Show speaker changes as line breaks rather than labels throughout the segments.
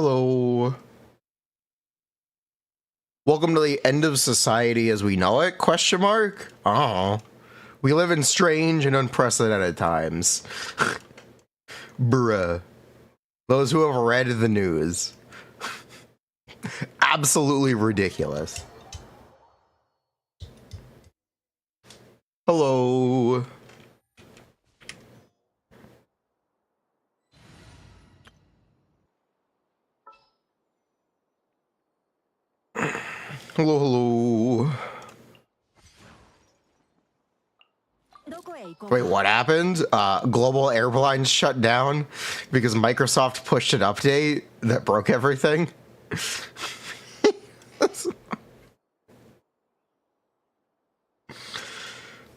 Hello. Welcome to the end of society as we know it, question mark? Oh. We live in strange and unprecedented times. Bruh. Those who have read the news. Absolutely ridiculous. Hello. Hello, hello. Wait, what happened? Global airlines shut down because Microsoft pushed an update that broke everything.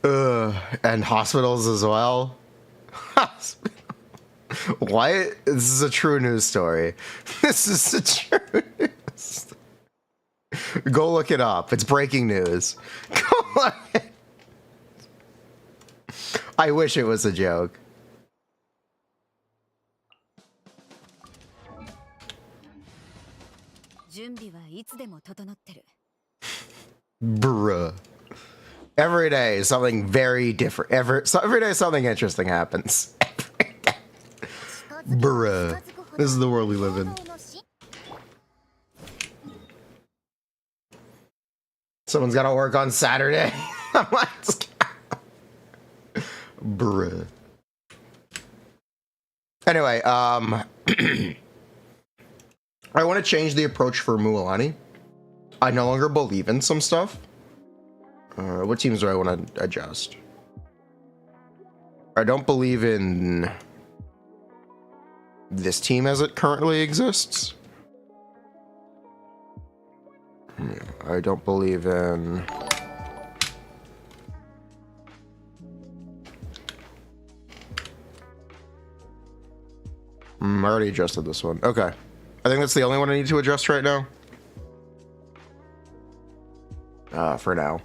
And hospitals as well. What? This is a true news story. This is a true news. Go look it up. It's breaking news. Go look it. I wish it was a joke. Bruh. Every day something very different. Every day something interesting happens. Bruh. This is the world we live in. Someone's got to work on Saturday. Bruh. Anyway, I want to change the approach for Mualani. I no longer believe in some stuff. What teams do I want to adjust? I don't believe in this team as it currently exists. I don't believe in... I already adjusted this one. Okay. I think that's the only one I need to adjust right now. For now.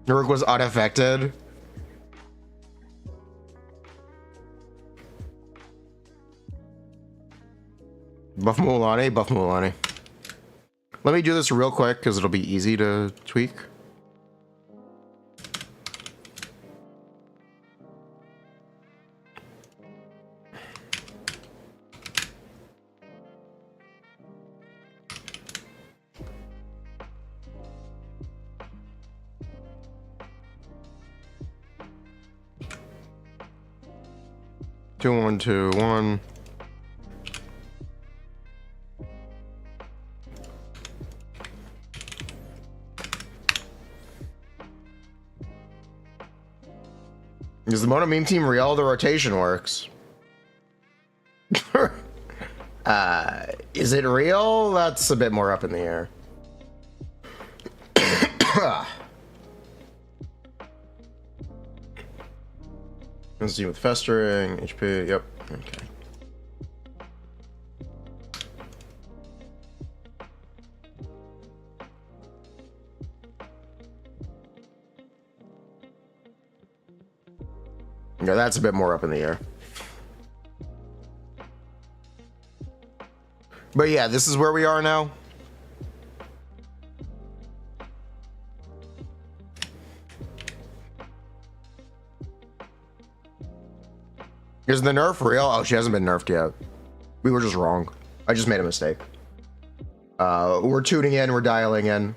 Nurg was unaffected. Buff Mualani, buff Mualani. Let me do this real quick because it'll be easy to tweak. Two, one, two, one. Is the Mono Meme Team real? The rotation works. Is it real? That's a bit more up in the air. Let's do with festering, HP, yep, okay. Yeah, that's a bit more up in the air. But yeah, this is where we are now. Is the nerf real? Oh, she hasn't been nerfed yet. We were just wrong. I just made a mistake. We're tuning in, we're dialing in.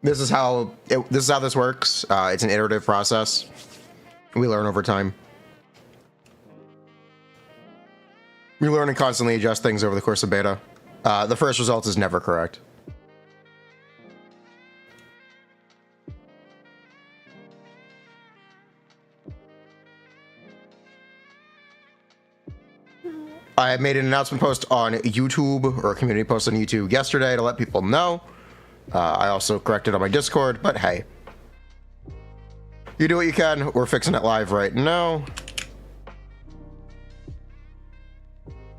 This is how this works. It's an iterative process. We learn over time. We learn and constantly adjust things over the course of beta. The first result is never correct. I made an announcement post on YouTube, or a community post on YouTube yesterday to let people know. I also corrected on my Discord, but hey. You do what you can. We're fixing it live right now.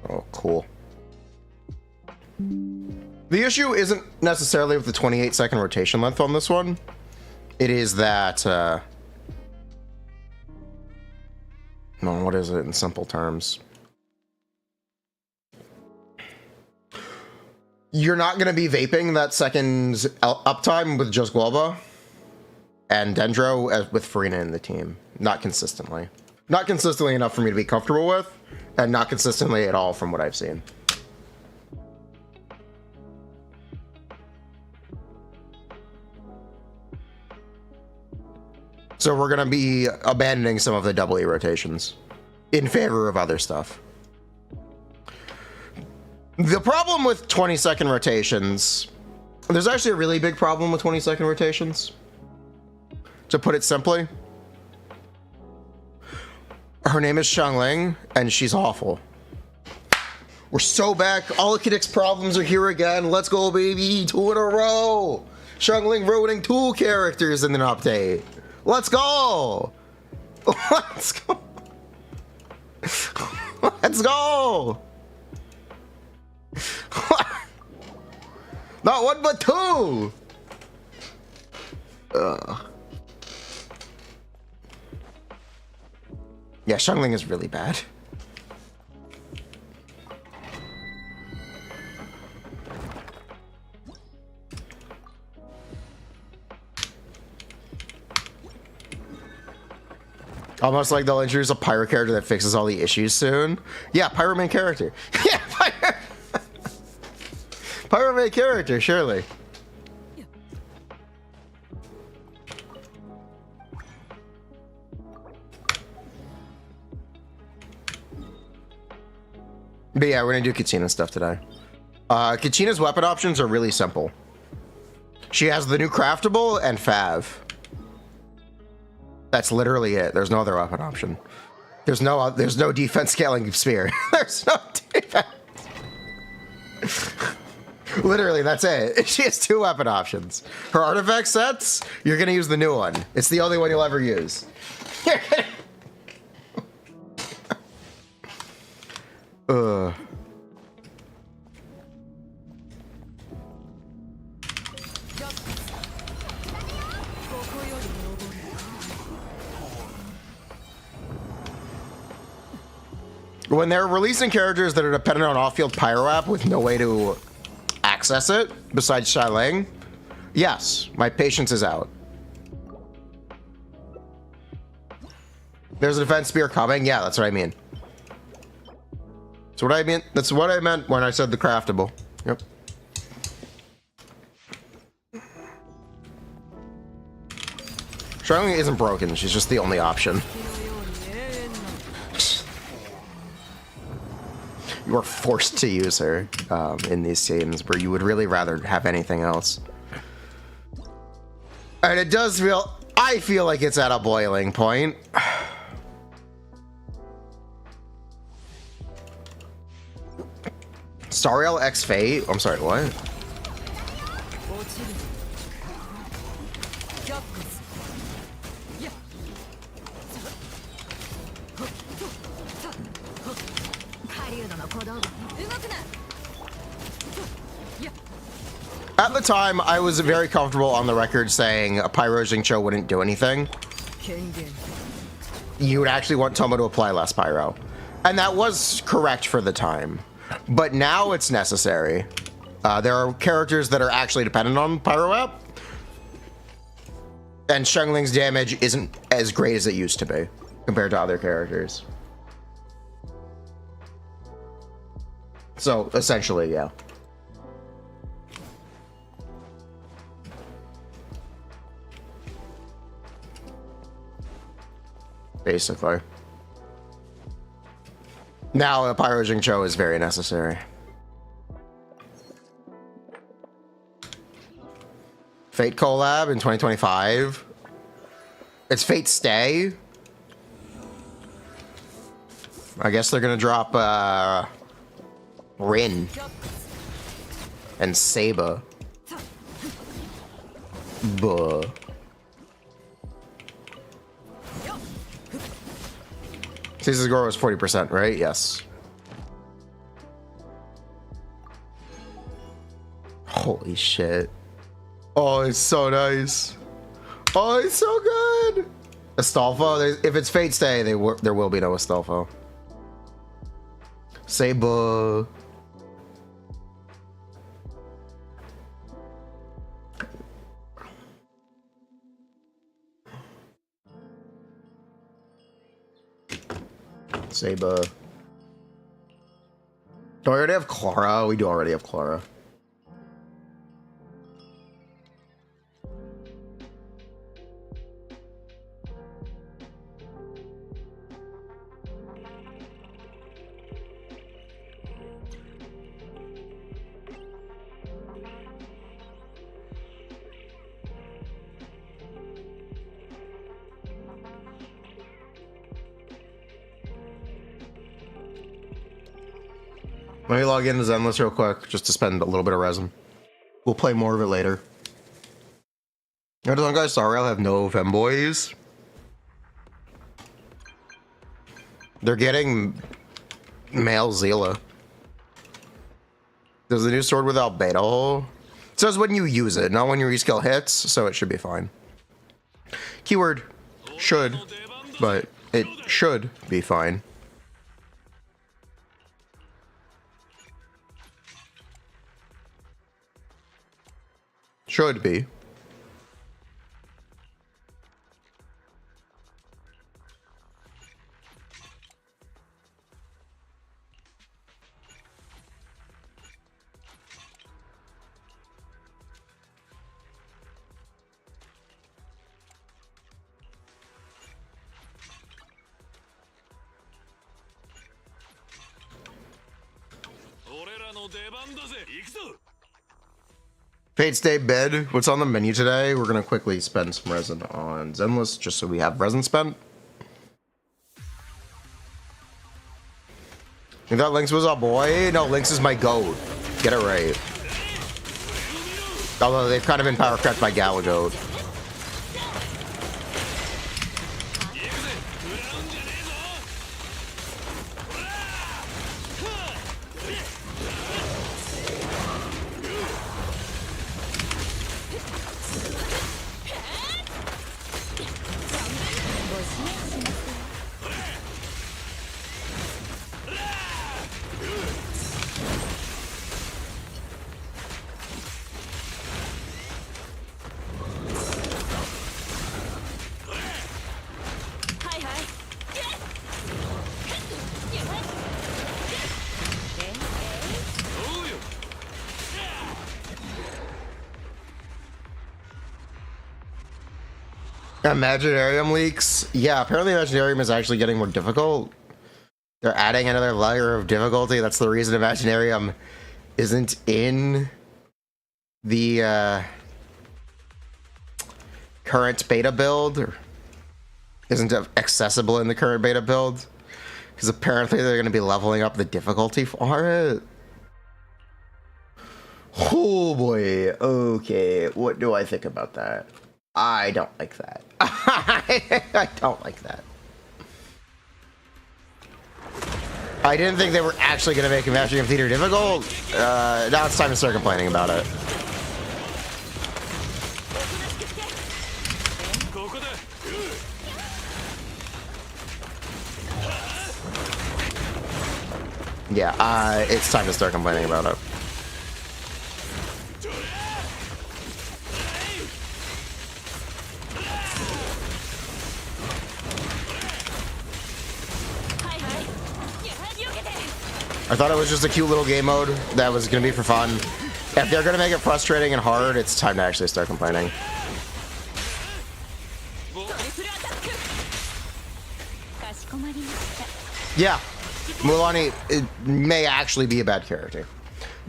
Oh, cool. The issue isn't necessarily with the 28-second rotation length on this one. It is that... no, what is it in simple terms? You're not going to be vaping that second uptime with just Globa and Dendro as with Furina in the team. Not consistently. Not consistently enough for me to be comfortable with, and not consistently at all from what I've seen. So we're going to be abandoning some of the double E rotations in favor of other stuff. The problem with 20-second rotations, there's actually a really big problem with 20-second rotations. To put it simply, her name is Xiangling, and she's awful. We're so back. All the Kinich problems are here again. Let's go, baby. 2 in a row. Xiangling ruining 2 characters in an update. Let's go. Let's go. Let's go. Not 1, but 2. Yeah, Xiangling is really bad. Almost like they'll introduce a pyro character that fixes all the issues soon. Yeah, pyro main character. Yeah, pyro main character, surely. But yeah, we're gonna do Kachina stuff today. Kachina's weapon options are really simple. She has the new craftable and Fav. That's literally it. There's no other weapon option. There's no defense scaling spear. There's no defense. Literally, that's it. She has 2 weapon options. Her artifact sets, you're gonna use the new one. It's the only one you'll ever use. When they're releasing characters that are dependent on off-field pyro app with no way to access it besides Xiangling, yes, my patience is out. There's a defense spear coming. Yeah, that's what I mean. That's what I mean. That's what I meant when I said the craftable. Yep. Xiangling isn't broken. She's just the only option. You are forced to use her in these scenes where you would really rather have anything else. And it does feel... I feel like it's at a boiling point. Stariel X Fate? I'm sorry, what? At the time, I was very comfortable on the record saying a Pyro Xingqiu wouldn't do anything. You would actually want Tomo to apply less Pyro. And that was correct for the time. But now it's necessary. There are characters that are actually dependent on Pyro app. And Xiangling's damage isn't as great as it used to be compared to other characters. So, essentially, yeah. Basically. Now, a Pyro Xingqiu is very necessary. Fate collab in 2025. It's Fate Stay. I guess they're gonna drop Rin and Saba. Buh. Caesar's score was 40%, right? Yes. Holy shit. Oh, it's so nice. Oh, it's so good. Astolfo, if it's Fate Stay, there will be no Astolfo. Saba. Zeba. Do we already have Clara? We do already have Clara. Let me log into Zenless real quick, just to spend a little bit of resin. We'll play more of it later. Does Honkai Star Rail have no femboys? They're getting male Zila. Does the new sword without beta hole? It says when you use it, not when your reskill hits, so it should be fine. Keyword should, but it should be fine. Should be. Fate Stay Bed. What's on the menu today? We're gonna quickly spend some resin on Zenless just so we have resin spent. You thought Lynx was a boy? No, Lynx is my goat. Get it right. Although they've kind of been power cracked by Galagoat. Imaginarium leaks. Yeah, apparently Imaginarium is actually getting more difficult. They're adding another layer of difficulty. That's the reason Imaginarium isn't in the current beta build, or isn't accessible in the current beta build, because apparently they're going to be leveling up the difficulty for it. Oh boy. Okay, what do I think about that? I don't like that. I don't like that. I didn't think they were actually going to make Imaginarium Theater difficult. Now it's time to start complaining about it. Yeah, it's time to start complaining about it. I thought it was just a cute little game mode that was going to be for fun. If they're going to make it frustrating and hard, it's time to actually start complaining. Yeah, Mualani may actually be a bad character.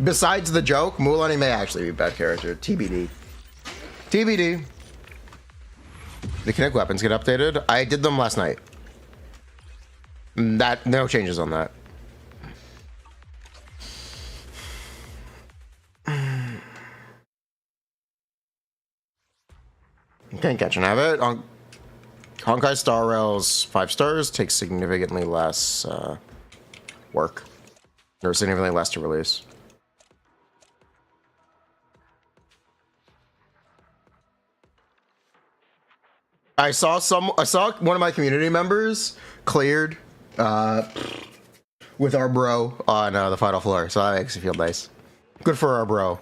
Besides the joke, Mualani may actually be a bad character. TBD. TBD. The Kinich weapons get updated. I did them last night. No changes on that. Can't catch and have it. Honkai Star Rail's 5 stars takes significantly less work, or significantly less to release. I saw one of my community members cleared with our bro on the final floor, so that makes me feel nice. Good for our bro.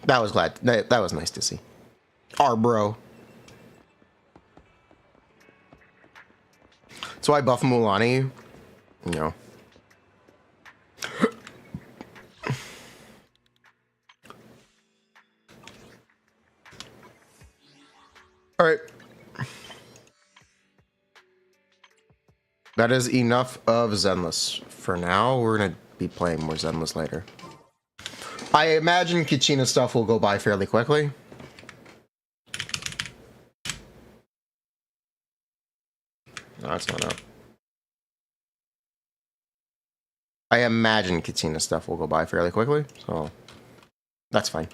That was nice to see. Our bro. That's why I buff Mualani, you know. All right. That is enough of Zenless for now. We're going to be playing more Zenless later. I imagine Kachina stuff will go by fairly quickly. No, that's not up. I imagine Kachina stuff will go by fairly quickly, so that's fine.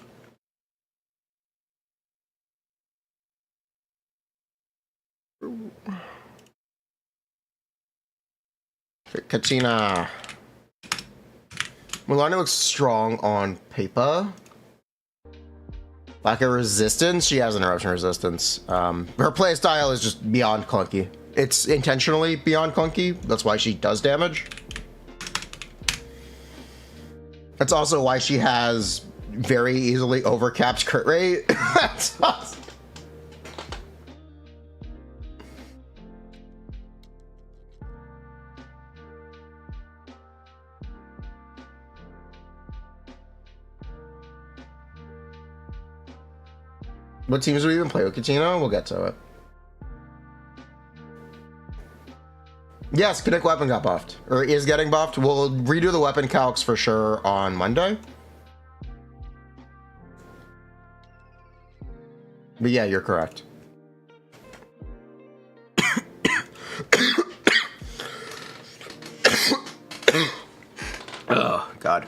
Kachina. Mualani looks strong on paper. Lack of resistance. She has interruption resistance. Her playstyle is just beyond clunky. It's intentionally beyond clunky. That's why she does damage. That's also why she has very easily overcapped crit rate. That's awesome. What teams do we even play with Kachina? We'll get to it. Yes, Kinich weapon got buffed. Or is getting buffed. We'll redo the weapon calcs for sure on Monday. But yeah, you're correct. Oh, God.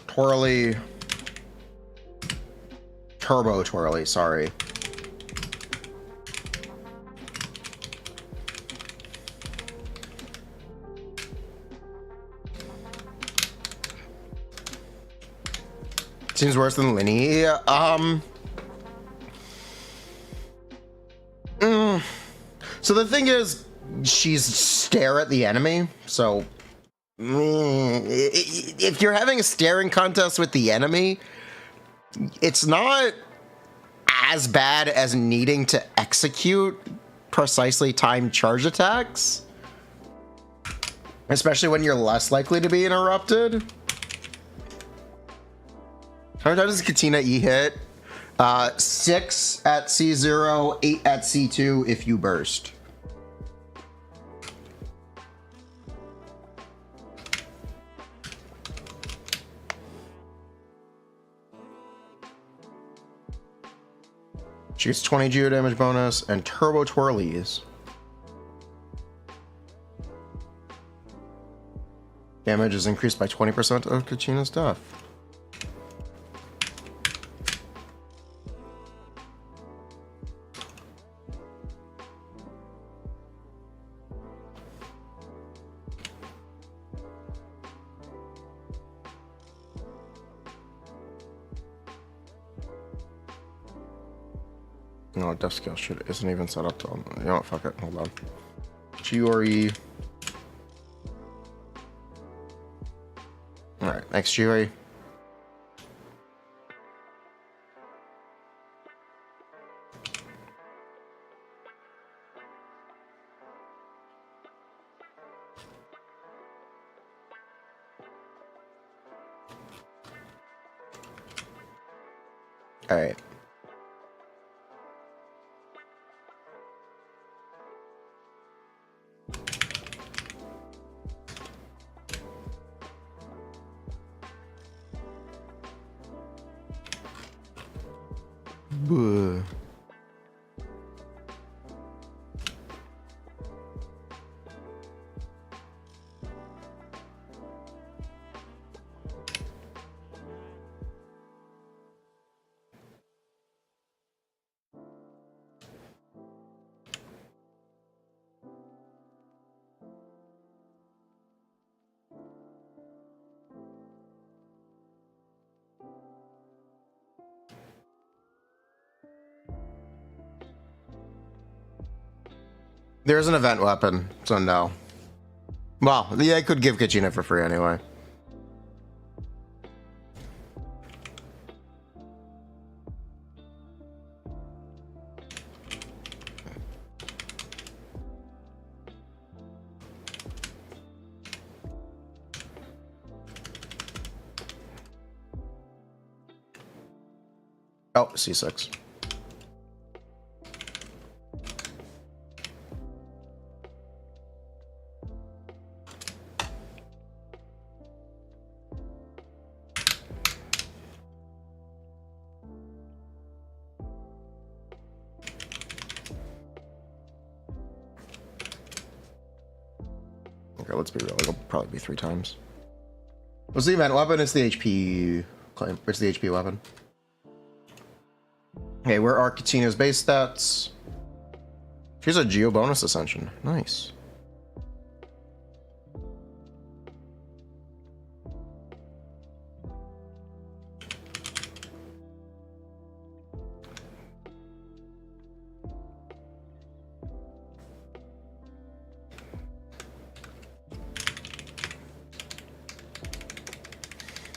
Twirly. Turbo twirly, sorry. Seems worse than Linny. So the thing is, she's stare at the enemy, so if you're having a staring contest with the enemy, it's not as bad as needing to execute precisely timed charge attacks, especially when you're less likely to be interrupted. How many times does Kachina E hit? 6 at C0, 8 at C2 if you burst. She gets 20 geo damage bonus and turbo twirlies. Damage is increased by 20% of Kachina's stuff. No, death skill shit isn't even set up to. You know what? Fuck it. Hold on. Chiori. Alright, next Chiori. Alright. Buh. There's an event weapon, so no. Well, yeah, I could give Kachina for free anyway. Oh, C6. Okay, let's be real. It'll probably be 3 times. What's the event weapon? It's the HP claim. It's the HP weapon. Okay, where are Kachina's base stats? She's a Geo bonus ascension. Nice.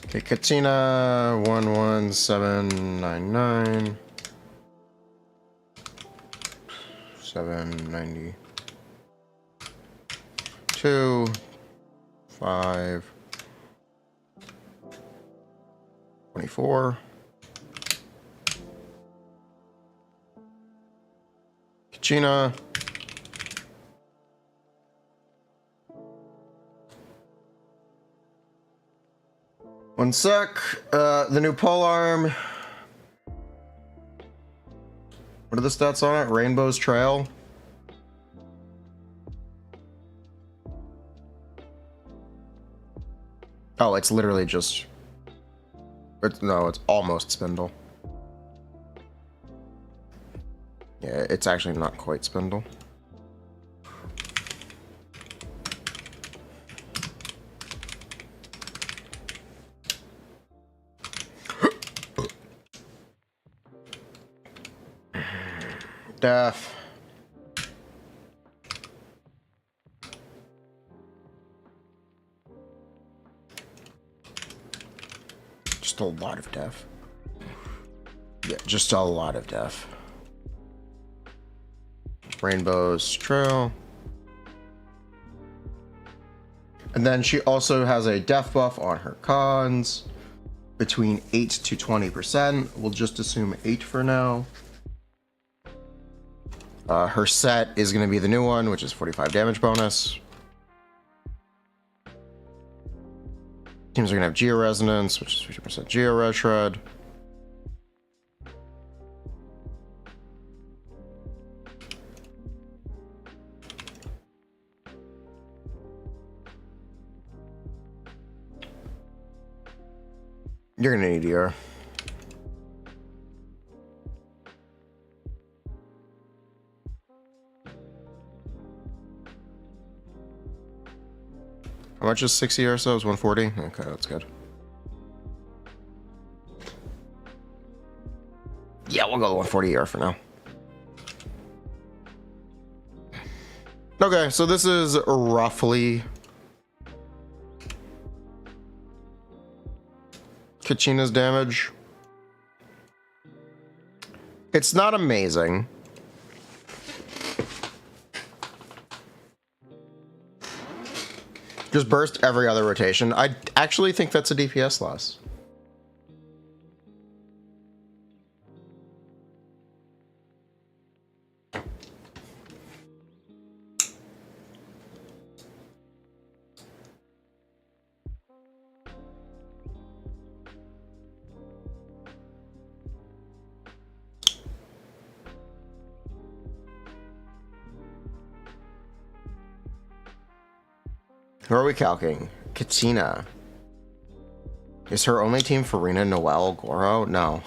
Okay, Kachina 11799. 792 5 24 Kachina 1 sec. The new polearm. What are the stats on it? Rainbow's Trail. Oh, it's literally just... No, it's almost Spindle. Yeah, it's actually not quite Spindle. Def. Just a lot of def. Yeah, just a lot of def. Rainbow's Trail. And then she also has a def buff on her cons between 8 to 20%. We'll just assume 8 for now. Her set is going to be the new one, which is 45 damage bonus. Teams are going to have Geo Resonance, which is 50% Geo Res Shred. You're going to need ER. How much is 60 or so? Is 140? Okay, that's good. Yeah, we'll go 140 ER for now. Okay, so this is roughly Kachina's damage. It's not amazing. Just burst every other rotation. I actually think that's a DPS loss. Who are we calcing? Kachina. Is her only team Furina, Noelle, Goro? No.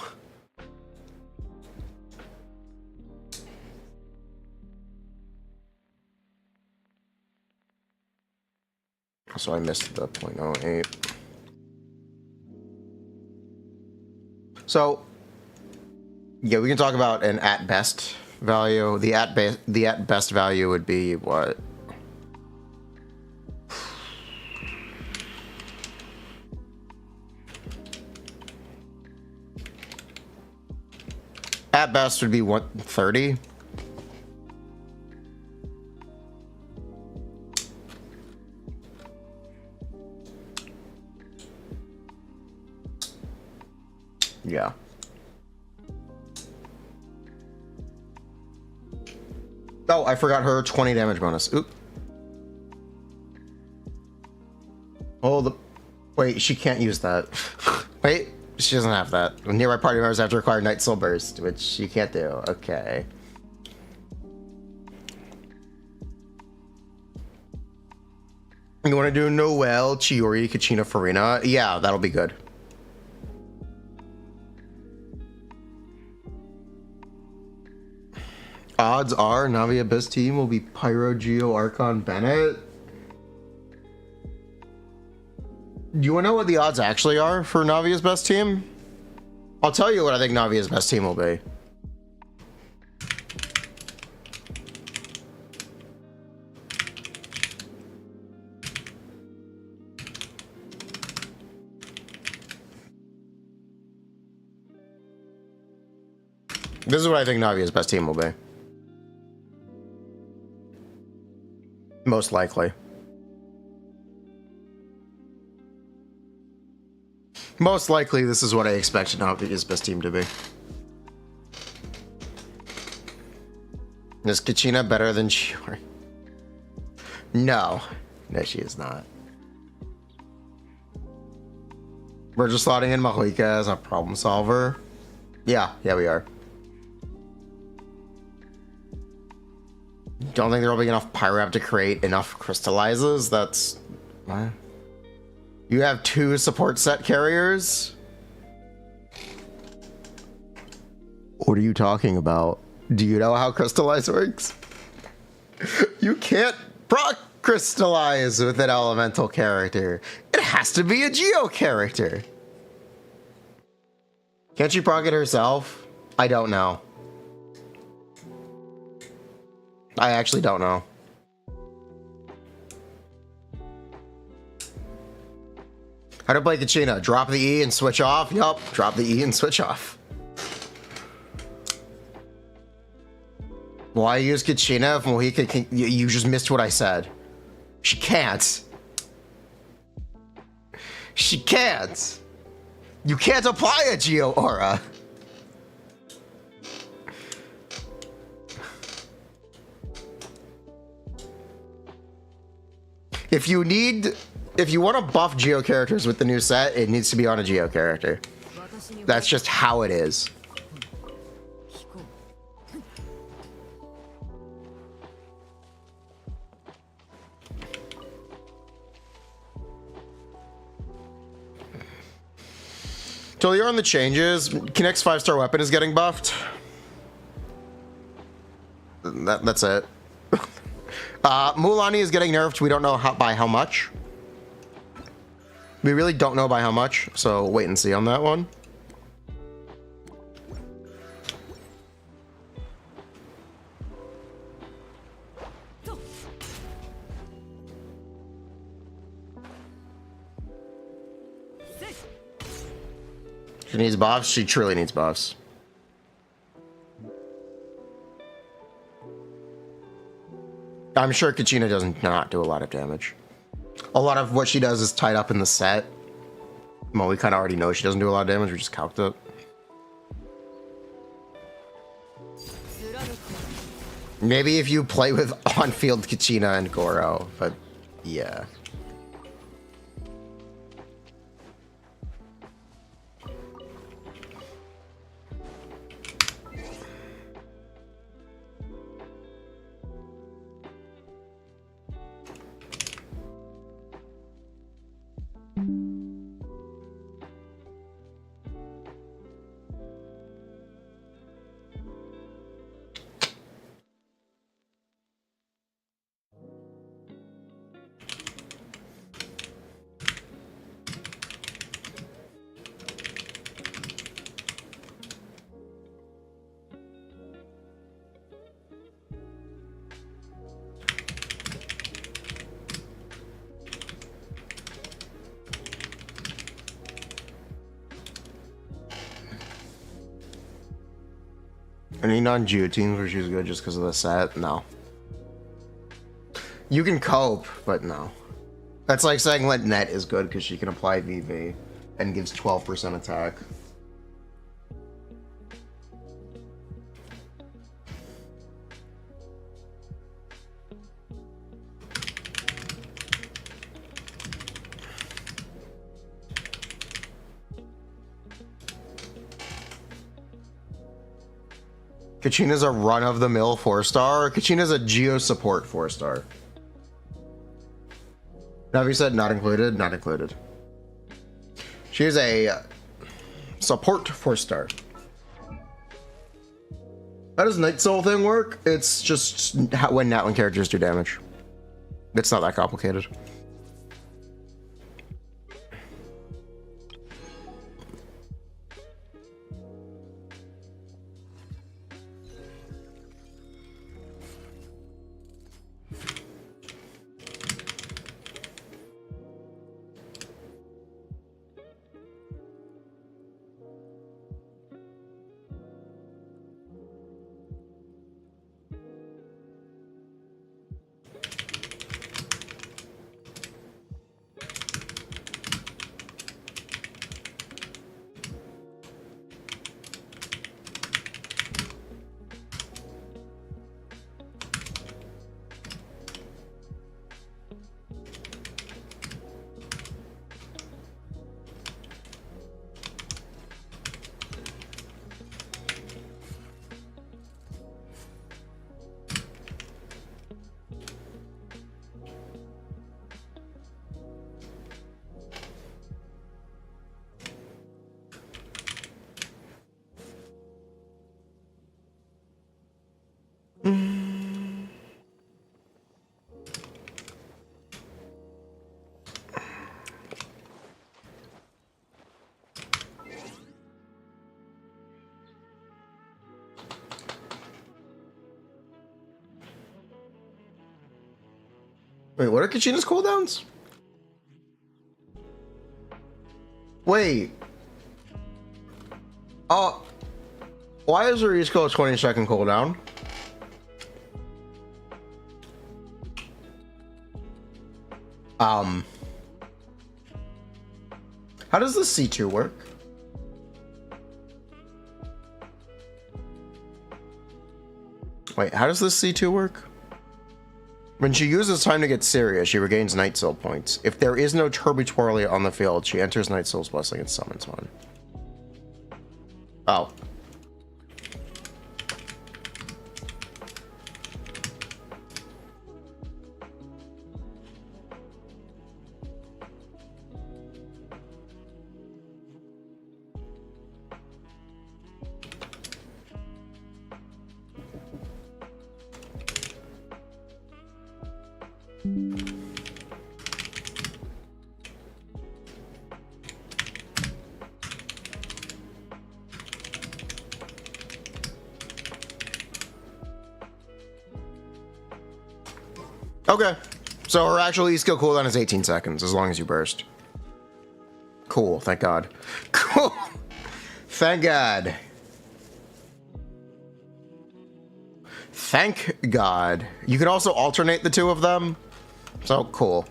So I missed the 0.08. So, yeah, we can talk about an at best value. The at best value would be what? At best would be 130. Yeah. Oh, I forgot her 20 damage bonus. Oop. Oh, the... Wait, she can't use that. Wait, she doesn't have that. Nearby party members have to require Night Soul Burst, which she can't do. Okay. You want to do Noelle, Chiori, Kachina, Furina? Yeah, that'll be good. Odds are Navia best team will be Pyro, Geo, Archon, Bennett. Do you want to know what the odds actually are for Navia's best team? I'll tell you what I think Navia's best team will be. This is what I think Navia's best team will be. Most likely. Most likely, this is what I expect Navia's best team to be. Is Kachina better than Chiori? No. No, she is not. We're just slotting in Mahuika as a problem solver. Yeah, we are. Don't think there will be enough pyro to create enough crystallizes. That's... What? You have 2 support set carriers? What are you talking about? Do you know how crystallize works? You can't proc crystallize with an elemental character. It has to be a geo character. Can't she proc it herself? I don't know. I actually don't know. How to play Kachina? Drop the E and switch off? Yup, drop the E and switch off. Why use Kachina if Mohica can... You just missed what I said. She can't. She can't. You can't apply a Geo Aura. If you want to buff Geo characters with the new set, it needs to be on a Geo character. That's just how it is. Till you're on the changes, Kinech's 5-star weapon is getting buffed. That's it. Mualani is getting nerfed. We don't know by how much. We really don't know by how much, so wait and see on that one. She needs buffs. She truly needs buffs. I'm sure Kachina does not do a lot of damage. A lot of what she does is tied up in the set. Well, we kind of already know she doesn't do a lot of damage. We just calced it. Maybe if you play with on-field Kachina and Goro, but yeah. Any non-geotines where she's good just because of the set? No. You can cope, but no. That's like saying Net is good because she can apply VV and gives 12% attack. Kachina's a run-of-the-mill 4-star. Kachina's a Geo support 4-star. Navia said not included. Not included. She is a support 4-star. How does Night Soul thing work? It's just when Natwin characters do damage. It's not that complicated. Wait, what are Kachina's cooldowns? Wait. Why is her East Coast 20-second cooldown? How does the C2 work? Wait, how does this C2 work? When she uses time to get serious, she regains Night Soul points. If there is no Turbitwirly on the field, she enters Night Soul's Blessing and summons one. Oh. Okay, so her actual E-skill cooldown is 18 seconds, as long as you burst. Cool, thank God. Cool, thank God. Thank God. You can also alternate the two of them, so cool.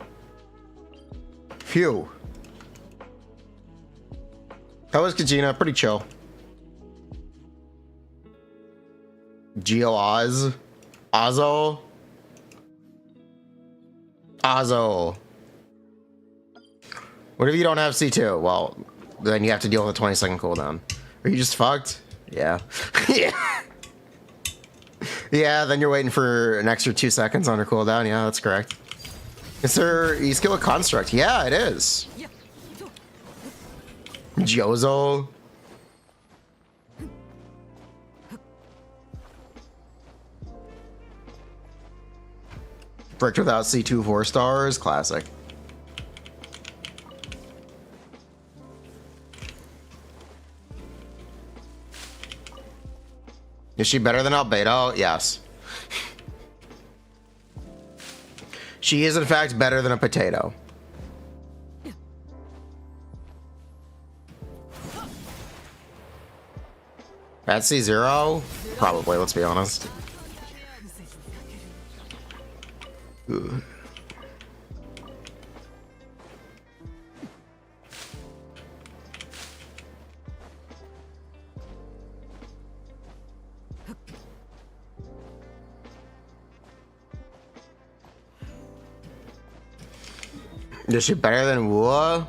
Phew. How was Kachina? Pretty chill. Geo-Oz? Ozzo? Ozzo. What if you don't have C2? Well, then you have to deal with a 20-second cooldown. Are you just fucked? Yeah. Yeah. Yeah, then you're waiting for an extra 2 seconds on her cooldown. Yeah, that's correct. Is her E-skill a construct? Yeah, it is. Jozo. Bricked without C2 4 stars, classic. Is she better than Albedo? Yes. She is in fact better than a potato. At C0? Probably, let's be honest. Ugh. Is she better than Wua?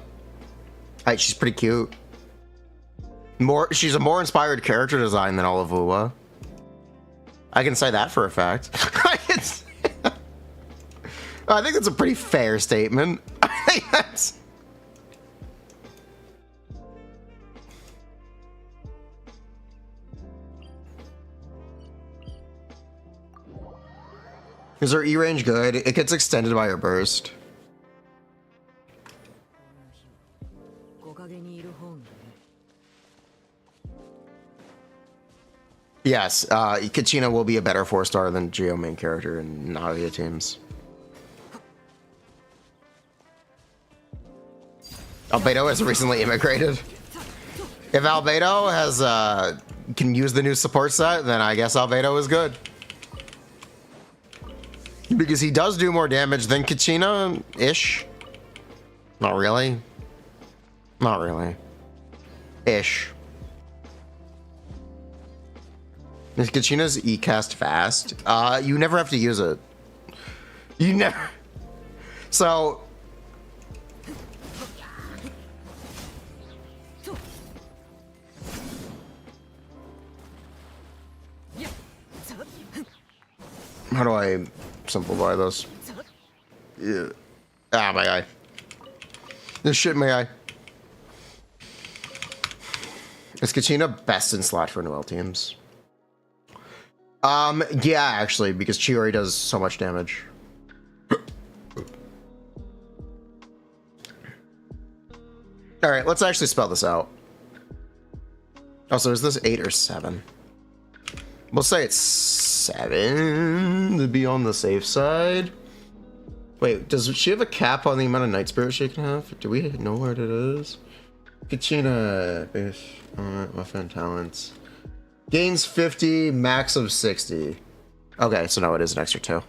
She's pretty cute. She's a more inspired character design than all of Wua. I can say that for a fact. I think that's a pretty fair statement. I think that's... Is her E range good? It gets extended by her burst. Yes, Kachina will be a better 4-star than Geo main character in Navia teams. Albedo has recently immigrated. If Albedo has can use the new support set, then I guess Albedo is good. Because he does do more damage than Kachina-ish. Not really. Not really. Ish. Is Kachina's E-cast fast? You never have to use it. You never... So... How do I simplify this? Yeah. Ah, my eye. This shit, my eye. Is Kachina best in slot for Noel teams? Yeah, actually, because Chiori does so much damage. Alright, let's actually spell this out. Also, is this 8 or 7? We'll say it's 7 to be on the safe side. Wait, does she have a cap on the amount of Night Spirit she can have? Do we know what it is? Kachina, base, weapon talents. Gains 50, max of 60. Okay, so no, it is an extra 2.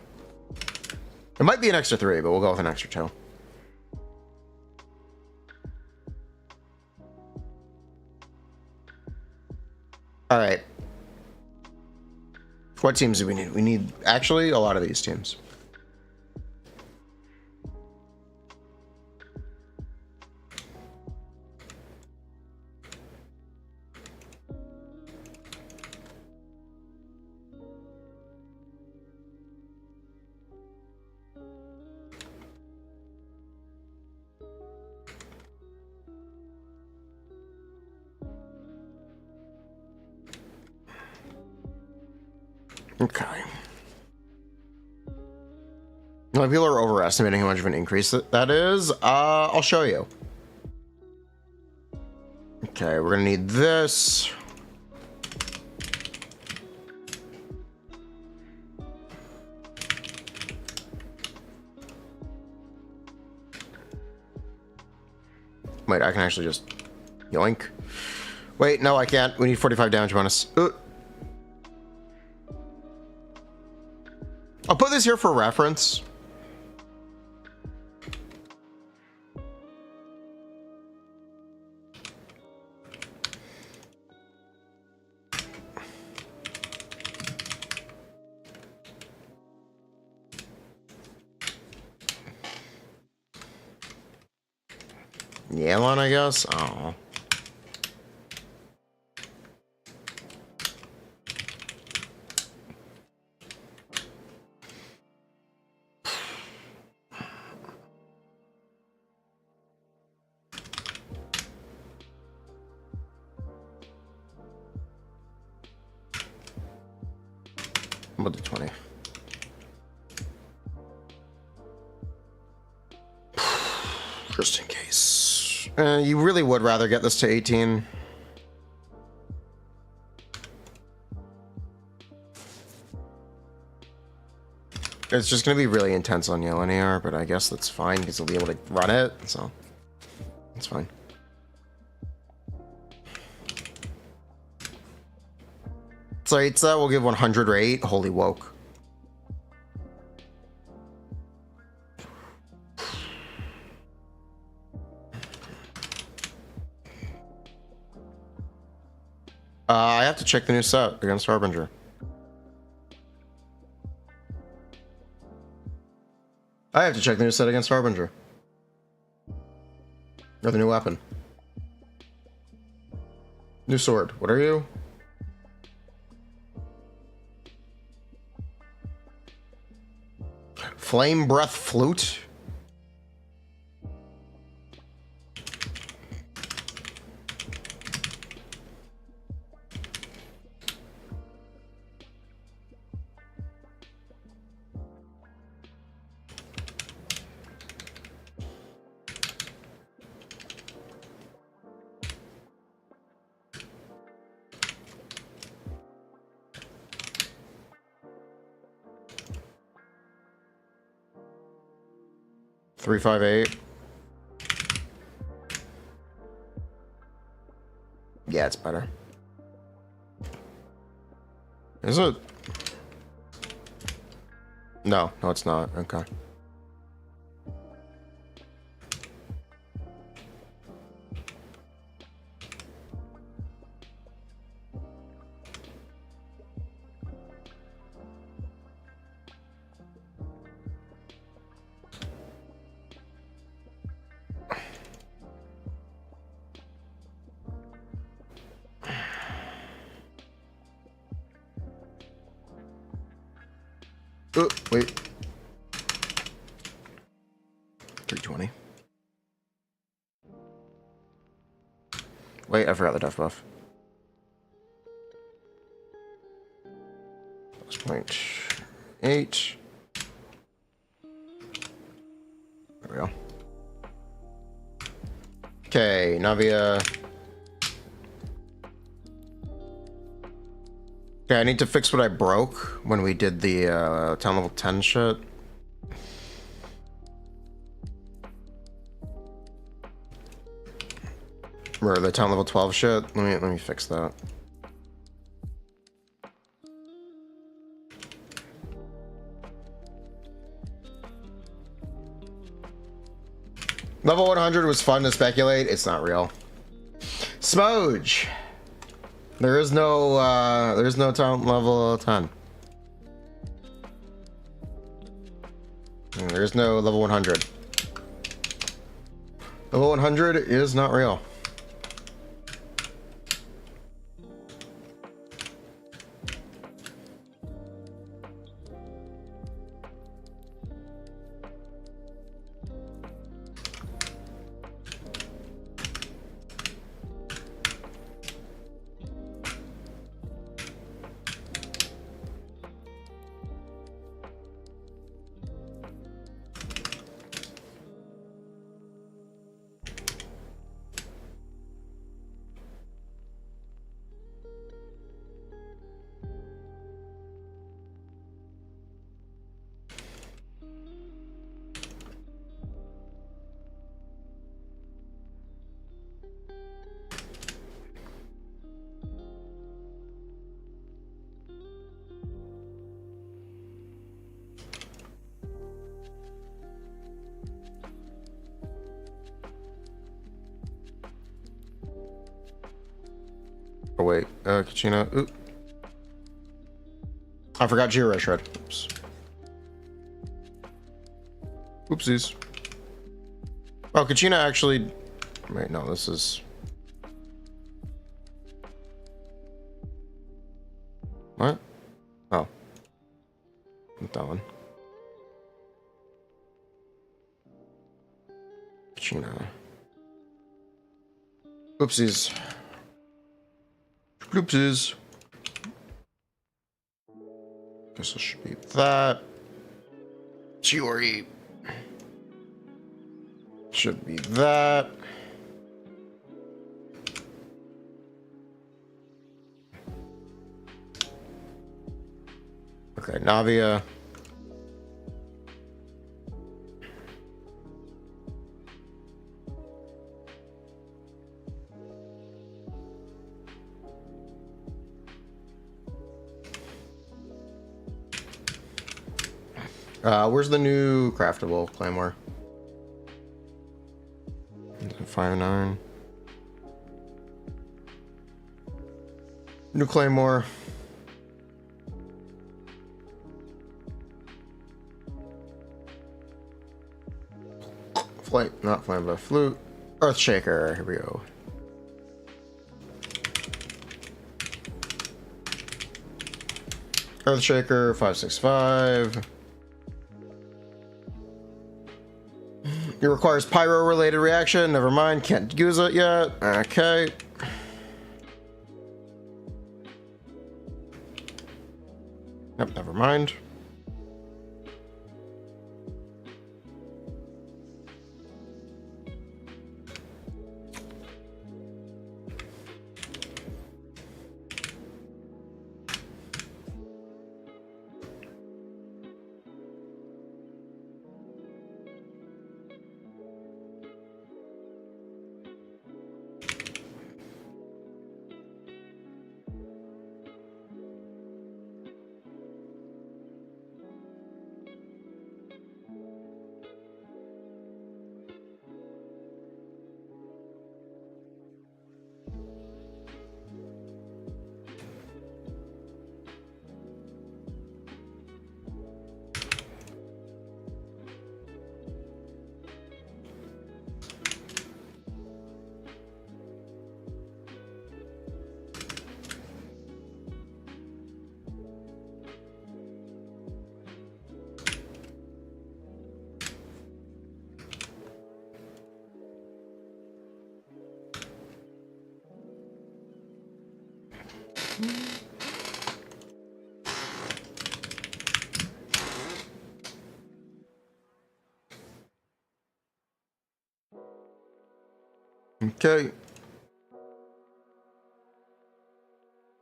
It might be an extra 3, but we'll go with an extra 2. Alright. What teams do we need? We need, actually, a lot of these teams. Okay. Well, people are overestimating how much of an increase that is. I'll show you. Okay, we're gonna need this. Wait, I can actually just yoink. Wait, no, I can't. We need 45 damage bonus. I'll put this here for reference. Yelon, I guess. Oh. We'll do 20. Just in case. You really would rather get this to 18. It's just going to be really intense on Yellow AR, but I guess that's fine because he'll be able to run it, so it's fine. Tsaitsa will give 100 rate. Holy woke. I have to check the new set against Harbinger. I have to check the new set against Harbinger. Or the new weapon. New sword. What are you? Flame breath flute? Three, 5, 8. Yeah, it's better. Is it? No, it's not. Okay. Oh, wait. 320. Wait, I forgot the death buff. +0.8. There we go. Okay, Navia. Okay, I need to fix what I broke when we did the town level 10 shit. Or the town level 12 shit. Let me fix that. Level 100 was fun to speculate. It's not real. Smoge. There's no town level 10. There's no level 100. Level 100 is not real. Oh wait, Kachina. Ooh. I forgot Jira Shred. Oops. Oopsies. Oh, Kachina actually. Wait, no, this is. What? Oh. Not that one. Kachina. Oopsies. Oopsies. Guess it should be that. Chiori. Should be that. Okay, Navia. Where's the new craftable claymore? 5-9. New claymore. Not flame, but flute. Earthshaker. Here we go. Earthshaker 565. It requires pyro related reaction. Never mind. Can't use it yet. Okay. Yep, never mind. Okay.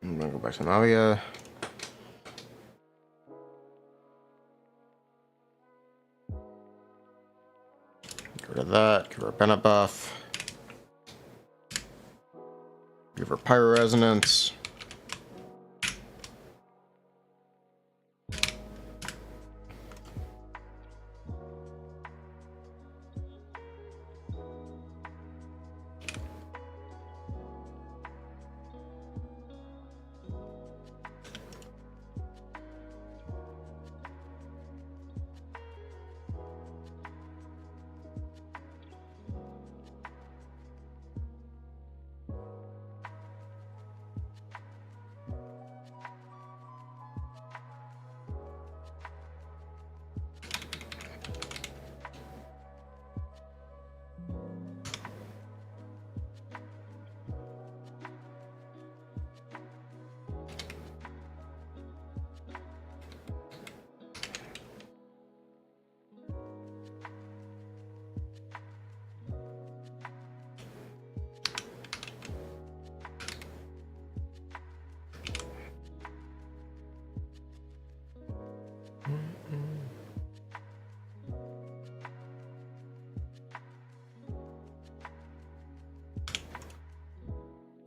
I'm gonna go back to Navia. Get rid of that. Give her a Bennett buff. Give her pyro resonance.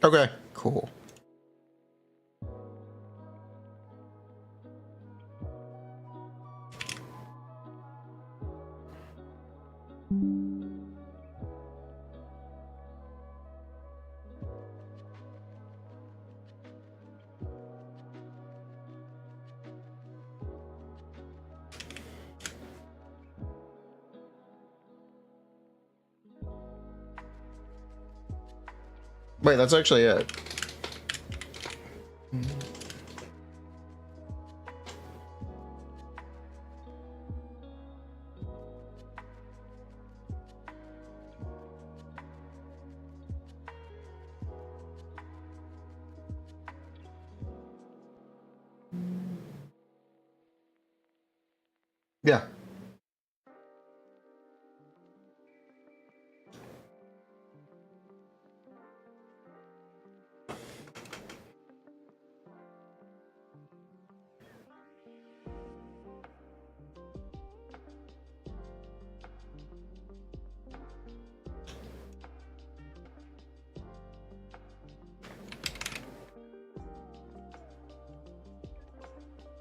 Okay, cool. Wait, that's actually it. Yeah.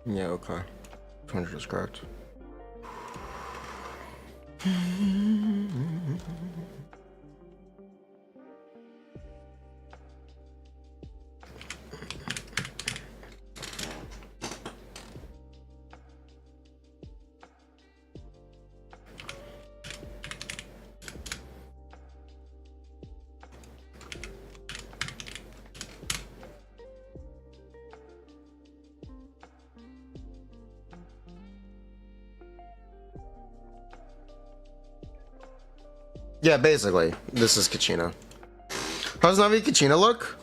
Yeah, okay. 200 is correct. Yeah, basically, this is Kachina. How's Navia Kachina look?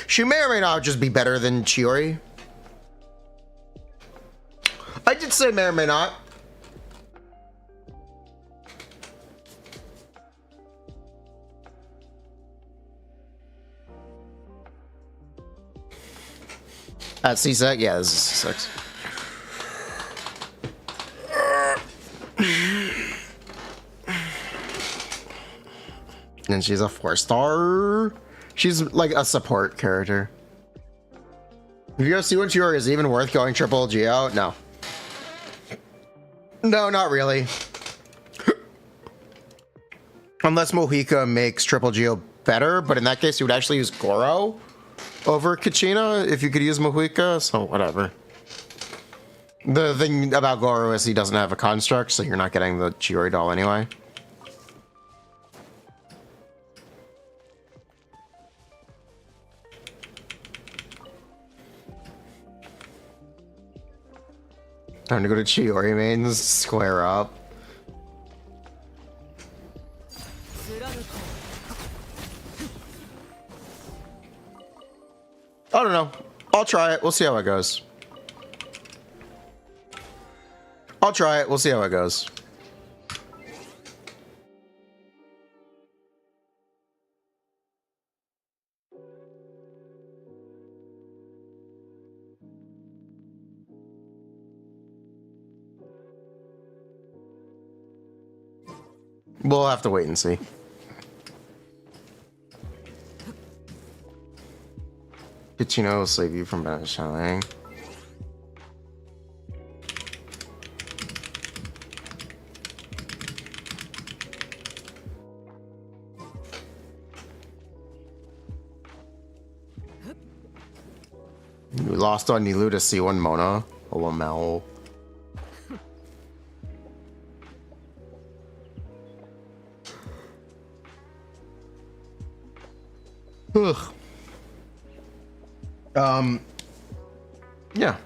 She may or may not just be better than Chiori. I did say may or may not. At C6? Yeah, this is C6. And she's a 4-star. She's like a support character. If you go see what Chiori is even worth going triple Geo? No. No, not really. Unless Mohica makes triple Geo better, but in that case you would actually use Goro over Kachina if you could use Mohica, so whatever. The thing about Goro is he doesn't have a construct, so you're not getting the Chiori doll anyway. Time to go to Chiori mains, square up. I don't know. I'll try it. We'll see how it goes. I'll try it. We'll see how it goes. We'll have to wait and see. Kachina will save you from beneficialing. We lost on Nilu to C1 Mona. Oh, Lamel. Ugh. Yeah.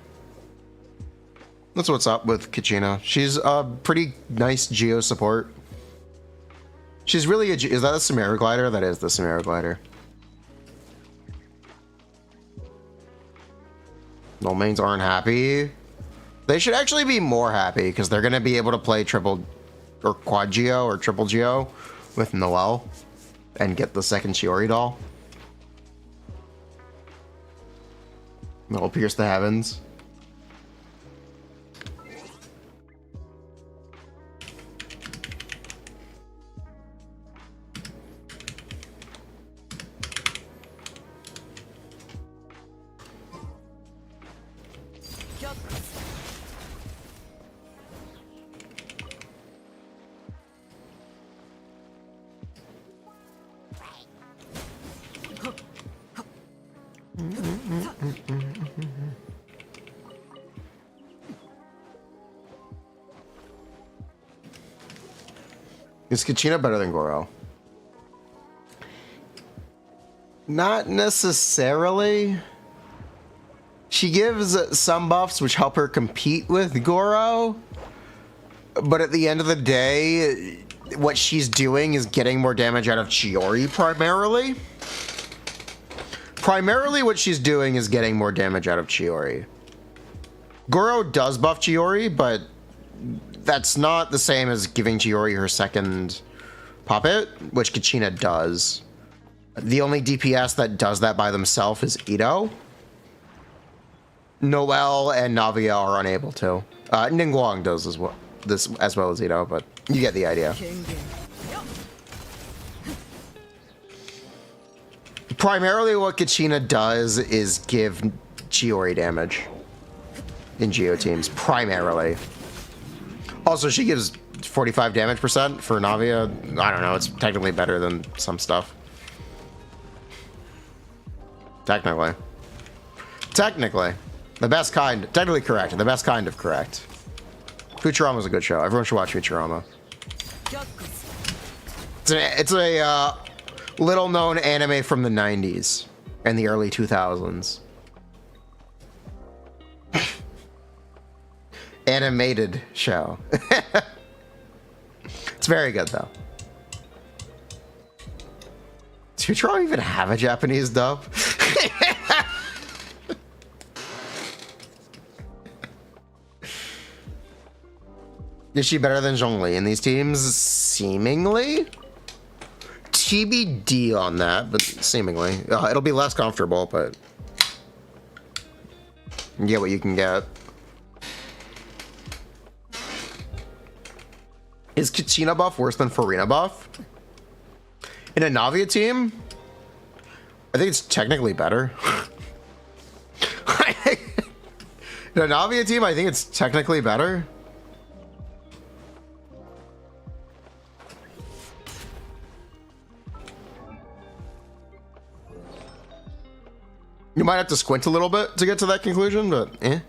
That's what's up with Kachina. She's a pretty nice Geo support. She's really a... Is that a Samara glider? That is the Samara glider. No mains aren't happy. They should actually be more happy because they're going to be able to play triple or quad Geo or triple Geo with Noelle and get the second Chiori doll. It'll pierce the heavens. Is Kachina better than Goro? Not necessarily. She gives some buffs which help her compete with Goro, but at the end of the day, what she's doing is getting more damage out of Chiori primarily. Primarily what she's doing is getting more damage out of Chiori. Goro does buff Chiori, but that's not the same as giving Chiori her second puppet, which Kachina does. The only DPS that does that by themselves is Ito. Noelle and Navia are unable to. Ningguang does as well, as well as Ito, but you get the idea. Primarily what Kachina does is give Chiori damage in Geo teams, primarily. Also, she gives 45 damage percent for Navia. I don't know. It's technically better than some stuff. Technically. Technically. The best kind. Technically correct. The best kind of correct. Futurama's a good show. Everyone should watch Futurama. It's a little-known anime from the 90s and the early 2000s. Animated show. It's very good, though. Does Futurama even have a Japanese dub? Is she better than Zhongli in these teams? Seemingly? TBD on that, but seemingly. It'll be less comfortable, but you get what you can get. Is Kachina buff worse than Furina buff? In a Navia team? I think it's technically better. In a Navia team, I think it's technically better. You might have to squint a little bit to get to that conclusion, but eh.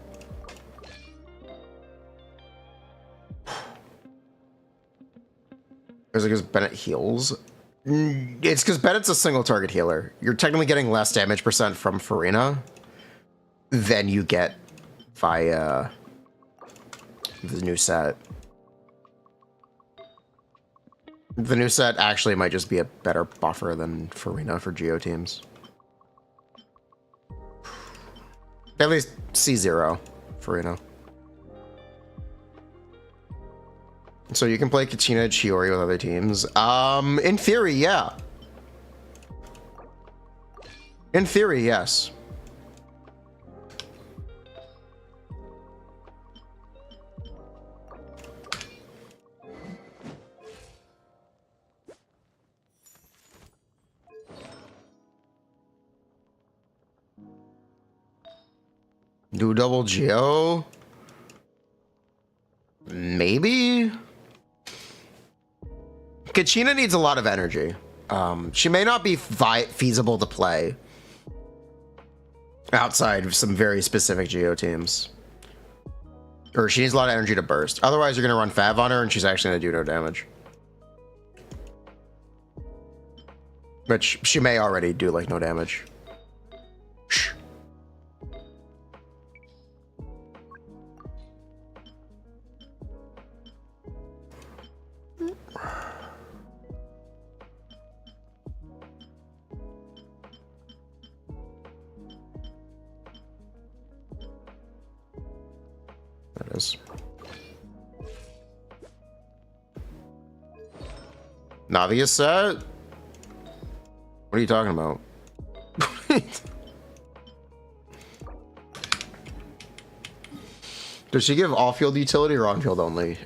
Is it because Bennett heals? It's because Bennett's a single target healer. You're technically getting less damage percent from Furina than you get via the new set. The new set actually might just be a better buffer than Furina for Geo teams. At least C0 Furina. So you can play Kachina and Chiori with other teams. In theory, yeah. In theory, yes. Do double Geo? Maybe? Kachina needs a lot of energy. She may not be feasible to play outside of some very specific Geo teams. Or she needs a lot of energy to burst. Otherwise, you're going to run Fav on her and she's actually going to do no damage. Which she may already do, like, no damage. Shh. That is. Navia set? What are you talking about? Does she give off-field utility or on-field only?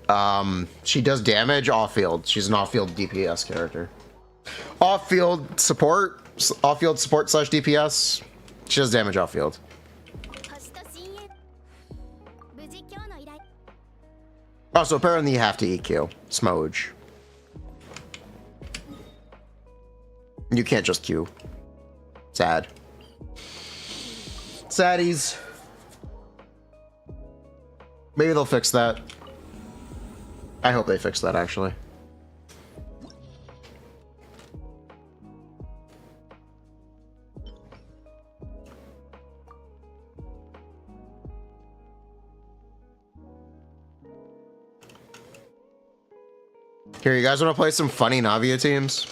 She does damage off-field. She's an off-field DPS character. Off-field support slash DPS. She does damage off-field. Also, apparently you have to EQ. Smoge. You can't just Q. Sad. Saddies. Maybe they'll fix that. I hope they fix that, actually. Here, you guys want to play some funny Navia teams?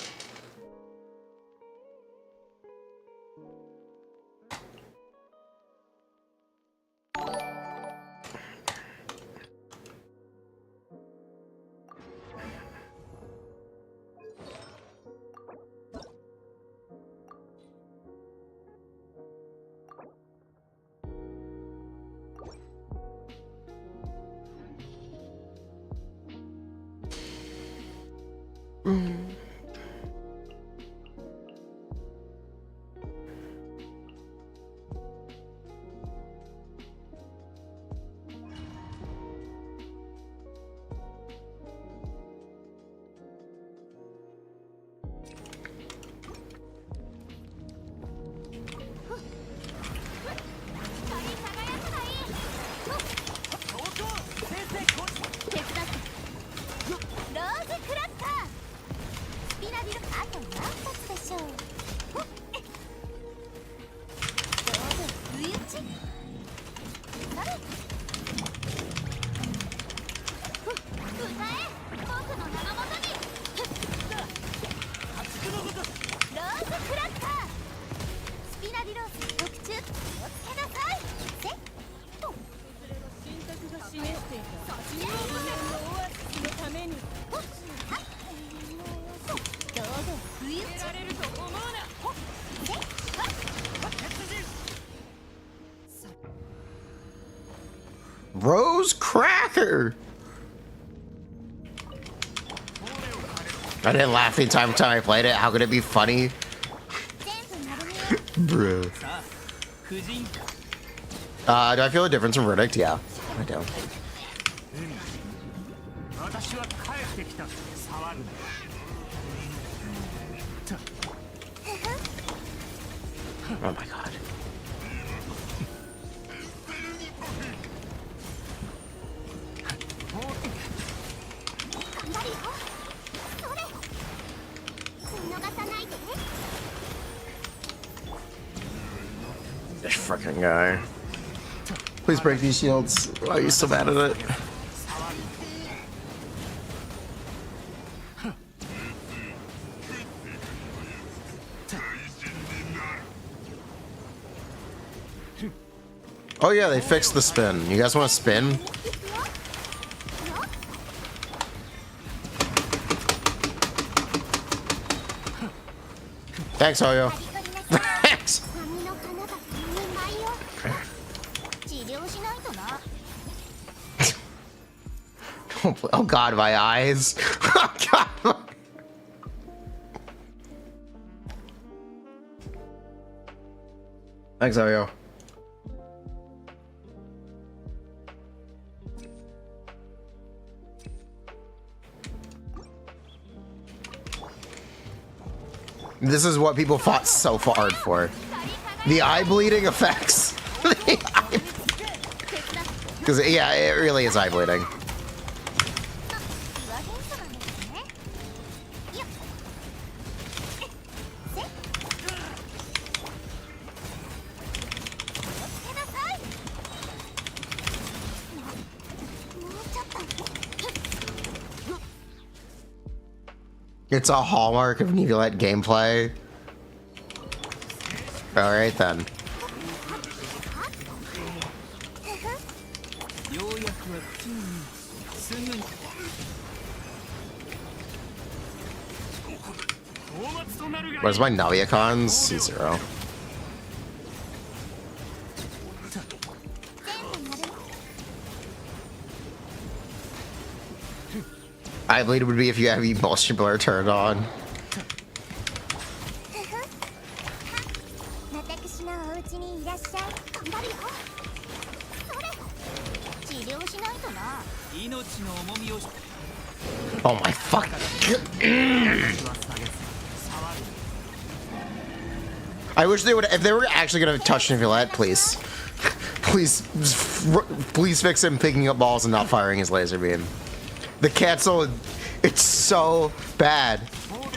Rose Cracker. I didn't laugh the entire time I played it. How could it be funny? Bruh. Do I feel a difference in verdict? Yeah, I do. Oh my god. This freaking guy. Please break these shields. Why are you so bad at it? Oh yeah, they fixed the spin. You guys want to spin? Thanks, Hoyo. Thanks. Oh god, my eyes. Oh god. Thanks, Hoyo. This is what people fought so hard for. The eye bleeding effects. Because, yeah, it really is eye bleeding. It's a hallmark of Navia gameplay. Alright then. Where's my Navia cons? C0. I believe it would be if you have Emulsion Blur turned on. Oh my fuck. I wish they would, if they were actually gonna touch Navia, please. Please fix him picking up balls and not firing his laser beam. The cancel, it's so bad.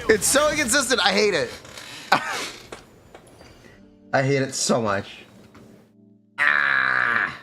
It's so inconsistent. I hate it. I hate it so much. Ah.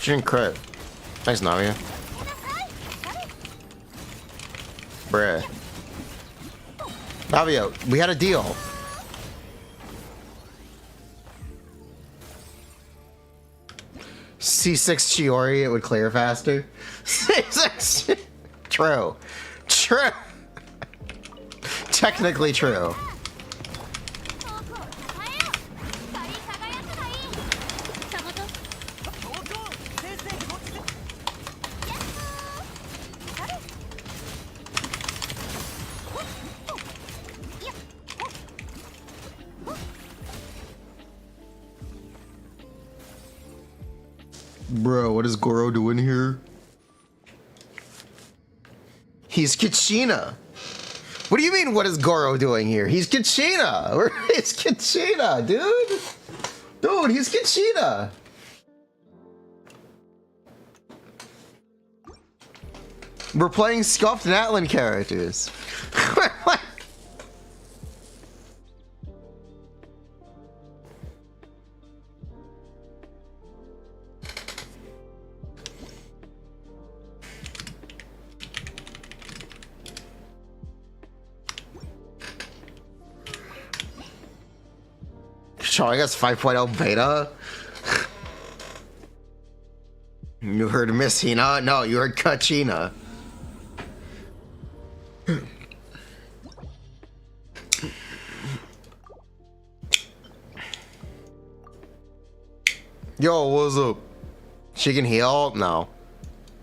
She didn't crit. Thanks, Navia. Bruh. Navia, we had a deal. C6 Chiori, it would clear faster. C6. True. True. Technically true. Bro, what is Goro doing here? He's Kachina. What do you mean, what is Goro doing here? He's Kachina. It's Kachina, dude. Dude, he's Kachina. We're playing scuffed Natlan characters. Showing us 5.0 beta. You heard Miss Hina? No, you heard Kachina. Yo, what's up? She can heal? No.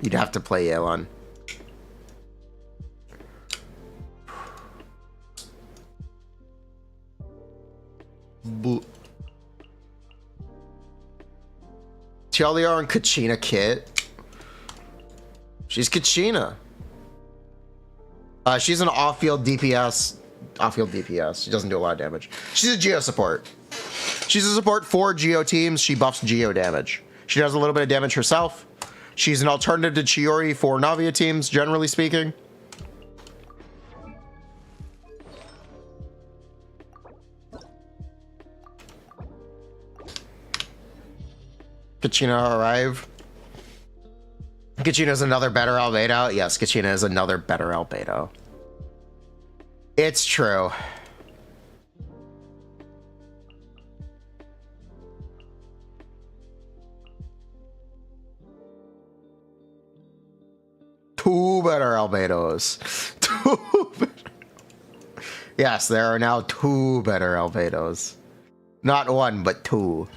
You'd have to play Yelan. TLDR and Kachina kit. She's Kachina. She's an off-field DPS. Off-field DPS. She doesn't do a lot of damage. She's a Geo support. She's a support for Geo teams. She buffs Geo damage. She does a little bit of damage herself. She's an alternative to Chiori for Navia teams, generally speaking. Kachina arrive. Kachina is another better albedo. Yes, Kachina is another better albedo. It's true. Two better albedos. Two better. Yes, there are now two better albedos. Not one, but two.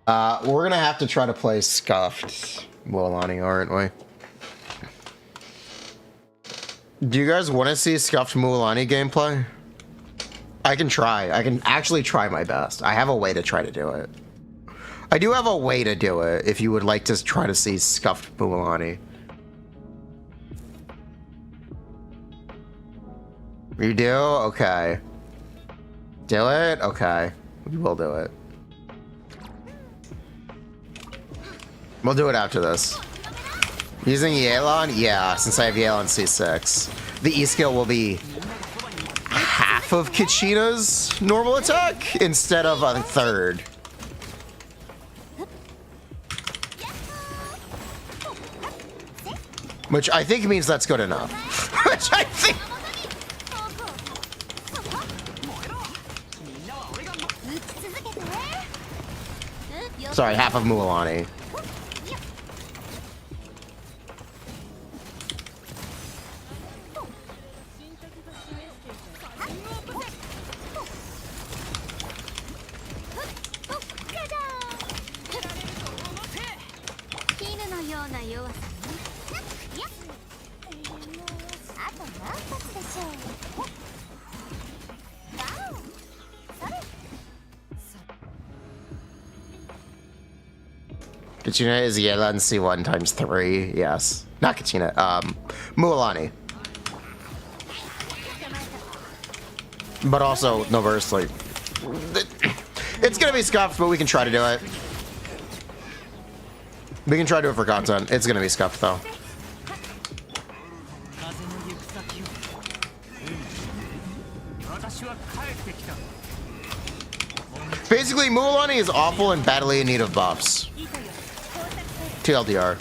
We're gonna have to try to play Scuffed Mualani, aren't we? Do you guys want to see Scuffed Mualani gameplay? I can try. I can actually try my best. I have a way to try to do it. I do have a way to do it if you would like to try to see Scuffed Mualani. You do? Okay. Do it? Okay. We will do it. We'll do it after this. Using Yelan? Yeah, since I have Yelan C6. The E skill will be half of Kachina's normal attack instead of a third. Which I think means that's good enough. Which I think... Sorry, half of Mualani. Kachina is Yelan C1 times 3. Yes. Not Kachina. Mualani. But also, no verse, like... It's gonna be scuffed, but we can try to do it. We can try to do it for content. It's gonna be scuffed, though. Basically, Mualani is awful and badly in need of buffs. TLDR.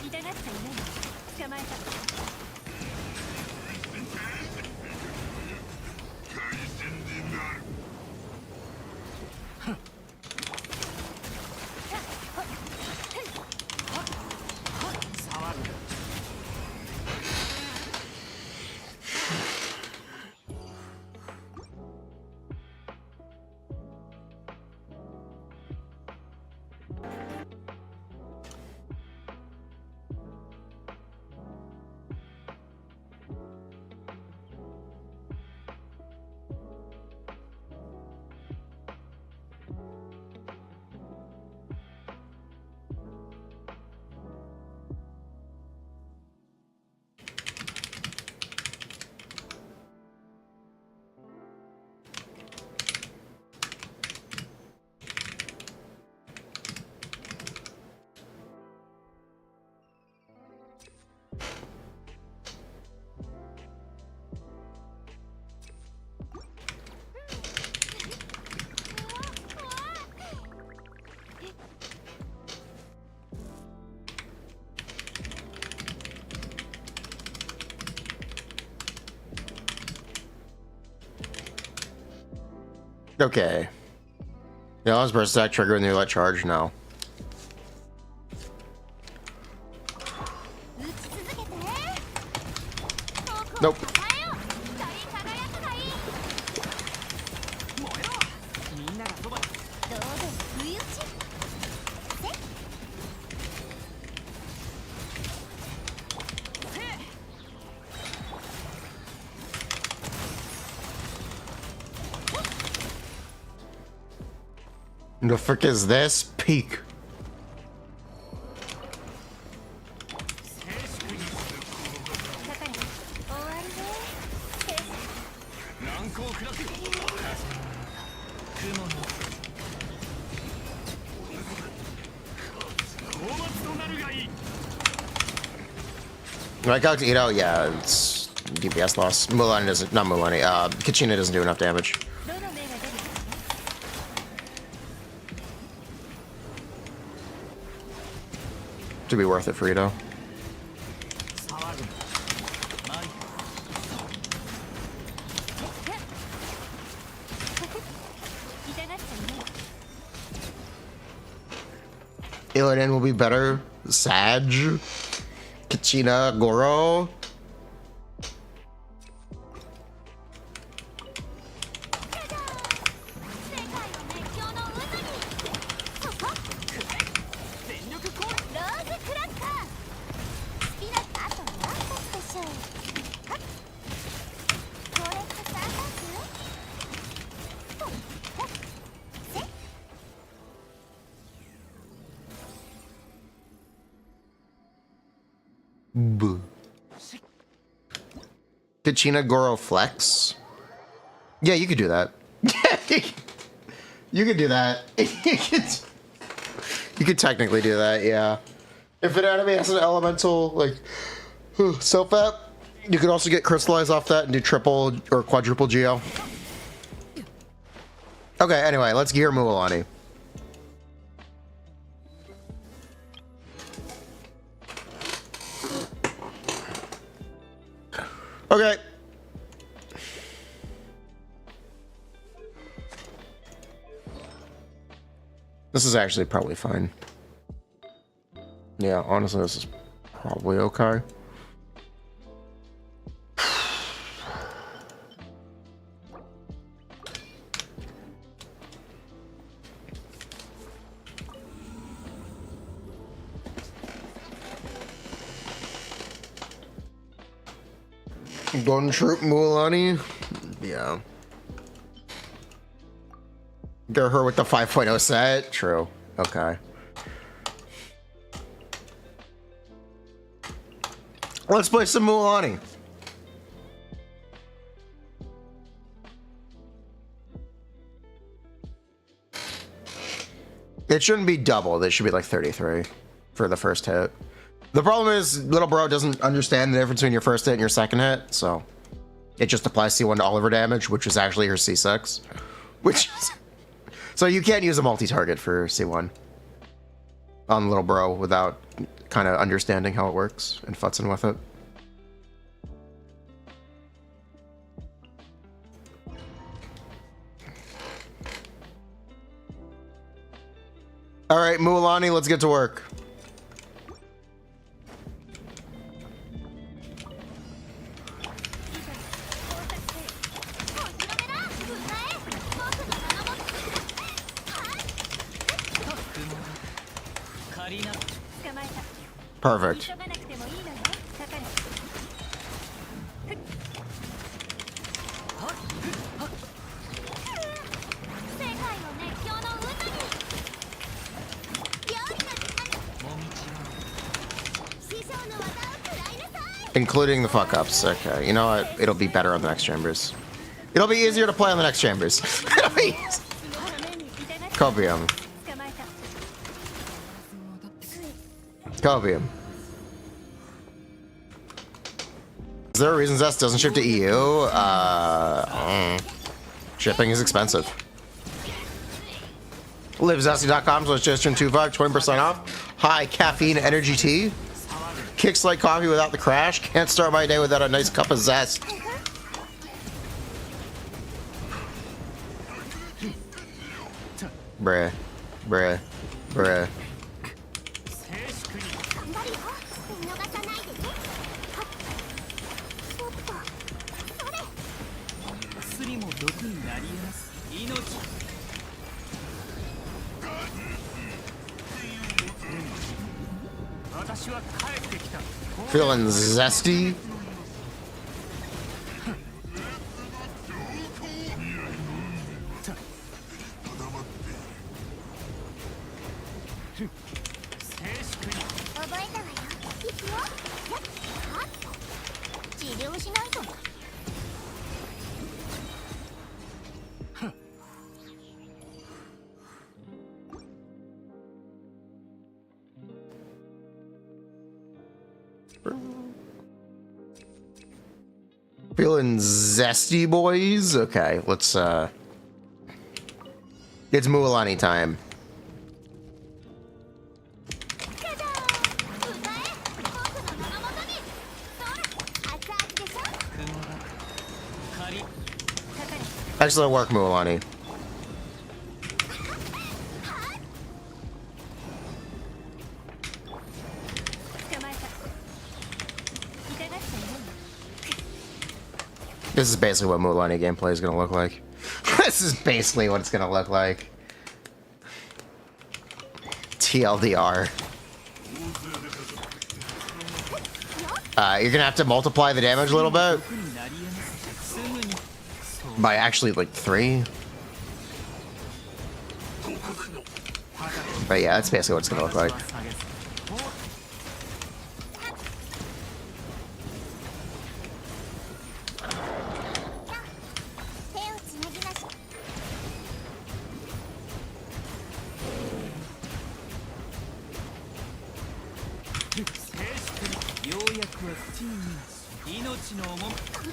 Okay. Yeah, let's burst attack trigger when you let charge now. Nope. The frick is this? Peak. Right, Calcing, yeah, it's DPS loss. Mualani doesn't, not Mualani, Kachina doesn't do enough damage. To be worth it for you, though. Illidan will be better. Sag. Kachina, Goro. Kachina, Goro, Flex. Yeah, you could do that. You could do that. You could technically do that, yeah. If an enemy has an elemental, like, self-app, you could also get crystallized off that and do triple or quadruple geo. Okay, anyway, let's gear Mualani. Okay. This is actually probably fine. Yeah, honestly, this is probably okay. Golden Troop Mualani? Yeah. Get her with the 5.0 set? True. Okay. Let's play some Mualani. It shouldn't be double. It should be like 33 for the first hit. The problem is, little bro doesn't understand the difference between your first hit and your second hit, so it just applies C1 to all of her damage, which is actually her C6. Which is... So you can't use a multi-target for C1 on little bro without kind of understanding how it works and futzing with it. All right, Mualani, let's get to work. Perfect. Including the fuck-ups. Okay, you know what? It'll be better on the next chambers. It'll be easier to play on the next chambers. Copium. Copium. Is there a reason Zest doesn't ship to EU? Shipping is expensive. LiveZesty.com/Gestion25, 20% off. High caffeine energy tea. Kicks like coffee without the crash. Can't start my day without a nice cup of Zest. Bruh. Bruh. Bruh. Feeling zesty. Feeling zesty, boys? Okay, let's, it's Mualani time. Excellent work, Mualani. This is basically what Mualani gameplay is going to look like. This is basically what it's going to look like. TLDR. You're going to have to multiply the damage a little bit. By actually, like, 3. But yeah, that's basically what it's going to look like.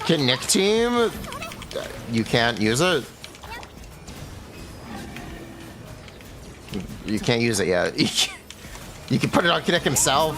Kinich team? You can't use it? You can't use it yet. You can put it on Kinich himself.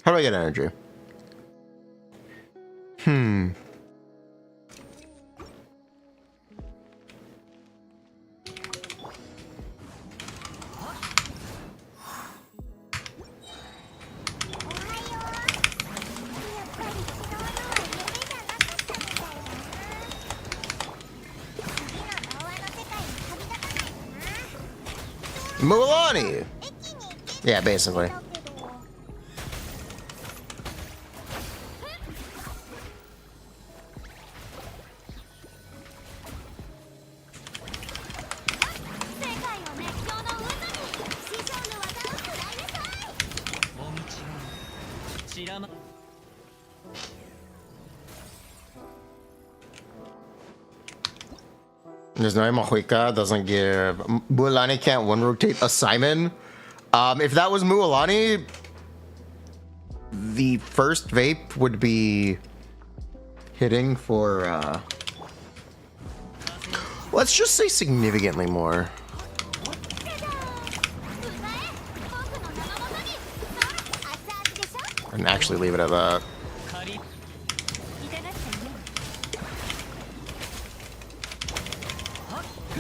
How do I get energy? Mualani! Yeah, basically. There's no Mahuika, doesn't give. Mualani can't one rotate a Simon. If that was Mualani, the first vape would be hitting for, let's just say significantly more. And actually leave it at that.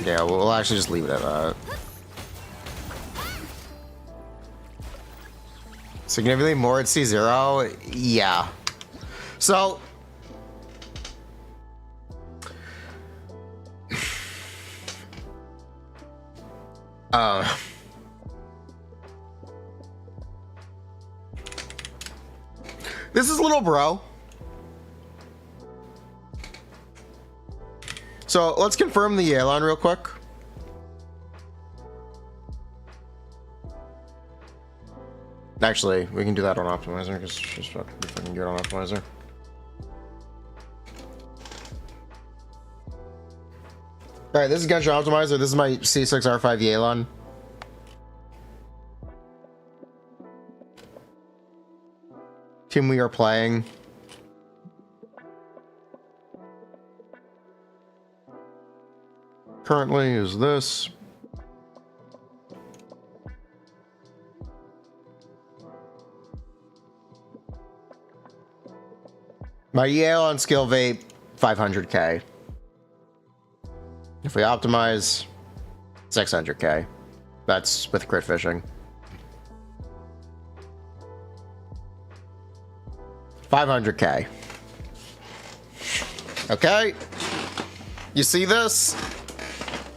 Yeah, we'll actually just leave it at that. Significantly more at C0? Yeah. So... this is little bro. So let's confirm the Yelan real quick. Actually, we can do that on optimizer because she's fucking good on optimizer. All right, this is Genshin optimizer. This is my C6R5 Yelan. Team we are playing. Currently is this. My Yelan skill vape, 500k. If we optimize, 600k. That's with crit fishing. 500k. Okay. You see this?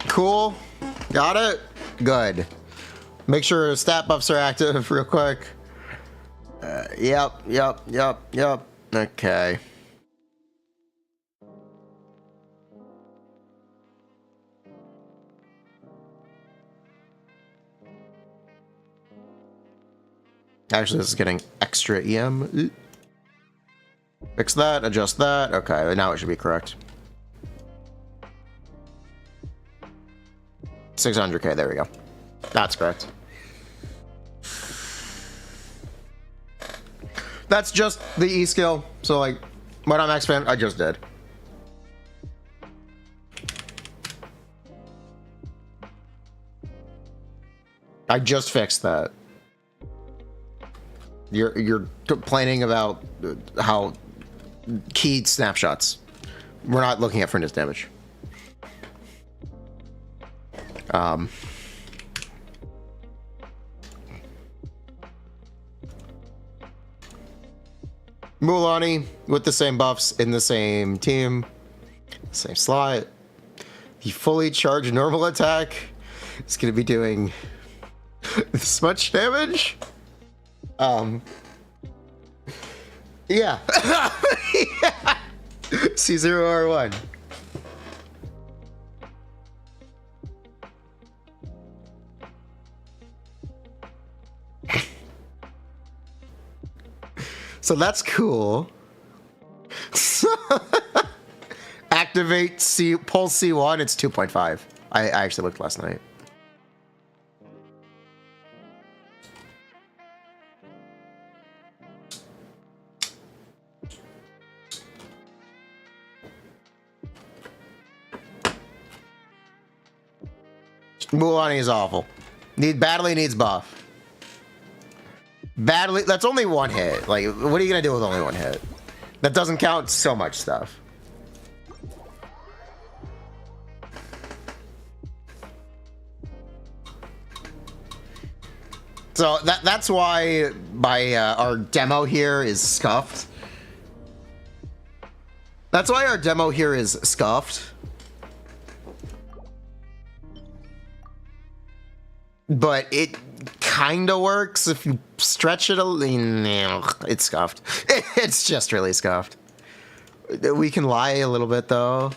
Cool. Got it? Good. Make sure stat buffs are active real quick. Yep. Okay. Actually, this is getting extra EM. Fix that, adjust that. Okay, now it should be correct. 600k, there we go. That's correct. That's just the E skill. So like, when I'm expand, I just did. I just fixed that. You're complaining about how keyed snapshots. We're not looking at furnace damage. Mualani with the same buffs in the same team, same slot. The fully charged normal attack is going to be doing this much damage. Yeah. Yeah. C0R1. So that's cool. Activate pulse C1, it's 2.5. I actually looked last night. Mualani is awful. Badly needs buff. Badly, that's only one hit. Like, what are you gonna do with only one hit? That doesn't count so much stuff. So that's why our demo here is scuffed. That's why our demo here is scuffed. But it kind of works if you stretch it a little. It's scuffed. It's just really scuffed. We can lie a little bit though.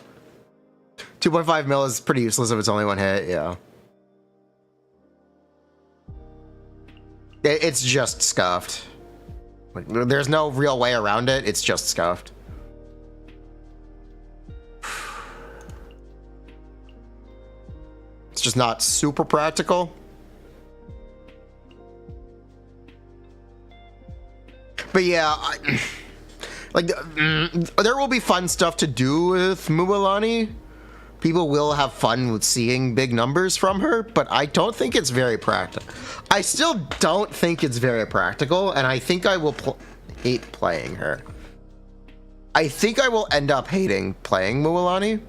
2.5 mil is pretty useless if it's only one hit, yeah. It's just scuffed. Like, there's no real way around it, it's just scuffed. It's just not super practical. But yeah, there will be fun stuff to do with Mualani. People will have fun with seeing big numbers from her, but I don't think it's very practical. I still don't think it's very practical, and I think I will hate playing her. I think I will end up hating playing Mualani.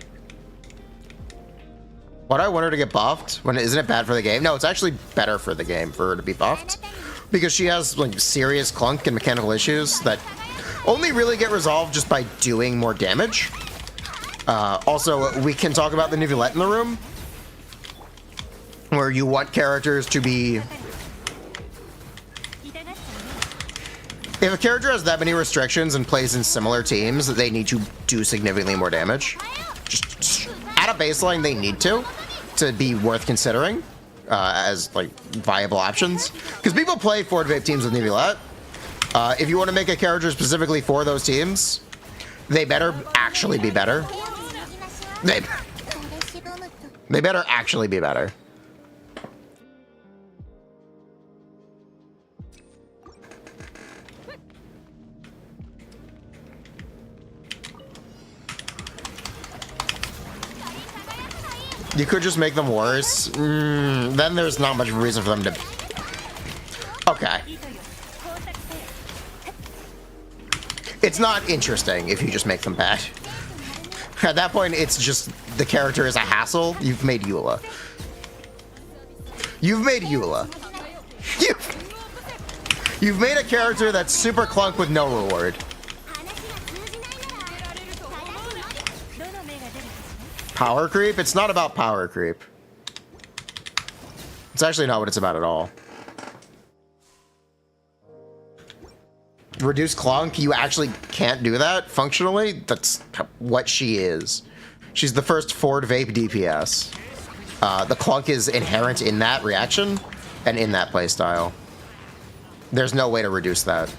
Why do I want her to get buffed? Isn't it bad for the game? No, it's actually better for the game for her to be buffed. Because she has like serious clunk and mechanical issues that only really get resolved just by doing more damage. Also, we can talk about the Navia in the room, where you want characters to be... If a character has that many restrictions and plays in similar teams, they need to do significantly more damage. Just at a baseline, they need to be worth considering. as like viable options, because people play forward vape teams with Navia. If you want to make a character specifically for those teams, they better actually be better. They better actually be better. You could just make them worse. Then there's not much reason for them to... Okay. It's not interesting if you just make them bad. At that point, it's just the character is a hassle. You've made Eula. You've made Eula. You've made a character that's super clunk with no reward. Power creep? It's not about power creep. It's actually not what it's about at all. Reduce clunk? You actually can't do that functionally? That's what she is. She's the first forward vape DPS. The clunk is inherent in that reaction and in that playstyle. There's no way to reduce that.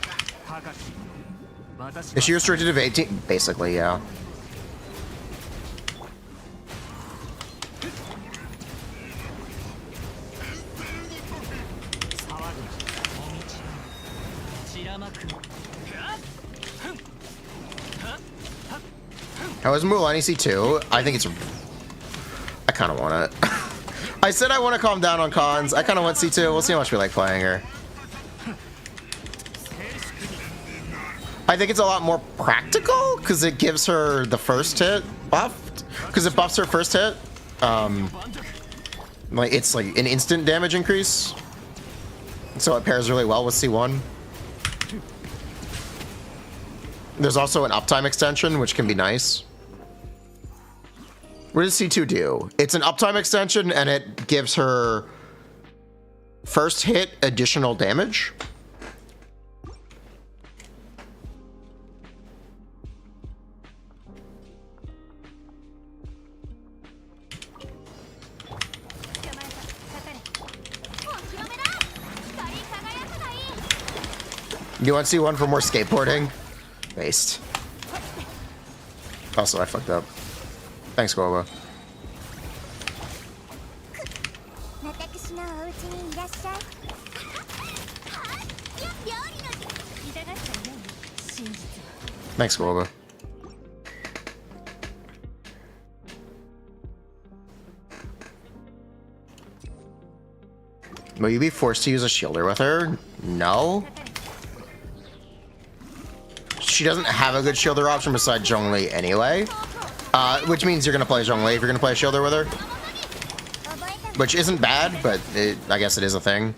Is she restricted to 18? Basically, yeah. How is Mualani C2? I think it's... I kind of want it. I said I want to calm down on cons. I kind of want C2. We'll see how much we like playing her. I think it's a lot more practical because it gives her the first hit buffed. Because it buffs her first hit. Like it's like an instant damage increase. So it pairs really well with C1. There's also an uptime extension, which can be nice. What does C2 do? It's an uptime extension, and it gives her first hit additional damage. You want C1 for more skateboarding? Waste. Also, I fucked up. Thanks, Goba. Thanks, Goba. Will you be forced to use a shielder with her? No. She doesn't have a good shielder option besides Zhongli anyway. Which means you're going to play Zhongli if you're going to play a shielder with her. Which isn't bad, but I guess it is a thing.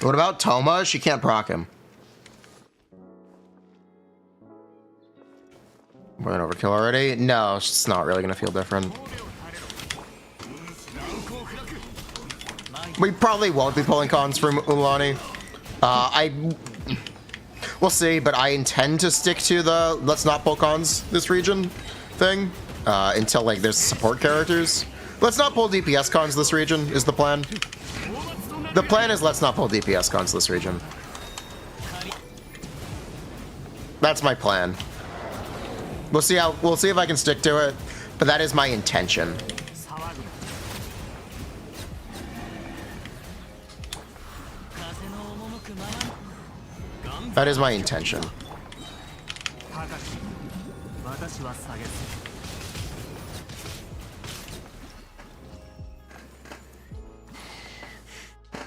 What about Toma? She can't proc him. More than overkill already? No, it's not really gonna feel different. We probably won't be pulling cons for Mualani. We'll see, but I intend to stick to the let's not pull cons this region thing until like there's support characters. Let's not pull DPS cons this region is the plan. The plan is let's not pull DPS cons this region. That's my plan. We'll see if I can stick to it, but that is my intention. That is my intention.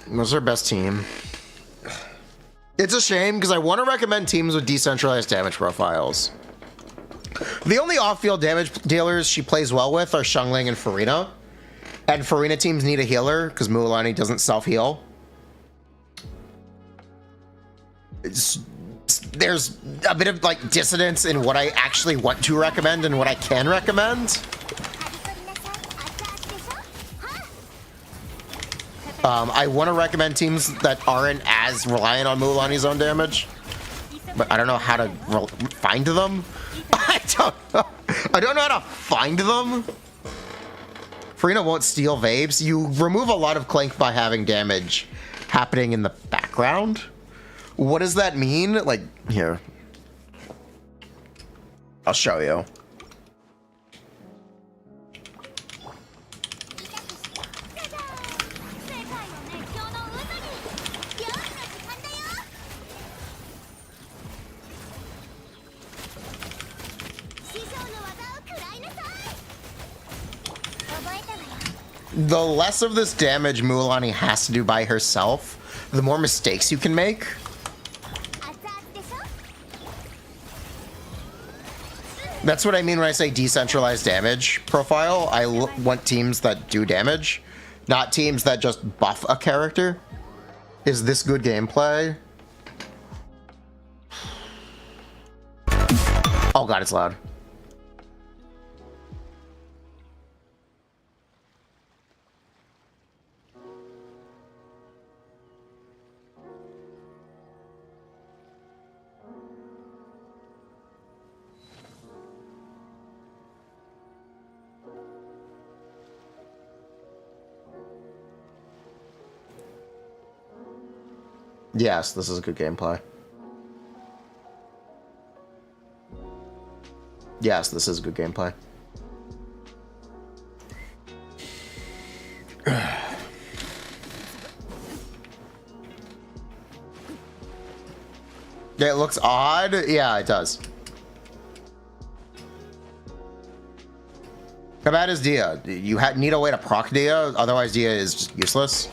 What's our best team? It's a shame because I want to recommend teams with decentralized damage profiles. The only off-field damage dealers she plays well with are Xiangling and Furina. And Furina teams need a healer because Mualani doesn't self-heal. There's a bit of like dissonance in what I actually want to recommend and what I can recommend. I want to recommend teams that aren't as reliant on Mualani's own damage, but I don't know how to find them. I don't know how to find them. Furina won't steal vapes. You remove a lot of clank by having damage happening in the background. What does that mean? Like, here. I'll show you. The less of this damage Mualani has to do by herself, the more mistakes you can make. That's what I mean when I say decentralized damage profile. I want teams that do damage, not teams that just buff a character. Is this good gameplay? Oh god, it's loud. Yes, this is a good gameplay. Yes, this is good gameplay. It looks odd. Yeah, it does. How bad is Dia? You need a way to proc Dia, otherwise Dia is just useless.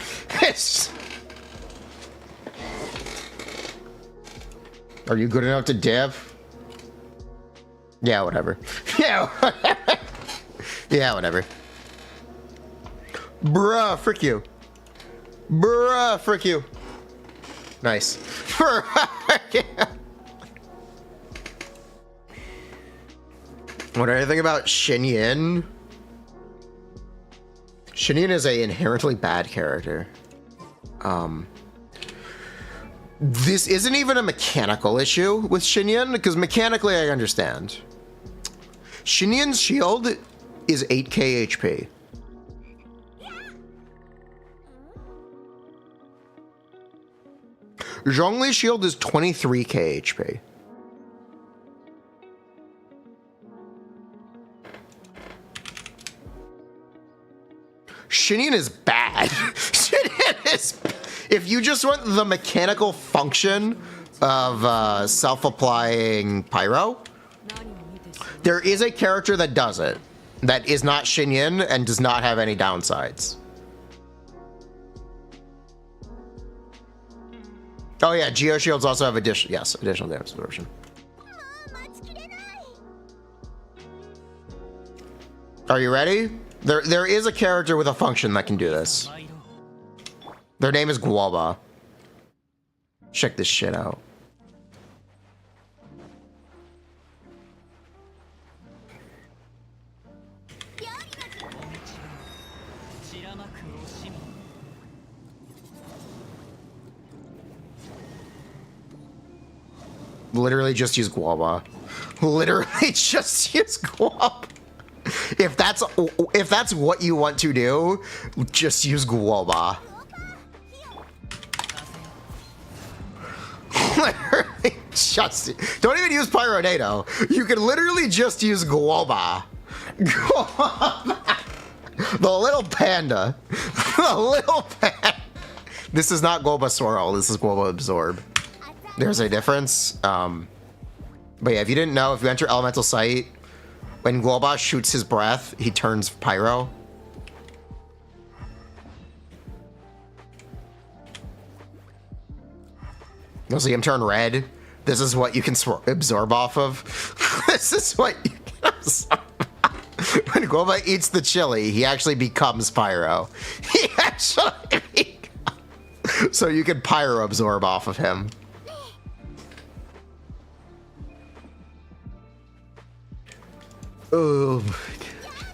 Are you good enough to div? Yeah, whatever. Yeah, whatever. Yeah, whatever. Bruh, frick you. Bruh, frick you. Nice. What do I think about Xinyin? Xinyin is a inherently bad character. This isn't even a mechanical issue with Xinyin, because mechanically I understand. Xinyan's shield is 8k HP. Zhongli's shield is 23k HP. Xinyin is bad. Xinyin is... If you just want the mechanical function of self-applying pyro, there is a character that does it. That is not Xinyin and does not have any downsides. Oh yeah, Geoshields also have additional damage absorption. Are you ready? There is a character with a function that can do this. Their name is Guoba. Check this shit out. Literally just use Guoba. Literally just use Guoba. If that's what you want to do, just use Guoba. Literally just... Don't even use Pyronado. You can literally just use Guoba. Guoba. The little panda. The little panda. This is not Guoba Swirl. This is Guoba Absorb. There's a difference. But yeah, if you didn't know, if you enter Elemental Sight, when Guoba shoots his breath, he turns Pyro. You'll see him turn red. This is what you can absorb off of. This is what you can absorb. When Guoba eats the chili, he actually becomes Pyro. He actually becomes... So you can Pyro absorb off of him. Oh my god.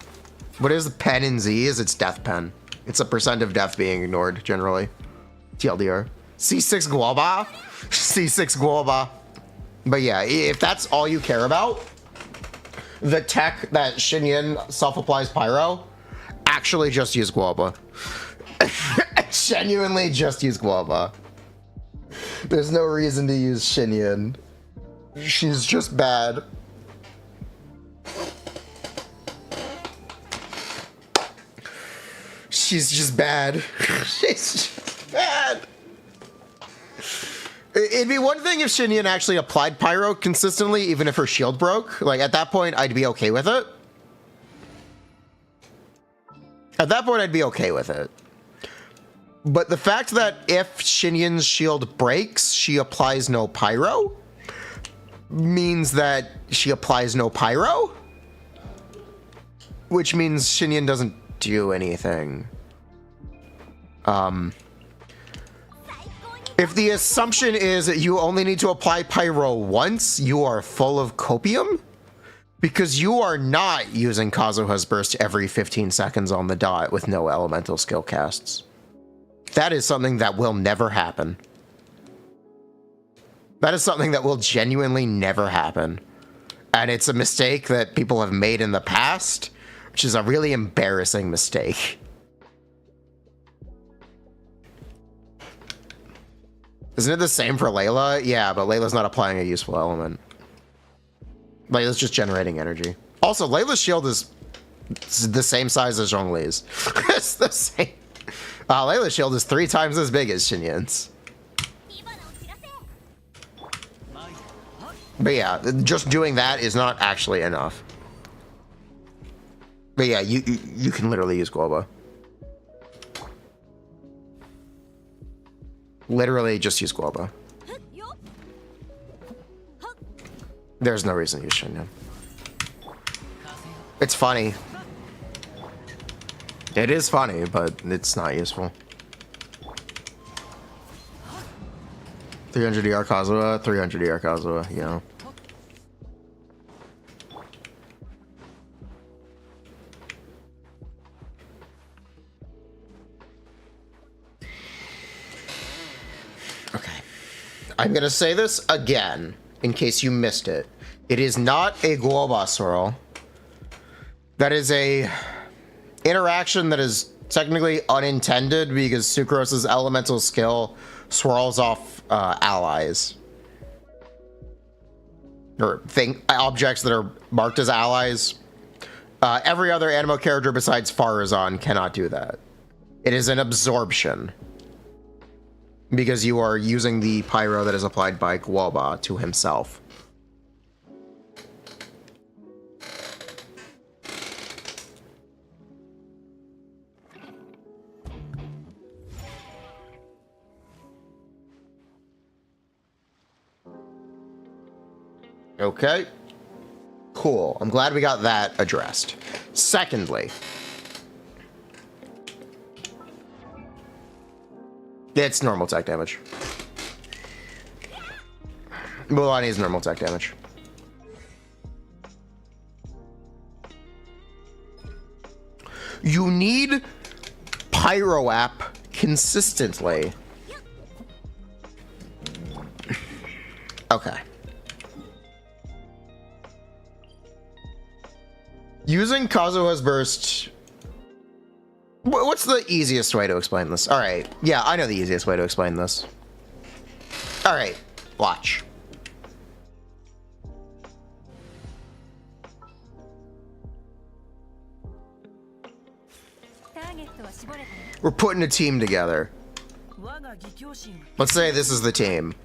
What is the pen in Z? Is its death pen? It's a percent of death being ignored, generally. TLDR. C6 Guoba? C6 Guoba. But yeah, if that's all you care about, the tech that Xinyan self-applies pyro, actually just use Guoba. Genuinely just use Guoba. There's no reason to use Xinyan. She's just bad. She's just bad. She's just bad. It'd be one thing if Xinyan actually applied pyro consistently, even if her shield broke. Like, at that point, I'd be okay with it. At that point, I'd be okay with it. But the fact that if Xinyan's shield breaks, she applies no pyro, means that she applies no pyro, which means Xinyan doesn't do anything. If the assumption is that you only need to apply pyro once, you are full of copium, because you are not using Kazuha's burst every 15 seconds on the dot with no elemental skill casts. That is something that will never happen. That is something that will genuinely never happen. And it's a mistake that people have made in the past, which is a really embarrassing mistake. Isn't it the same for Layla? Yeah, but Layla's not applying a useful element. Layla's just generating energy. Also, Layla's shield is the same size as Zhongli's. It's the same. Layla's shield is 3 times as big as Xinyan's. But yeah, just doing that is not actually enough. But yeah, you can literally use Guoba. Literally just use Guoba. There's no reason to use Xinyan. It's funny. It is funny, but it's not useful. 300 DR Kazuha, 300 DR Kazuha, you know. Okay. I'm gonna say this again, in case you missed it. It is not a Guoba swirl. That is a interaction that is technically unintended because Sucrose's elemental skill swirls off allies. Or objects that are marked as allies. Every other Anemo character besides Farazan cannot do that. It is an absorption. Because you are using the pyro that is applied by Guoba to himself. Okay. Cool. I'm glad we got that addressed. Secondly, it's normal tech damage. Mualani is normal tech damage. You need Pyro app consistently. Okay. Using Kazuha's burst. What's the easiest way to explain this? All right. Yeah, I know the easiest way to explain this. All right. Watch. We're putting a team together. Let's say this is the team.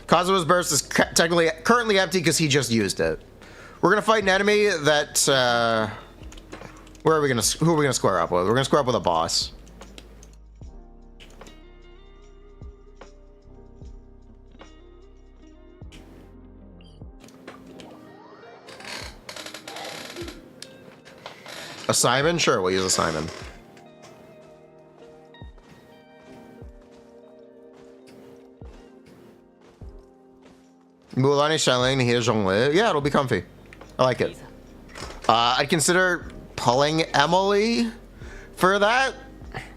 Kazuha's burst is currently empty because he just used it. We're gonna fight an enemy that, who are we gonna square up with? We're gonna square up with a boss. A Simon? Sure, we'll use a Simon. Mualani, Xiaoling, Nahida, Zhongli. Yeah, it'll be comfy. I like it. I'd consider pulling Emily for that,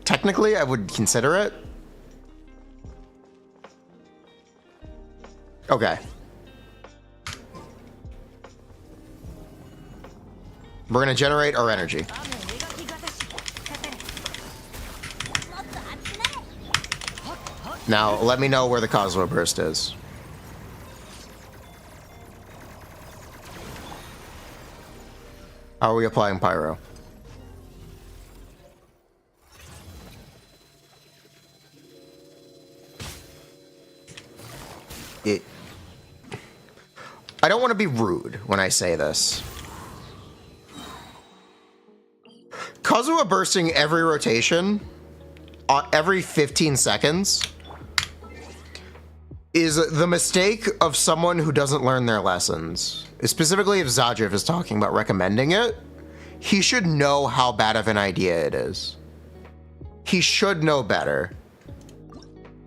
technically I would consider it. Okay. We're gonna generate our energy. Now, let me know where the Kazuha Burst is. How are we applying pyro? I don't want to be rude when I say this. Kazuha bursting every rotation, every 15 seconds, is the mistake of someone who doesn't learn their lessons. Specifically, if Zadriv is talking about recommending it, he should know how bad of an idea it is. He should know better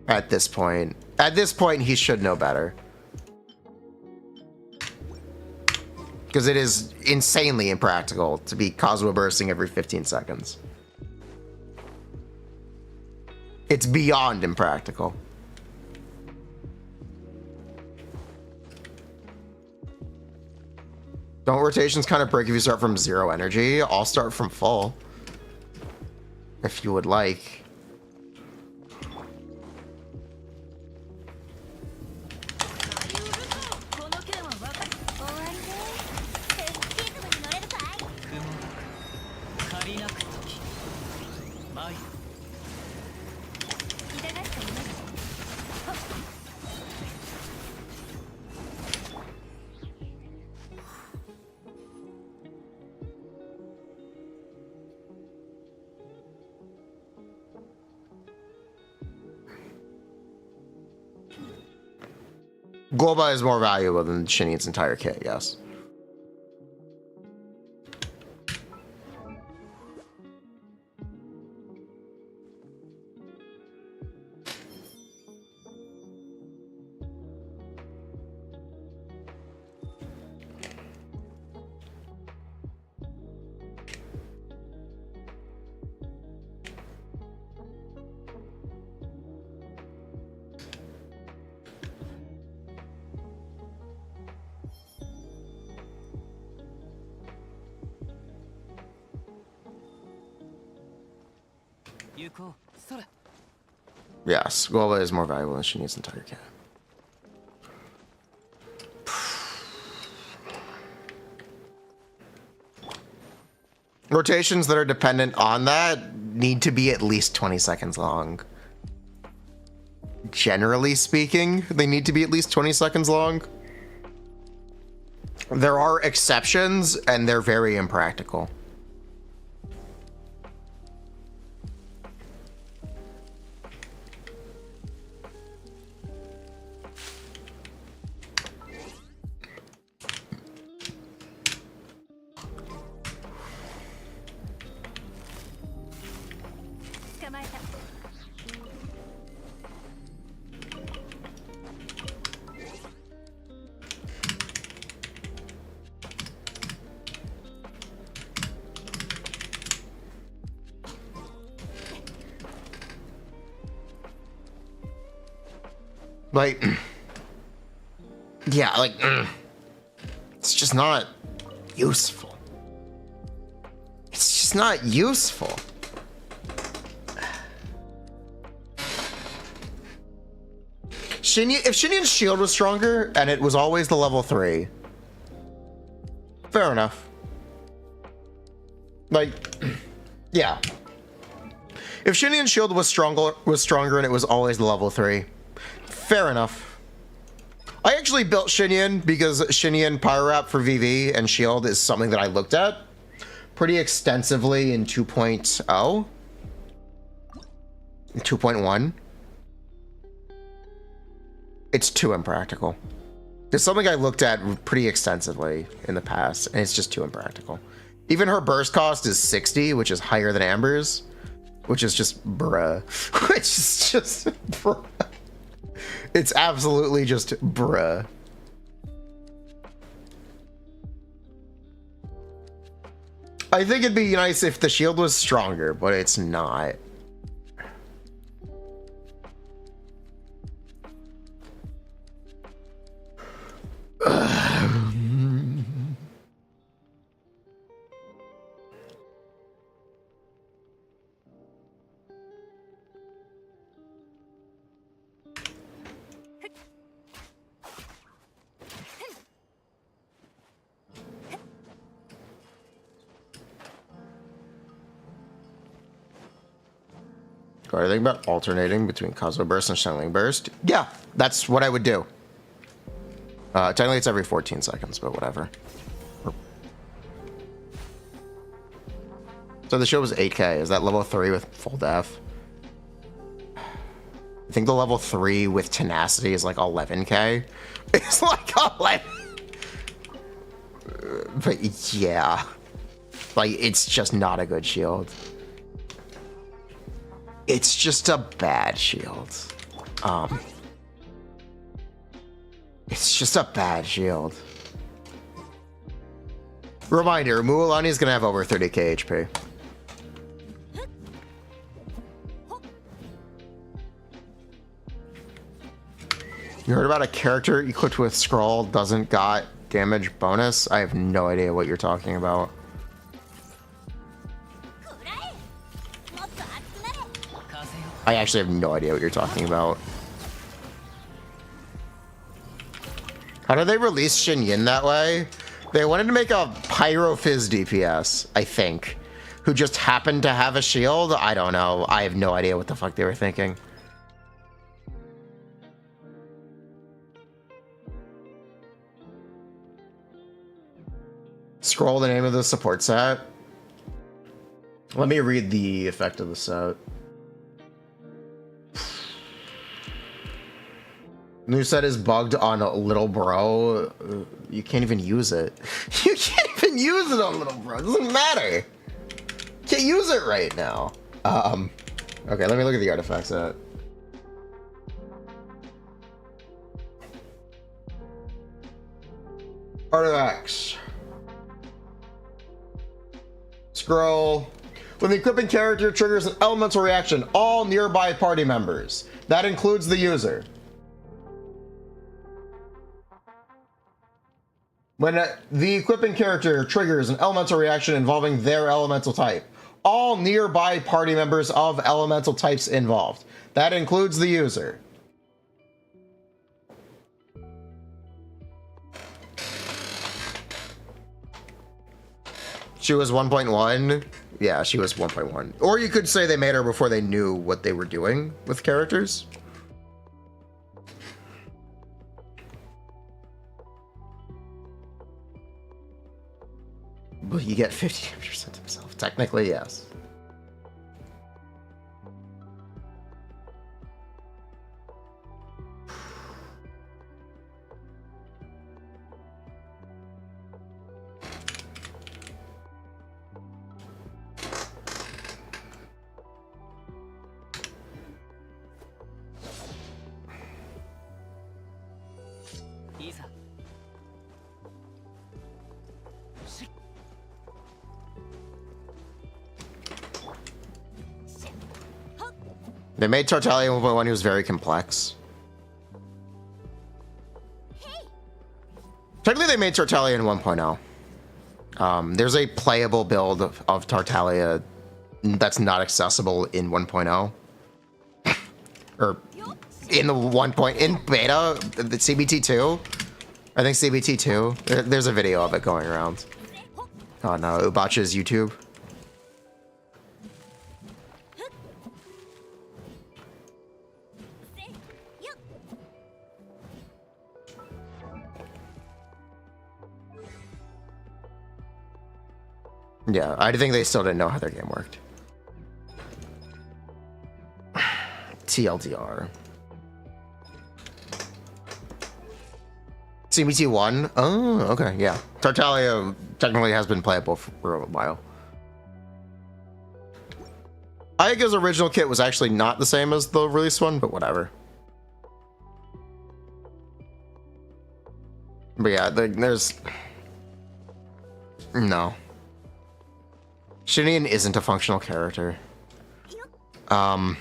at this point. At this point, he should know better. Because it is insanely impractical to be Kazuha bursting every 15 seconds. It's beyond impractical. Don't rotations kind of break if you start from 0 energy? I'll start from full. If you would like. Globa is more valuable than Shini's entire kit, yes. Yes, Globa is more valuable than Shini's entire kit. Rotations that are dependent on that need to be at least 20 seconds long. Generally speaking, they need to be at least 20 seconds long. There are exceptions, and they're very impractical. Like, yeah, like, it's just not useful. It's just not useful. If Shinion's shield was stronger and it was always the level 3, fair enough. Like, yeah. If Shinion's shield was stronger and it was always the level 3, fair enough. I actually built Shinion because Shinion Pyro Wrap for VV and Shield is something that I looked at pretty extensively in 2.0. 2.1. It's too impractical. It's something I looked at pretty extensively in the past, and it's just too impractical. Even her burst cost is 60, which is higher than Amber's, which is just bruh. Which is just bruh. It's absolutely just bruh. I think it'd be nice if the shield was stronger, but it's not. Got to think about alternating between Cosmo Burst and Shining Burst. Yeah, that's what I would do. Technically it's every 14 seconds, but whatever. So the show was 8K. Is that level 3 with full def? I think the level 3 with tenacity is like 11K. It's like 11. But yeah. Like, it's just not a good shield. It's just a bad shield. It's just a bad shield. Reminder, Mualani is gonna have over 30k HP. You heard about a character equipped with scroll doesn't got damage bonus? I have no idea what you're talking about. I actually have no idea what you're talking about. How did they release Shin Yin that way? They wanted to make a pyro fizz DPS, I think, who just happened to have a shield. I don't know. I have no idea what the fuck they were thinking. Scroll the name of the support set. Let me read the effect of the set. New set is bugged on Little Bro. You can't even use it. You can't even use it on Little Bro. It doesn't matter. Can't use it right now. Okay, let me look at the artifact set. Artifacts. Scroll. When the equipping character triggers an elemental reaction, all nearby party members. That includes the user. When the equipping character triggers an elemental reaction involving their elemental type, all nearby party members of elemental types involved. That includes the user. She was 1.1. Yeah, she was 1.1. Or you could say they made her before they knew what they were doing with characters. But you get 50% himself. Technically, yes. They made Tartaglia 1.1, he was very complex. Technically, they made Tartaglia in 1.0. There's a playable build of Tartaglia that's not accessible in 1.0. Or in the 1. In beta, the CBT2. I think CBT2. There's a video of it going around. Oh no, Ubacha's YouTube. Yeah, I think they still didn't know how their game worked. TLDR. CBT1? Oh, okay, yeah. Tartaglia technically has been playable for a while. I think his original kit was actually not the same as the release one, but whatever. But yeah, there's... No. Shinian isn't a functional character. No.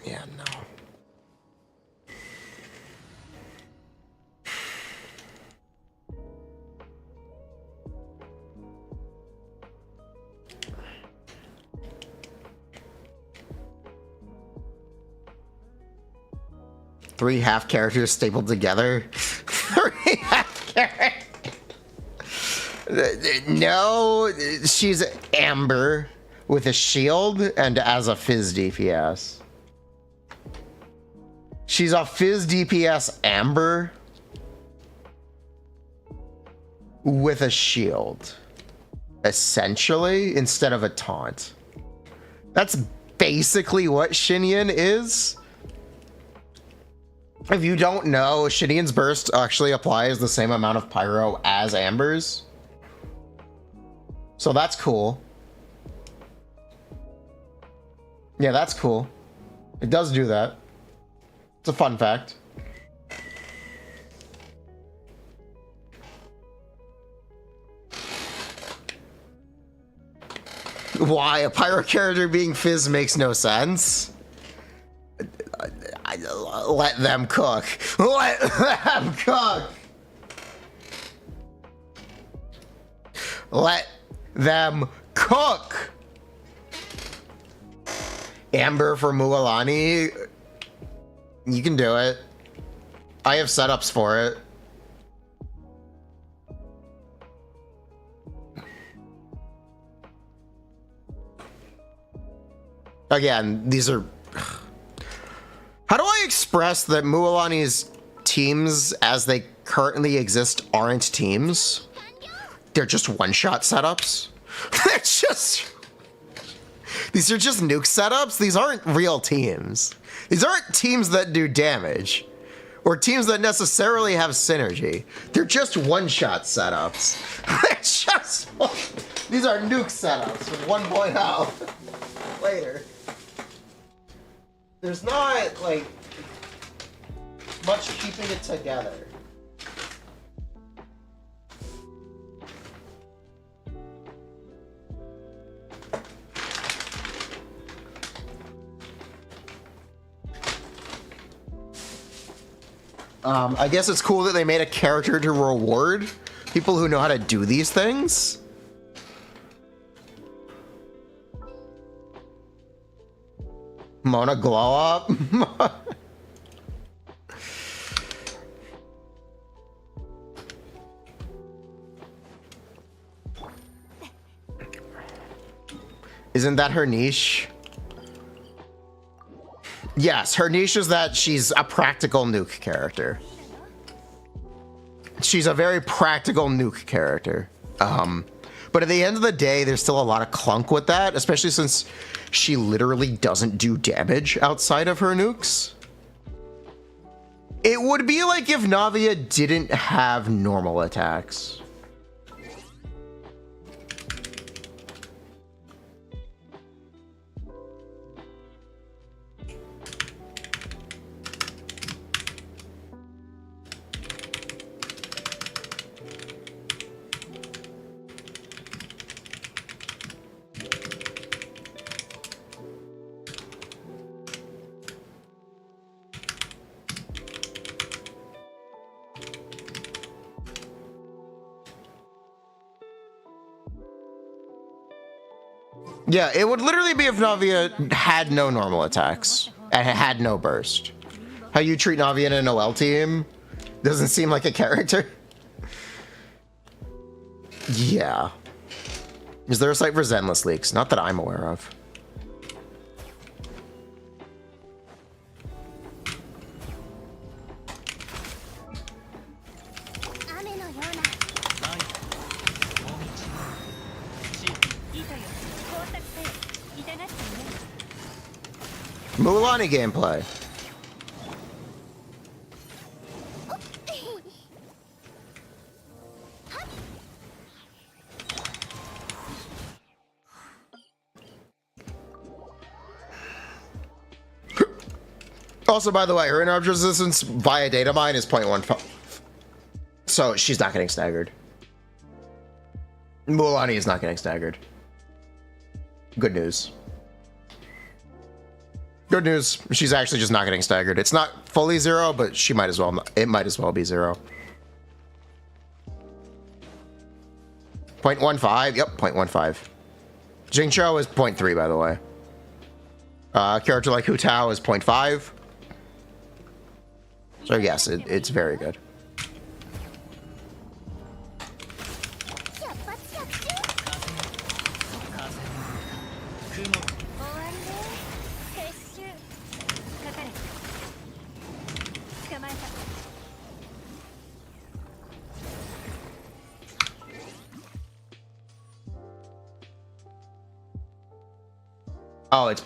Yeah, no. Three half characters stapled together. Very accurate. No, she's Amber with a shield and as a Fizz DPS. She's a Fizz DPS Amber with a shield, essentially, instead of a taunt. That's basically what Xinyan is. If you don't know, Xinyan's burst actually applies the same amount of pyro as Amber's. So that's cool. Yeah, that's cool. It does do that. It's a fun fact. Why? A pyro character being Fizz makes no sense. Let them cook. Let them cook. Let them cook. Amber for Mualani. You can do it. I have setups for it. Again, these are... How do I express that Mualani's teams as they currently exist aren't teams? They're just one-shot setups. They're just... These are just nuke setups. These aren't real teams. These aren't teams that do damage or teams that necessarily have synergy. They're just one-shot setups. They're just... These are nuke setups with 1.0 later. There's not, like, much keeping it together. I guess it's cool that they made a character to reward people who know how to do these things. Mona glow up. Isn't that her niche? Yes, her niche is that she's a practical nuke character. She's a very practical nuke character. But at the end of the day, there's still a lot of clunk with that, especially since she literally doesn't do damage outside of her nukes. It would be like if Navia didn't have normal attacks. Yeah, it would literally be if Navia had no normal attacks and had no burst. How you treat Navia in a Noel team doesn't seem like a character. Yeah. Is there a site for Zenless leaks? Not that I'm aware of. Mualani gameplay. Also, by the way, her interrupt resistance via data mine is 0.15. So she's not getting staggered. Mualani is not getting staggered. Good news. Good news. She's actually just not getting staggered. It's not fully 0, but she might as well. It might as well be 0. 0.15. Yep, 0.15. Jingqiu is 0.3, by the way. Character like Hu Tao is 0.5. So yes, it's very good. Oh, it's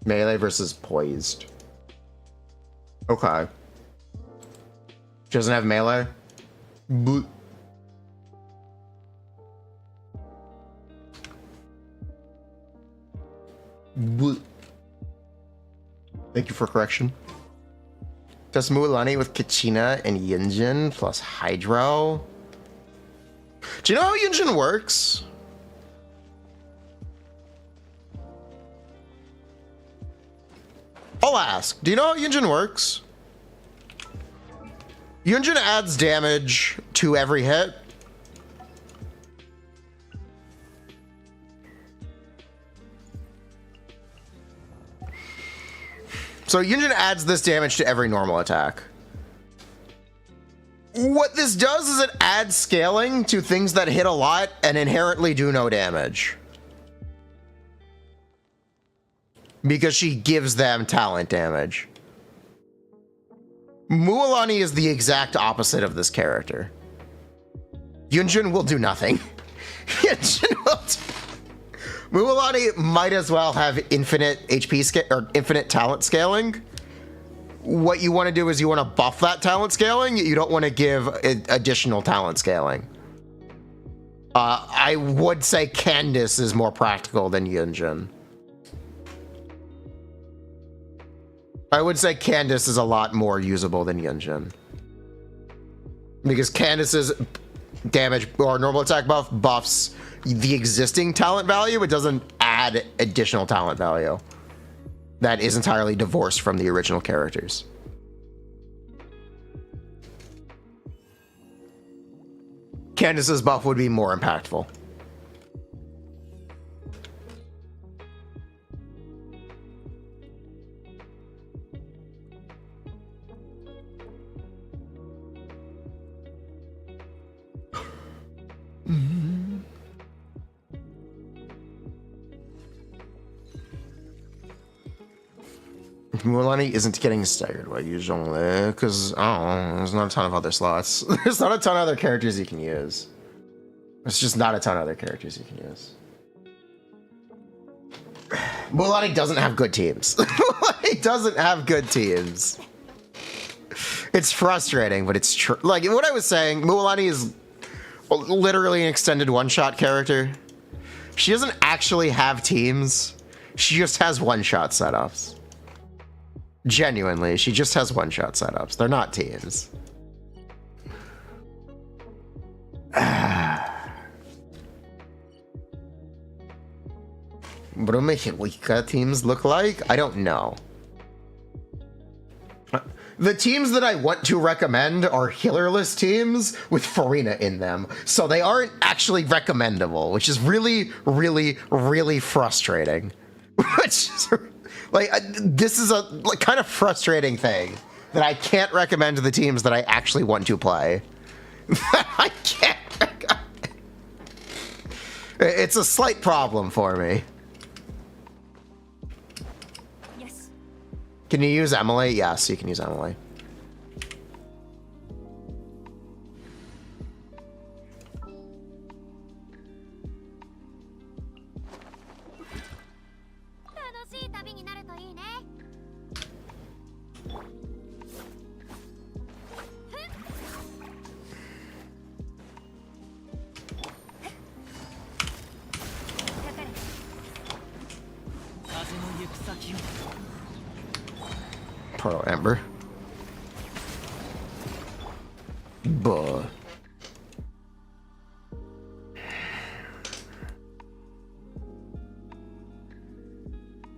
melee versus poised. Okay. She doesn't have melee? Boop. Boop. Thank you for correction. Does Mualani with Kachina and Yunjin plus Hydro? Do you know how Yunjin works? I'll ask. Do you know how Yunjin works? Yunjin adds damage to every hit. So Yunjin adds this damage to every normal attack. What this does is it adds scaling to things that hit a lot and inherently do no damage. Because she gives them talent damage. Mualani is the exact opposite of this character. Yunjin will do nothing. Yunjin will Mualani might as well have infinite HP or infinite talent scaling. What you want to do is you want to buff that talent scaling. You don't want to give additional talent scaling. I would say Candace is more practical than Yunjin. I would say Candace is a lot more usable than Yunjin. Because Candace's damage or normal attack buff buffs the existing talent value. It doesn't add additional talent value. That is entirely divorced from the original characters. Candace's buff would be more impactful. Mualani isn't getting staggered by usually because I don't know, there's not a ton of other slots. There's not a ton of other characters you can use. There's just not a ton of other characters you can use. Mualani doesn't have good teams. Mualani doesn't have good teams. It's frustrating, but it's true. Like what I was saying, Mualani is literally an extended one-shot character. She doesn't actually have teams. She just has one-shot setups. Genuinely, she just has one-shot setups. They're not teams. What do my Hilika teams look like? I don't know. The teams that I want to recommend are healerless teams with Furina in them. So they aren't actually recommendable, which is really, really, really frustrating. Which is... Like, this is a kind of frustrating thing that I can't recommend to the teams that I actually want to play. I can't. It's a slight problem for me. Yes. Can you use Emily? Yes, you can use Emily. Pearl Amber. Buh.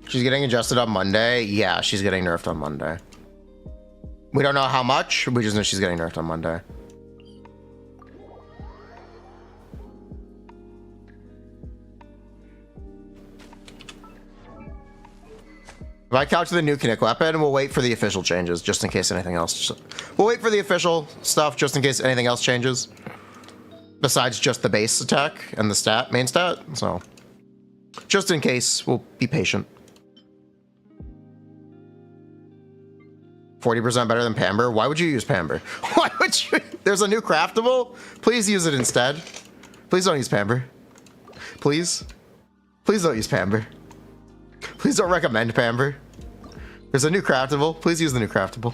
She's getting adjusted on Monday. Yeah, she's getting nerfed on Monday. We don't know how much. We just know she's getting nerfed on Monday. If I couch the new Kinich weapon, we'll wait for the official changes, just in case anything else. We'll wait for the official stuff, just in case anything else changes. Besides just the base attack and the main stat. So, just in case, we'll be patient. 40% better than Pamber? Why would you use Pamber? Why would you? There's a new craftable? Please use it instead. Please don't use Pamber. Please. Please don't use Pamber. Please don't recommend Pamper. There's a new craftable. Please use the new craftable.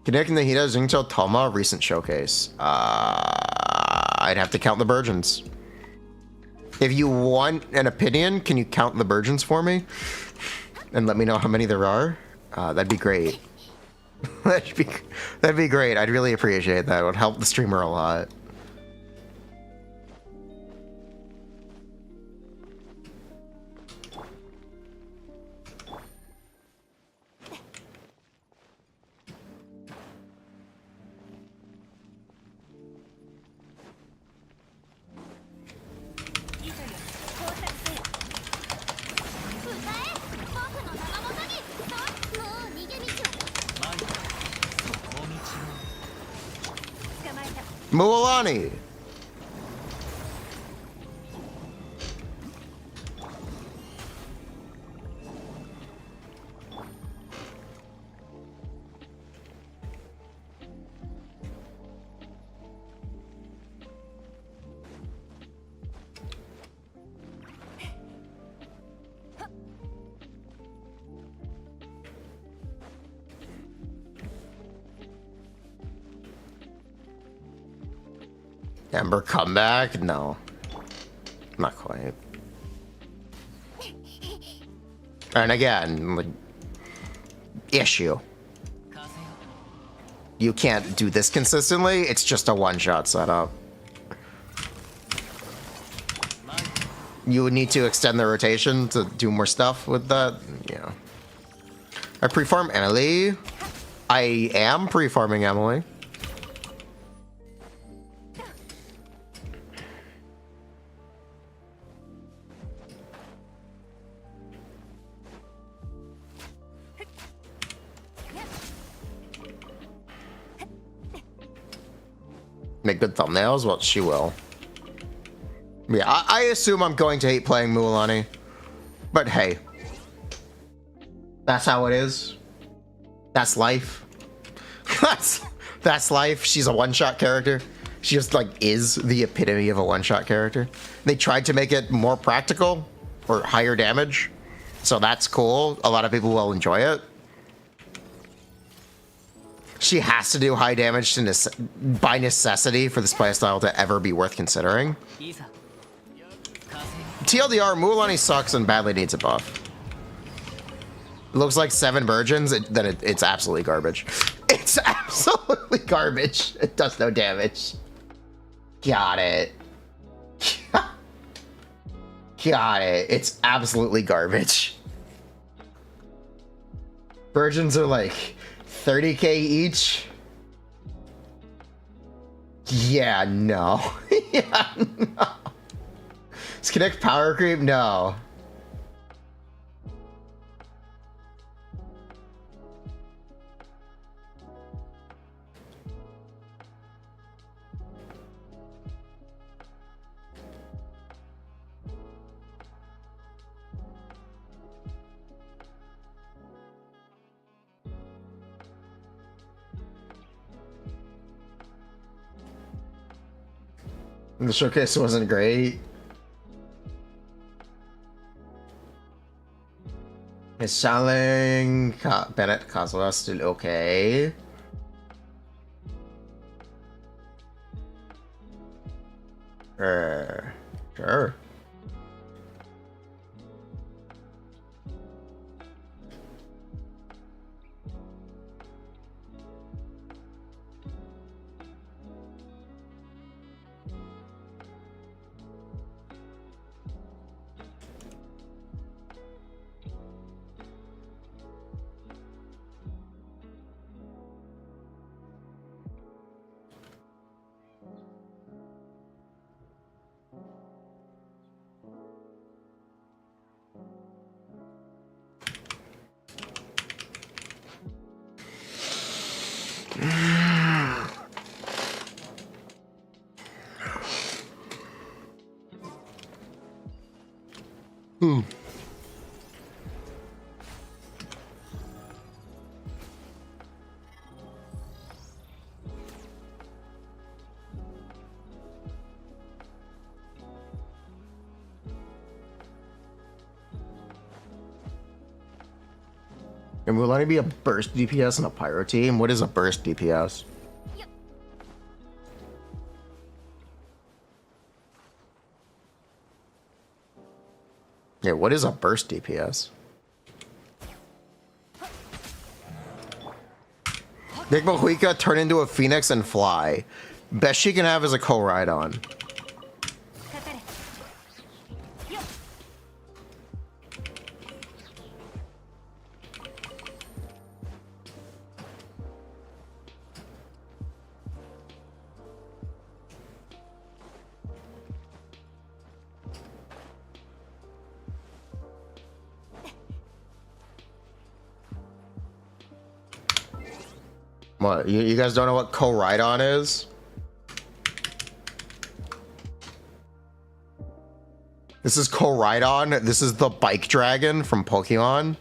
Kinich and Nahida Xingqiu Toma recent showcase. I'd have to count the Burgeons. If you want an opinion, can you count the Burgeons for me? And let me know how many there are? That'd be great. That'd be great. I'd really appreciate that. It would help the streamer a lot. Mualani. Ember comeback? No. Not quite. And again, like, issue. You can't do this consistently. It's just a one-shot setup. You would need to extend the rotation to do more stuff with that. Yeah. I pre-farm Emily. I am pre-farming Emily. Make good thumbnails? Well, she will. Yeah, I assume I'm going to hate playing Mualani. But hey. That's how it is. That's life. That's life. She's a one-shot character. She just, like, is the epitome of a one-shot character. They tried to make it more practical or higher damage. So that's cool. A lot of people will enjoy it. She has to do high damage to by necessity for this playstyle to ever be worth considering. TLDR, Mualani sucks and badly needs a buff. It looks like 7 Burgeons, then it's absolutely garbage. It's absolutely garbage. It does no damage. Got it. Got it. It's absolutely garbage. Burgeons are like 30k each? Yeah, no. Yeah, no. Is Kinich power creep? No. The showcase wasn't great. Is Shaling Bennett Kazuha still okay? Sure. And will let it be a burst DPS and a pyro team? What is a burst DPS? Yeah, what is a burst DPS? Make Mohuika turn into a phoenix and fly. Best she can have is a co-ride-on. What, you guys don't know what co-ride-on is? This is co-ride-on. This is the bike dragon from Pokemon.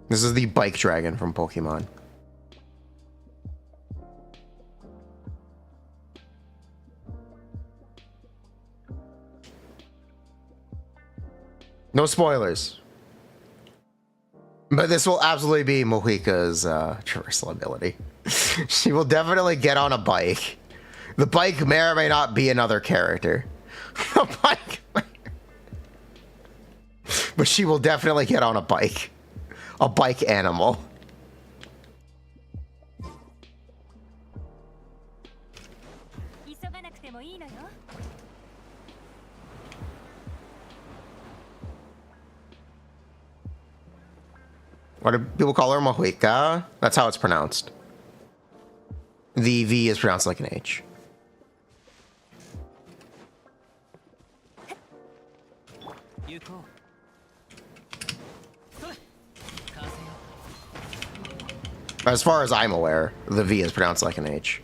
This is the bike dragon from Pokemon. No spoilers. But this will absolutely be Mohuika's traversal ability. She will definitely get on a bike. The bike may or may not be another character. The bike. But she will definitely get on a bike. A bike animal. What do people call her? Mohuika? That's how it's pronounced. The V is pronounced like an H. As far as I'm aware, the V is pronounced like an H.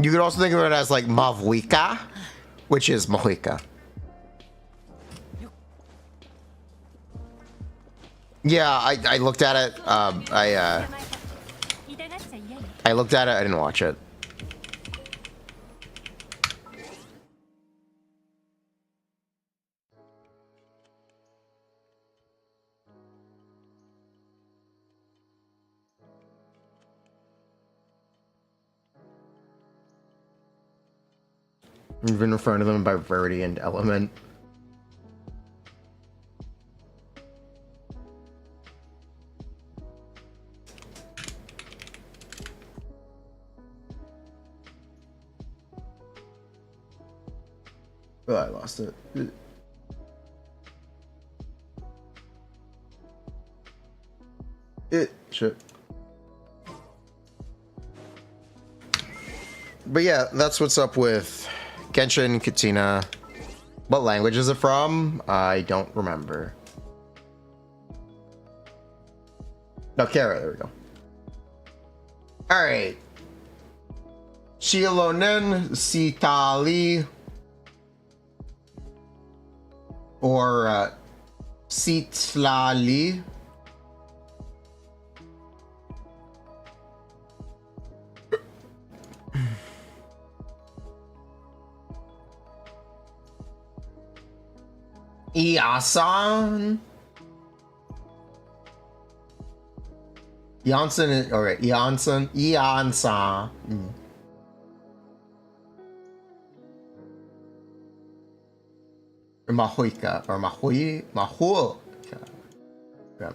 You could also think of it as like Mavuika, which is Mohuika. Yeah, I looked at it. I looked at it. I didn't watch it. You've been referring to them by rarity and element. Oh, I lost it. Shit. But yeah, that's what's up with Genshin, Kachina. What language is it from? I don't remember. No, Kara, there we go. Alright. Shilonen, Sitali. Or Sitlali. Iasan. Janssen, alright, Janssen, Jansa. Mahuika, or Mahuika. Yeah.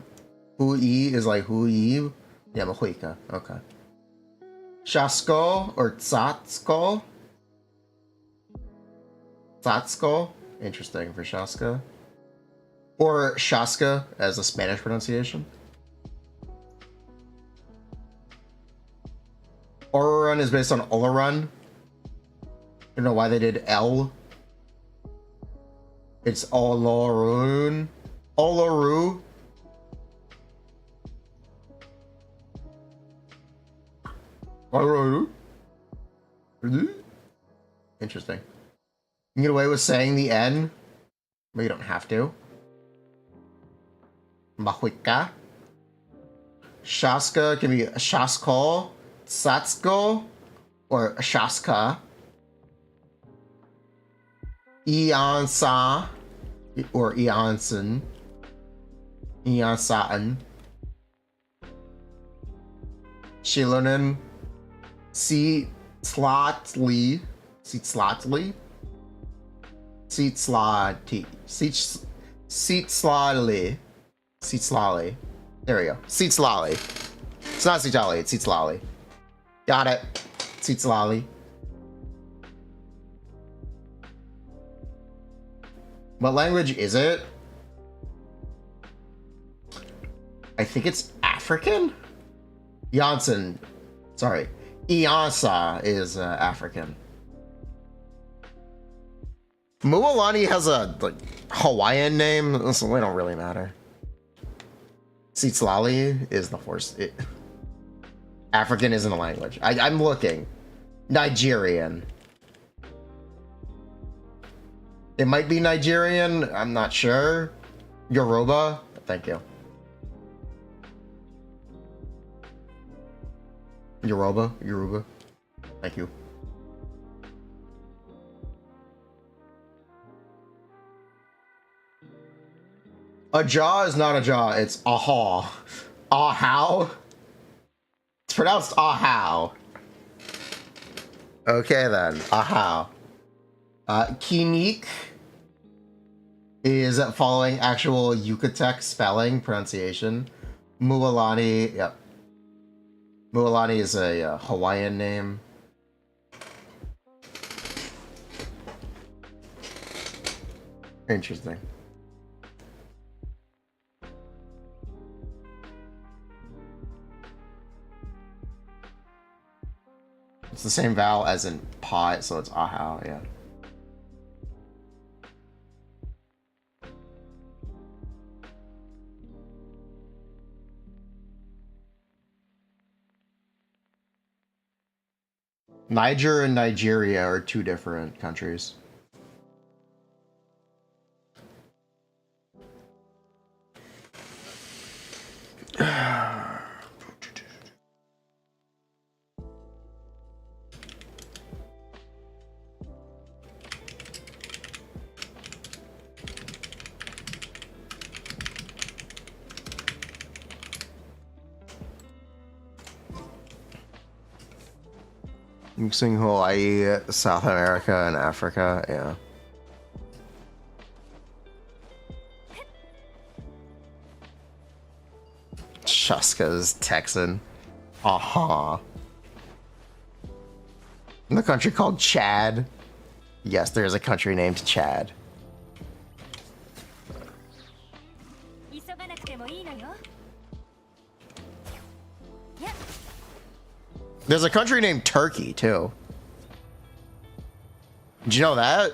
Hui is like Hui. Yeah, Mahuika. Okay. Shasko or Tsatsko. Tsatsko. Interesting for Shaska. Or Shaska as a Spanish pronunciation. Ororun is based on Olorun. I don't know why they did L. It's Olorun. Oloru. Interesting. You can get away with saying the N, but you don't have to. Mahuika. Shaska can be Shaskol, Satsko, or Shaska. Eonsa, or Eonson. Eonsaan. Shilonen. Seatslotly. Seatslotly. Seatslotty. Seatslotly. Seatslolly. There we go. Seatslolly. It's not Seatslolly, it's Seatslolly. Got it. Seatslolly. What language is it? I think it's African? Janssen. Sorry. Iansa is African. Mualani has a like Hawaiian name, so they don't really matter. Seatslali is the force. African isn't a language. I'm looking. Nigerian. It might be Nigerian. I'm not sure. Yoruba. Thank you. Yoruba. Thank you. A jaw is not a jaw. It's aha. Ahow. It's pronounced ahow. Okay then. Ahow. Kinich is following actual Yucatec spelling pronunciation. Mualani, yep. Mualani is a Hawaiian name. Interesting. It's the same vowel as in pot, so it's ahow, yeah. Niger and Nigeria are two different countries. Mixing Hawaii, South America, and Africa, yeah. Shaska's Texan. Aha. In the country called Chad. Yes, there is a country named Chad. There's a country named Turkey, too. Did you know that?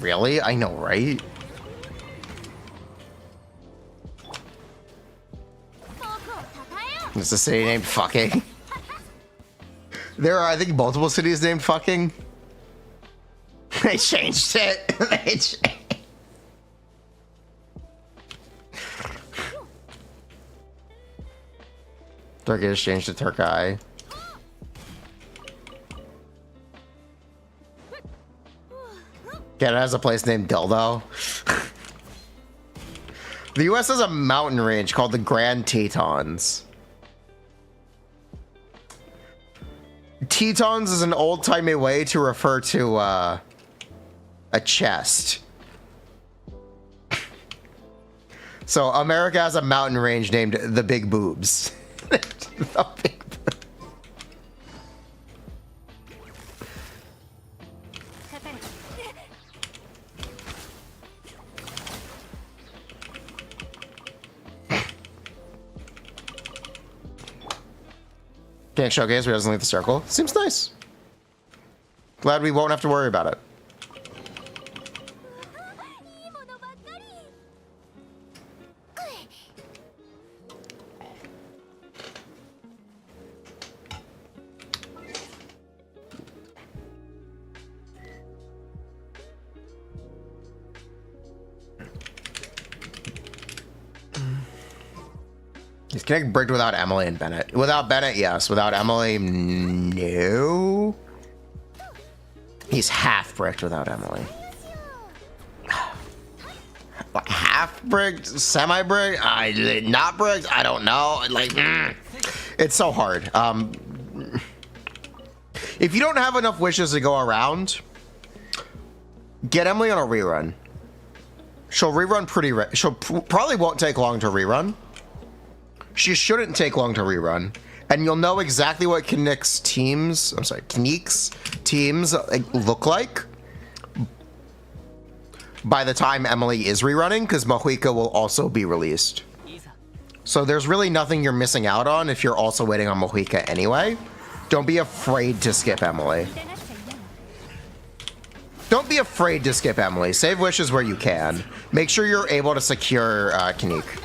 Really? I know, right? It's a city named fucking. There are, I think, multiple cities named fucking. They changed it. Turkish changed to Turkai. Canada has a place named Dildo. The US has a mountain range called the Grand Tetons. Tetons is an old-timey way to refer to a chest. So America has a mountain range named the Big Boobs. The Big Boobs. Can't showcase, but doesn't leave the circle. Seems nice. Glad we won't have to worry about it. He's Kinich bricked without Emily and Bennett. Without Bennett, yes. Without Emily, no. He's half bricked without Emily. Half bricked, semi bricked, not bricked. I don't know. Like, it's so hard. If you don't have enough wishes to go around, get Emily on a rerun. She'll rerun pretty. She'll probably won't take long to rerun. She shouldn't take long to rerun, and you'll know exactly what Kinich's teams, Kinich's teams look like by the time Emily is rerunning, because Mohuika will also be released. So there's really nothing you're missing out on if you're also waiting on Mohuika anyway. Don't be afraid to skip Emily. Don't be afraid to skip Emily. Save wishes where you can. Make sure you're able to secure Kinich.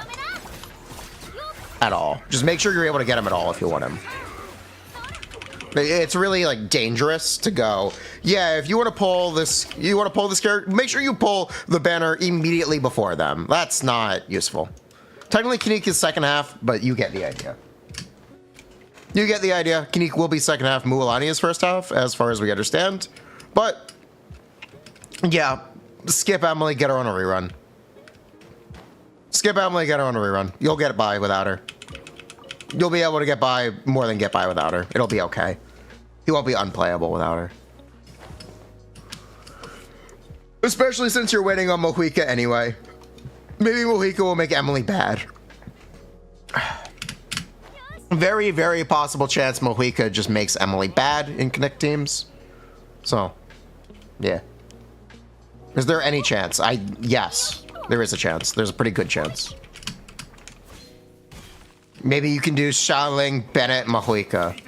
At all. Just make sure you're able to get him at all if you want him. It's really like dangerous to go, yeah, if you want to pull this, character, make sure you pull the banner immediately before them. That's not useful. Technically Kinich is second half, but you get the idea. You get the idea. Kinich will be second half, Mualani is first half, as far as we understand. But yeah, skip Emily, get her on a rerun. Skip Emily, get her on a rerun. You'll get by without her. You'll be able to get by more than get by without her. It'll be okay. You won't be unplayable without her. Especially since you're waiting on Mohuika anyway. Maybe Mohuika will make Emily bad. Very, very possible chance Mohuika just makes Emily bad in Kinich teams. So, yeah. Is there any chance? Yes, there is a chance. There's a pretty good chance. Maybe you can do Xiaoling, Bennett, Mohuika.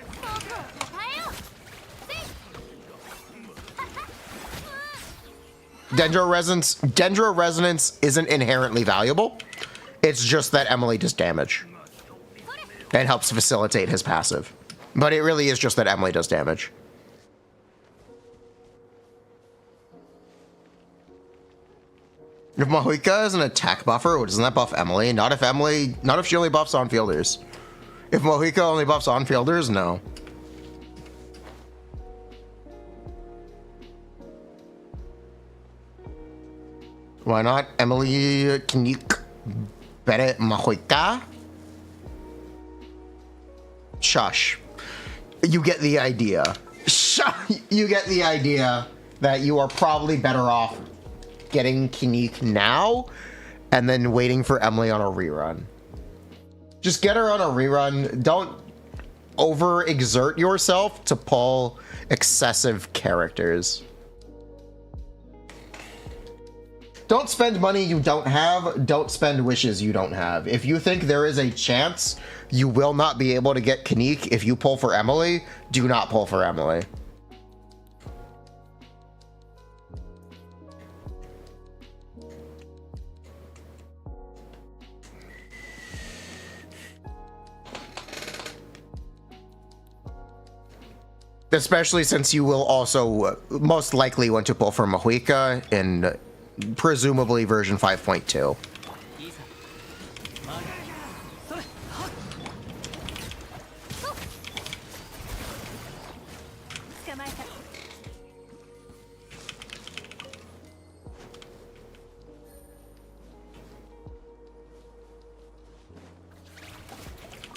Dendro Resonance isn't inherently valuable. It's just that Emily does damage. It helps facilitate his passive. But it really is just that Emily does damage. If Mohuika is an attack buffer, doesn't that buff Emily? Not if she only buffs on-fielders. If Mohuika only buffs on-fielders, no. Why not? Emily, Kinich, Bennett, Mohuika? Shush. You get the idea. You get the idea that you are probably better off getting Kinich now and then waiting for Emily on a rerun. Just get her on a rerun. Don't overexert yourself to pull excessive characters. Don't spend money you don't have. Don't spend wishes you don't have. If you think there is a chance you will not be able to get Kinich if you pull for Emily, do not pull for Emily. Especially since you will also most likely want to pull for Mohuika in presumably version 5.2.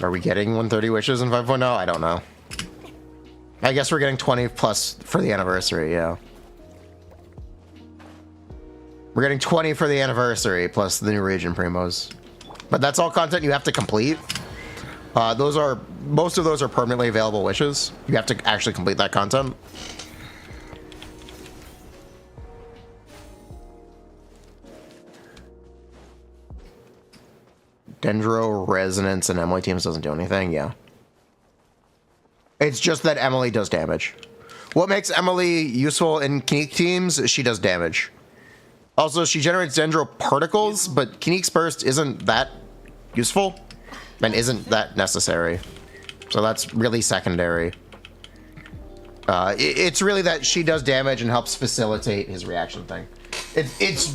Are we getting 130 wishes in 5.0? I don't know. I guess we're getting 20 plus for the anniversary, yeah. We're getting 20 for the anniversary plus the new region primos. But that's all content you have to complete. Most of those are permanently available wishes. You have to actually complete that content. Dendro, Resonance, and Emily teams doesn't do anything, yeah. It's just that Emily does damage. What makes Emily useful in Kinich teams? She does damage. Also, she generates dendro particles, but Kinich's burst isn't that useful and isn't that necessary. So that's really secondary. It's really that she does damage and helps facilitate his reaction thing. It's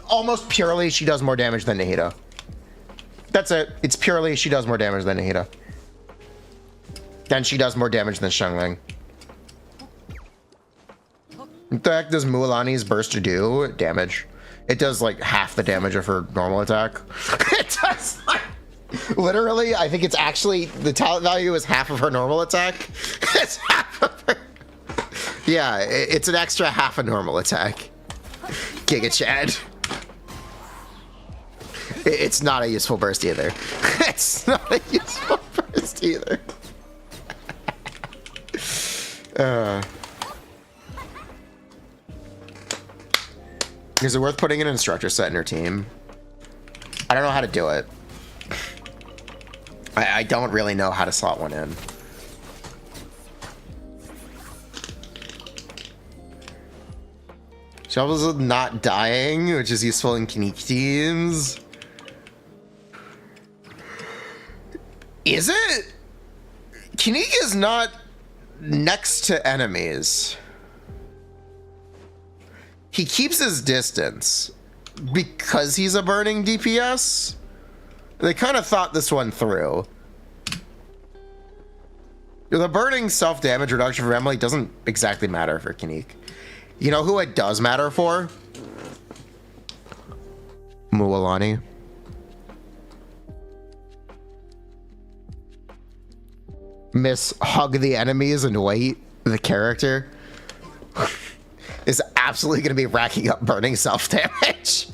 almost purely she does more damage than Nahida. That's it. It's purely she does more damage than Nahida. And she does more damage than Xiangling. What the heck does Mualani's burst do? Damage. It does like half the damage of her normal attack. It does like... Literally, I think it's actually... The talent value is half of her normal attack. It's half of her... Yeah, it's an extra half a normal attack. Giga Chad. It's not a useful burst either. It's not a useful burst either. Is it worth putting an instructor set in her team? I don't know how to do it. I don't really know how to slot one in. Shovels of not dying, which is useful in Kinich teams. Is it? Kinich is not next to enemies. He keeps his distance because he's a burning DPS. They kind of thought this one through. The burning self-damage reduction for Emily doesn't exactly matter for Kinich. You know who it does matter for? Mualani. Miss Hug the Enemies and Wait, the character, is absolutely going to be racking up burning self-damage.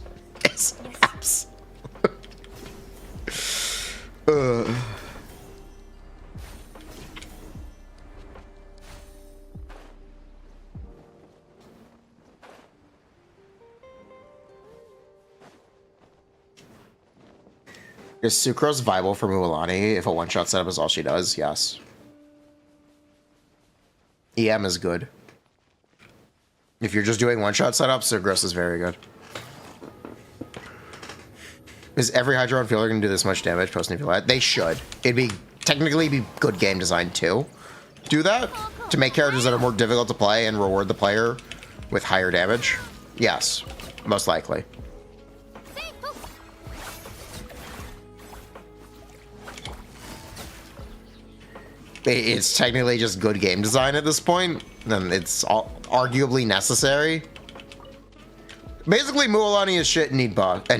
It's absolutely... Is Sucrose viable for Mualani if a one-shot setup is all she does? Yes. EM is good. If you're just doing one-shot setups, Sucrose is very good. Is every Hydro on fielder going to do this much damage post-Navia? They should. It'd be technically be good game design too. Do that to make characters that are more difficult to play and reward the player with higher damage. Yes, most likely. It's technically just good game design at this point, then it's arguably necessary. Basically, Mualani is shit and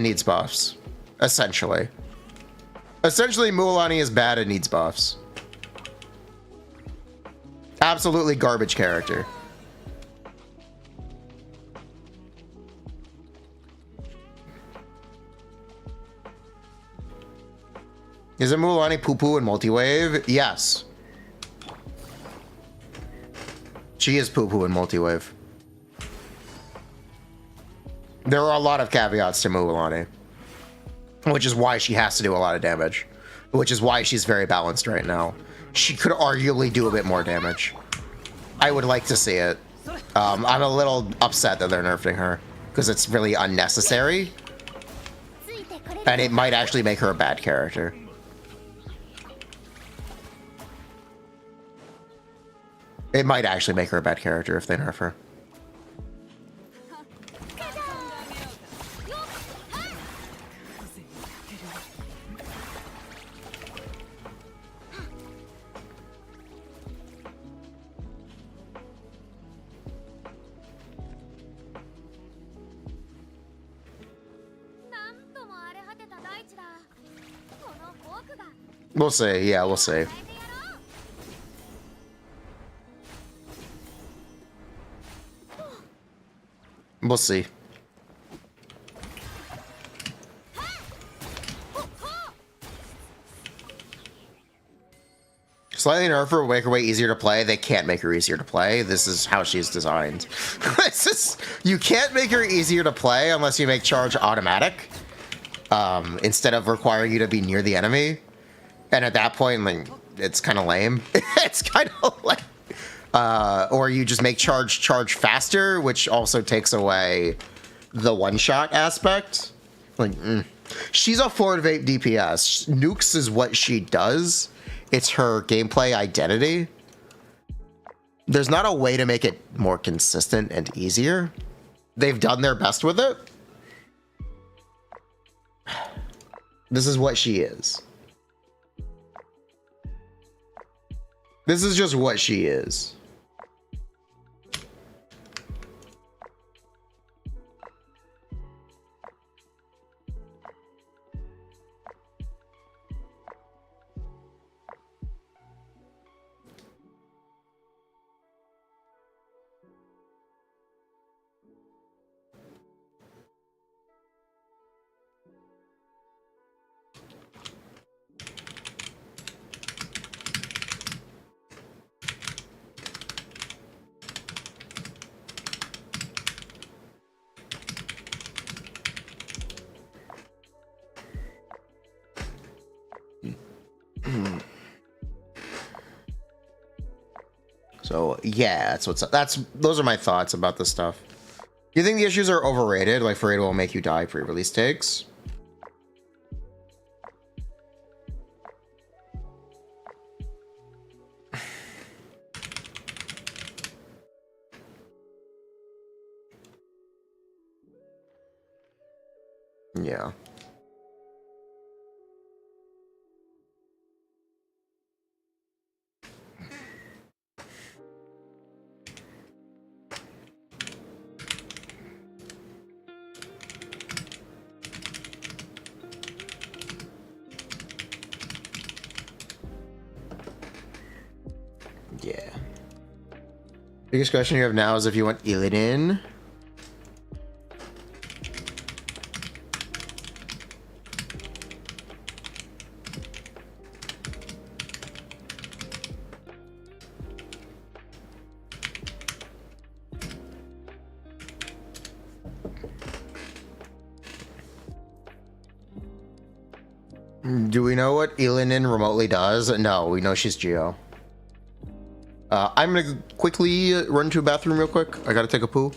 needs buffs. Essentially. Essentially, Mualani is bad and needs buffs. Absolutely garbage character. Is it Mualani poo-poo in multi-wave? Yes. She is poo-poo in multi-wave. There are a lot of caveats to Mualani, which is why she has to do a lot of damage, which is why she's very balanced right now. She could arguably do a bit more damage. I would like to see it. I'm a little upset that they're nerfing her because it's really unnecessary, and it might actually make her a bad character. It might actually make her a bad character if they nerf her. We'll see. Yeah, we'll see. We'll see. Slightly nerf her will make her way easier to play. They can't make her easier to play. This is how she's designed. You can't make her easier to play unless you make charge automatic, instead of requiring you to be near the enemy. And at that point, like, it's kind of lame. It's kind of like, or you just make charge faster, which also takes away the one-shot aspect. Like, she's a forward vape DPS. Nukes is what she does. It's her gameplay identity. There's not a way to make it more consistent and easier. They've done their best with it. This is what she is. This is just what she is. So yeah, those are my thoughts about this stuff. You think the issues are overrated? Like Furina will make you die pre-release takes? Yeah. Yeah. Biggest question you have now is if you want Illidan. Do we know what Illidan remotely does? No, we know she's Geo. I'm gonna quickly run to a bathroom real quick. I gotta take a poo.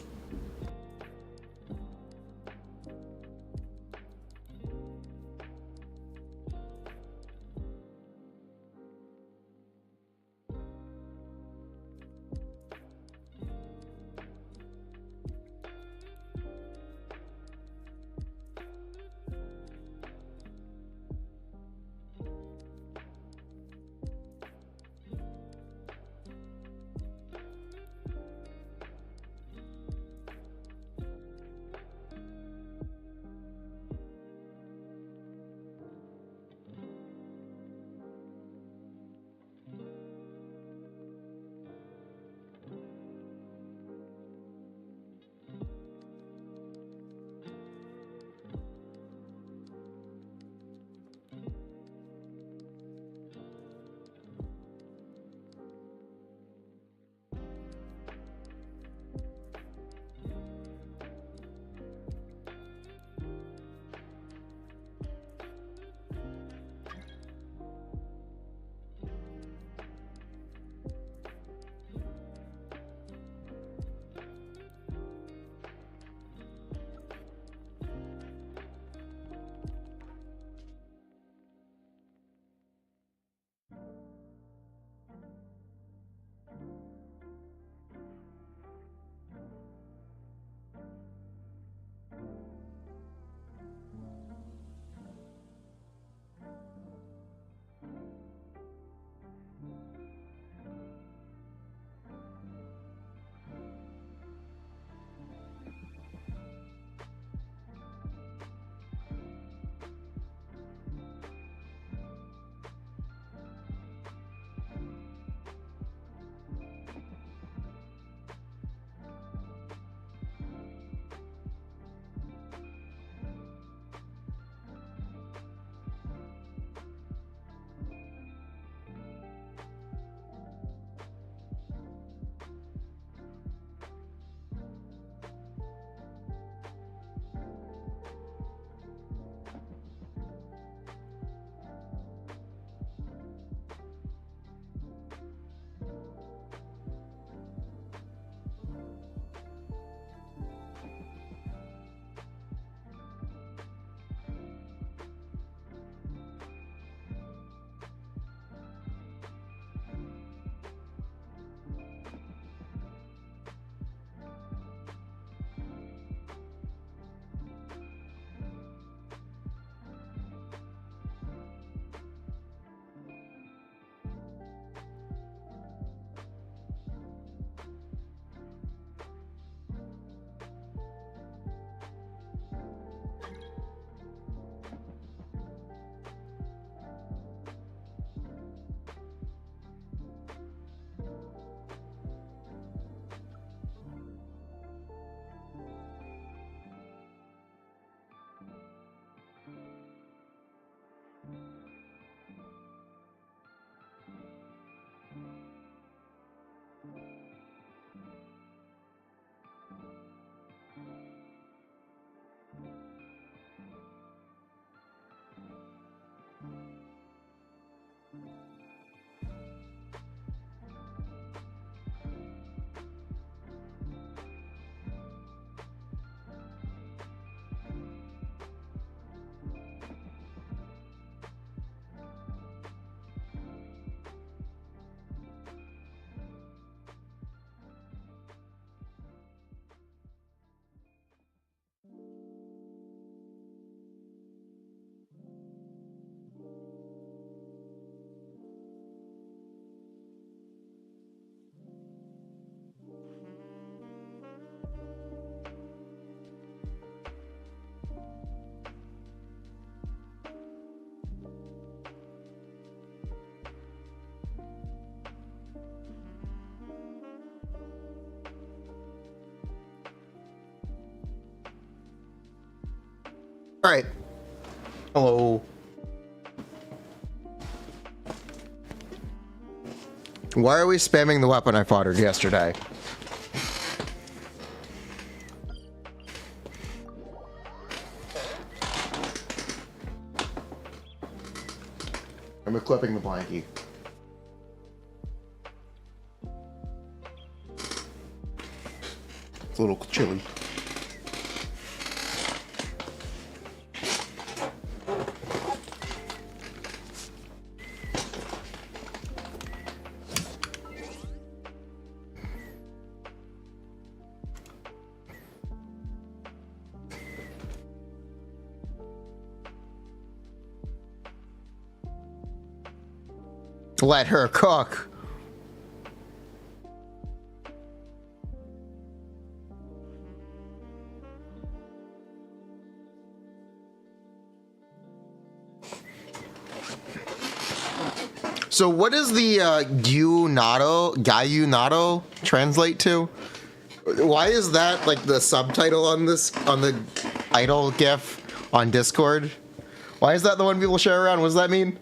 All right. Hello. Why are we spamming the weapon I fought her yesterday? I'm equipping the blankie. It's a little chilly. Let her cook. So what does the Gayunato translate to? Why is that like the subtitle on this, on the idle GIF on Discord? Why is that the one people share around? What does that mean?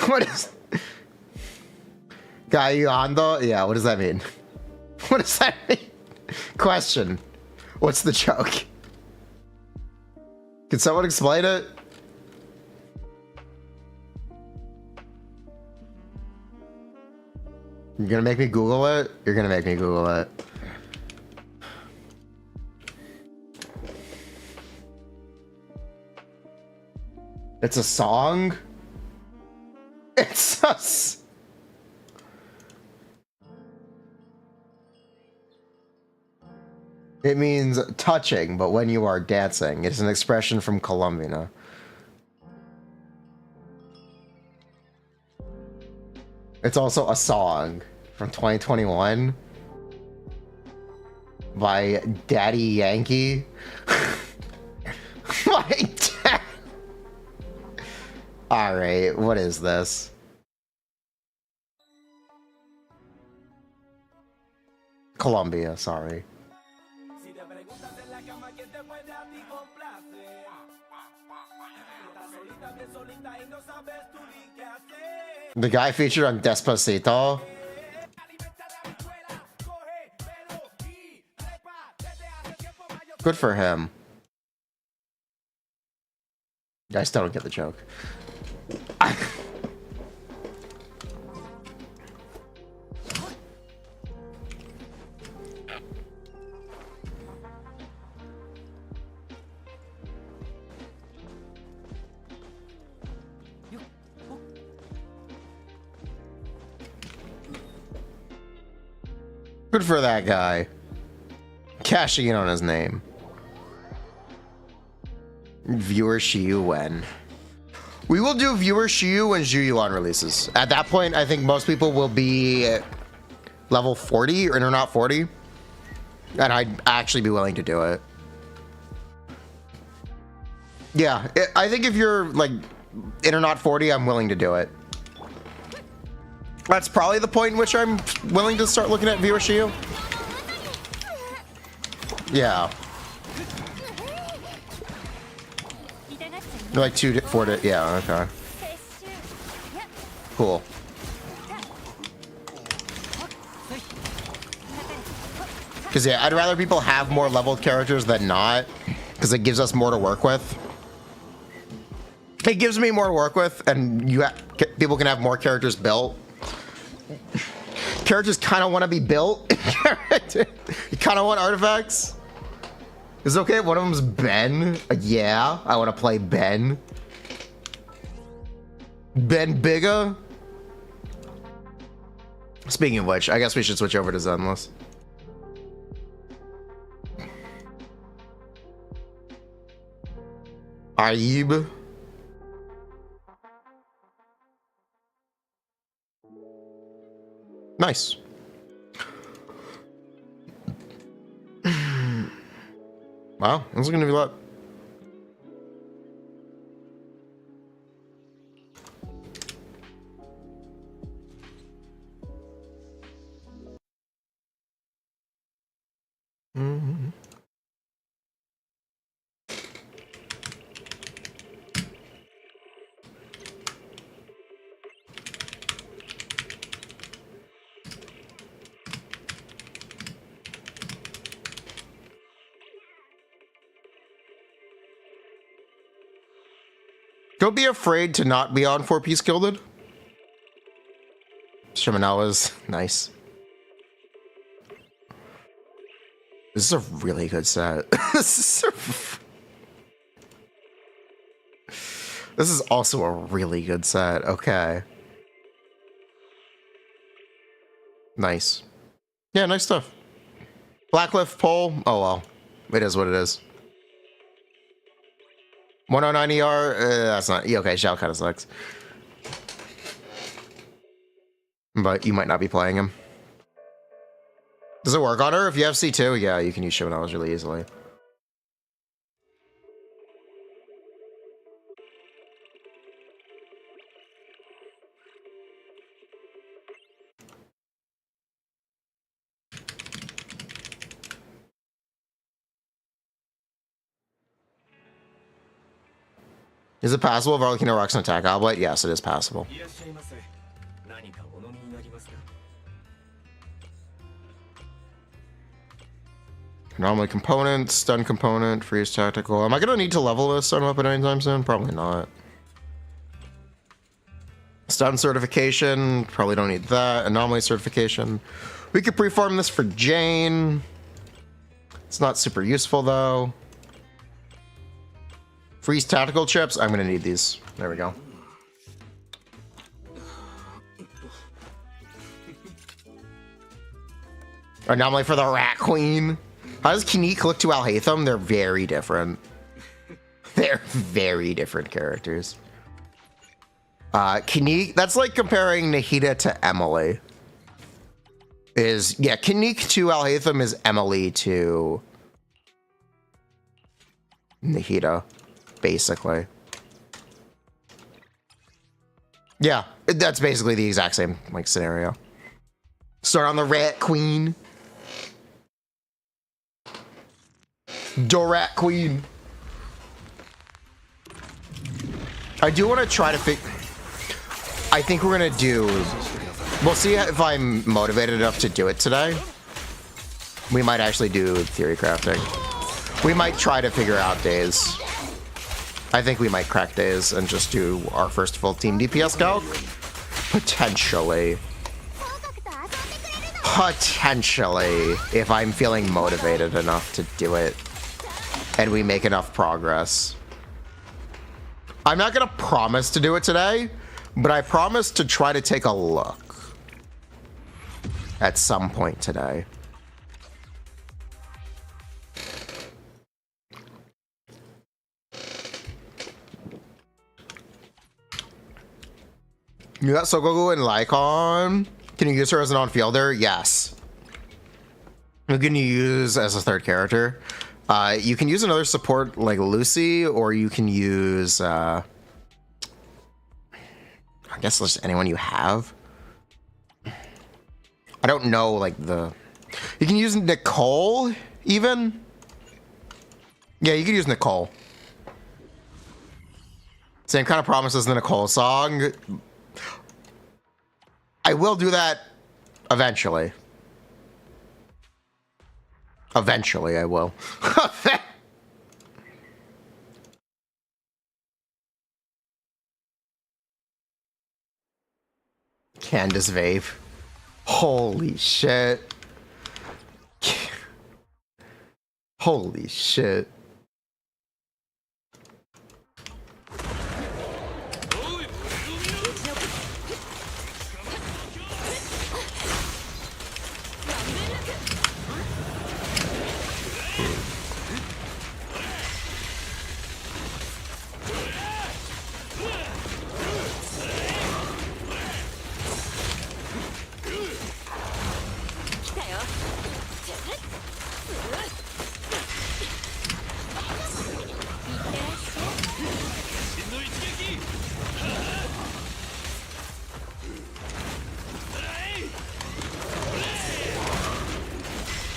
What is Gayuando? Yeah, what does that mean? What does that mean? Question. What's the joke? Can someone explain it? You're gonna make me Google it? You're gonna make me Google it. It's a song? It's a... It means touching, but when you are dancing. It's an expression from Colombia. It's also a song from 2021 by Daddy Yankee. My dad. All right, what is this? Colombia, sorry. The guy featured on Despacito. Good for him. I still don't get the joke. Good for that guy. Cashing in on his name. Viewer Shiyu when. We will do Viewer Shiyu when Zhuyuan releases. At that point, I think most people will be level 40 or not 40. And I'd actually be willing to do it. Yeah, I think if you're like in or not 40, I'm willing to do it. That's probably the point in which I'm willing to start looking at Viewer Shiyu. Yeah. Like 2 to 4 to, yeah, okay. Cool. Because yeah, I'd rather people have more leveled characters than not, because it gives us more to work with. It gives me more to work with, and people can have more characters built. Characters kind of want to be built. You kind of want artifacts. Is it okay if one of them's Ben? Yeah, I want to play Ben. Ben Bigga. Speaking of which, I guess we should switch over to Zenless. Aib. Nice. Wow, this is gonna be a lot. Don't be afraid to not be on 4-piece gilded. Shimenawa's nice. This is a really good set. This is also a really good set. Okay. Nice. Yeah, nice stuff. Blacklift pole. Oh well. It is what it is. 109 ER. That's not. Okay, Xiao kind of sucks. But you might not be playing him. Does it work on her? If you have C2, yeah, you can use Shimenawas really easily. Is it passable if Arlecchino rocks an attack oblet? Yes, it is passable. Normally component, stun component, freeze tactical. Am I going to need to level this stun weapon anytime soon? Probably not. Stun certification, probably don't need that. Anomaly certification. We could preform this for Jane. It's not super useful though. Freeze tactical chips, I'm going to need these. There we go. Anomaly for the Rat Queen. How does Kinich look to Alhaitham? They're very different. They're very different characters. Kinich, that's like comparing Nahida to Emily. Yeah, Kinich to Alhaitham is Emily to Nahida, basically. Yeah, that's basically the exact same like scenario. Start on the Rat Queen. Dorat Queen. I do want to try to I think we're gonna do. We'll see if I'm motivated enough to do it today. We might actually do theory crafting. We might try to figure out days. I think we might crack days and just do our first full team DPS calc. Potentially. Potentially, if I'm feeling motivated enough to do it. And we make enough progress. I'm not gonna promise to do it today, but I promise to try to take a look at some point today. You got Sogoku and Lycon. Can you use her as an on-fielder? Yes. Who can you use as a third character? You can use another support like Lucy, or you can use, I guess just anyone you have. I don't know, like you can use Nicole, even? Yeah, you can use Nicole. Same kind of promise as the Nicole song. I will do that eventually. Eventually, I will. Candace Vape. Holy shit. Holy shit.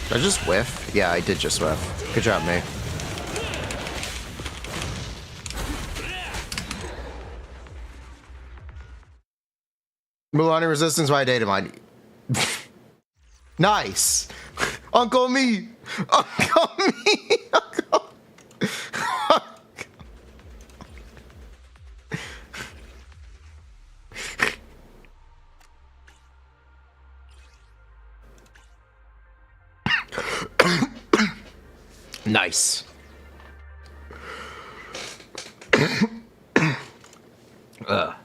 Did I just whiff? Yeah, I did just whiff. Good job, mate. Mualani resistance by data mine. Nice. Uncle me. Uncle me. Uncle. Nice. Ugh.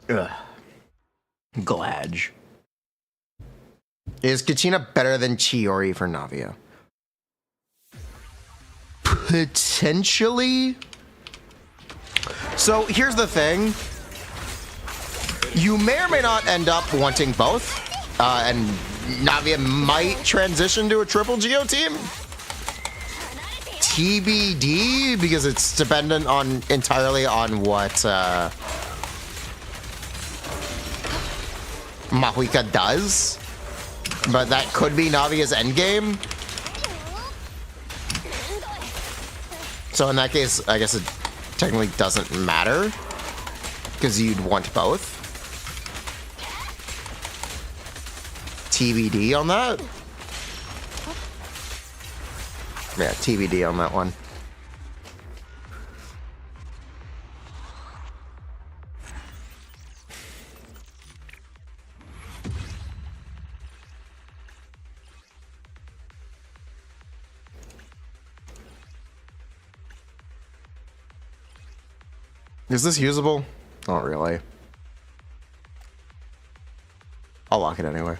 Ugh. Glad. Is Kachina better than Chiori for Navia? Potentially. So here's the thing. You may or may not end up wanting both. And Navia might transition to a triple Geo team. TBD, because it's dependent on entirely on what Mahuika does. But that could be Navia's endgame. So in that case, I guess it technically doesn't matter, because you'd want both. TBD on that? Yeah, TBD on that one. Is this usable? Not really. I'll lock it anyway.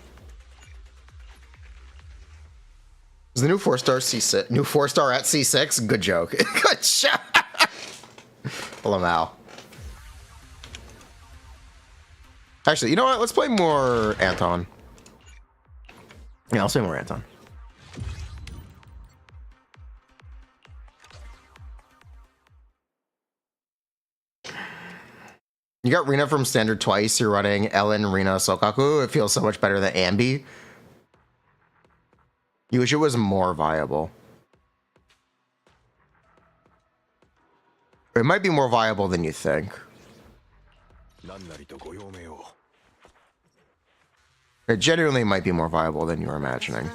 Is the new 4-star C6? New 4-star at C6? Good joke. Good shot. Lamau. Actually, you know what? Let's play more Anton. Yeah, I'll play more Anton. You got Rina from standard twice. You're running Ellen, Rina, Sokaku. It feels so much better than Ambi. You wish it was more viable. It might be more viable than you think. It genuinely might be more viable than you're imagining.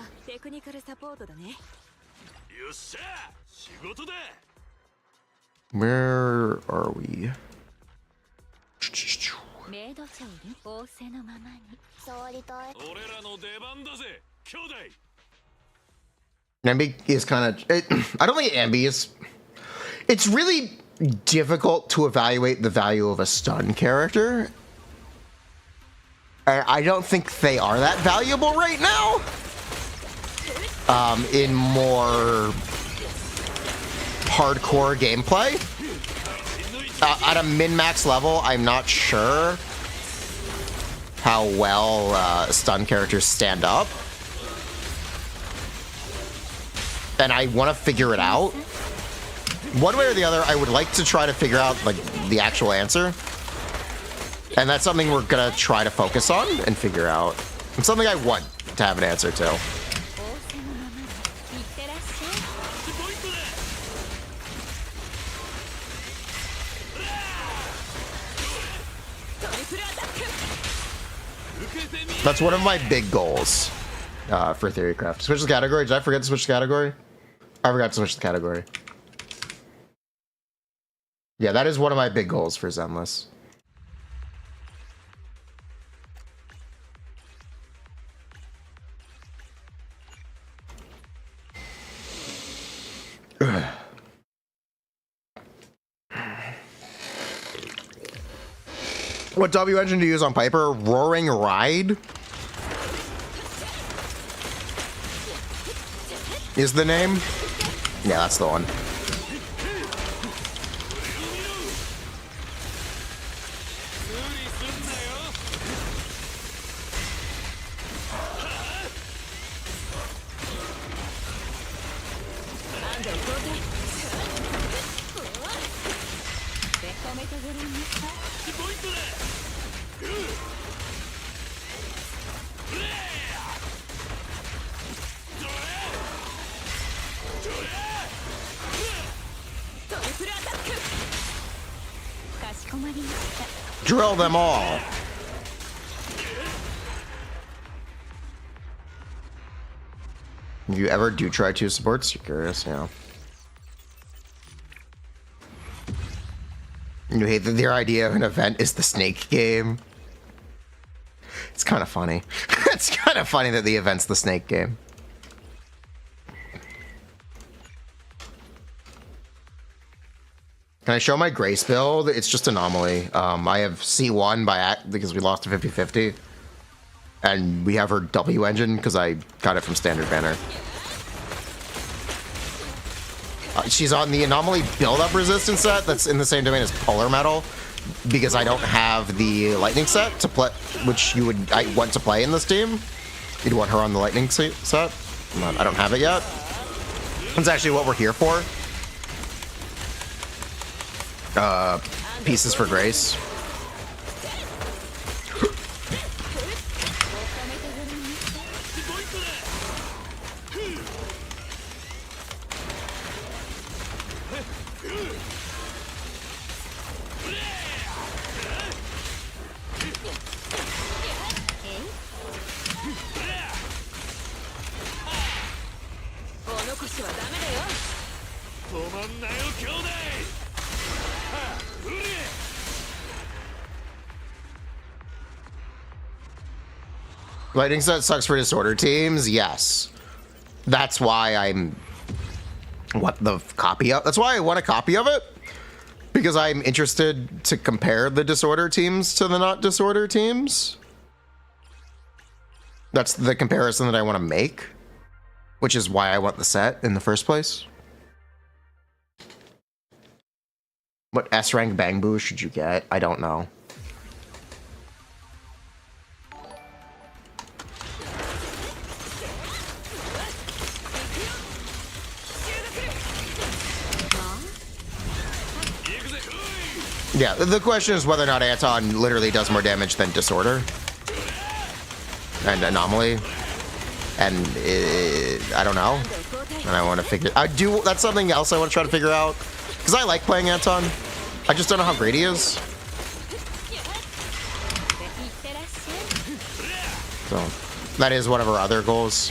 Where are we? Ambi is kind of... I don't think Ambi is... It's really difficult to evaluate the value of a stun character. I don't think they are that valuable right now. In more hardcore gameplay. At a min-max level, I'm not sure how well stun characters stand up. And I want to figure it out. One way or the other, I would like to try to figure out like the actual answer. And that's something we're gonna try to focus on and figure out. It's something I want to have an answer to. That's one of my big goals for Theorycraft. Switch the category. Did I forget to switch the category? I forgot to switch the category. Yeah, that is one of my big goals for Zenless. What W engine to use on Piper? Roaring Ride is the name. Yeah, that's the one. Drill them all. You ever do try two supports? You're curious, yeah. You hate that their idea of an event is the snake game. It's kind of funny. It's kind of funny that the event's the snake game. Can I show my Grace build? It's just Anomaly. I have C1 because we lost to 50-50. And we have her W engine because I got it from Standard Banner. She's on the Anomaly build-up resistance set that's in the same domain as Polar Metal because I don't have the Lightning set to play, which I want to play in this team. You'd want her on the Lightning set. I don't have it yet. That's actually what we're here for. Pieces for Grace. Lightning set sucks for disorder teams. Yes, that's why I'm that's why I want a copy of it, because I'm interested to compare the disorder teams to the not disorder teams. That's the comparison that I want to make, which is why I want the set in the first place. What S rank bang boost should you get? I don't know. Yeah, the question is whether or not Anton literally does more damage than Disorder and Anomaly, and I don't know, and I want to figure. That's something else I want to try to figure out, because I like playing Anton. I just don't know how great he is. So that is one of our other goals.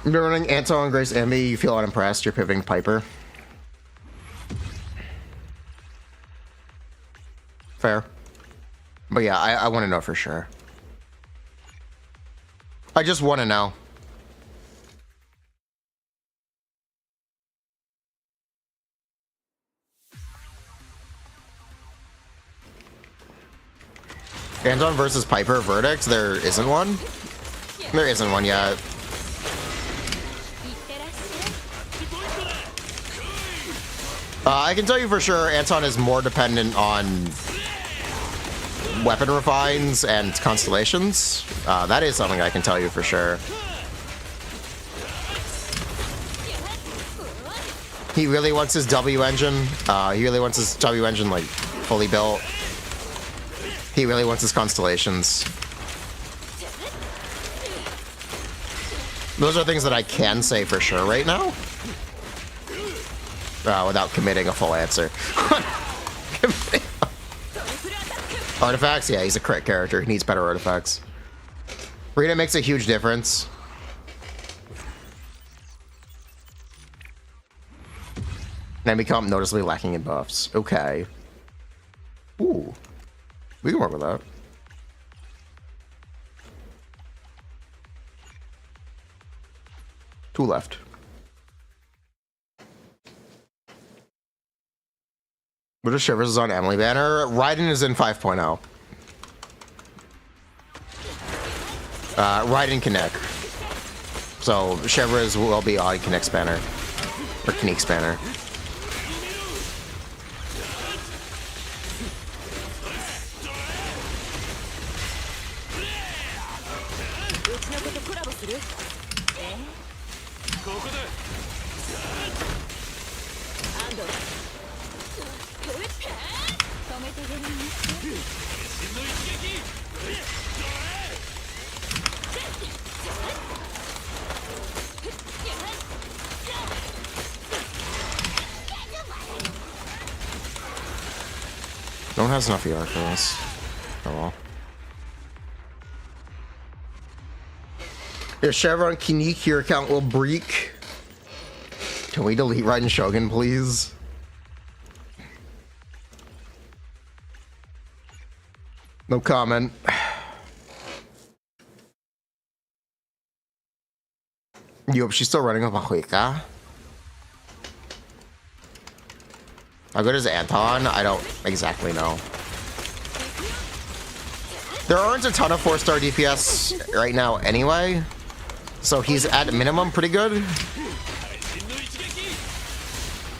You're running Anton, Grace, Envy, you feel unimpressed, you're pivoting Piper. Fair. But yeah, I want to know for sure. I just want to know. Anton versus Piper verdict? There isn't one? There isn't one yet. I can tell you for sure Anton is more dependent on weapon refines and constellations. That is something I can tell you for sure. He really wants his W engine. He really wants his W engine like fully built. He really wants his constellations. Those are things that I can say for sure right now. Without committing a full answer. Artifacts? Yeah, he's a crit character. He needs better artifacts. Furina makes a huge difference. And become noticeably lacking in buffs. Okay. Ooh. We can work with that. Two left. What if Shivers is on Emily banner? Raiden is in 5.0. Raiden Kinich. So Shivers will be on Kinich's banner. Or Kinich's banner. one has enough ER for this. Oh well. If Chevron Kinich, your account will break. Can we delete Raiden Shogun, please? No comment. Yo, she's still running up a Huika. How good is Anton? I don't exactly know. There aren't a ton of 4-star DPS right now anyway, so he's at minimum pretty good.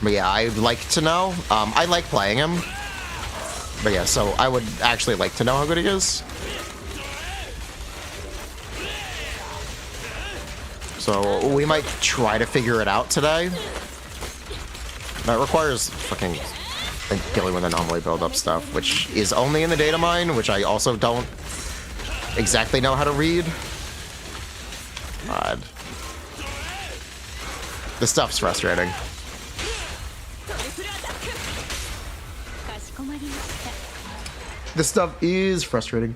But yeah, I'd like to know. I like playing him. But yeah, so I would actually like to know how good he is. So we might try to figure it out today. That requires fucking dealing with anomaly build-up stuff, which is only in the data mine, which I also don't exactly know how to read. God. This stuff's frustrating. This stuff is frustrating.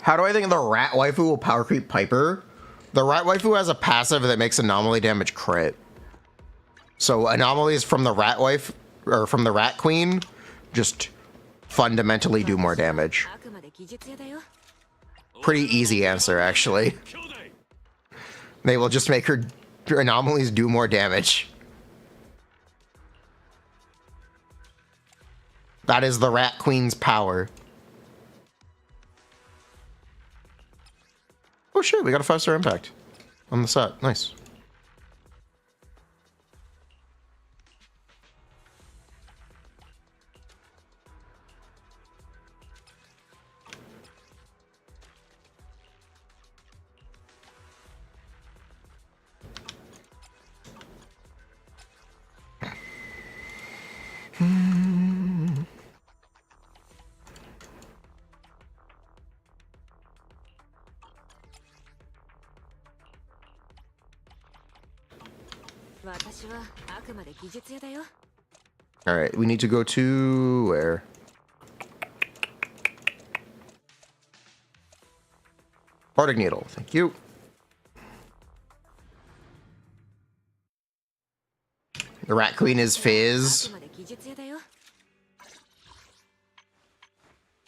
How do I think the rat waifu will power creep Piper? The rat waifu has a passive that makes anomaly damage crit. So anomalies from the rat wife or from the rat queen just fundamentally do more damage. Pretty easy answer, actually. They will just make her anomalies do more damage. That is the rat queen's power. Oh shit, we got a 5-star impact on the set. Nice. All right, we need to go to where? Bardic Needle, thank you. The Rat Queen is Fizz.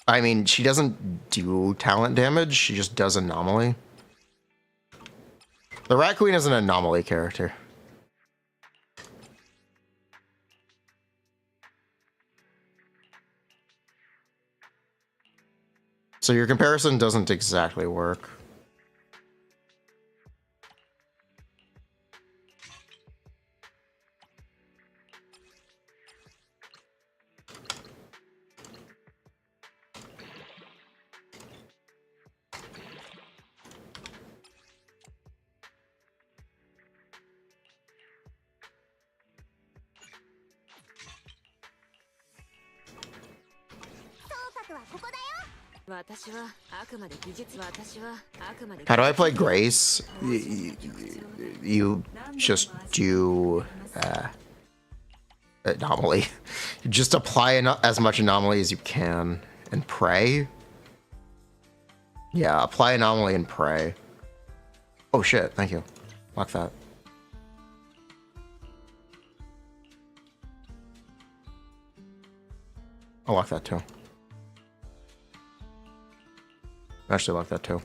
I mean, she doesn't do talent damage, she just does anomaly. The Rat Queen is an anomaly character. So your comparison doesn't exactly work. How do I play Grace? You just do anomaly. You just apply as much anomaly as you can and pray. Yeah, apply anomaly and pray. Oh shit, thank you. Lock that. I'll lock that too. Actually, lock that too.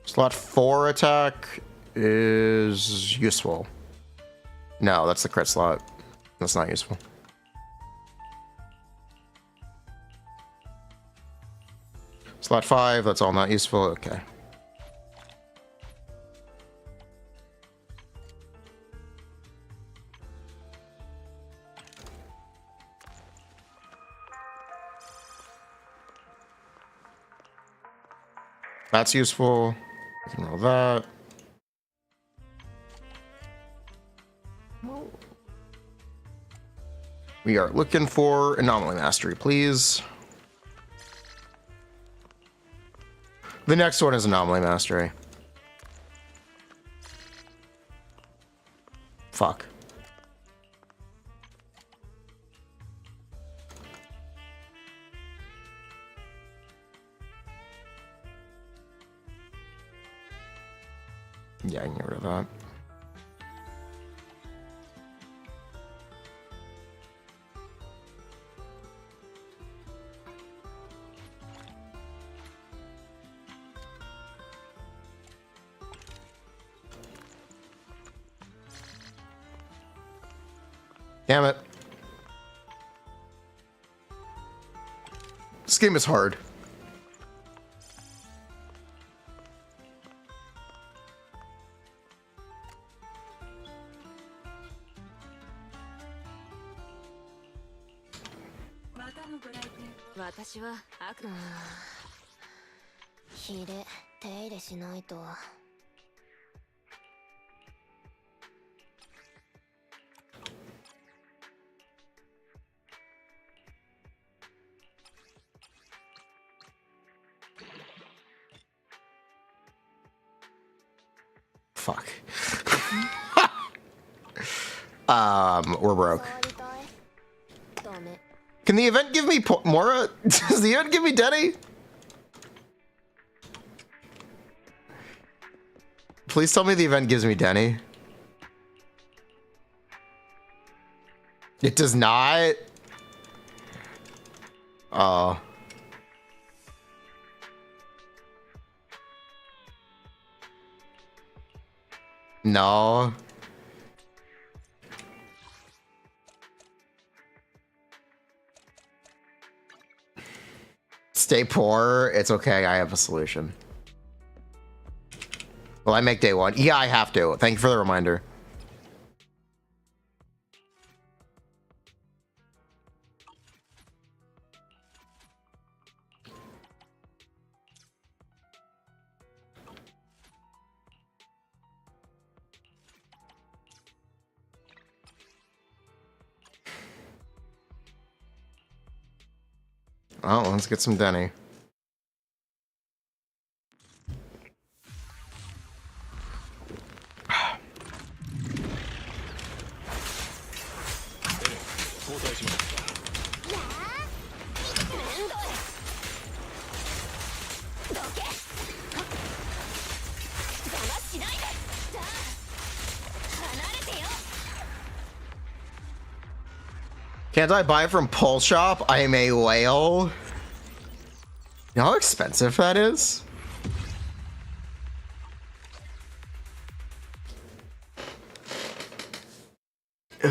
Slot 4 attack is useful. No, that's the crit slot. That's not useful. Slot 5, that's all not useful. Okay. That's useful. I can roll that. We are looking for anomaly mastery, please. The next one is anomaly mastery. Fuck. Yeah, I can get rid of that. Damn it. This game is hard. Fuck. We're broke. Can the event give me Mora? Does the event give me Denny? Please tell me the event gives me Denny. It does not. Oh. No. Stay poor. It's okay. I have a solution. Will I make day one? Yeah, I have to. Thank you for the reminder. Oh, let's get some Denny. Can't I buy it from Pole Shop? I am a whale. You know how expensive that is? Is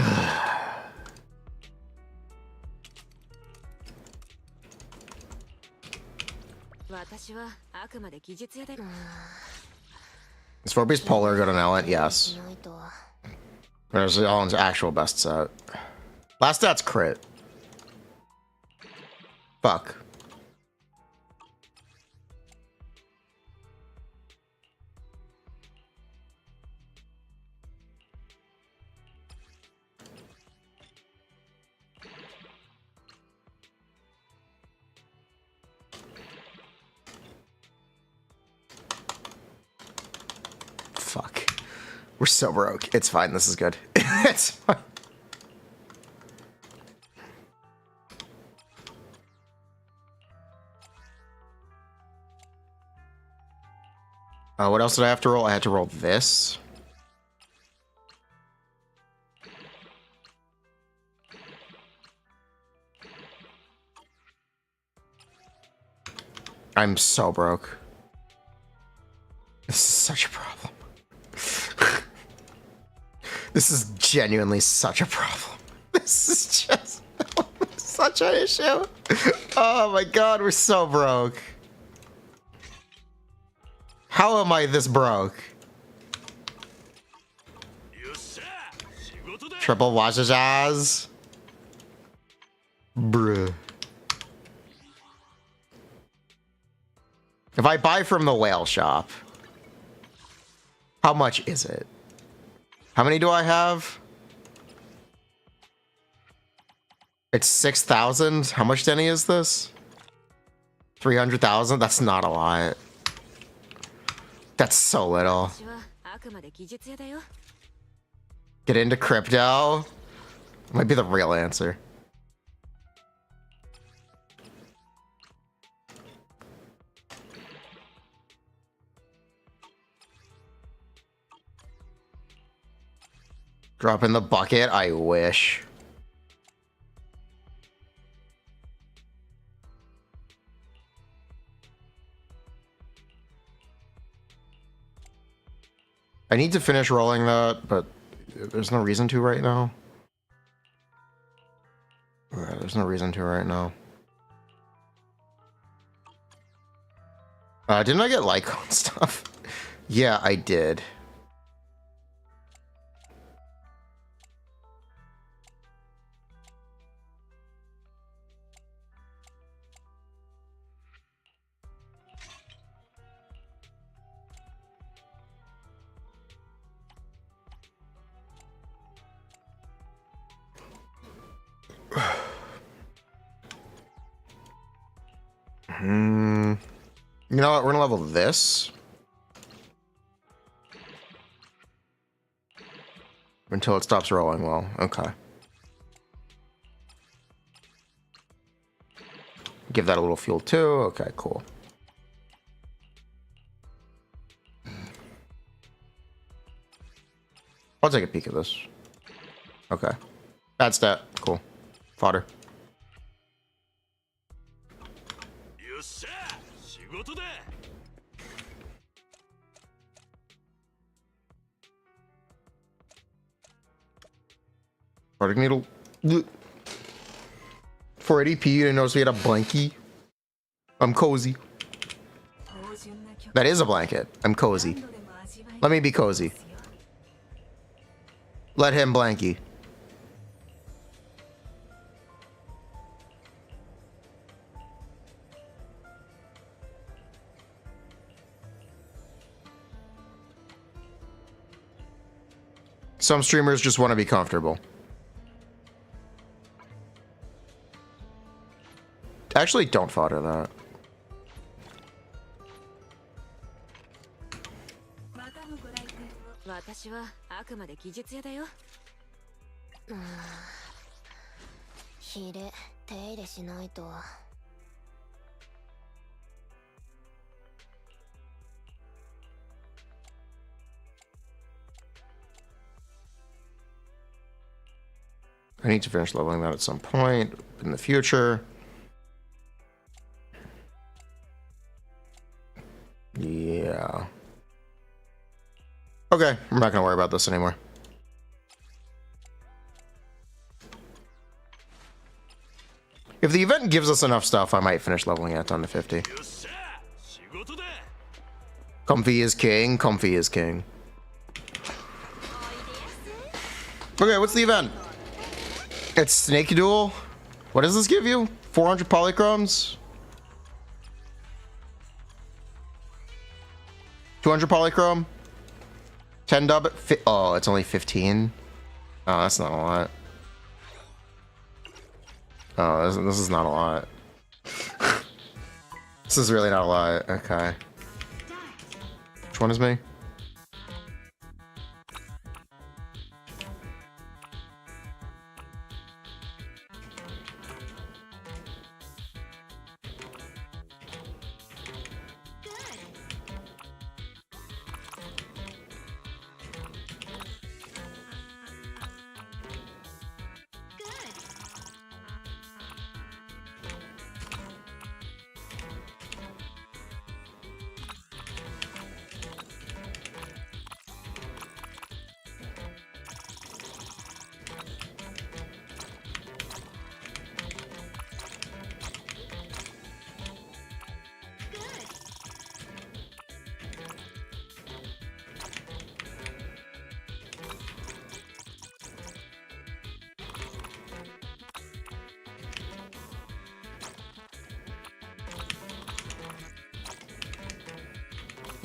4-piece Polar good on Ellen? Yes. There's Ellen's actual best set. Last stat's crit. Fuck. Fuck. We're so broke. It's fine. This is good. It's fine. What else did I have to roll? I had to roll this. I'm so broke. This is such a problem. This is genuinely such a problem. This is just such an issue. Oh my god, we're so broke. How am I this broke? Triple Wajajaz. Bruh. If I buy from the whale shop, how much is it? How many do I have? It's 6,000. How much Denny is this? 300,000? That's not a lot. That's so little. Get into crypto? Might be the real answer. Drop in the bucket? I wish. I need to finish rolling that, but there's no reason to right now. There's no reason to right now. Didn't I get Lycon stuff? Yeah, I did. You know what? We're gonna level this until it stops rolling well. Okay. Give that a little fuel too. Okay, cool. I'll take a peek at this. Okay. Bad stat. Cool. Fodder. Particle needle. 480p, you didn't notice we had a blankie. I'm cozy. That is a blanket. I'm cozy. Let me be cozy. Let him blankie. Some streamers just want to be comfortable. Actually, don't fodder that. I need to finish leveling that at some point in the future. Yeah. Okay, I'm not gonna worry about this anymore. If the event gives us enough stuff, I might finish leveling it down to 50. Comfy is king, comfy is king. Okay, what's the event? It's Snake Duel. What does this give you? 400 polychromes? 200 polychrome? 10 dub? Oh, it's only 15? Oh, that's not a lot. Oh, this is not a lot. This is really not a lot. Okay. Which one is me?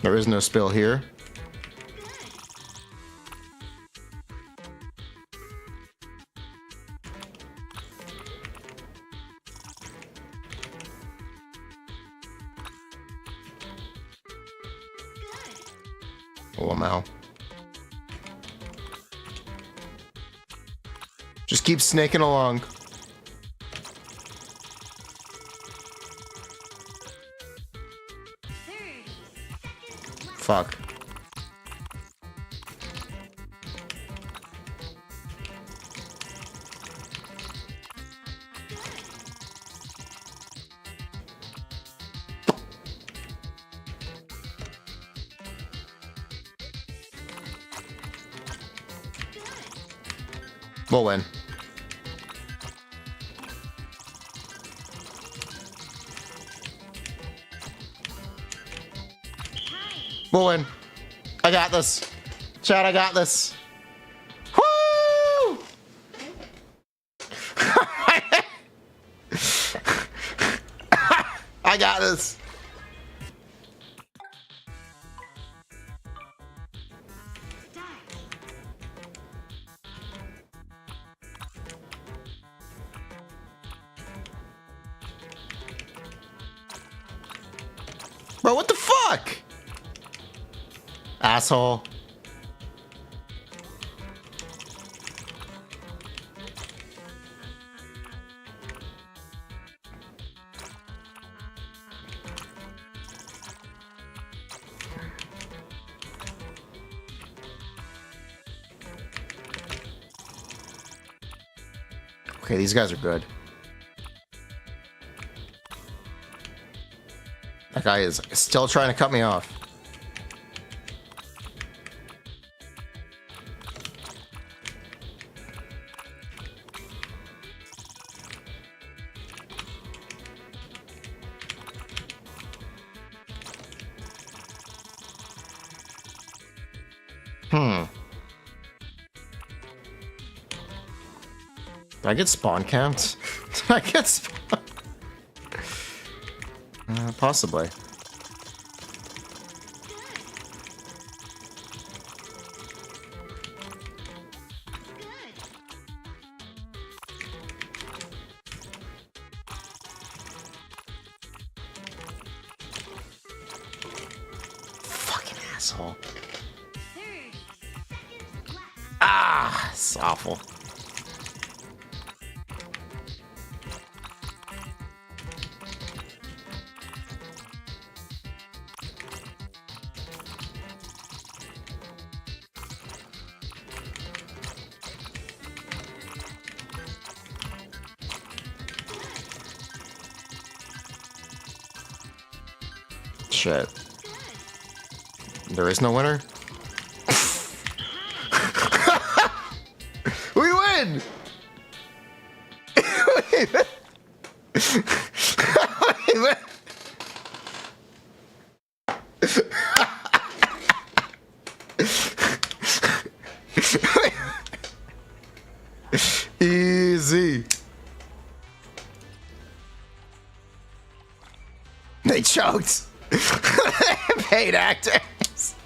There is no spill here. Oh, wow. Just keep snaking along. Fuck. We'll win. We'll win. I got this. Chad, I got this. Woo! I got this. Bro, what the fuck? Asshole. Okay, these guys are good. That guy is still trying to cut me off. Did I get spawn camped? Did I get spawn? Possibly. Fucking asshole. Ah, it's awful. Shit. There is no winner? We win! We win! Easy. They choked. Paid actors.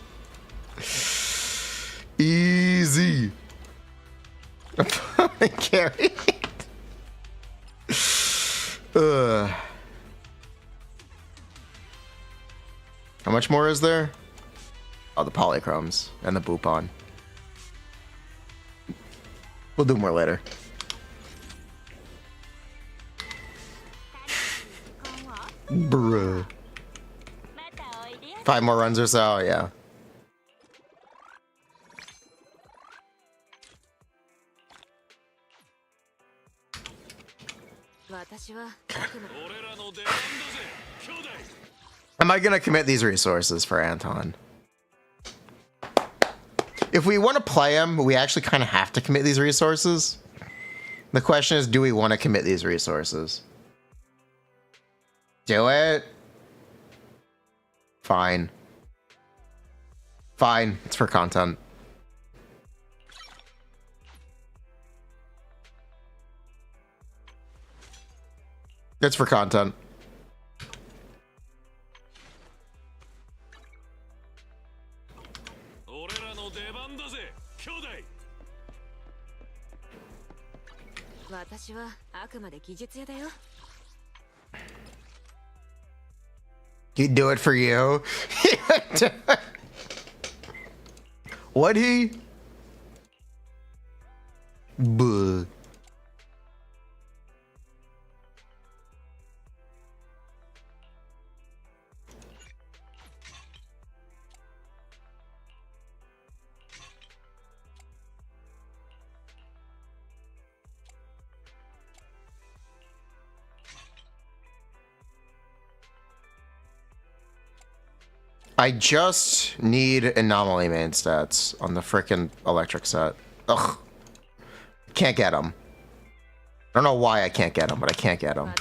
Easy. Opponent carried. How much more is there? Oh, the polychromes and the Bupon. We'll do more later. Bruh. 5 more runs or so, yeah. Am I gonna commit these resources for Anton? If we want to play him, we actually kind of have to commit these resources. The question is, do we want to commit these resources? Do it. Fine. Fine. It's for content. It's for content. He'd do it for you. Would he? Buh. I just need anomaly main stats on the frickin' electric set. Ugh. Can't get them. I don't know why I can't get them, but I can't get them.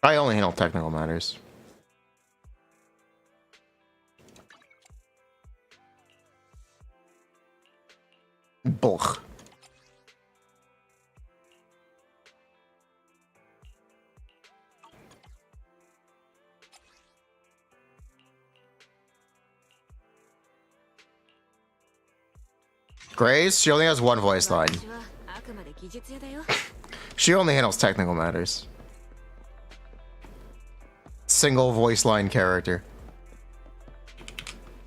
I only handle technical matters. Bulk. Grace, she only has one voice line. She only handles technical matters. Single voice line character.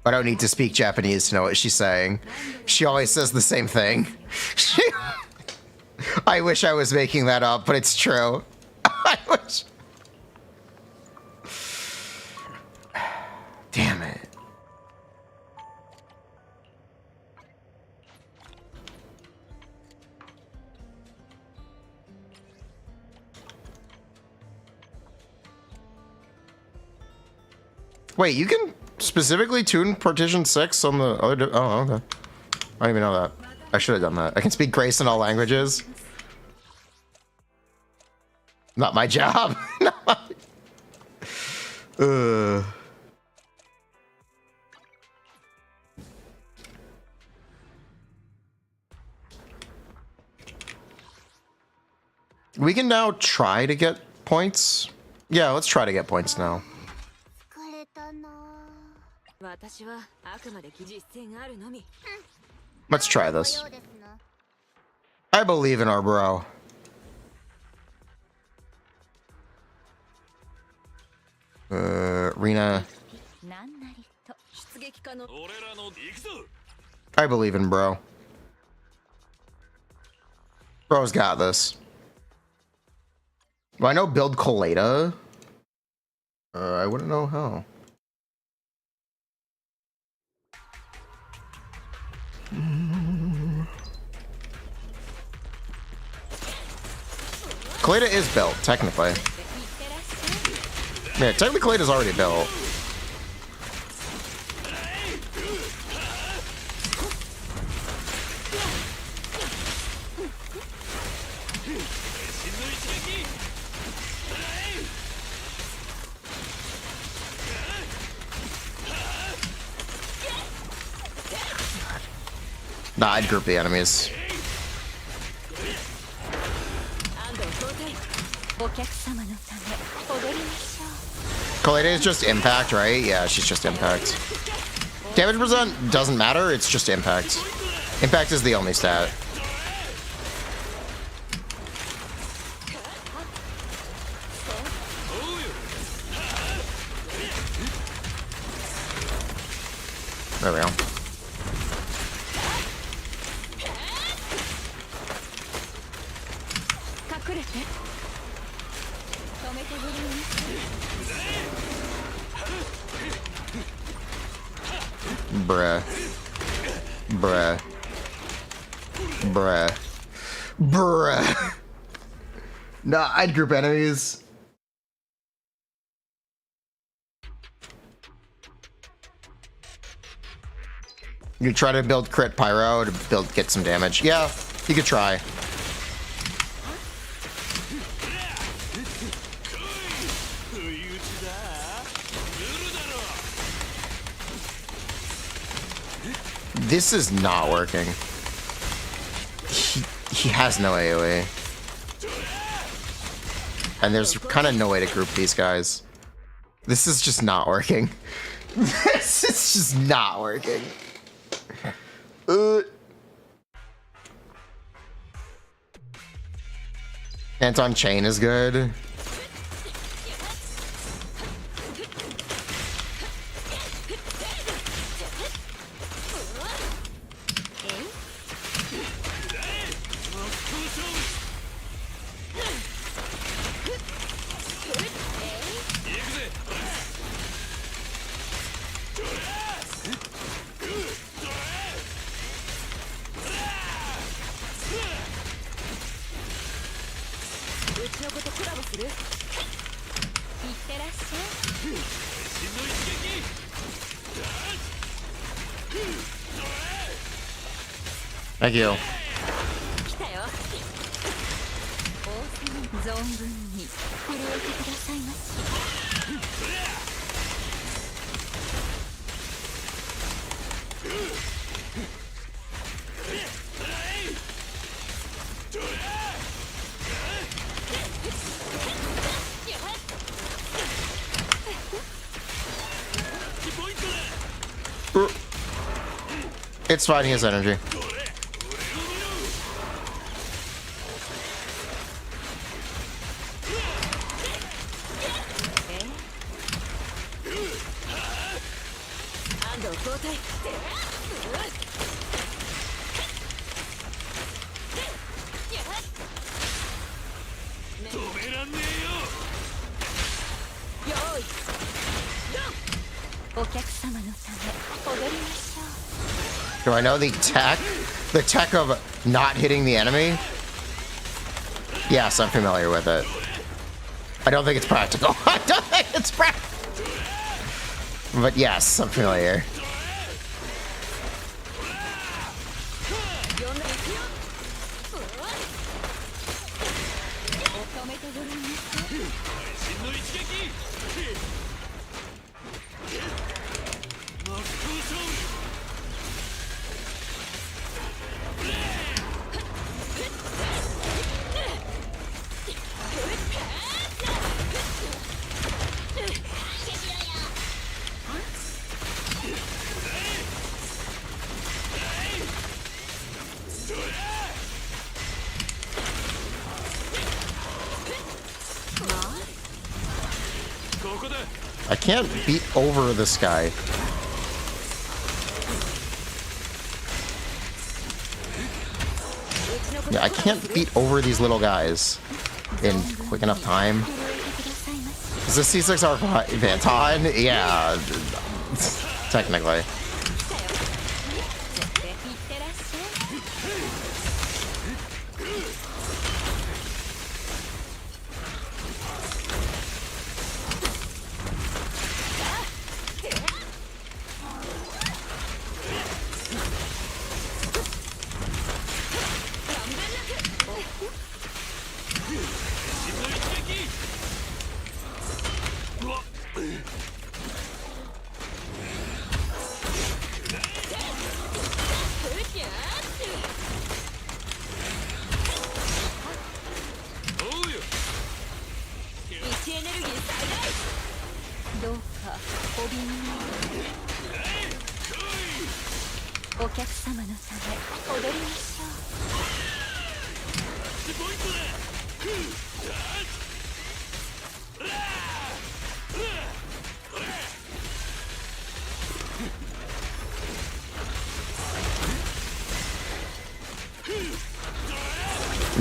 I don't need to speak Japanese to know what she's saying. She always says the same thing. I wish I was making that up, but it's true. I wish. Damn it. Wait, you can specifically tune partition 6 on the other... Oh, okay. I don't even know that. I should have done that. I can speak Grace in all languages. Not my job. We can now try to get points. Yeah, let's try to get points now. Let's try this. I believe in our bro. Rina. I believe in bro. Bro's got this. Well, I know build Colada. I wouldn't know how. Colada is built, technically. Yeah, technically Colada's already built. Nah, I'd group the enemies. Colada is just impact, right? Yeah, she's just impact. Damage percent doesn't matter, it's just impact. Impact is the only stat. There we go. Bruh. Bruh. Bruh. Bruh. Nah, I'd group enemies. You could try to build crit pyro to get some damage. Yeah, you could try. This is not working. He has no AoE. And there's kind of no way to group these guys. This is just not working. This is just not working. Anton Chain is good. Thank you. It's fighting his energy. Do I know the tech? The tech of not hitting the enemy? Yes, I'm familiar with it. I don't think it's practical. I don't think it's practical. But yes, I'm familiar. I can't beat over this guy. Yeah, I can't beat over these little guys in quick enough time. Is this C6R Vanton? Yeah, technically.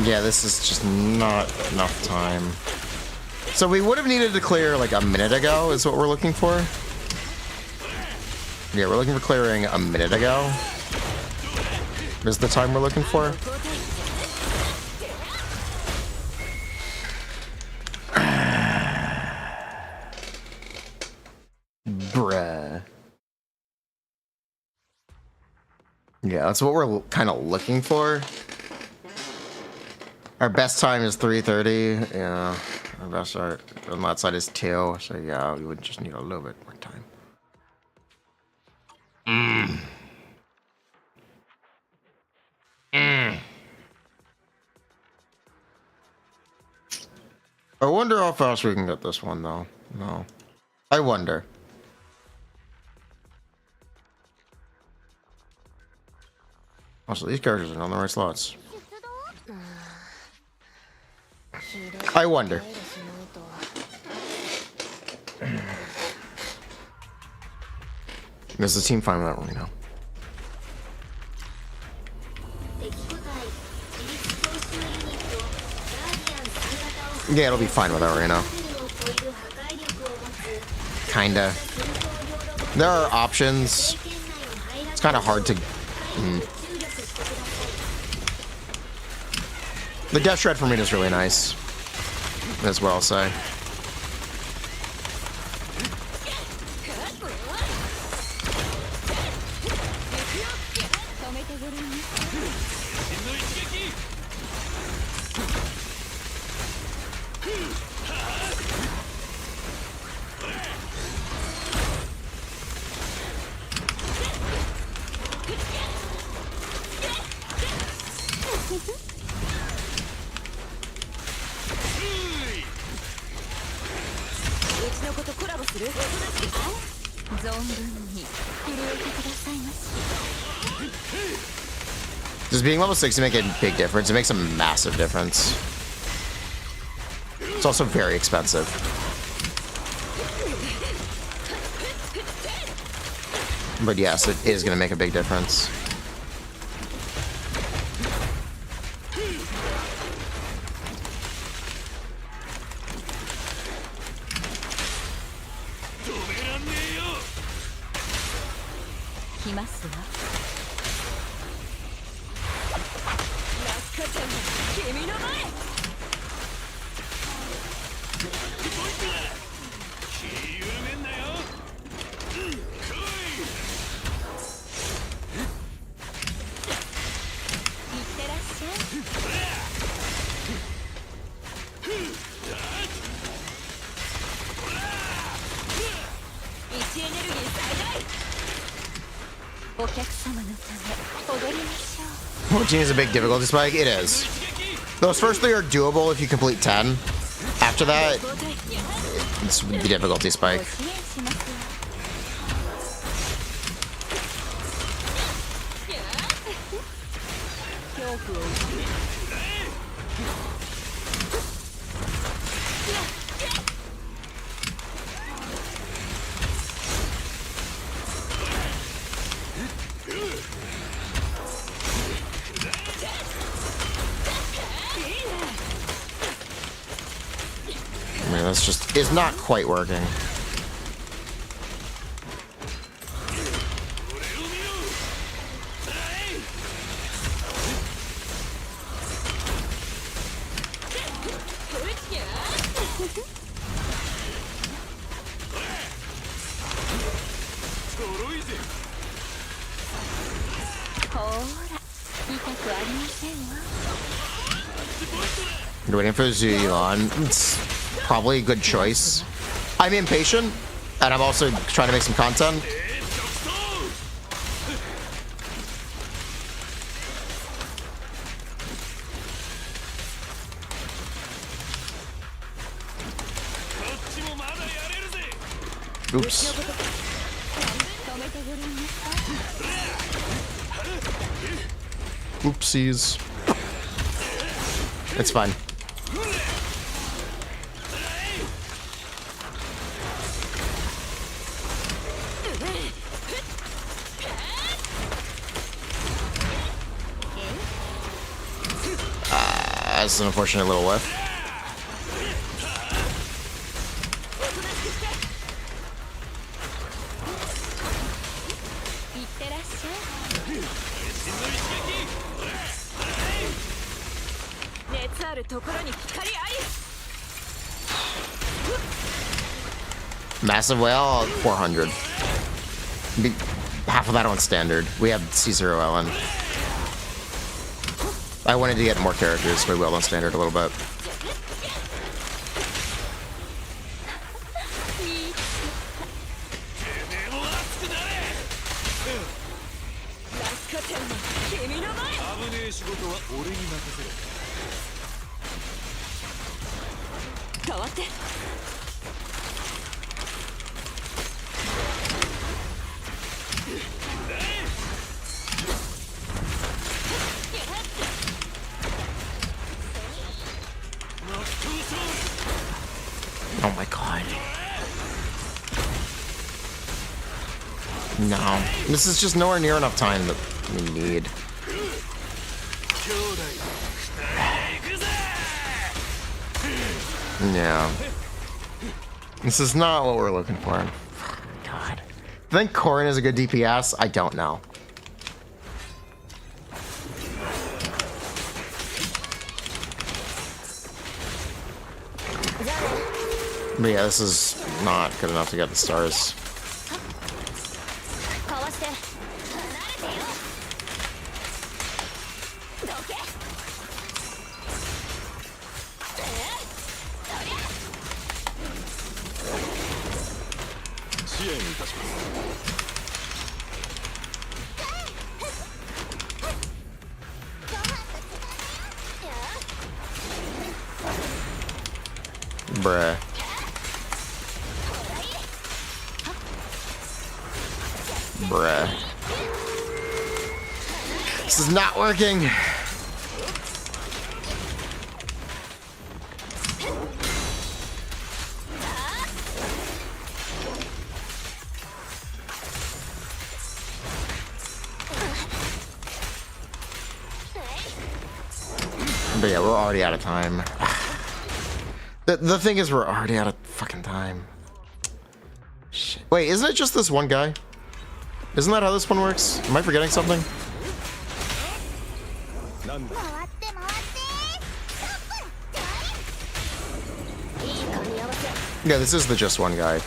Yeah, this is just not enough time. So we would have needed to clear like a minute ago is what we're looking for. Yeah, we're looking for clearing a minute ago. Is the time we're looking for? Bruh. Yeah, that's what we're kind of looking for. Our best time is 3:30. Yeah, our best on that side is 2. So yeah, we would just need a little bit more time. I wonder how fast we can get this one, though. No. I wonder. Also, these characters are on the right slots. I wonder. Is the team fine with that right now? Yeah, it'll be fine with that right now. Kinda. There are options. It's kind of hard to... The Death Shred for me is really nice. That's what I'll say. Does being level 60 make a big difference? It makes a massive difference. It's also very expensive. But yes, it is going to make a big difference. Is a big difficulty spike? It is. Those first three are doable if you complete 10. After that, it's the difficulty spike. That's just is not quite working. You're waiting for Zuelon. It's probably a good choice. I'm impatient, and I'm also trying to make some content. Oops. Oopsies. It's fine. That's an unfortunate little whiff. Massive whale, 400. Half of that on standard. We have C0 LN. I wanted to get more characters, so we will on standard a little bit. Oh my god. No. This is just nowhere near enough time that we need. Yeah. This is not what we're looking for. God. I think Corrin is a good DPS. I don't know. But yeah, this is not good enough to get the stars. Bruh. Bruh. This is not working. But yeah, we're already out of time. The thing is, we're already out of fucking time. Shit. Wait, isn't it just this one guy? Isn't that how this one works? Am I forgetting something? Yeah, this is the just one guy.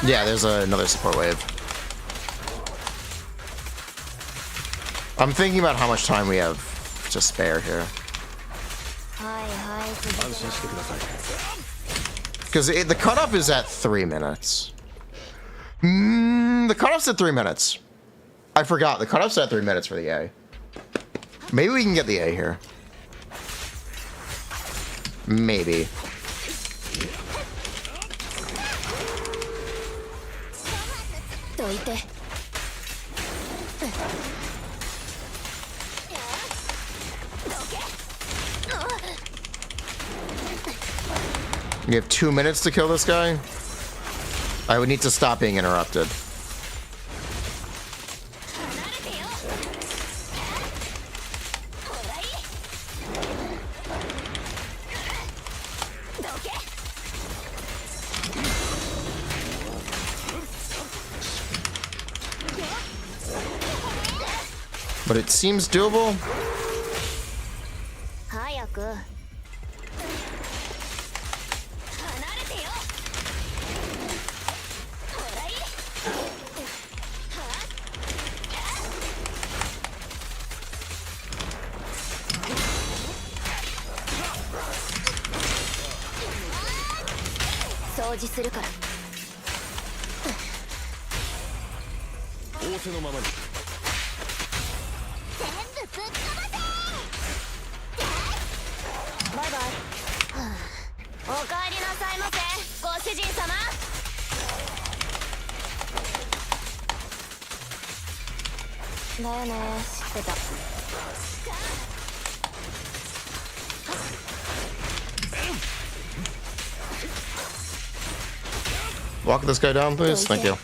Yeah, there's another support wave. I'm thinking about how much time we have to spare here. Because the cutoff is at 3 minutes. The cutoff's at 3 minutes. I forgot, the cutoff's at 3 minutes for the A. Maybe we can get the A here. Maybe. You have 2 minutes to kill this guy? I would need to stop being interrupted. But it seems doable. Walk this guy down, please. Thank you.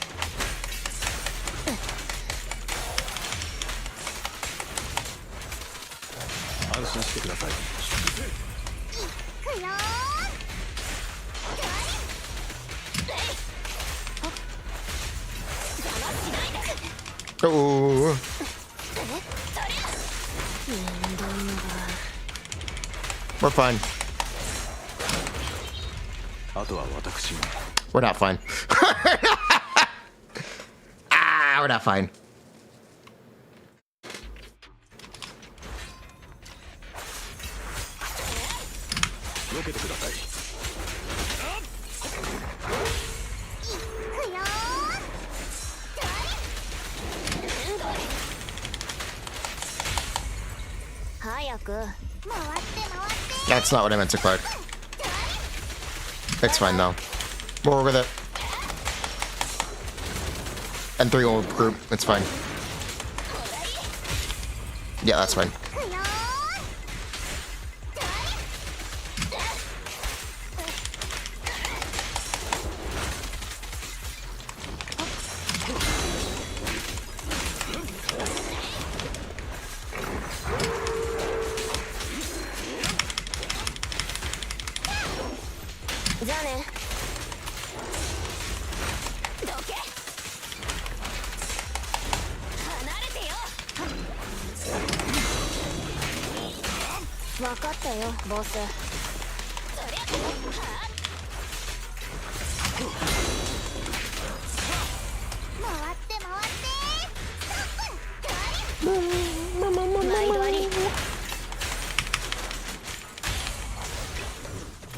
Oh. We're fine. We're not fine. We're not fine. That's not what I meant to click. It's fine though. We're with it. And 3 will group. It's fine. Yeah, that's fine.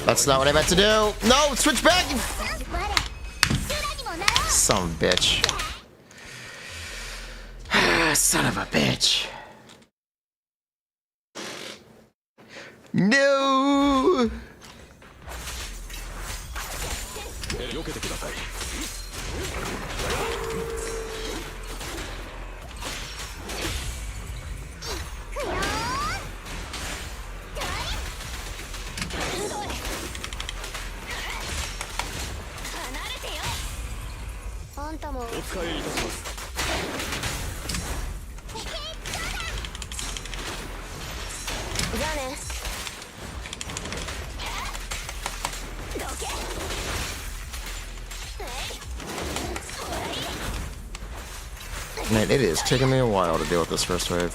That's not what I meant to do. No, switch back. You son of a bitch. Son of a bitch. No. Man, it is taking me a while to deal with this first wave.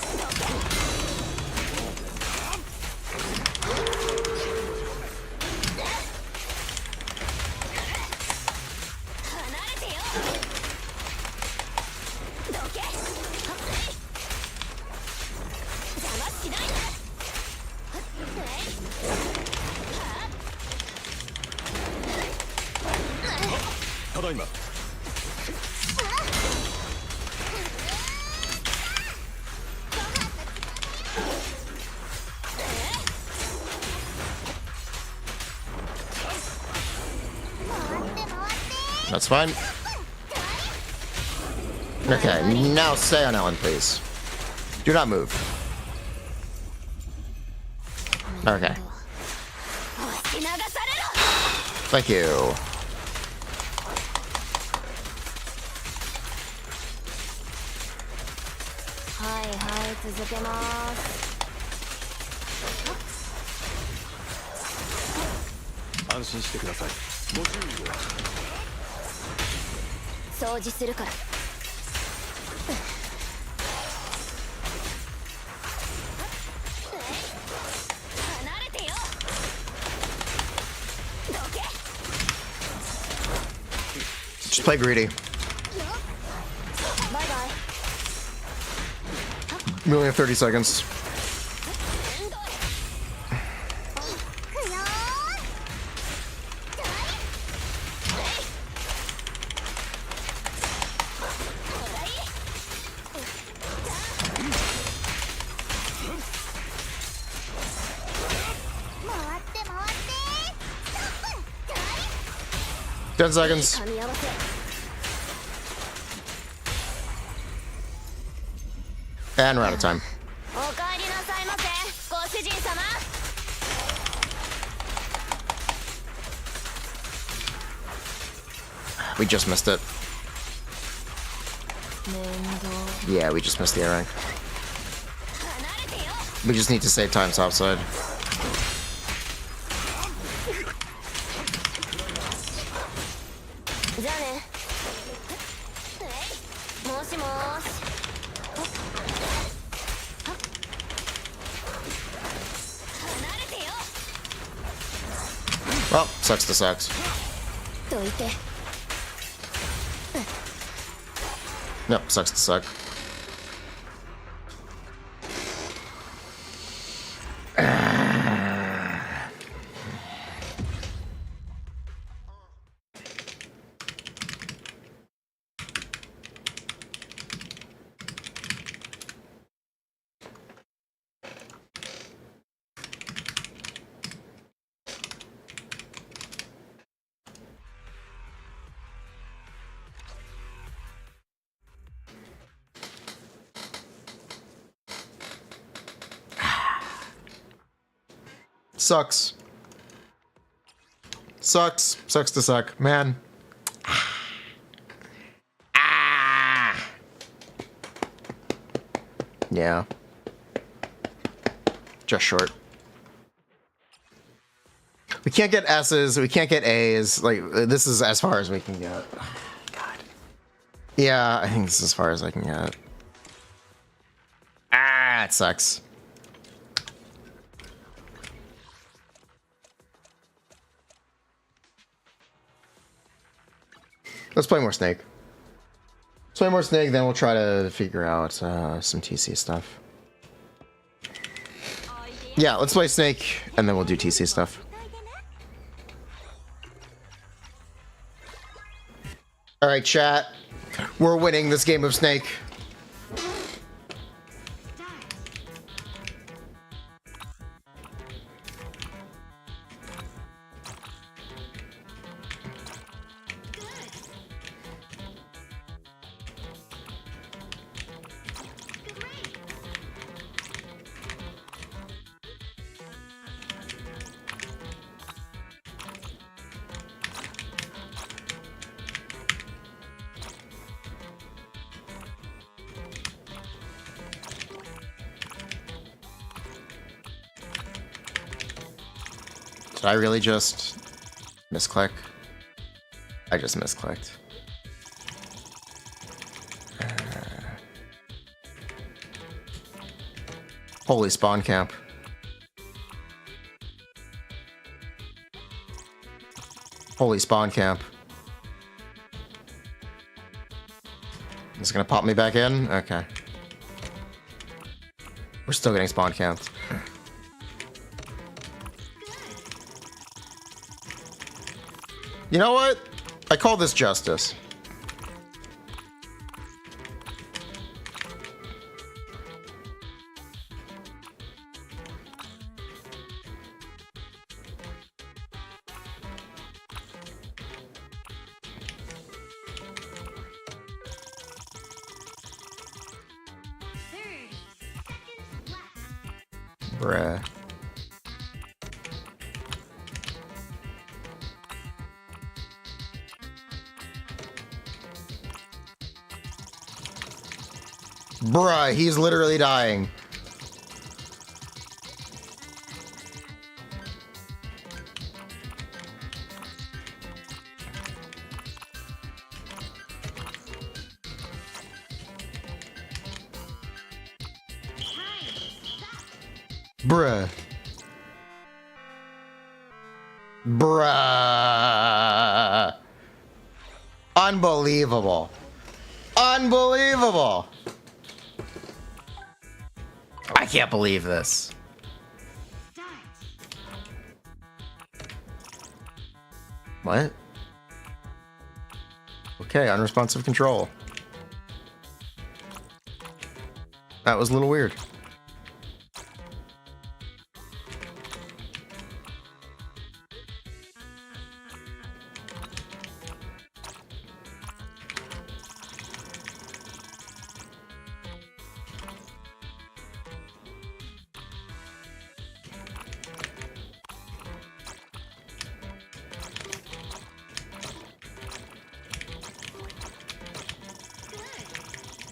That's fine. Okay, now stay on Ellen, please. Do not move. Okay. Thank you. Just play greedy. We only have 30 seconds. Ten seconds. And we're out of time. We just missed it. Yeah, we just missed the A rank. We just need to save time topside. Well, sucks to sucks. Nope, sucks to suck. sucks. Sucks to suck, man. Yeah. Just short. We can't get S's, we can't get A's. Like, this is as far as we can get. God. Yeah, I think this is as far as I can get. It sucks. Let's play more Snake. Let's play more Snake, then we'll try to figure out some TC stuff. Yeah, let's play Snake, and then we'll do TC stuff. Alright, chat. We're winning this game of Snake. Did I really just misclick? I just misclicked. Holy spawn camp. Holy spawn camp. Is it gonna pop me back in? Okay. We're still getting spawn camped. You know what? I call this justice. Bruh. Bruh, he's literally dying. Bruh. Bruh. Unbelievable. Unbelievable. I can't believe this. What? Okay, unresponsive control. That was a little weird.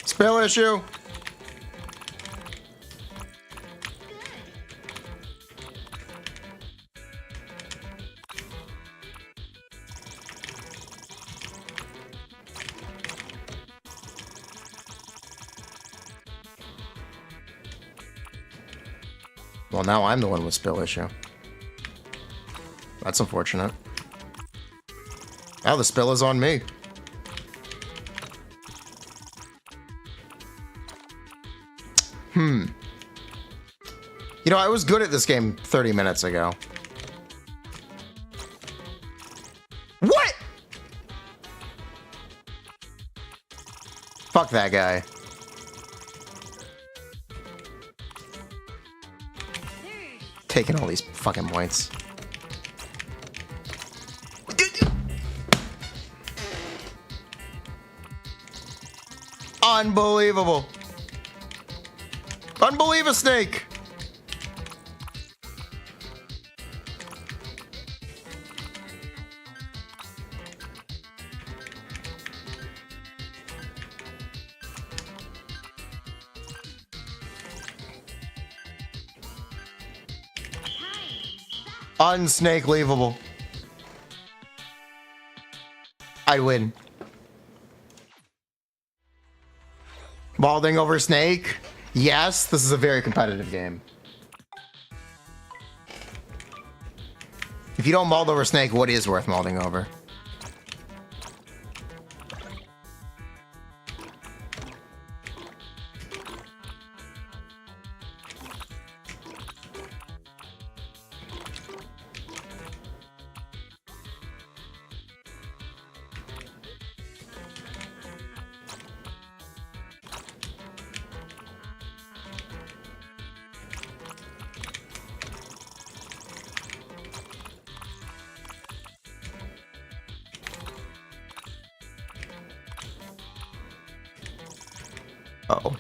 Spill issue. Well, now I'm the one with spill issue. That's unfortunate. Now the spill is on me. You know, I was good at this game 30 minutes ago. What? Fuck that guy. Taking all these fucking points. Unbelievable. Unbelievable snake. Unsnake leavable. I win. Balding over snake. Yes, this is a very competitive game. If you don't mold over snake, what is worth molding over? Uh-oh.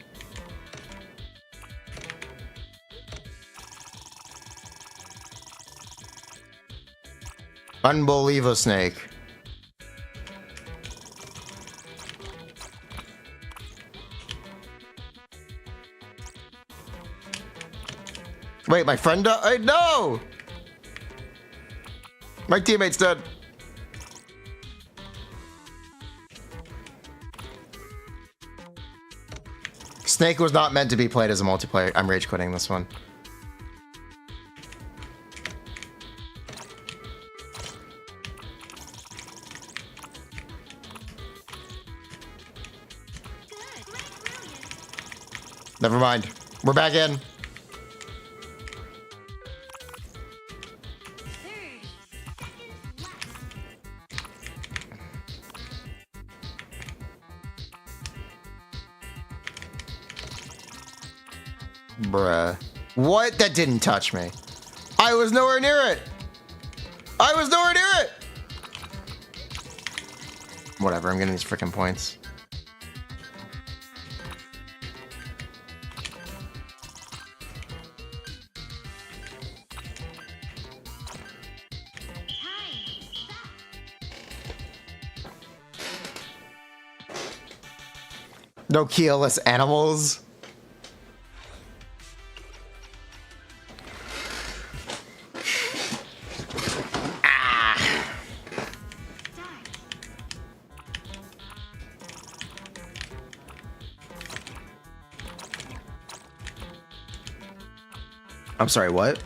Unbeliever snake. Wait, my friend died? No! My teammate's dead. Snake was not meant to be played as a multiplayer. I'm rage quitting this one. Never mind. We're back in. Bruh. What? That didn't touch me. I was nowhere near it. I was nowhere near it. Whatever, I'm getting these freaking points. No keyless animals. I'm sorry, what?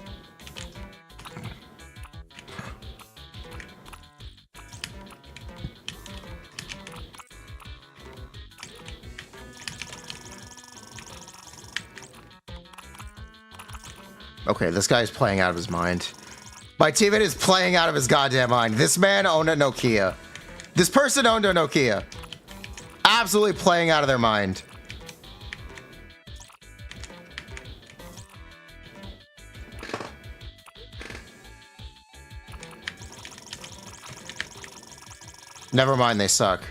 Okay, this guy's playing out of his mind. My teammate is playing out of his goddamn mind. This man owned a Nokia. This person owned a Nokia. Absolutely playing out of their mind. Never mind, they suck.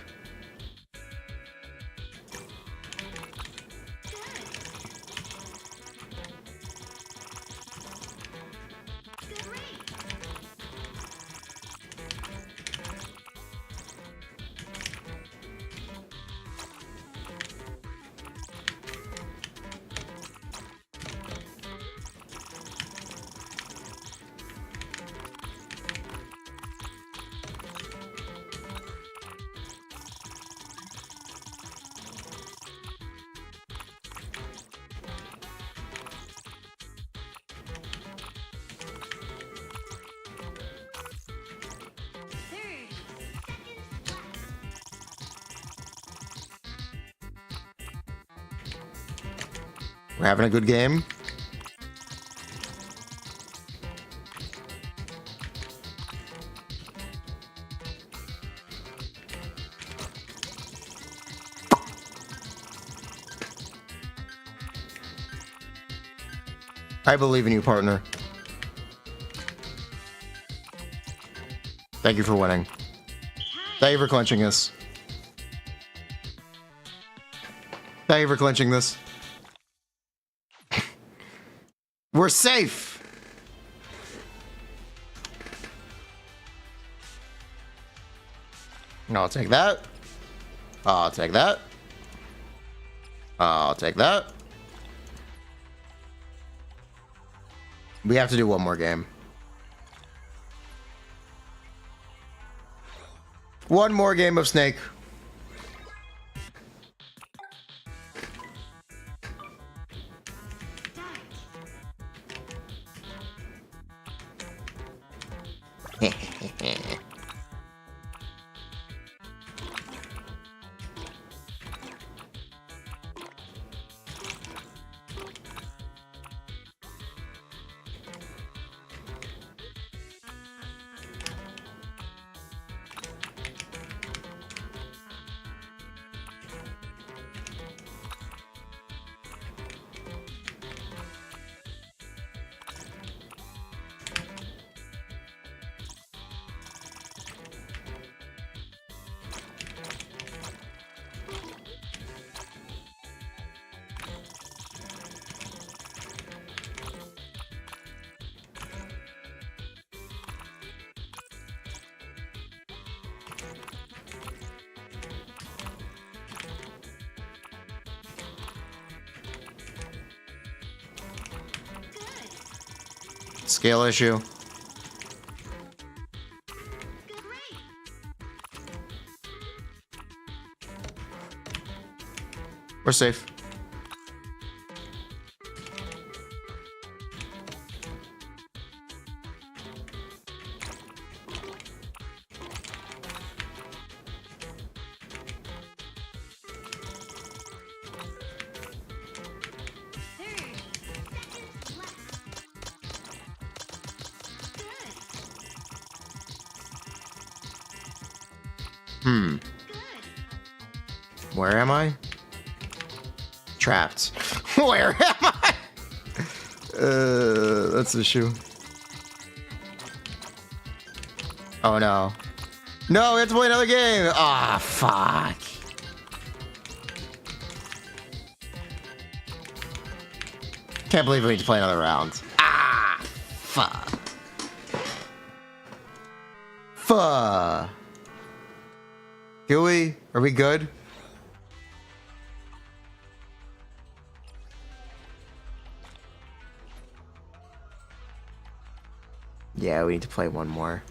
We're having a good game. I believe in you, partner. Thank you for winning. Thank you for clinching this. Thank you for clinching this. We're safe. I'll take that. I'll take that. I'll take that. We have to do one more game. One more game of Snake. Scale issue. We're safe. Where am I? Trapped. Where am I? That's the issue. Oh no. No, we have to play another game. Ah, fuck. Can't believe we need to play another round. Ah, fuck. Fuck. Do we? Are we good? Yeah, we need to play one more.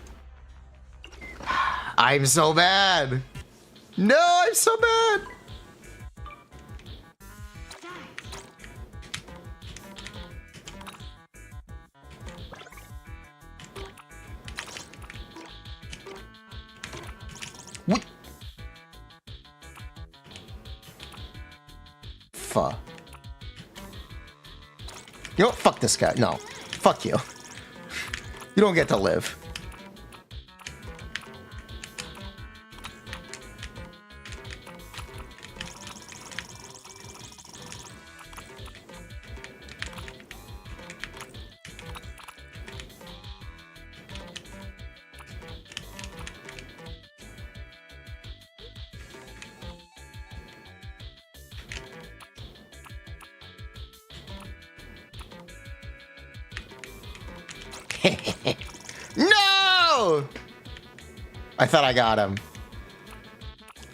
I'm so bad. No, I'm so bad. What? Fuck. You know what? Fuck this guy. No. Fuck you. You don't get to live. No! I thought I got him.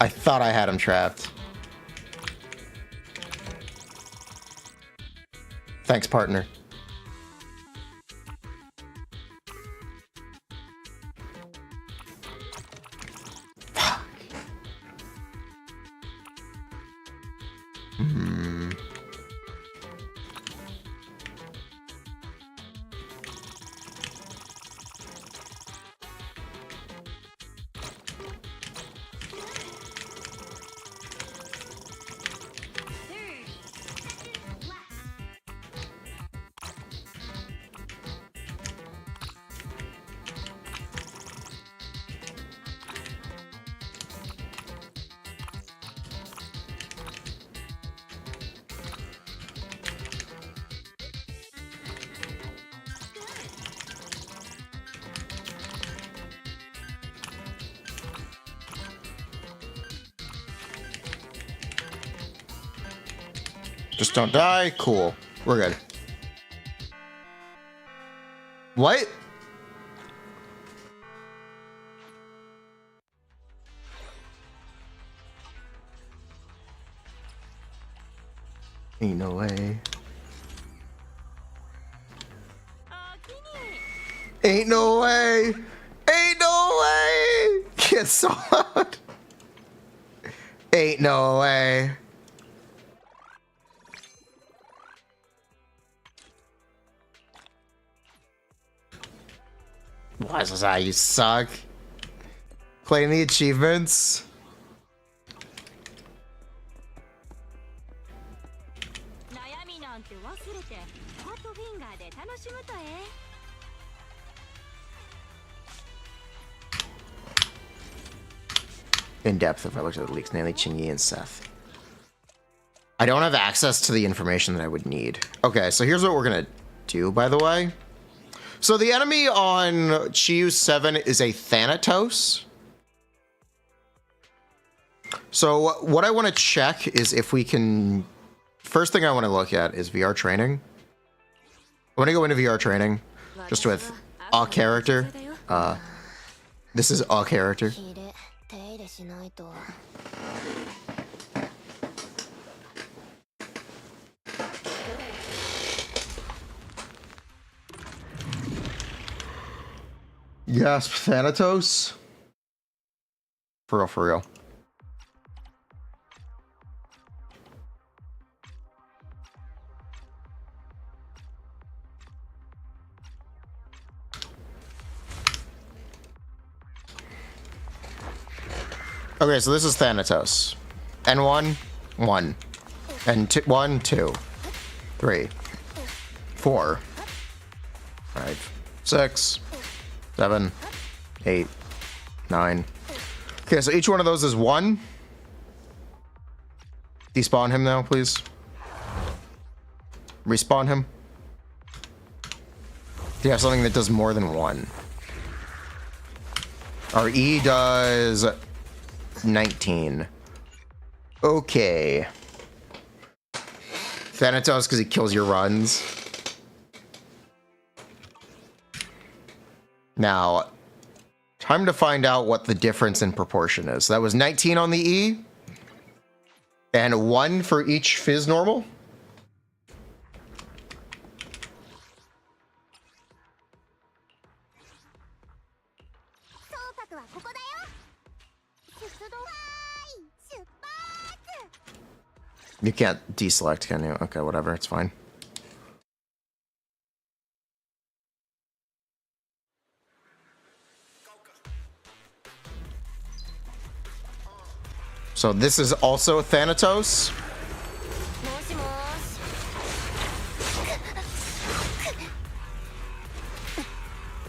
I thought I had him trapped. Thanks, partner. Fuck. Just don't die. Cool. We're good. What? Ain't no way. Ain't no way. Ain't no way. gets so loud. Ain't no way. Why is this how you suck? Playing the achievements. In depth, if I looked at the leaks, namely Chingy and Seth. I don't have access to the information that I would need. Okay, so here's what we're gonna do, by the way. So the enemy on Chiyu 7 is a Thanatos. So what I want to check is if we can... First thing I want to look at is VR training. I want to go into VR training just with a character. This is a character. Yes, Thanatos. For real, for real. Okay, so this is Thanatos. N1, 1. N1, 2. 3. 4. 5. 6. 7. 8. 9. Okay, so each one of those is 1. Despawn him now, please. Respawn him. Do you have something that does more than 1? Our E does 19. Okay. Thanatos because he kills your runs. Now, time to find out what the difference in proportion is. That was 19 on the E. And 1 for each Fizz normal. You can't deselect, can you? Okay, whatever, it's fine. So this is also Thanatos.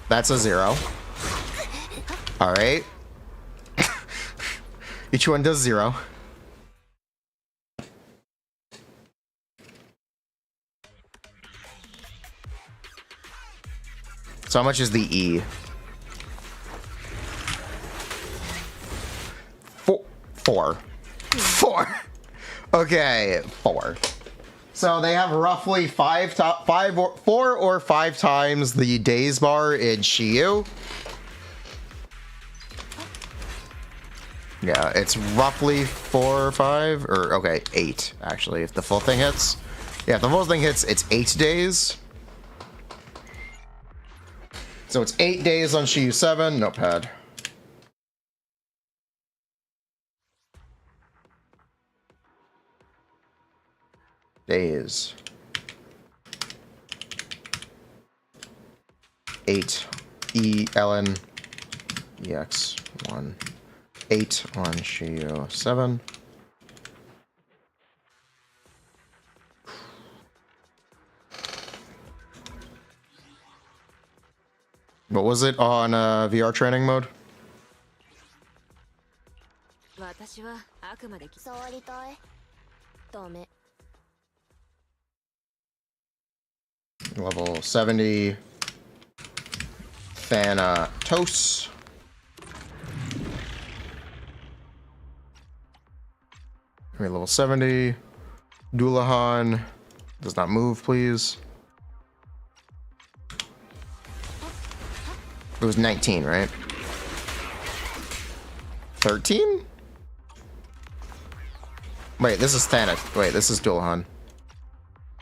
That's a 0. All right. Each one does 0. So how much is the E? 4. 4. Okay, 4. So they have roughly 4 or 5 times the days bar in Chiyu. Yeah, it's roughly 4 or 5, or okay, 8 actually. If the full thing hits, yeah, if the full thing hits, it's 8 days. So it's 8 days on Chiyu 7. Notepad. Days. 8 ELN EX 1. 8 on Chiyu 7. What was it on VR training mode? Level 70. Thanatos. Level 70. Dullahan. Does not move, please. It was 19, right? 13? Wait, this is Thanatos. Wait, this is Dullahan.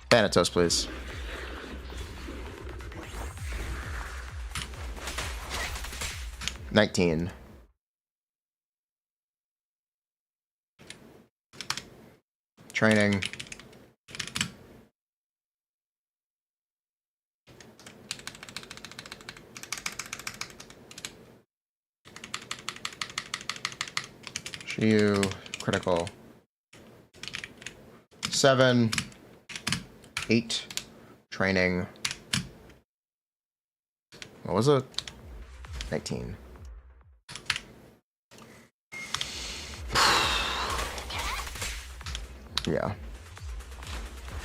Thanatos, please. $19. Training. Shiyu, critical. 7, 8, training. What was it? 19. Yeah.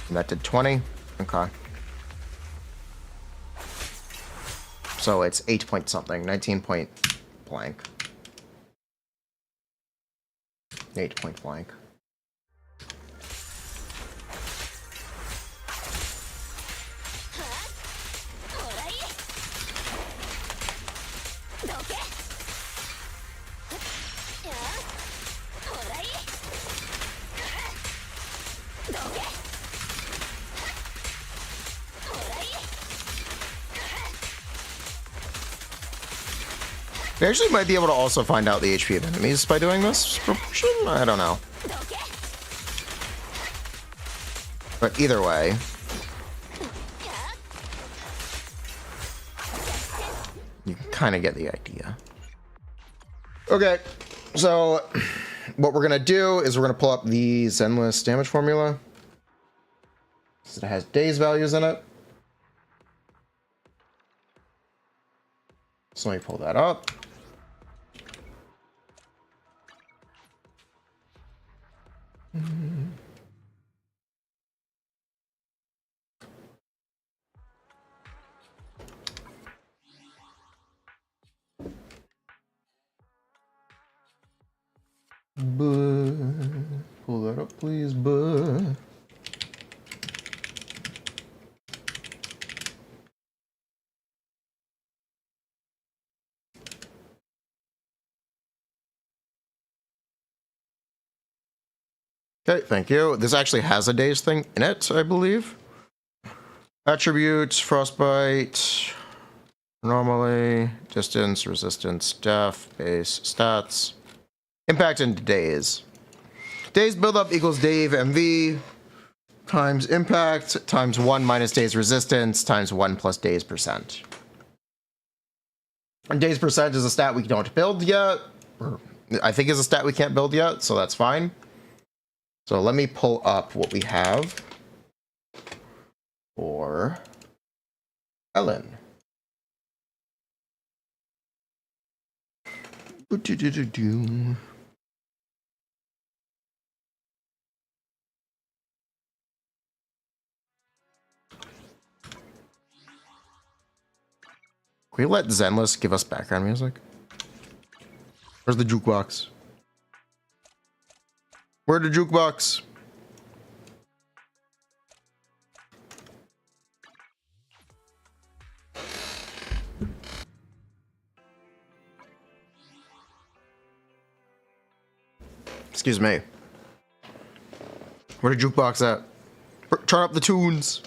And that did 20. Okay. So it's 8 point something, 19 point blank. 8 point blank. We actually might be able to also find out the HP of enemies by doing this proportion? I don't know. But either way. You kind of get the idea. Okay, so what we're going to do is we're going to pull up the Zenless damage formula. So it has days values in it. So let me pull that up. Pull that up, please, buh. Okay, thank you. This actually has a days thing in it, I believe. Attributes, frostbite, normally, distance, resistance, def, base, stats, impact, and days. Days buildup equals Dave MV times impact times 1 minus days resistance times 1 plus days percent. And days percent is a stat we don't build yet. Or I think is a stat we can't build yet, so that's fine. So let me pull up what we have for Ellen. Can we let Zenless give us background music? Where's the jukebox? Where's the jukebox? Excuse me. Where the jukebox at? Turn up the tunes.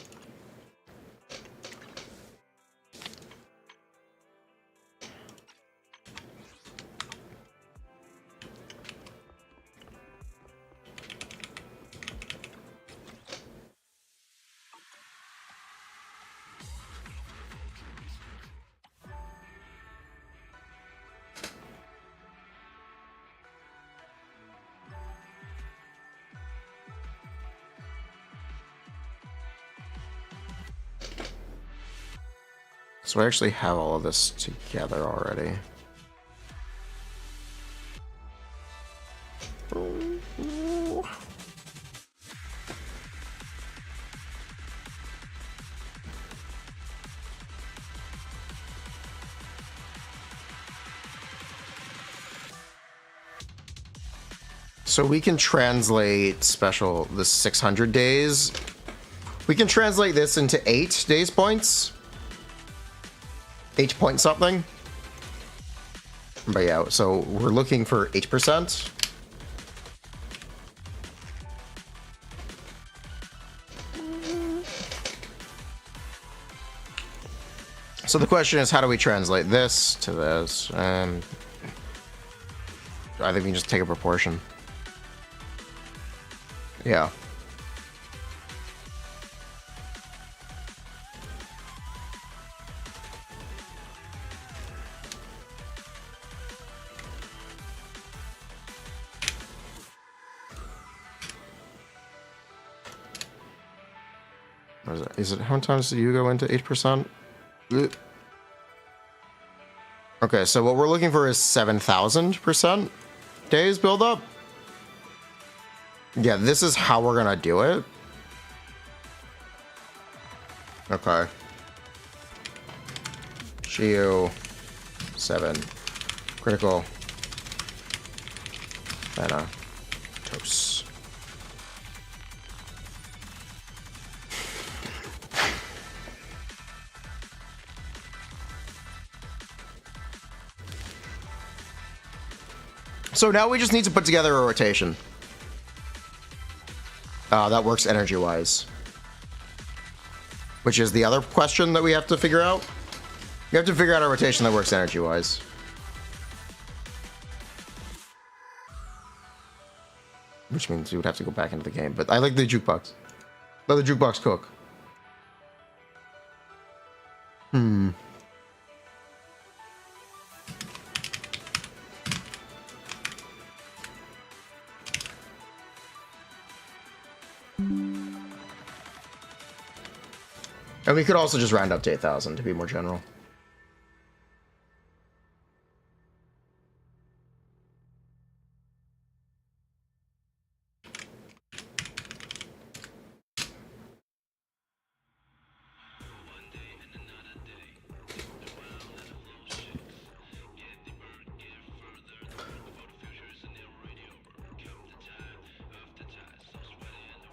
So I actually have all of this together already. So we can translate the 600 days. We can translate this into 8 days points. 8 point something. But yeah, so we're looking for 8%. So the question is, how do we translate this to this? And I think we can just take a proportion. Yeah. What is it? Is it how many times do you go into 8%? Okay, so what we're looking for is 7,000% days build up. Yeah, this is how we're gonna do it. Okay. Shio 7. Critical. Thanatos. So now we just need to put together a rotation. That works energy-wise. Which is the other question that we have to figure out. We have to figure out a rotation that works energy-wise. Which means we would have to go back into the game. But I like the jukebox. Let the jukebox cook. And we could also just round up to 8,000 to be more general.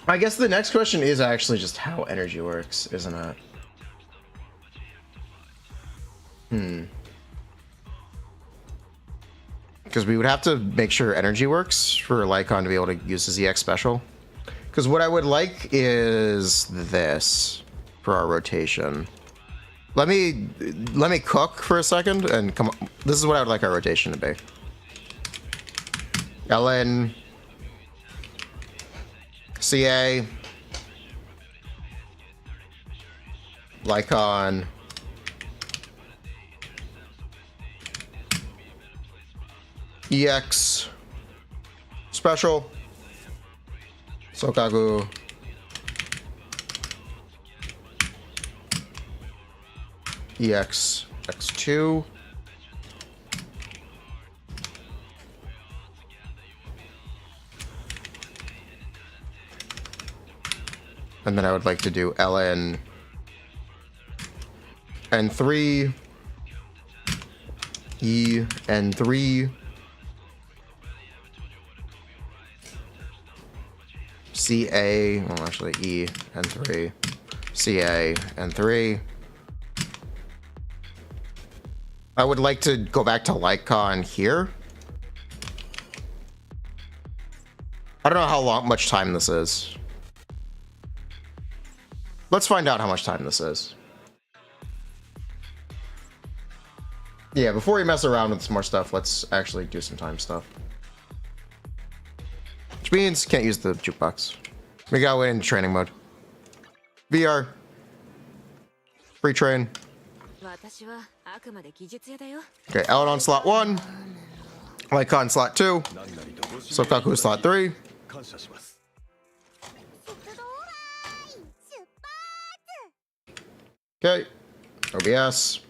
I guess the next question is actually just how energy works, isn't it? Because we would have to make sure energy works for Lycon to be able to use his EX special. Because what I would like is this for our rotation. Let me cook for a second and come on. This is what I would like our rotation to be. Ellen. CA. Lycon. EX. Special. Sokagu. EX. X2. And then I would like to do LN N3 E N3 CA, well actually E N3 CA N3. I would like to go back to Lycon here. I don't know how much time this is. Let's find out how much time this is. Yeah, before we mess around with some more stuff, let's actually do some time stuff. Which means can't use the jukebox. We gotta wait in training mode. VR. Free train. Okay, Ellen on slot 1. Lycon slot 2. Sokaku slot 3. Okay, OBS.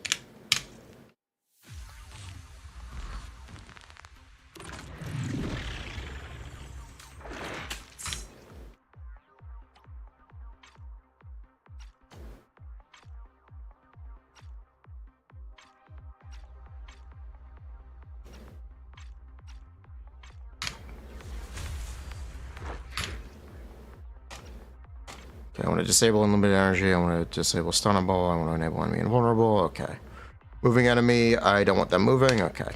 Okay, I want to disable unlimited energy. I want to disable stunnable. I want to enable enemy invulnerable. Okay. Moving enemy. I don't want them moving. Okay.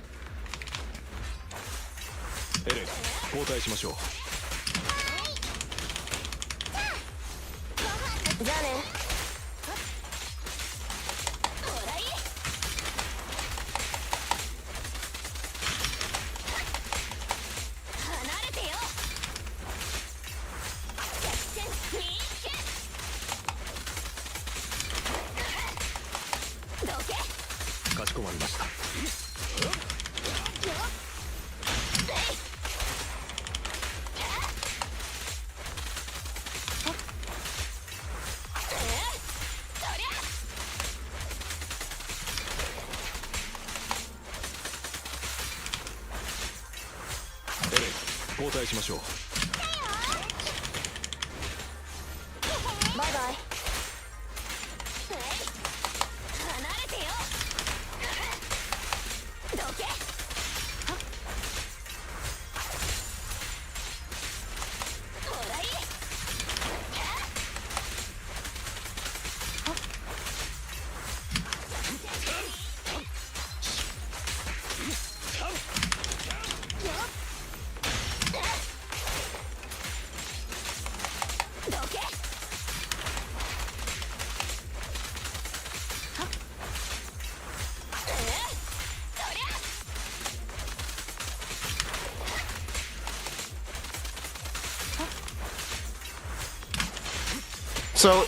So,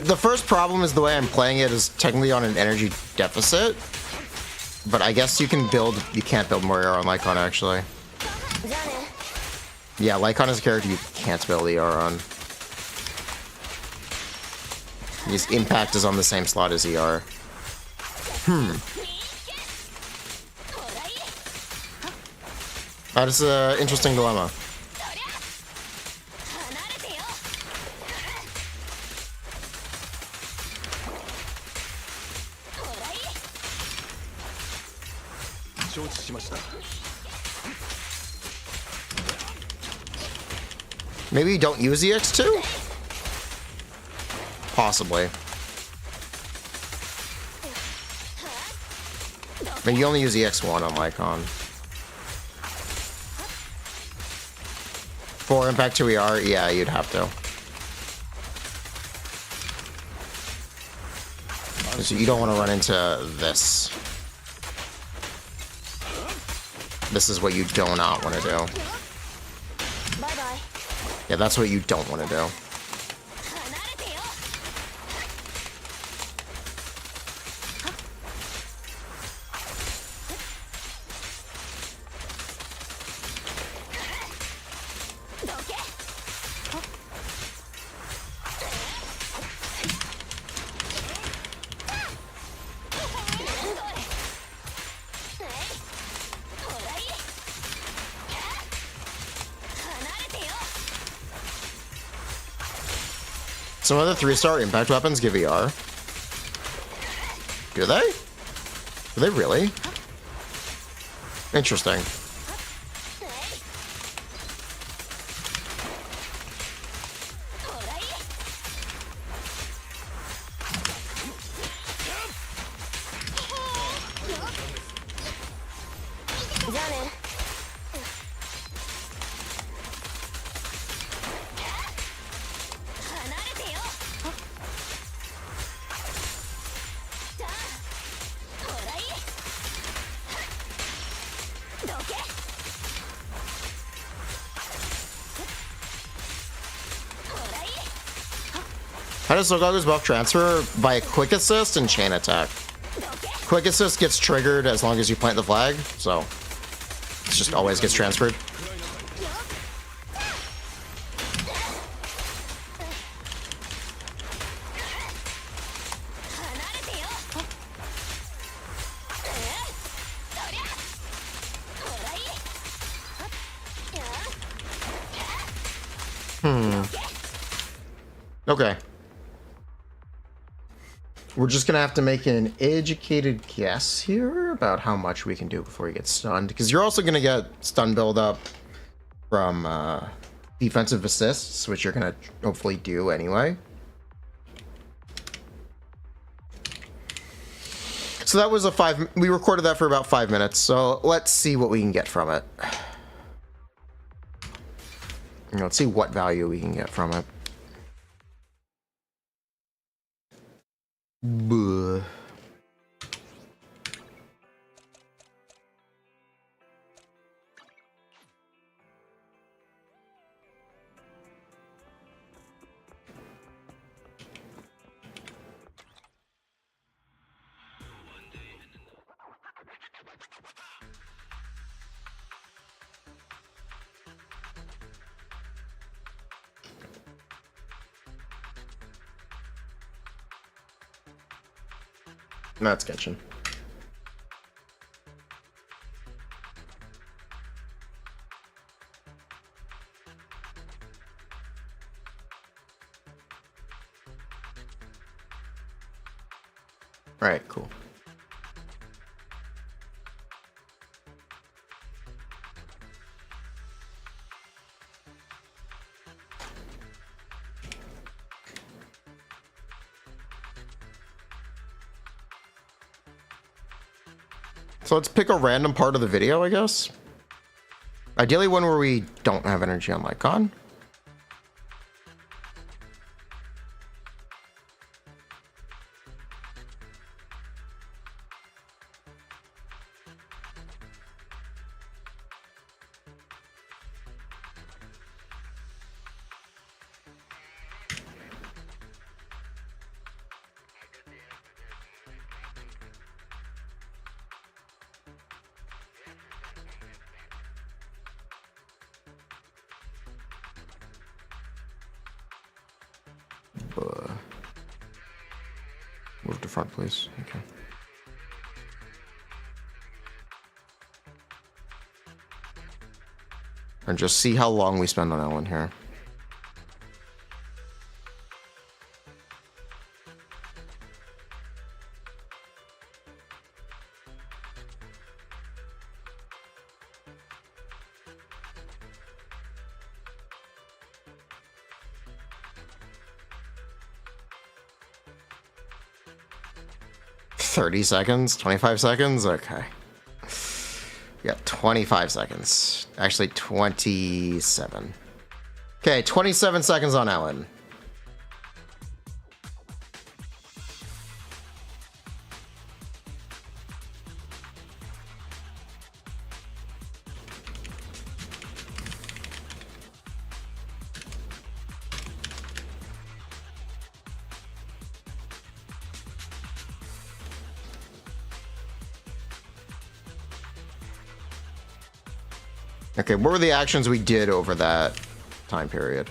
the first problem is the way I'm playing it is technically on an energy deficit. But I guess you can build... You can't build more ER on Lycon, actually. Yeah, Lycon is a character you can't build ER on. His Impact is on the same slot as ER. That is an interesting dilemma. Maybe you don't use EX2? Possibly. Maybe you only use EX1 on Lycon. For Impact 2 ER, yeah, you'd have to. So you don't want to run into this. This is what you do not want to do. Yeah, that's what you don't want to do. Some of the 3-star impact weapons give ER. Do they? Do they really? Interesting. How does Sogaku's buff transfer? By a quick assist and chain attack. Quick assist gets triggered as long as you plant the flag, so it just always gets transferred. Okay. We're just gonna have to make an educated guess here about how much we can do before you get stunned, because you're also gonna get stun buildup from defensive assists, which you're gonna hopefully do anyway. So that was we recorded that for about 5 minutes, so let's see what we can get from it. Let's see what value we can get from it. Buh. That's Genshin. All right, cool. So let's pick a random part of the video, I guess. Ideally one where we don't have energy on Lycon. Move to front, please. Okay. And just see how long we spend on that one here. $30 seconds, 25 seconds. Okay. Yeah, 25 seconds. Actually, 27. Okay, 27 seconds on Ellen. Okay, what were the actions we did over that time period?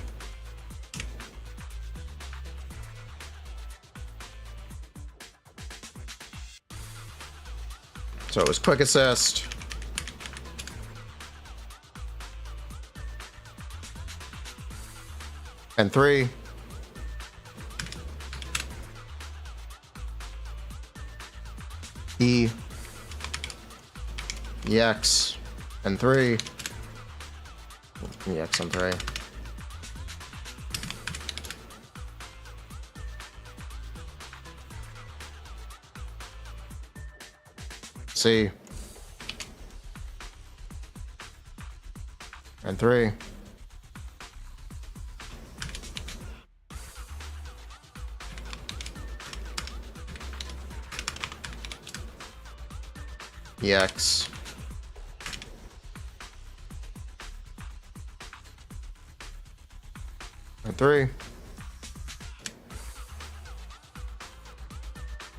So it was quick assist. And 3. E. EX. And 3. EX and 3. C. And 3. EX. And 3.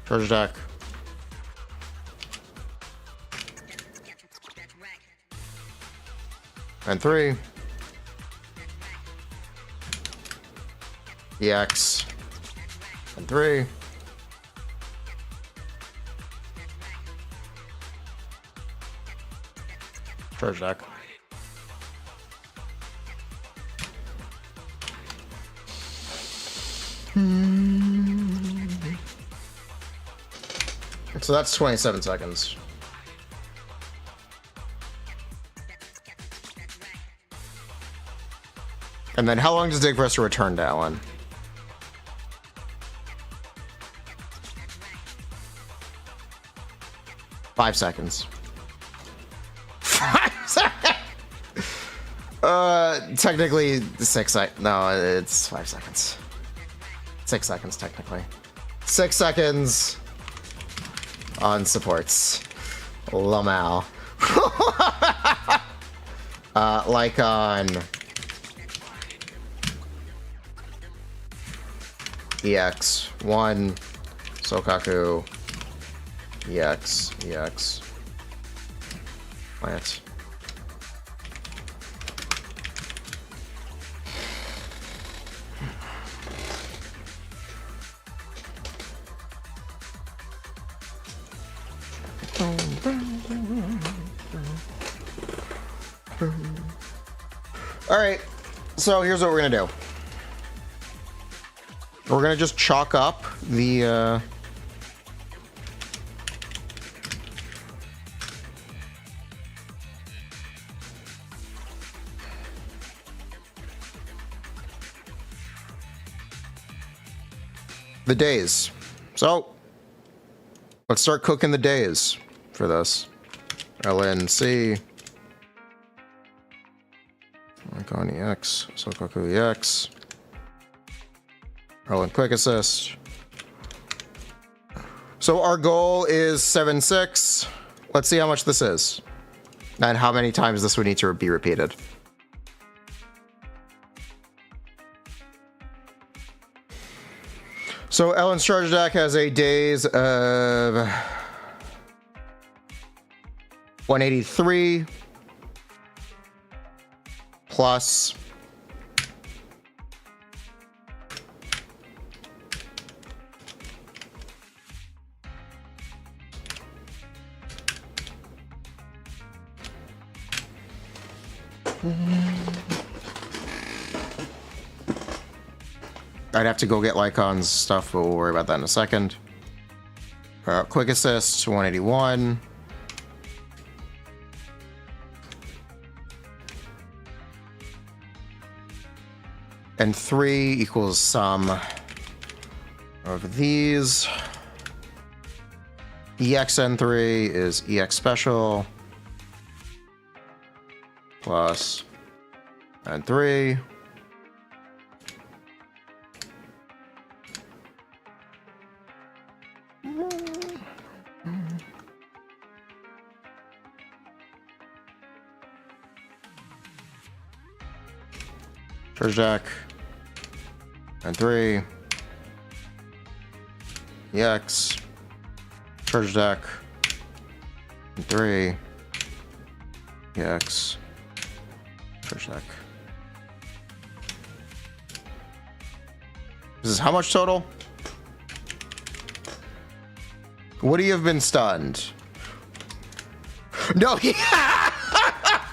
Charge deck. And 3. EX. And 3. Charge deck. So that's 27 seconds. And then how long does it take for us to return to Ellen? Five seconds. 5 seconds. Technically 6 seconds. No, it's 5 seconds. 6 seconds technically. 6 seconds on supports. Lamau. Like on EX 1 Sokaku EX plant. All right, so here's what we're gonna do. We're gonna just chalk up the the days. So let's start cooking the days for this. LNC. Icon EX. Sokaku EX. LN Quick Assist. So our goal is 7-6. Let's see how much this is. And how many times this would need to be repeated. So Ellen's charge deck has a days of 183 plus I'd have to go get Lycon's stuff, but we'll worry about that in a second. Quick Assist, 181. And 3 equals sum of these. EXN3 is EX Special. Plus N3. Charge deck. N3. EX. Charge deck. N3. EX. Charge deck. This is how much total? Would he have been stunned? No, he...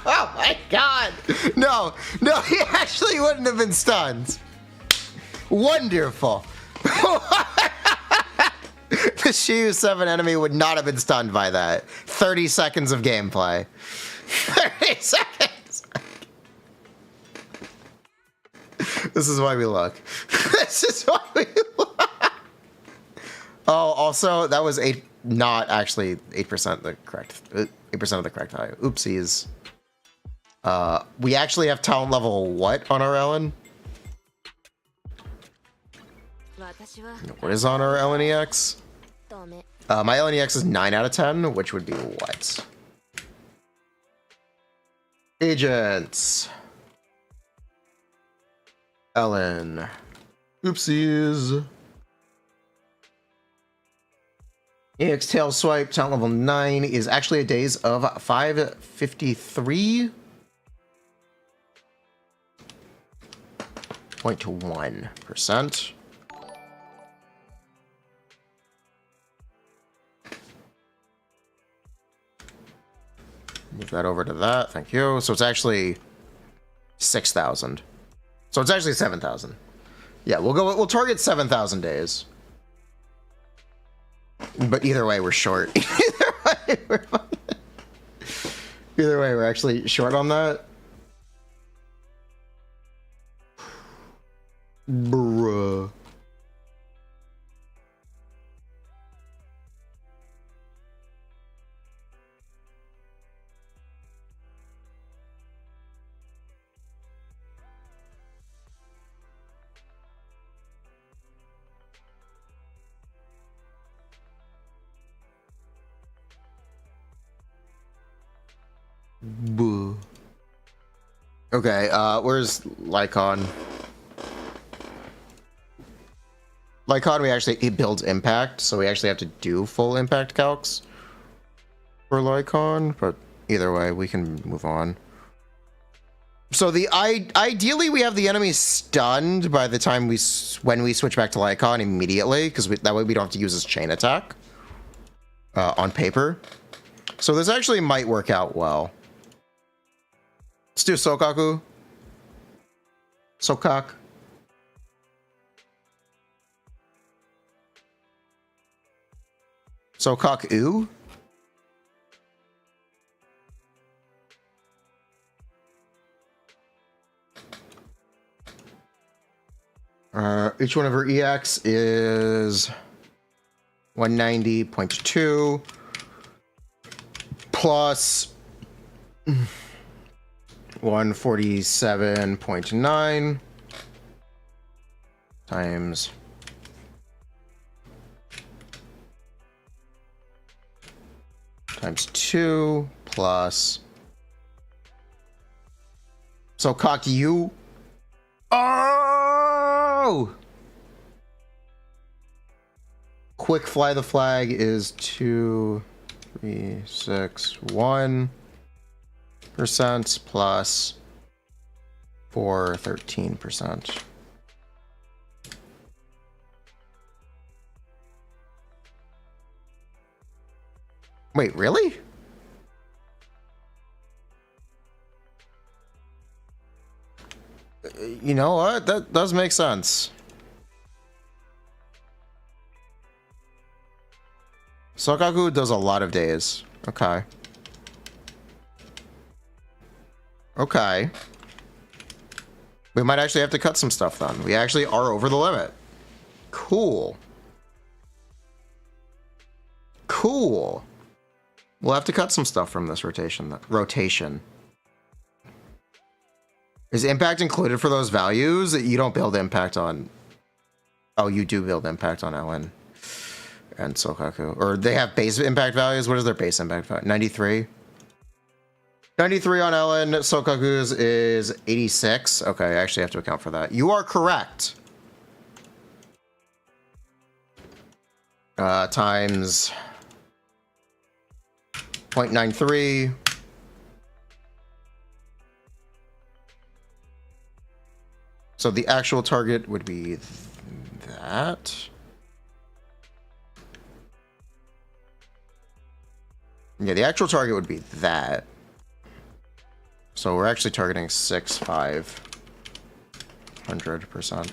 Oh my god! No, he actually wouldn't have been stunned. Wonderful. The Shiyu 7 enemy would not have been stunned by that. 30 seconds of gameplay. 30 seconds! This is why we look. This is why we look. Oh, also, that was not actually 8% the correct 8% of the correct value. Oopsies. We actually have talent level what on our Ellen? What is on our LNEX? My LNEX is 9 out of 10, which would be what? Agents. Ellen. Oopsies. EX Tail Swipe, talent level 9 is actually a days of 553. 0.1%. Move that over to that. Thank you. So it's actually 6,000. So it's actually 7,000. Yeah, we'll target 7,000 days. But either way, we're short. Either way, we're actually short on that. Bruh. Boo. Okay, where's Lycon? Lycon, it builds impact, so we actually have to do full impact calcs for Lycon, but either way, we can move on. So ideally we have the enemy stunned by the time when we switch back to Lycon immediately, because that way we don't have to use his chain attack on paper. So this actually might work out well. Let's do Sokaku. Sokak. Sokaku? each one of her EX is 190.2 plus 147.9 times times 2 plus. So cocky you. Oh! Quick fly the flag is 2.361% plus 4.13%. Wait, really? You know what? That does make sense. Sokaku does a lot of days. Okay. Okay. We might actually have to cut some stuff then. We actually are over the limit. Cool. Cool. We'll have to cut some stuff from this rotation. Is impact included for those values? You don't build impact on... Oh, you do build impact on Ellen and Sokaku. Or they have base impact values. What is their base impact value? 93? 93 on Ellen. Sokaku's is 86. Okay, I actually have to account for that. You are correct. Times 0.93. So the actual target would be that. Yeah, the actual target would be that. So we're actually targeting 6,500%.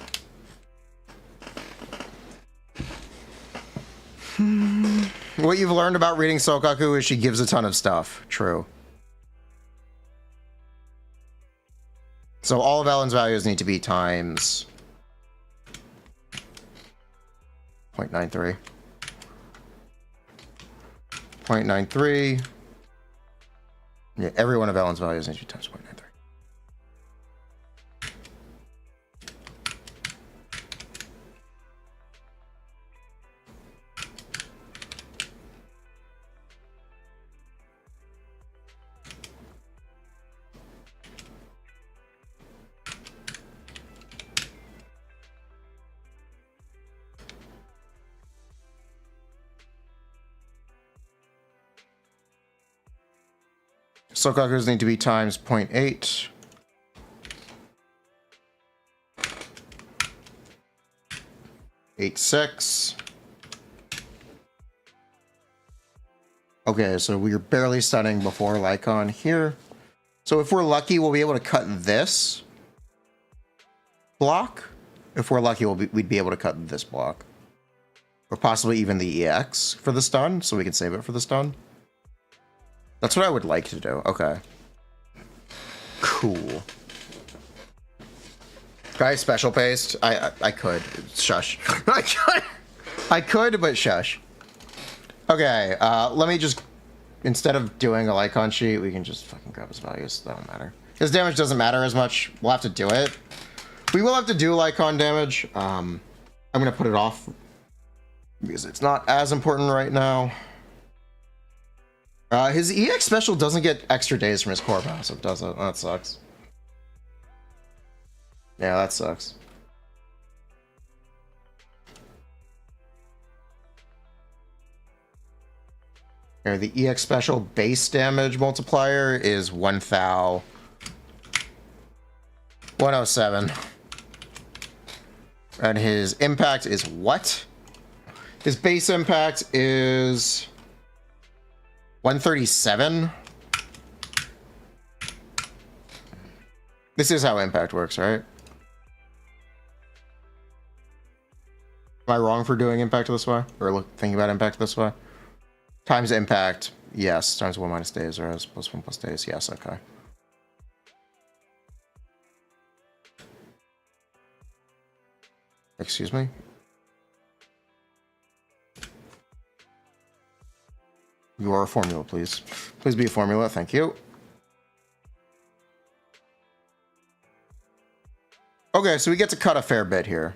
What you've learned about reading Sokaku is she gives a ton of stuff. True. So all of Ellen's values need to be times 0.93. 0.93. Yeah, every one of Ellen's values needs to be times 0.93. Sokaku's need to be times 0.8. .86. Okay, so we're barely stunning before Lycon here. So if we're lucky, we'll be able to cut this block. If we're lucky, we'd be able to cut this block. Or possibly even the EX for the stun, so we can save it for the stun. That's what I would like to do. Okay. Cool. Guy special paste. I could. Shush. I could, but shush. Okay, let me just... Instead of doing a Lycon sheet, we can just fucking grab his values. That don't matter. His damage doesn't matter as much. We'll have to do it. We will have to do Lycon damage. I'm gonna put it off because it's not as important right now. His EX special doesn't get extra days from his core passive, does it? That sucks. Yeah, that sucks. Here, the EX special base damage multiplier is 1,107. And his impact is what? His base impact is 137. This is how impact works, right? Am I wrong for doing impact this way? Or thinking about impact this way? Times impact, yes. Times 1 minus days, or as plus 1 plus days, yes, okay. Excuse me? You are a formula, please. Please be a formula, thank you. Okay, so we get to cut a fair bit here.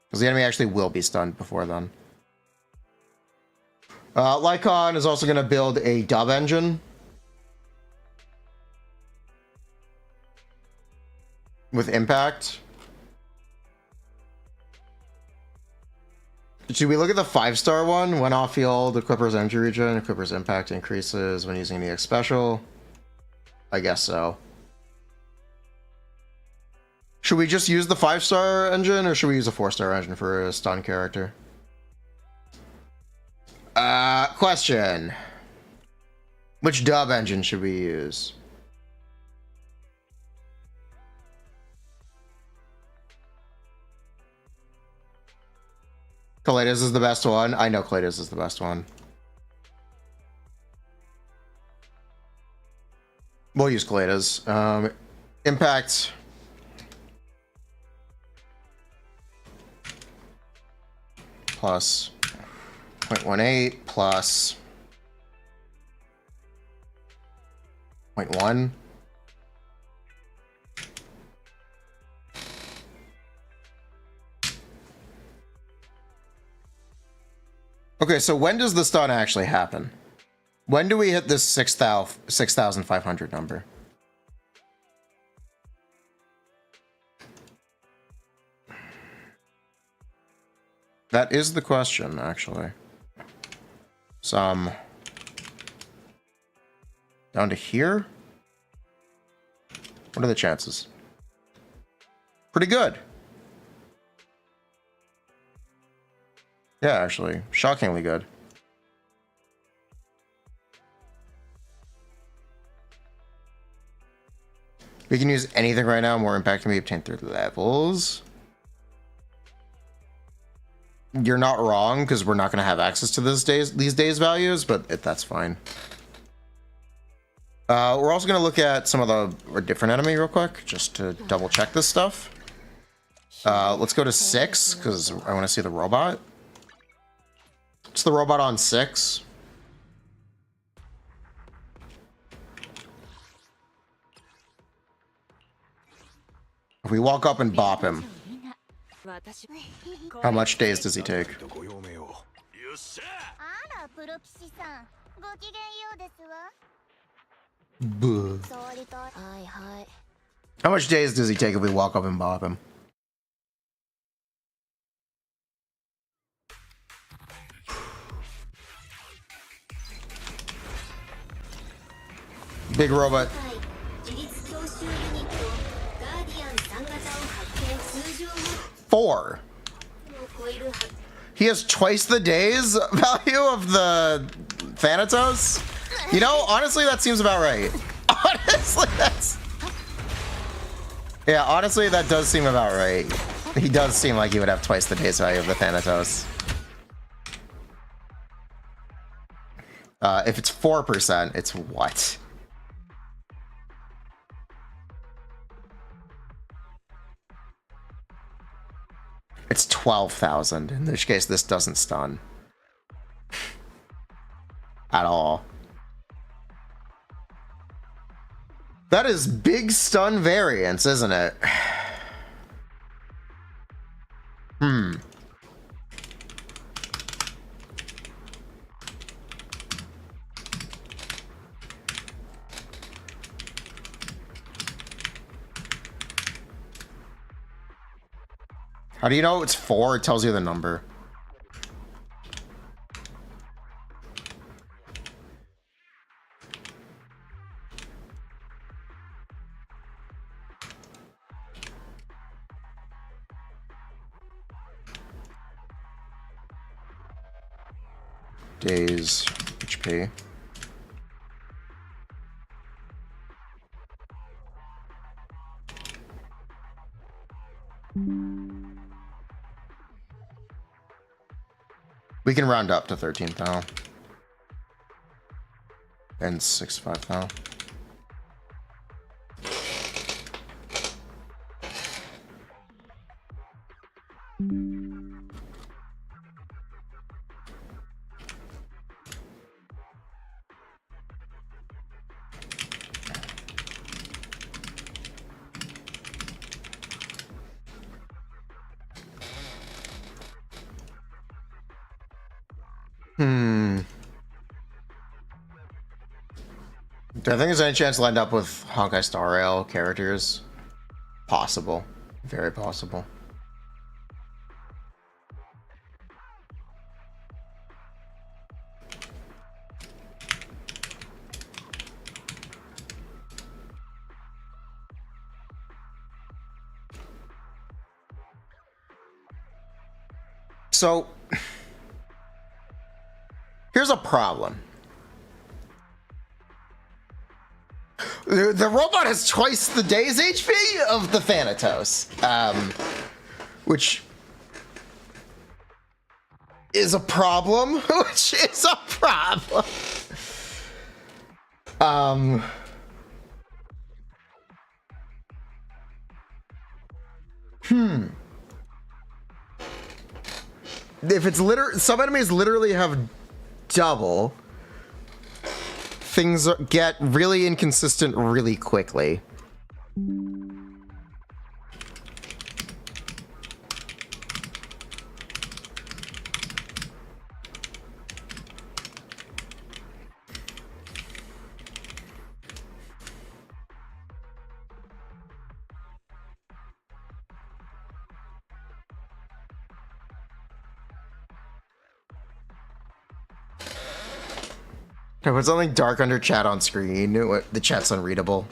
Because the enemy actually will be stunned before then. Lycon is also going to build a dub engine. With Impact. Should we look at the 5-star one? When off field, Equipper's energy regen, Equipper's impact increases when using the EX special. I guess so. Should we just use the 5-star engine, or should we use a 4-star engine for a stun character? Question. Which dub engine should we use? Kaleidos is the best one. I know Kaleidos is the best one. We'll use Kaleidos. Impact. Plus 0.18 plus 0.1. Okay, so when does the stun actually happen? When do we hit this 6,500 number? That is the question, actually. Some down to here? What are the chances? Pretty good. Yeah, actually, shockingly good. We can use anything right now. More impact can be obtained through levels. You're not wrong, because we're not going to have access to these days values, but that's fine. We're also going to look at some of a different enemy real quick, just to double check this stuff. Let's go to 6, because I want to see the robot. It's the robot on 6. If we walk up and bop him, how much days does he take? Buh. How much days does he take if we walk up and bop him? Big robot. 4. He has twice the days value of the Thanatos? You know, honestly, that seems about right. Honestly, yeah, honestly, that does seem about right. He does seem like he would have twice the days value of the Thanatos. If it's 4%, it's what? It's 12,000, in which case this doesn't stun. At all. That is big stun variance, isn't it? How do you know it's 4? It tells you the number. Days, HP. We can round up to 13,000. And 65,000. Hmm. Do I think there's any chance to end up with Honkai Star Rail characters? Possible. Very possible. So, here's a problem. The robot has twice the day's HP of the Thanatos, which is a problem. Which is a problem. If it's some enemies literally have double, things get really inconsistent really quickly. If it's something dark under chat on screen, the chat's unreadable.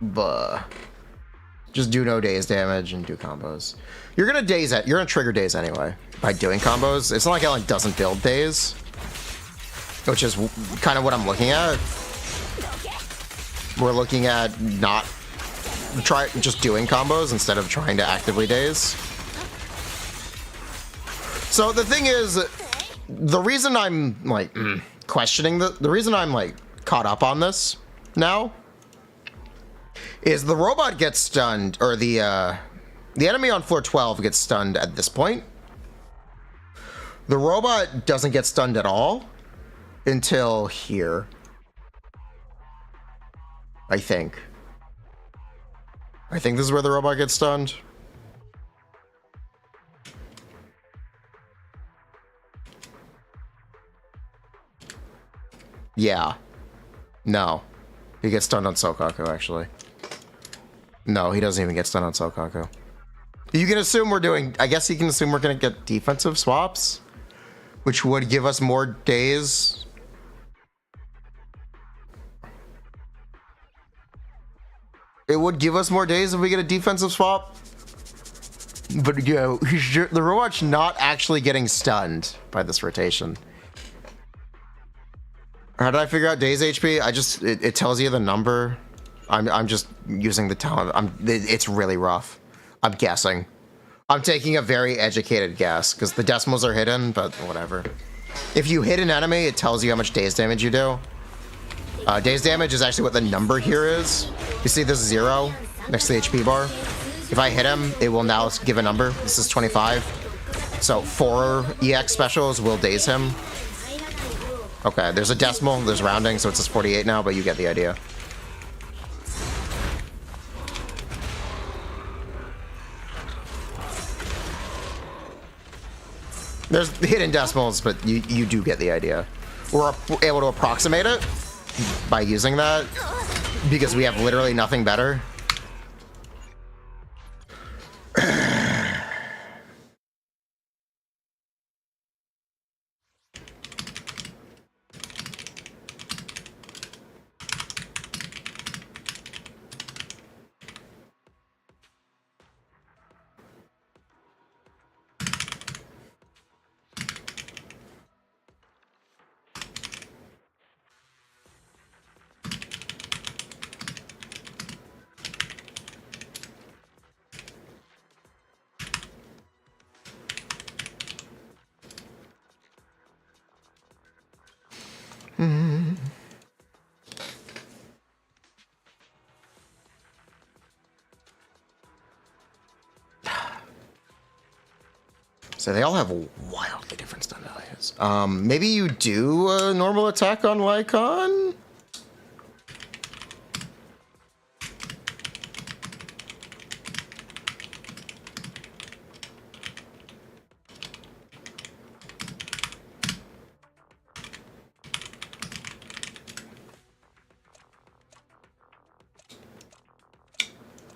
Buh. Just do no daze damage and do combos. You're gonna trigger daze anyway by doing combos. It's not like it doesn't build daze, which is kind of what I'm looking at. We're looking at just doing combos instead of trying to actively daze. So the thing is, the reason I'm like questioning the reason I'm like caught up on this now is the robot gets stunned, or the enemy on floor 12 gets stunned at this point. The robot doesn't get stunned at all until here, I think. This is where the robot gets stunned. Yeah. No. He gets stunned on Sokaku, actually. No, he doesn't even get stunned on Sokaku. You can assume I guess you can assume we're going to get defensive swaps, which would give us more days. It would give us more days if we get a defensive swap. But, you know, the robot's not actually getting stunned by this rotation. How did I figure out days HP? It tells you the number. I'm just using the talent. It's really rough. I'm guessing. I'm taking a very educated guess because the decimals are hidden, but whatever. If you hit an enemy, it tells you how much daze damage you do. Daze damage is actually what the number here is. You see this 0 next to the HP bar? If I hit him, it will now give a number. This is 25. So 4 EX specials will daze him. Okay, there's a decimal, there's rounding, so it says 48 now, but you get the idea. There's hidden decimals, but you do get the idea. We're able to approximate it by using that because we have literally nothing better. So they all have wildly different stun values. Maybe you do a normal attack on Lycon?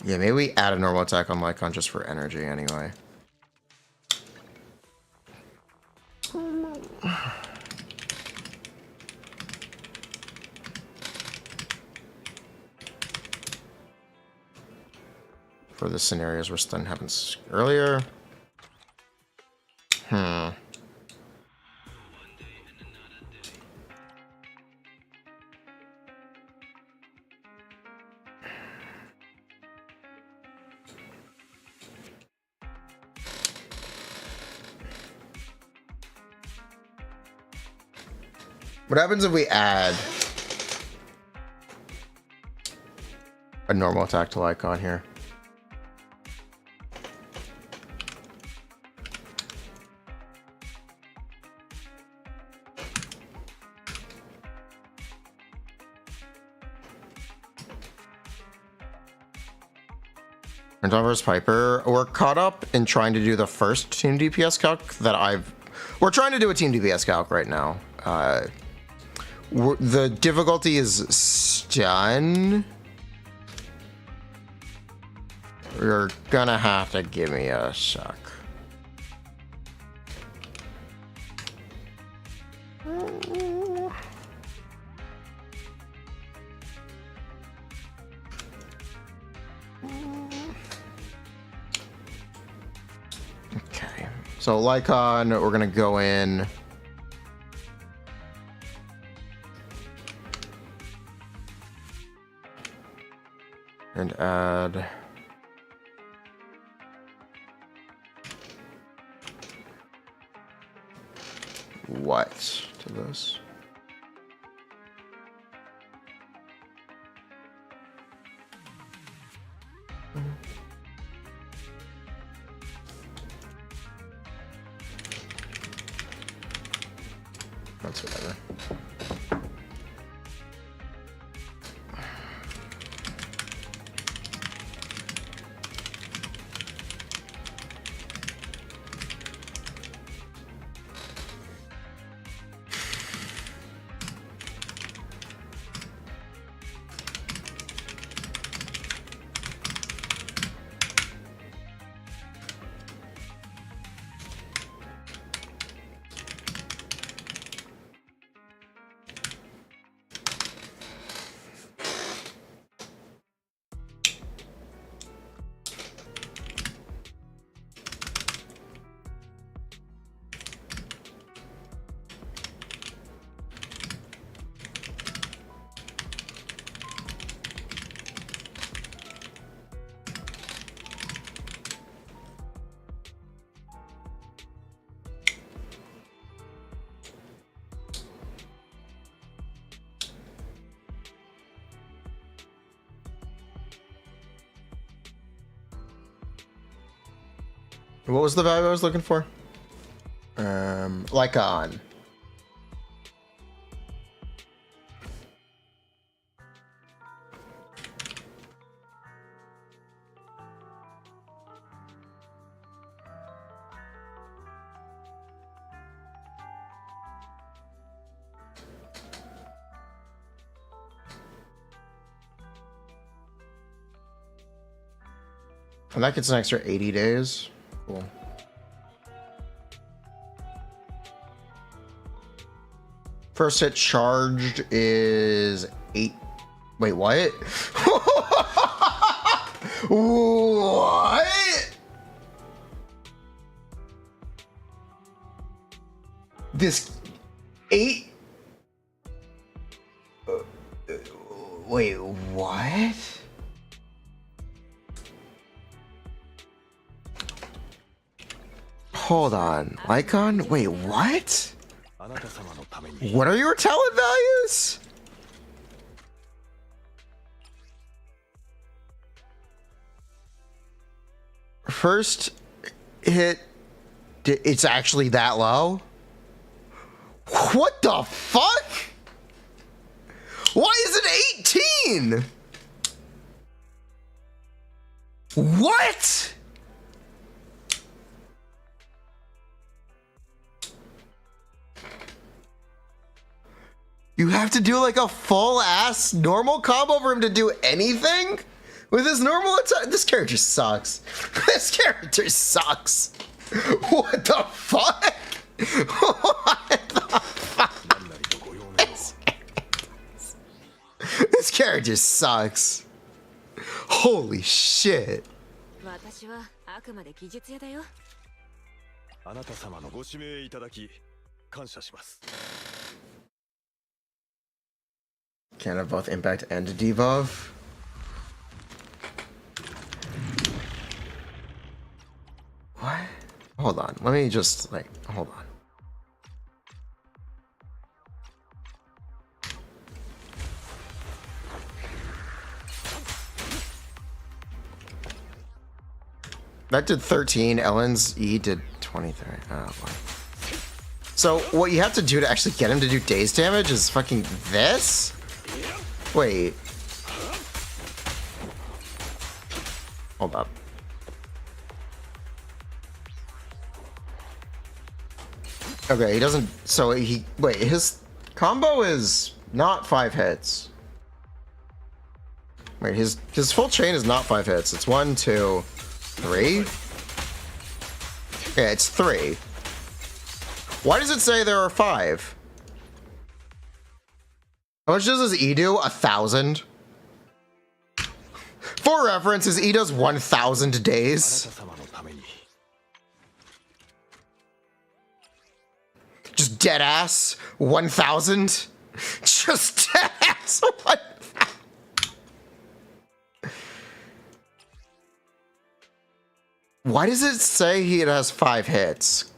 Yeah, maybe we add a normal attack on Lycon just for energy anyway. For the scenarios where stun happens earlier. What happens if we add a normal attack to Lycon here? Versus Piper. We're caught up in trying to do the first team DPS calc that we're trying to do a team DPS calc right now. The difficulty is stun. You're gonna have to give me a sec. Okay, so Lycon, we're gonna go in. And add what to this? That's whatever. What was the value I was looking for? Lycon. And that gets an extra 80 days. Cool. First hit charged is 8. Wait, what? What? This 8? Wait, what? Hold on, Lycon? Wait, what? What are your talent values? First hit, it's actually that low? What the fuck? Why is it 18? What? You have to do like a full ass normal combo for him to do anything With his normal attack, this character sucks. This character sucks. What the fuck? What the fuck? This character sucks. Holy shit. Can't have both impact and debuff. What? Hold on. Let me just hold on. That did 13. Ellen's E did 23. Oh, boy. So what you have to do to actually get him to do daze damage is fucking this? Wait. Hold up. Okay, he doesn't. So wait, his combo is not 5 hits. Wait, his full chain is not 5 hits. It's 1, 2, 3. Yeah, it's 3. Why does it say there are 5? How much does his E do? 1,000. For reference, his E does 1,000 days. Just dead ass 1,000. Just dead ass 1,000. Why does it say he has 5 hits?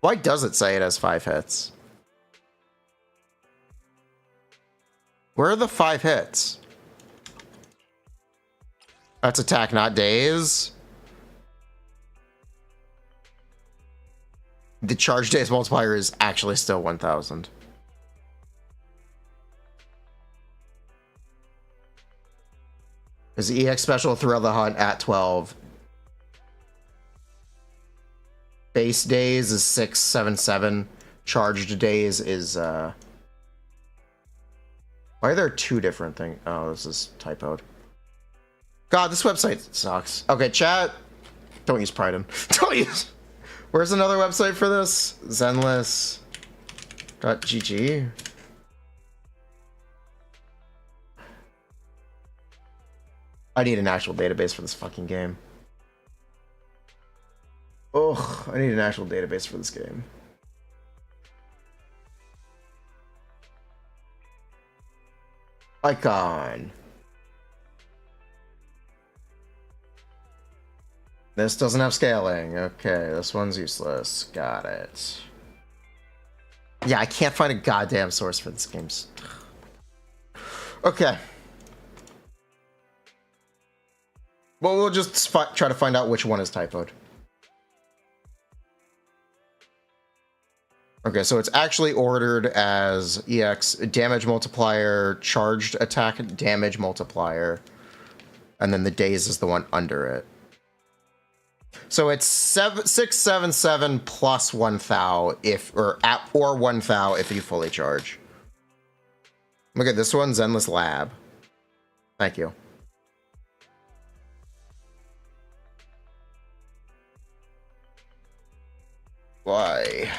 Why does it say it has 5 hits? Where are the 5 hits? That's attack, not days. The charge days multiplier is actually still 1,000. His EX special throughout the hunt at 12. Base days is 677. Charged days is why are there 2 different things? Oh, this is typoed. God, this website sucks. Okay, chat. Don't use Priden. Don't use. Where's another website for this? Zenless.gg. I need an actual database for this fucking game. Ugh, I need an actual database for this game. Icon. This doesn't have scaling. Okay, this one's useless. Got it. Yeah, I can't find a goddamn source for this game. Okay. Well, we'll just try to find out which one is typoed. Okay, so it's actually ordered as EX damage multiplier, charged attack damage multiplier, and then the days is the one under it. So it's 677 plus 1 thou or 1 thou if you fully charge. Look at this one, Zenless Lab. Thank you. Why?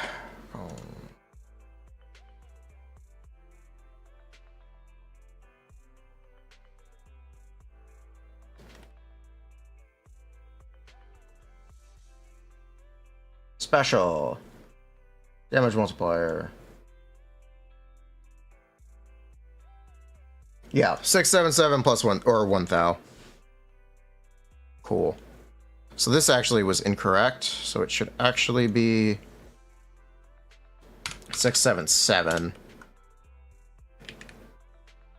Oh. Special damage multiplier. Yeah, 677 plus 1 or 1 thou. Cool. So this actually was incorrect, so it should actually be 677.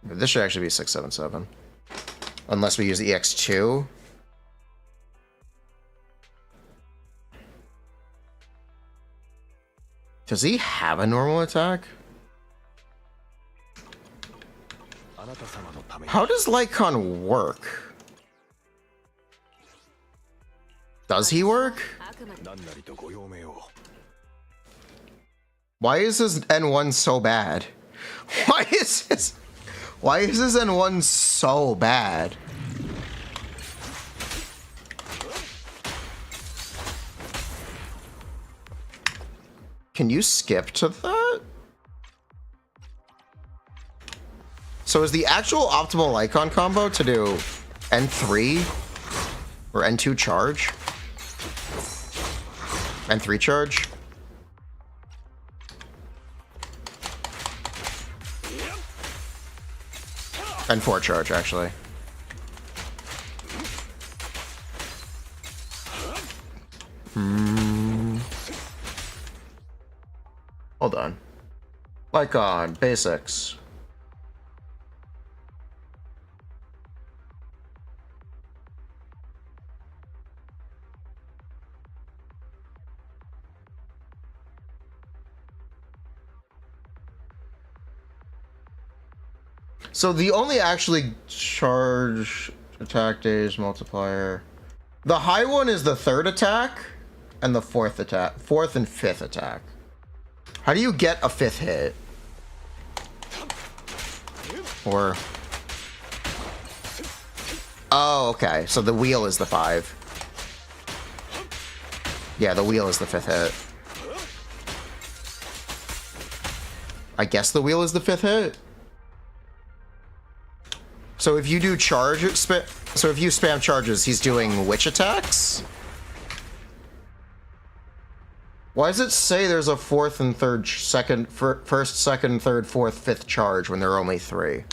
This should actually be 677. Unless we use EX2. Does he have a normal attack? How does Lycon work? Does he work? Why is his N1 so bad? Why is this N1 so bad? Can you skip to that? So is the actual optimal icon combo to do N3 or N2 charge? N3 charge? N4 charge, actually. Hold on. Icon, basics. So the only actually charge attack days multiplier. The high one is the third attack and the fourth and fifth attack. How do you get a fifth hit? Or... Oh, okay. So the wheel is the 5. Yeah, the wheel is the fifth hit. I guess the wheel is the fifth hit. So if you do charge, so if you spam charges, he's doing which attacks? Why does it say there's a fourth and third, first, second, third, fourth, fifth charge when there are only 3?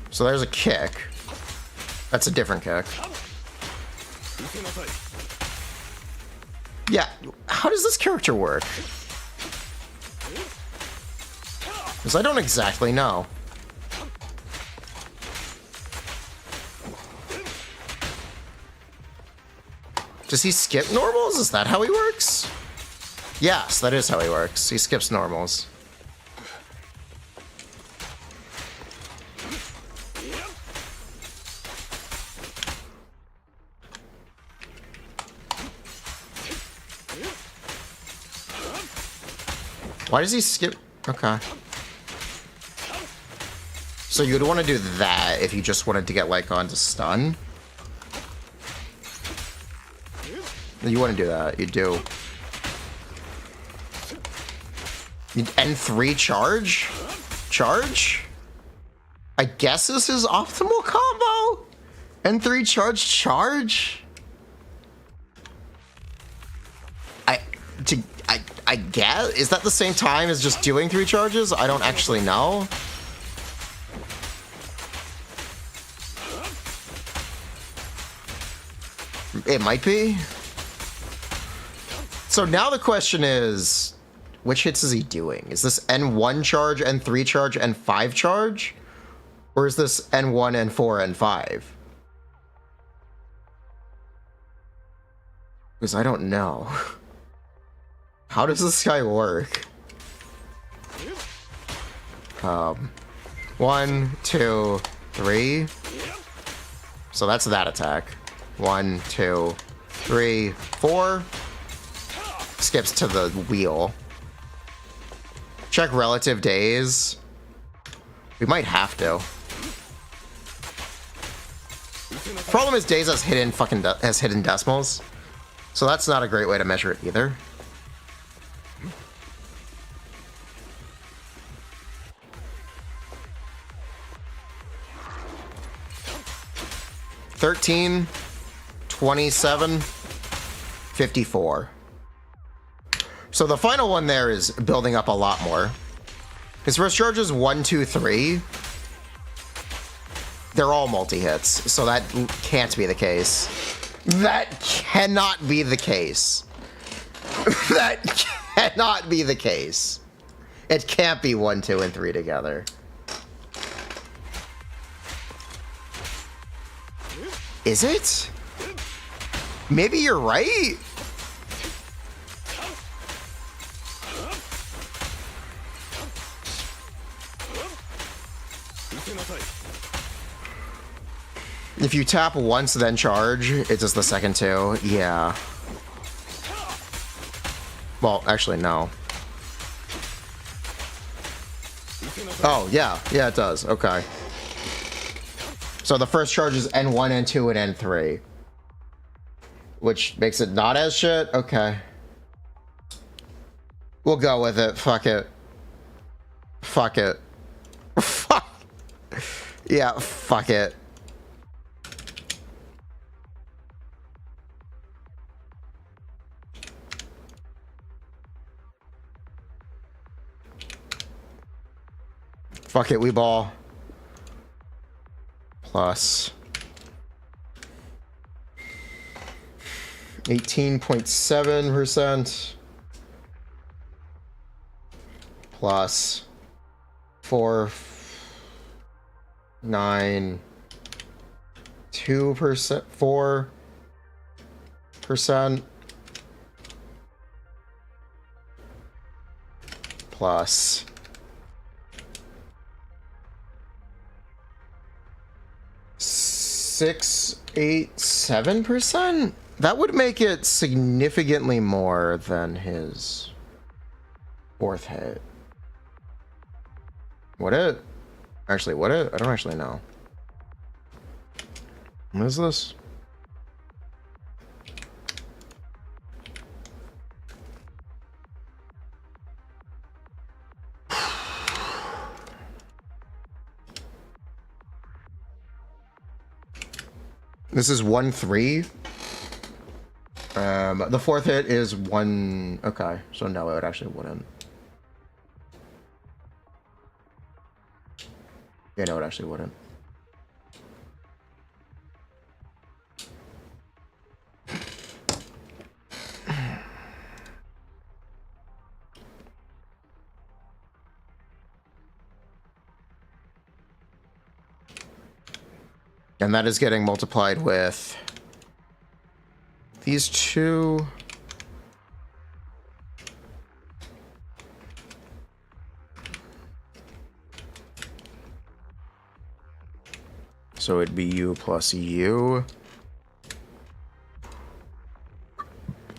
So there's a kick. That's a different kick. Yeah, how does this character work? Because I don't exactly know. Does he skip normals? Is that how he works? Yes, that is how he works. He skips normals. Why does he skip? Okay. So you'd want to do that if you just wanted to get like on to stun. You wouldn't do that. You do. You'd N3 charge? Charge? I guess this is optimal combo? N3 charge? I guess? Is that the same time as just doing 3 charges? I don't actually know. It might be. So now the question is, which hits is he doing? Is this N1 charge, N3 charge, N5 charge? Or is this N1, N4, N5? Because I don't know. How does this guy work? 1, 2, 3. So that's that attack. 1, 2, 3, 4. Skips to the wheel. Check relative days. We might have to. Problem is days has hidden decimals. So that's not a great way to measure it either. $13, $27, $54. So the final one there is building up a lot more. His first charge is 1, 2, 3. They're all multi-hits, so that can't be the case. That cannot be the case. That cannot be the case. It can't be 1, 2, and 3 together. Is it? Maybe you're right. If you tap once, then charge, it's just the second 2. Yeah. Well, actually, no. Oh, yeah. Yeah, it does. Okay. So the first charge is N1, N2, and N3. Which makes it not as shit? Okay. We'll go with it. Fuck it. Fuck it. Fuck. Yeah, fuck it. Fuck it, we ball. Plus 18.7% plus 4.92%, 4% plus 6.87%. That would make it significantly more than his fourth hit. Would it? Actually, would it? I don't actually know. What is this? This is 1-3. The fourth hit is 1. Okay, so no, it actually wouldn't. Yeah, no, it actually wouldn't. And that is getting multiplied with these two. So it'd be U plus U.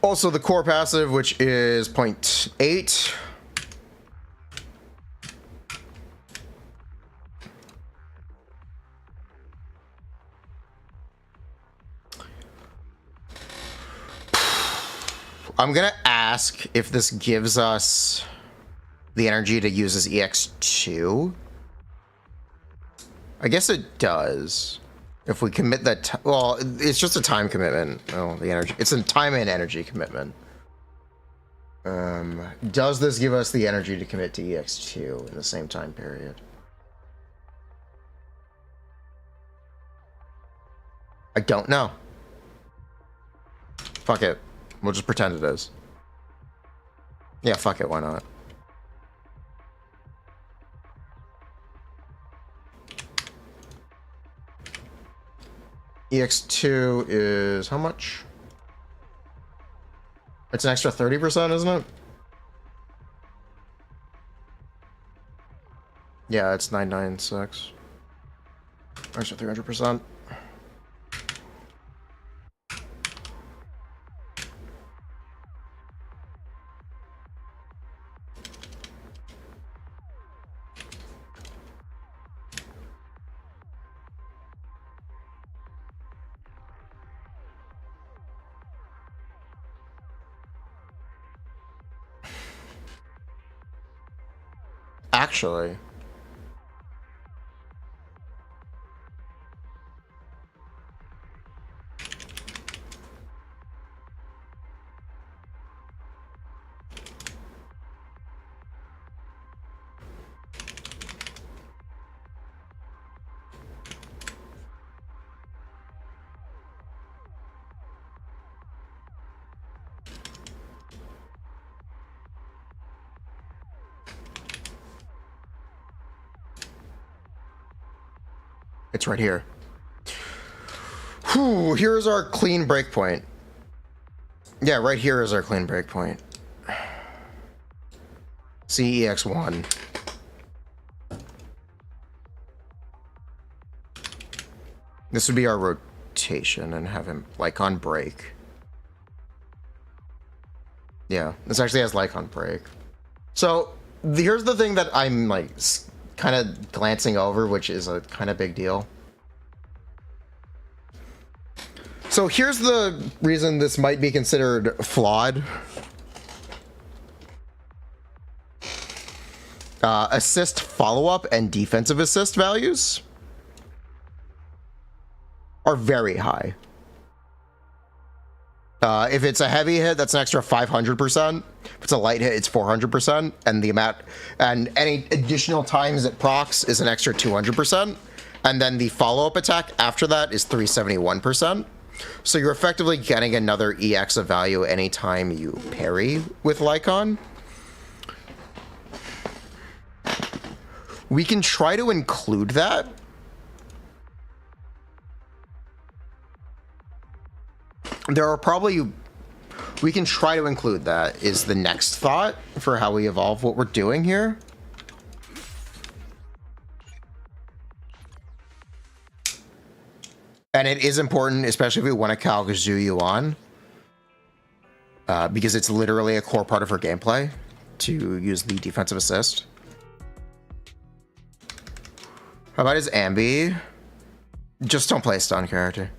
Also the core passive, which is 0.8. I'm gonna ask if this gives us the energy to use as EX2. I guess it does. If we commit that, well, it's just a time commitment. Oh, the energy. It's a time and energy commitment. Does this give us the energy to commit to EX2 in the same time period? I don't know. Fuck it. We'll just pretend it is. Yeah, fuck it, why not? EX2 is how much? It's an extra 30%, isn't it? Yeah, it's 996. Extra 300%. Actually, it's right here. Whew, here's our clean breakpoint. Yeah, right here is our clean breakpoint. CEX1. This would be our rotation and have him like on break. Yeah, this actually has Lycon break. So here's the thing that I'm like kind of glancing over, which is a kind of big deal. So here's the reason this might be considered flawed. Assist follow-up and defensive assist values are very high. If it's a heavy hit, that's an extra 500%. If it's a light hit, it's 400%, and the amount and any additional times it procs is an extra 200%, and then the follow-up attack after that is 371%. So you're effectively getting another EX of value anytime you parry with Lycon. We can try to include that. There are probably... We can try to include that, is the next thought for how we evolve what we're doing here. And it is important, especially if we want to Calc Zhu Yuan, because it's literally a core part of her gameplay to use the defensive assist. How about his Ambi? Just don't play a stun character.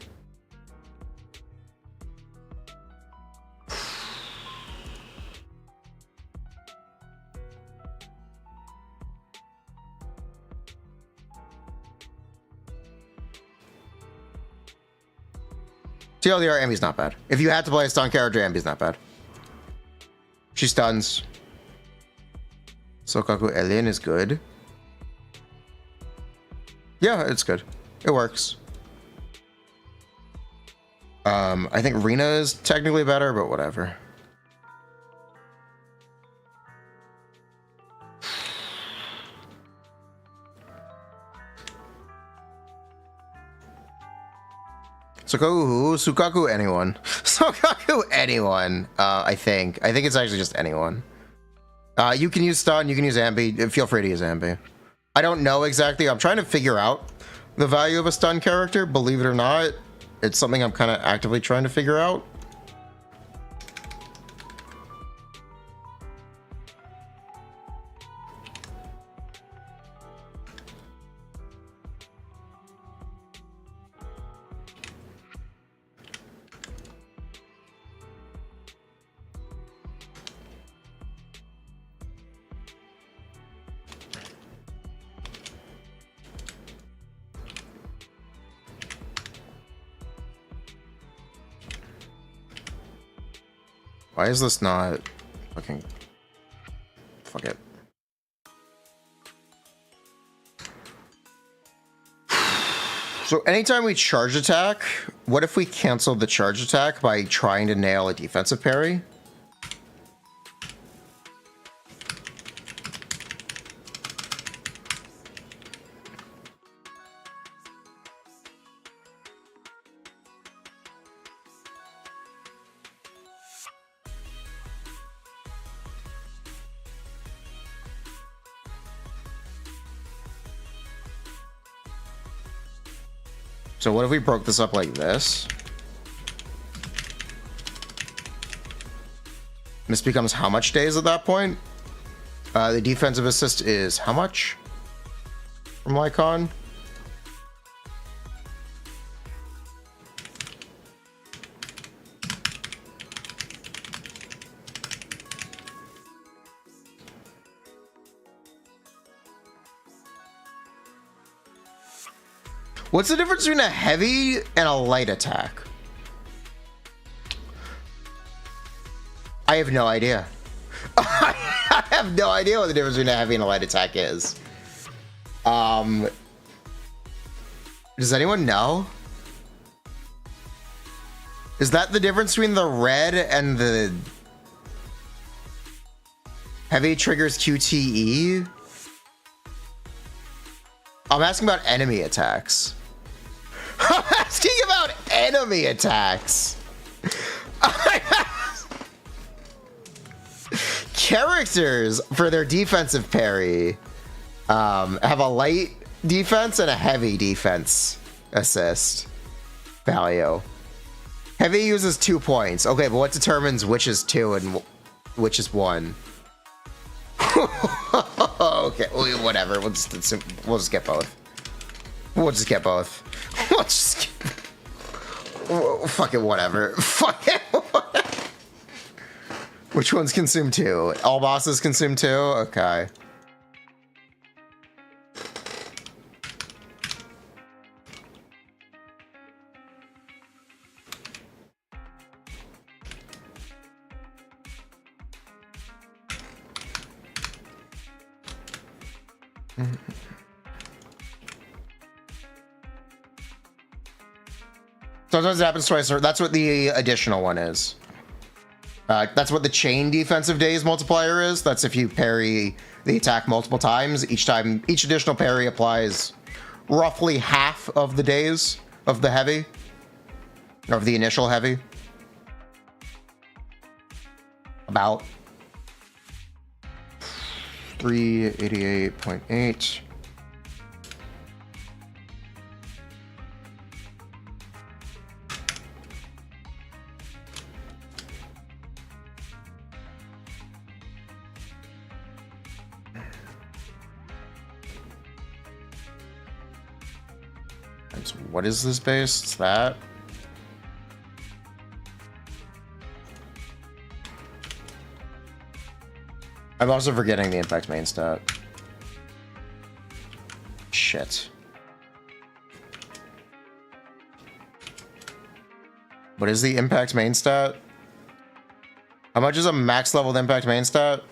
TLDR, Ambi's not bad. If you had to play a stun character, Ambi's not bad. She stuns. Sokaku Alien is good. Yeah, it's good. It works. I think Rina is technically better, but whatever. Sukaku anyone. Sukaku anyone. I think it's actually just anyone. You can use stun, you can use Ambi. Feel free to use Ambi. I don't know exactly. I'm trying to figure out the value of a stun character. Believe it or not, it's something I'm kind of actively trying to figure out. Why is this not fucking... Fuck it. So anytime we charge attack, what if we canceled the charge attack by trying to nail a defensive parry? So what if we broke this up like this? This becomes how much days at that point? The defensive assist is how much from Lycon? What's the difference between a heavy and a light attack? I have no idea. I have no idea what the difference between a heavy and a light attack is. Does anyone know? Is that the difference between the red and the heavy triggers QTE? I'm asking about enemy attacks. I'm asking about enemy attacks. Characters for their defensive parry have a light defense and a heavy defense assist value. Heavy uses 2 points. Okay, but what determines which is 2 and which is 1. Okay, whatever. We'll just get both. We'll just get both. We'll just get... Fuck it, whatever. Fuck it, whatever. Which ones consume 2? All bosses consume 2? Okay. Sometimes it happens twice. That's what the additional one is. That's what the chain defensive days multiplier is. That's if you parry the attack multiple times. Each additional parry applies roughly half of the days of the heavy, or of the initial heavy. About 388.8. What is this base? It's that. I'm also forgetting the impact main stat. Shit. What is the impact main stat? How much is a max leveled impact main stat?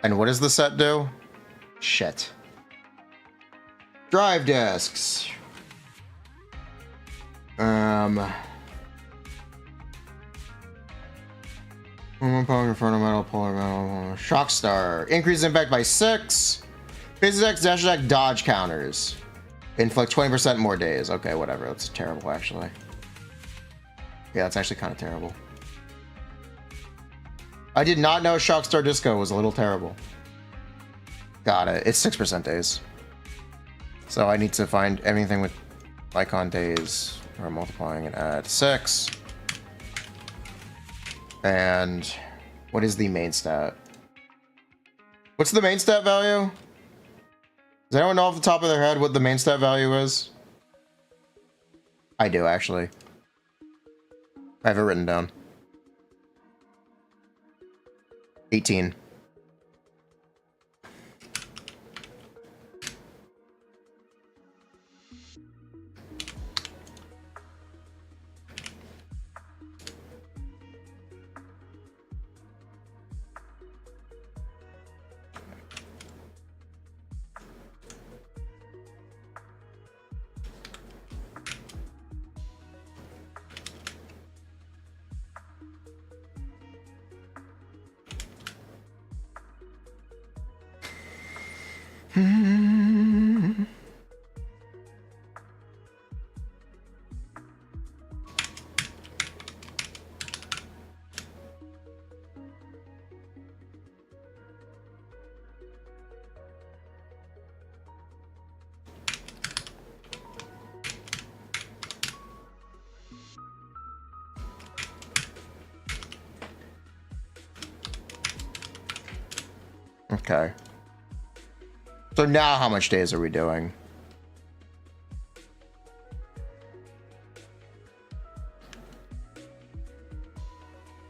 And what does the set do? Shit. Drive discs. Inferno metal, polar metal, shock star. Increase impact by 6. Base attack, dash attack, dodge counters. Inflict 20% more days. Okay, whatever. That's terrible, actually. Yeah, that's actually kind of terrible. I did not know shock star disco was a little terrible. Got it. It's 6% days. So I need to find anything with icon days or multiplying and add 6. And what is the main stat? What's the main stat value? Does anyone know off the top of their head what the main stat value is? I do, actually. I have it written down. 18. Okay. So now how much days are we doing?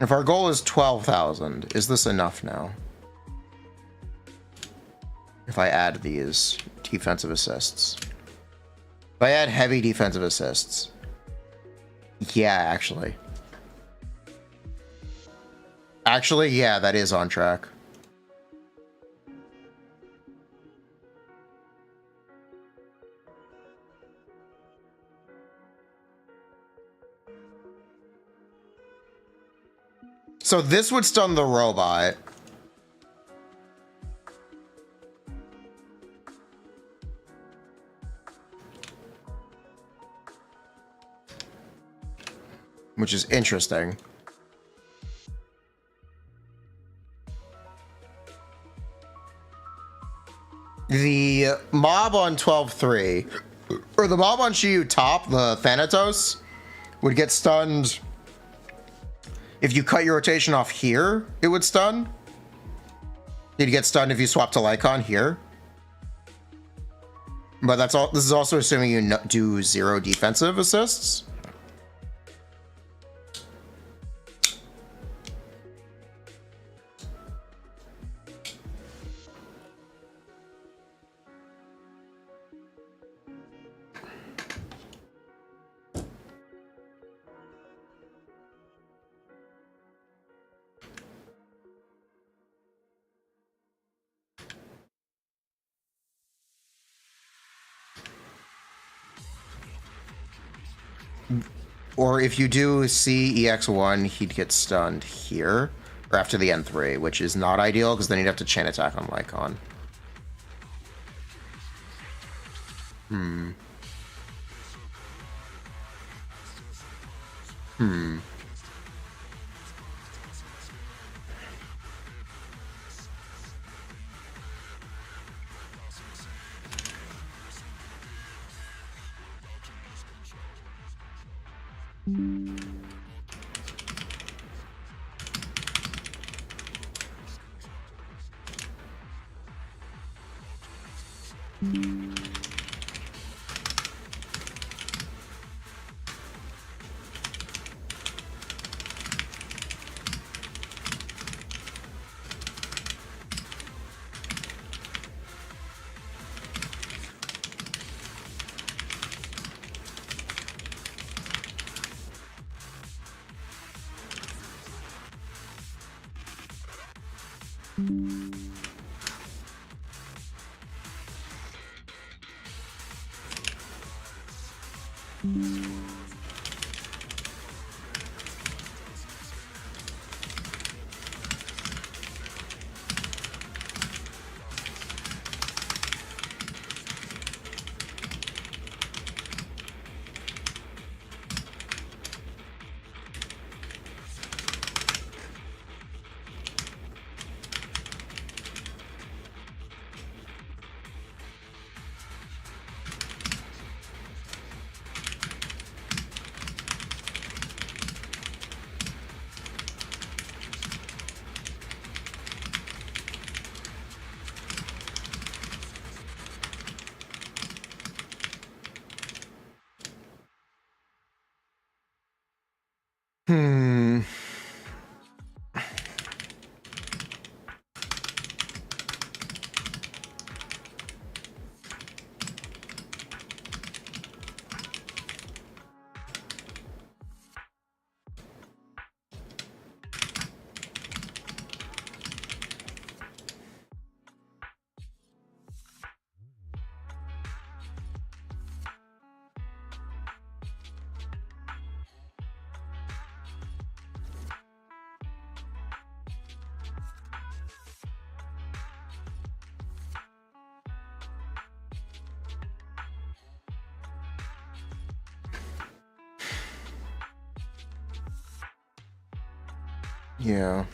If our goal is 12,000, is this enough now? If I add these defensive assists. If I add heavy defensive assists. Yeah, actually. Actually, yeah, that is on track. So this would stun the robot. Which is interesting. The mob on 12-3, or the mob on Shiyu top, the Thanatos, would get stunned If you cut your rotation off here, it would stun. He'd get stunned if you swap to Lycon here. But that's all. This is also assuming you do 0 defensive assists. Or if you do C EX1, he'd get stunned here, or after the N3, which is not ideal because then you'd have to chain attack on Lycon. Yeah.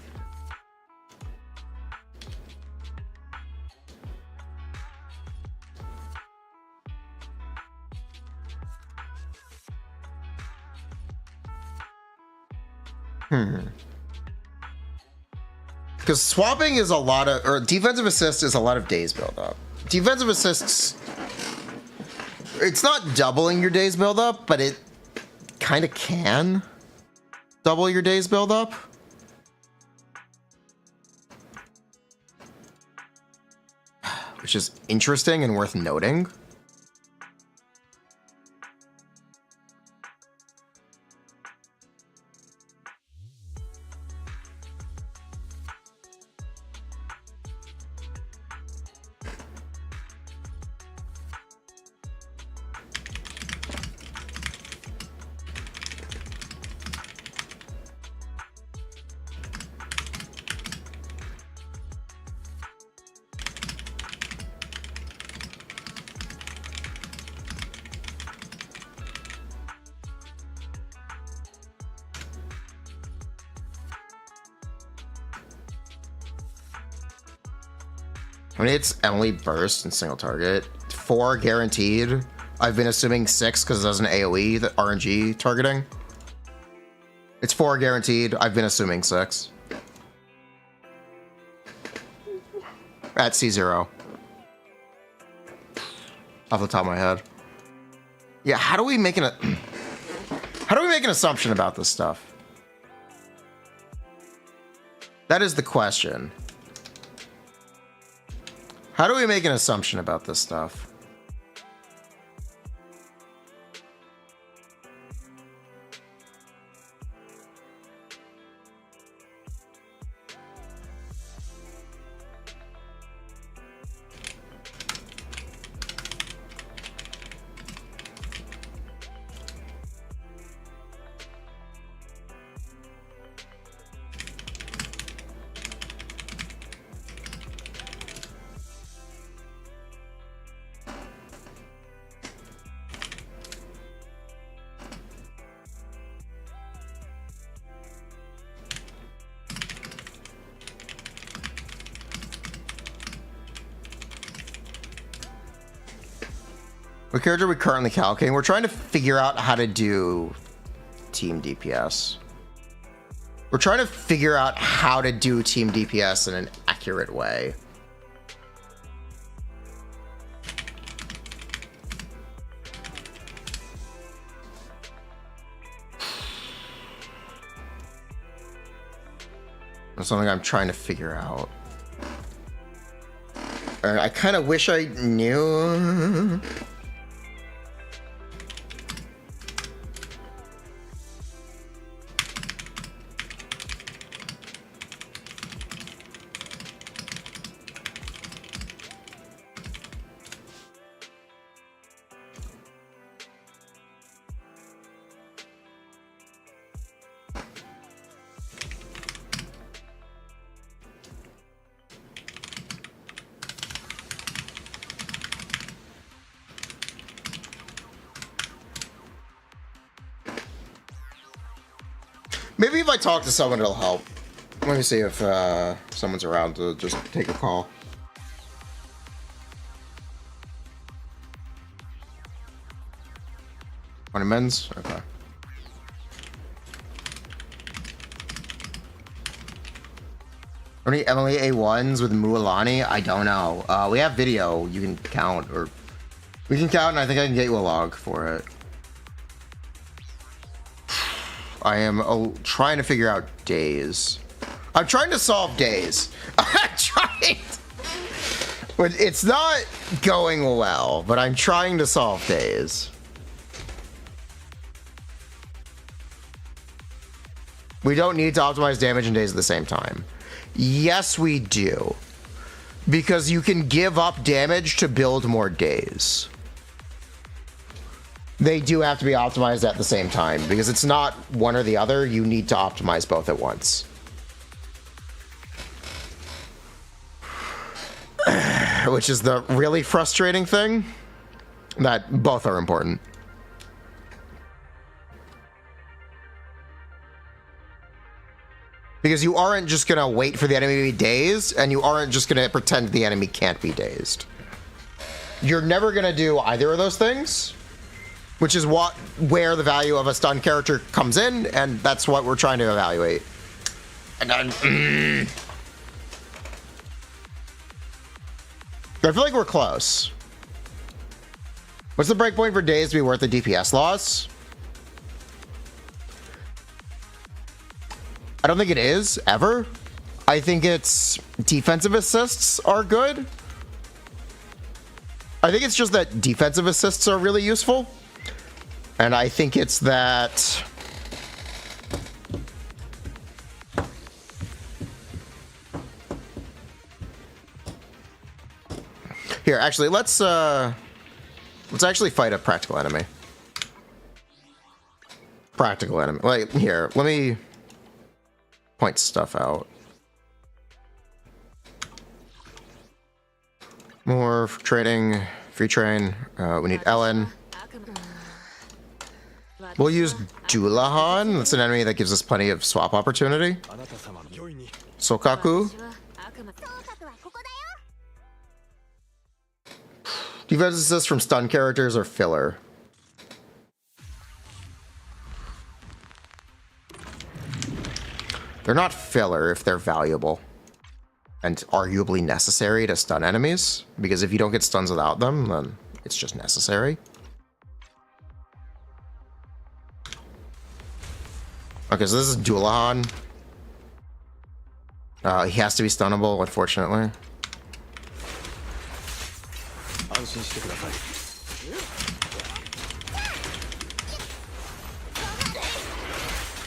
Because swapping is a lot of, or defensive assist is a lot of days build up. Defensive assists, it's not doubling your days build up, but it kind of can double your days build up. Which is interesting and worth noting. I mean, it's Emily burst and single target. 4 guaranteed. I've been assuming 6 because it doesn't AoE the RNG targeting. It's 4 guaranteed. I've been assuming 6. At C0. Off the top of my head. Yeah, how do we make an assumption about this stuff? That is the question. How do we make an assumption about this stuff? What character are we currently calculating? We're trying to figure out how to do team DPS. We're trying to figure out how to do team DPS in an accurate way. That's something I'm trying to figure out. I kind of wish I knew. Maybe if I talk to someone, it'll help. Let me see if someone's around to just take a call. On men's? Okay. Are any Emily A1s with Mualani? I don't know. We have video you can count, or we can count, and I think I can get you a log for it. I am trying to figure out days. I'm trying to solve days. I'm trying. But it's not going well, but I'm trying to solve days. We don't need to optimize damage and days at the same time. Yes, we do. Because you can give up damage to build more days. They do have to be optimized at the same time, because it's not one or the other. You need to optimize both at once. Which is the really frustrating thing, that both are important. Because you aren't just gonna wait for the enemy to be dazed, and you aren't just gonna pretend the enemy can't be dazed. You're never gonna do either of those things. Which is where the value of a stun character comes in, and that's what we're trying to evaluate. And then, I feel like we're close. What's the breakpoint for days to be worth the DPS loss? I don't think it is, ever. I think it's defensive assists are good. I think it's just that defensive assists are really useful. And I think it's that here, actually, let's actually fight a practical enemy. Practical enemy. Like, here, let me point stuff out. More trading, free train. We need Ellen. We'll use Dulahan. That's an enemy that gives us plenty of swap opportunity. Sokaku. Defense assist from stun characters or filler. They're not filler if they're valuable and arguably necessary to stun enemies, because if you don't get stuns without them, then it's just necessary. Okay, so this is Dullahan. He has to be stunnable, unfortunately.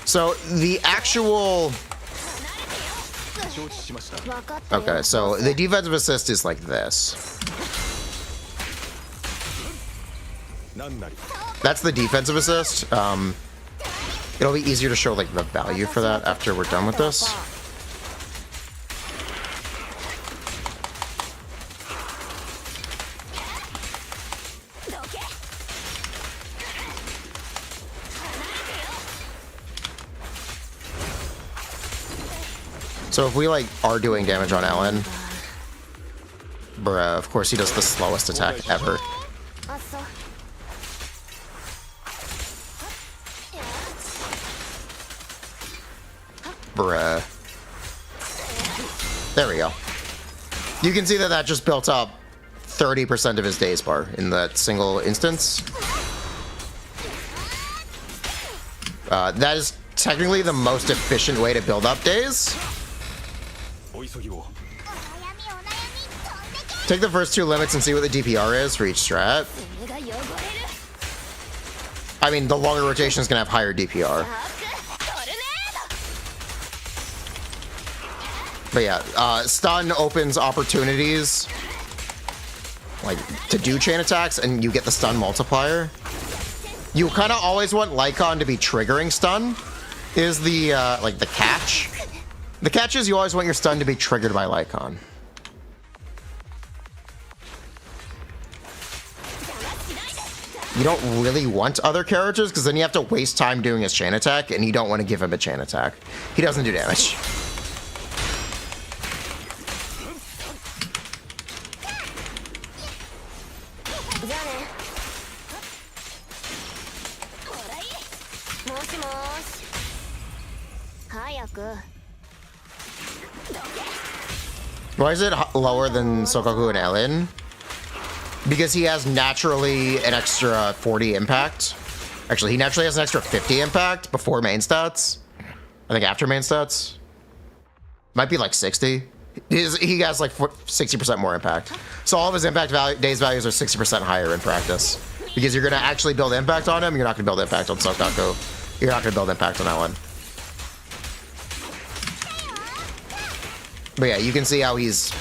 So the actual... Okay, so the defensive assist is like this. That's the defensive assist. It'll be easier to show like the value for that after we're done with this. So if we like are doing damage on Ellen, bruh, of course he does the slowest attack ever. Bruh. There we go. You can see that that just built up 30% of his days bar in that single instance. That is technically the most efficient way to build up days. Take the first two limits and see what the DPR is for each strat. I mean, the longer rotation is going to have higher DPR. But yeah, stun opens opportunities like to do chain attacks, and you get the stun multiplier. You kind of always want Lycon to be triggering stun, is the like the catch. The catch is you always want your stun to be triggered by Lycon. You don't really want other characters, because then you have to waste time doing his chain attack, and you don't want to give him a chain attack. He doesn't do damage. Why is it lower than Sokaku and Ellen? Because he has naturally an extra 40 impact. Actually, he naturally has an extra 50 impact before main stats. I think after main stats. Might be like 60. He has like 60% more impact. So all of his impact days values are 60% higher in practice. Because you're going to actually build impact on him, you're not going to build impact on Sokaku. You're not going to build impact on Ellen. But yeah, you can see how he's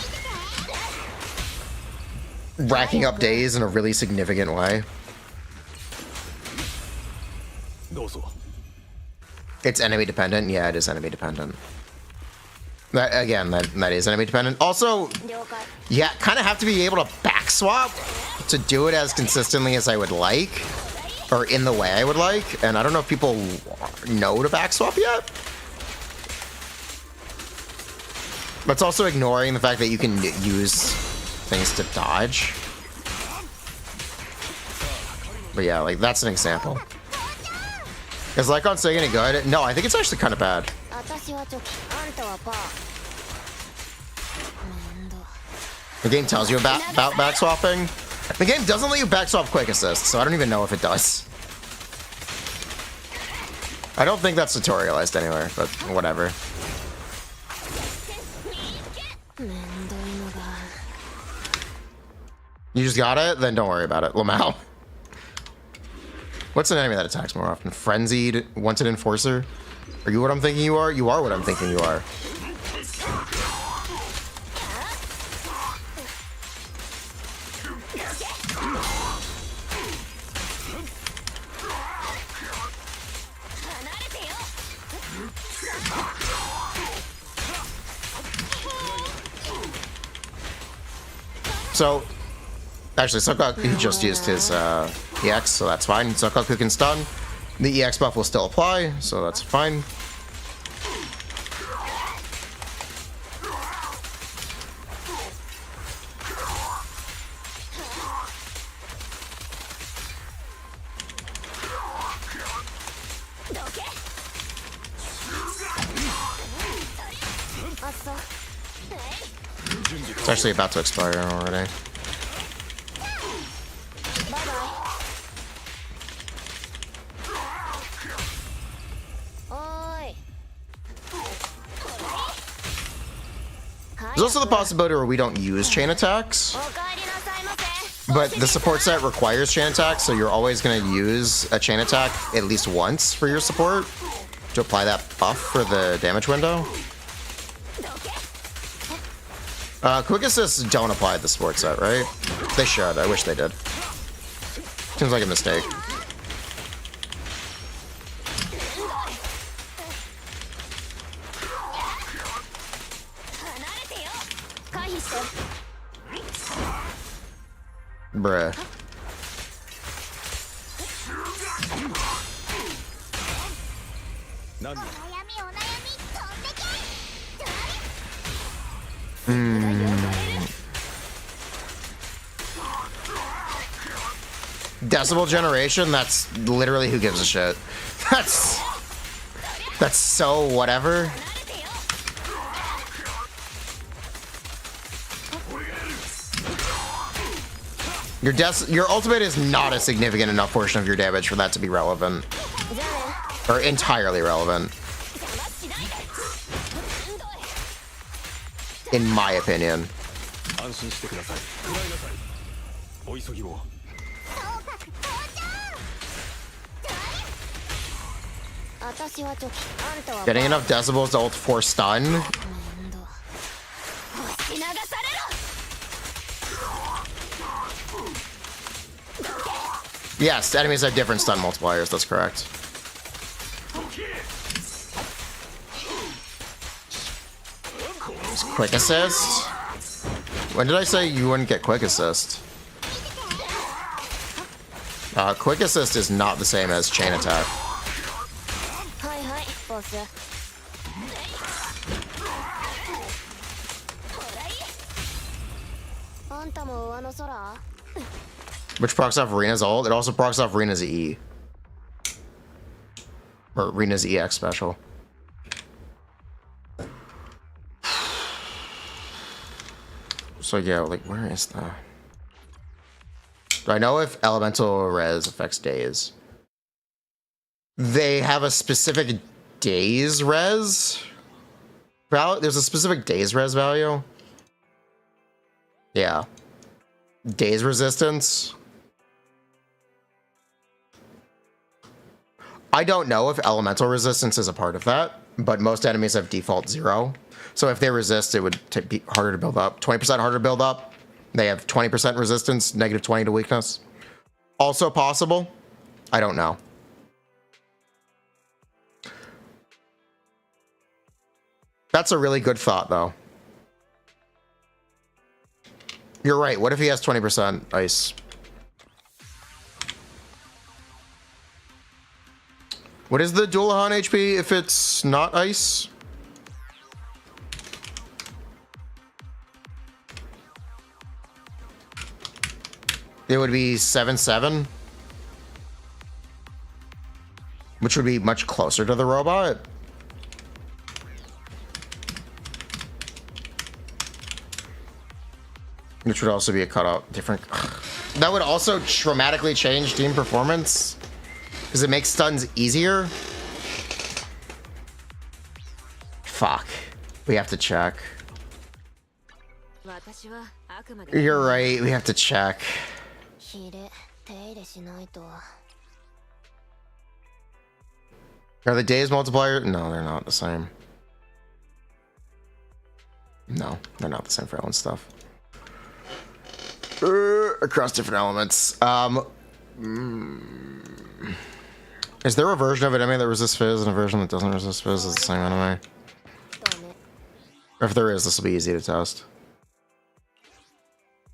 racking up days in a really significant way. It's enemy dependent. Yeah, it is enemy dependent. That is enemy dependent. Also, yeah, kind of have to be able to back swap to do it as consistently as I would like, or in the way I would like. And I don't know if people know to back swap yet. But it's also ignoring the fact that you can use things to dodge. But yeah, like that's an example. Is Lycon saying any good? No, I think it's actually kind of bad. The game tells you about back swapping. The game doesn't let you back swap quick assist, so I don't even know if it does. I don't think that's tutorialized anywhere, but whatever. You just got it? Then don't worry about it. Lamau. What's an enemy that attacks more often? Frenzied, Wanted Enforcer? Are you what I'm thinking you are? You are what I'm thinking you are. So, actually, Sokaku just used his EX, so that's fine. Sokaku can stun. The EX buff will still apply, so that's fine. It's actually about to expire already. There's also the possibility where we don't use chain attacks, but the support set requires chain attacks, so you're always going to use a chain attack at least once for your support to apply that buff for the damage window. Quick assists don't apply to the support set, right? They should. I wish they did. Seems like a mistake. Bruh. Decibel generation? That's literally who gives a shit. That's so whatever. Your ultimate is not a significant enough portion of your damage for that to be relevant. Or entirely relevant. In my opinion. Getting enough decibels to ult for stun. Yes, enemies have different stun multipliers, that's correct. Quick assist? When did I say you wouldn't get quick assist? Quick assist is not the same as chain attack. Which procs off Furina's ult? It also procs off Furina's E. Or Furina's EX special. So yeah, like, where is the... Do I know if elemental res affects days? They have a specific days res value. There's a specific days res value. Yeah. Days resistance. I don't know if elemental resistance is a part of that, but most enemies have default 0. So if they resist, it would be harder to build up. 20% harder to build up. They have 20% resistance, negative 20 to weakness. Also possible. I don't know. That's a really good thought, though. You're right. What if he has 20% ice? What is the Dualahan HP if it's not ice? It would be 7-7, which would be much closer to the robot. Which would also be a cutout different. That would also dramatically change team performance because it makes stuns easier. Fuck. We have to check. You're right. We have to check. Are the days multiplier? No, they're not the same. No, they're not the same for Ellen stuff. Across different elements. Is there a version of an enemy that resists fizz and a version that doesn't resist fizz? It's the same enemy. If there is, this will be easy to test.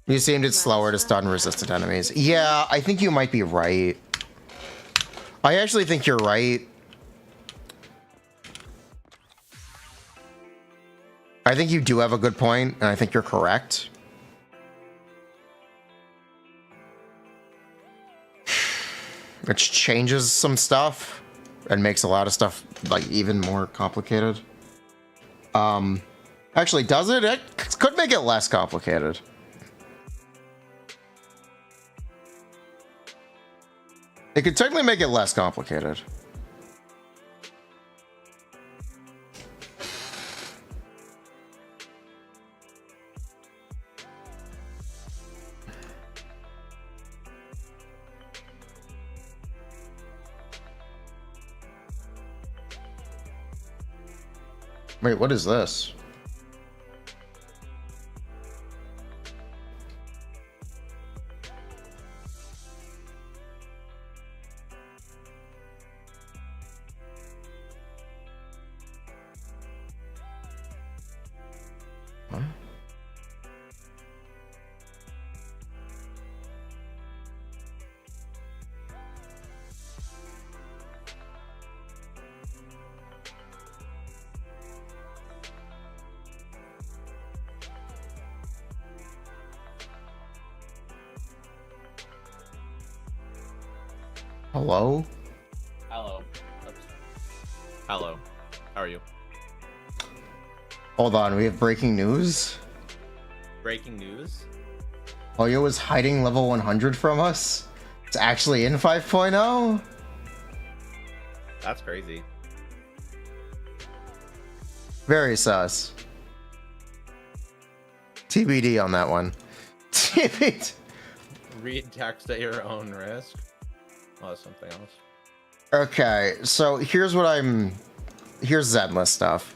You seemed it's slower to stun resistant enemies. Yeah, I think you might be right. I actually think you're right. I think you do have a good point, and I think you're correct. Which changes some stuff and makes a lot of stuff like even more complicated. Actually, does it? It could make it less complicated. It could technically make it less complicated. Wait, what is this? Huh? Hello?
Hello. Hello. How are you?
Hold on, we have breaking news.
Breaking news?
Oyo is hiding level 100 from us. It's actually in 5.0.
That's crazy.
Very sus. TBD on that one. TBD.
Read text at your own risk. Oh, that's something else.
Okay, so here's Zenless stuff.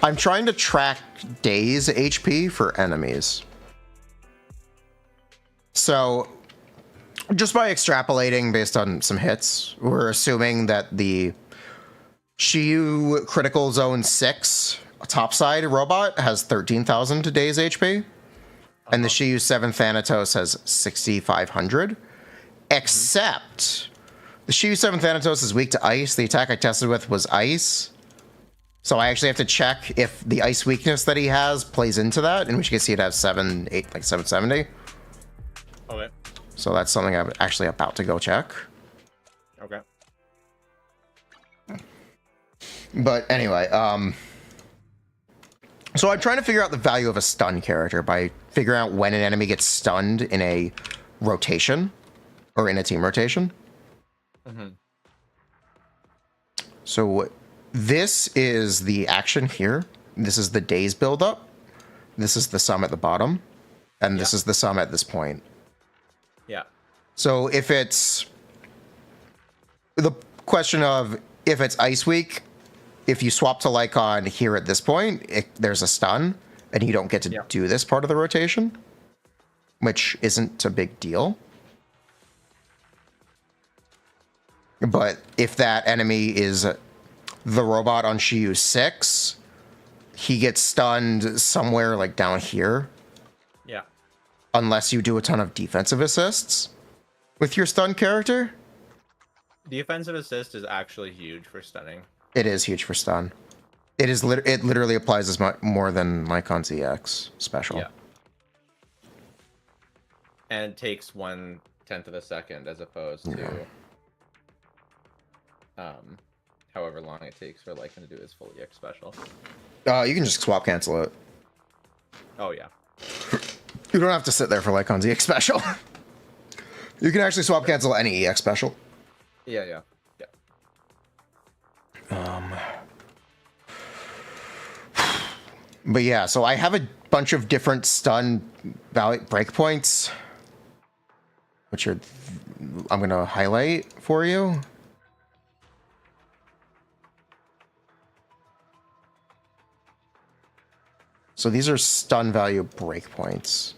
I'm trying to track days HP for enemies. So, just by extrapolating based on some hits, we're assuming that the Shiyu Critical Zone 6 topside robot has 13,000 days HP, and the Shiyu 7 Thanatos has 6,500. Except the Shiyu 7 Thanatos is weak to ice. The attack I tested with was ice. So I actually have to check if the ice weakness that he has plays into that, in which case he'd have 770.
Okay.
So that's something I'm actually about to go check.
Okay.
But anyway, so I'm trying to figure out the value of a stun character by figuring out when an enemy gets stunned in a rotation. Or in a team rotation.
Mm-hmm.
So this is the action here. This is the days buildup. This is the sum at the bottom. And this is the sum at this point.
Yeah.
So if it's the question of if it's Ice Week, if you swap to Lycon here at this point, there's a stun and you don't get to do this part of the rotation, which isn't a big deal. But if that enemy is the robot on Shiyu 6, he gets stunned somewhere like down here.
Yeah.
Unless you do a ton of defensive assists with your stun character.
Defensive assist is actually huge for stunning.
It is huge for stun. It is it literally applies as much more than Lycon's EX special.
Yeah. And it takes 1/10 of a second as opposed to however long it takes for Lycan to do his full EX special.
You can just swap cancel it.
Oh yeah.
You don't have to sit there for Lycon's EX special. You can actually swap cancel any EX special.
Yeah.
But yeah, so I have a bunch of different stun value breakpoints, which are I'm gonna highlight for you. So these are stun value breakpoints.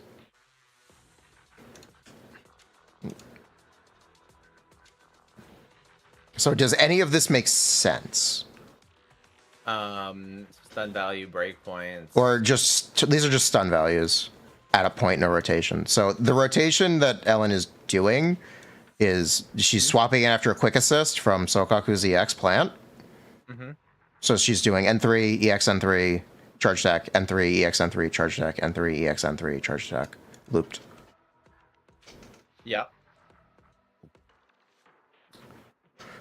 So does any of this make sense?
Stun value breakpoints.
Or just, these are just stun values at a point in a rotation. So the rotation that Ellen is doing is she's swapping in after a quick assist from Sokaku's EX plant.
Mm-hmm.
So she's doing N3, EX N3, charge deck, N3, EX N3, charge deck, N3, EX N3, charge deck, looped.
Yeah.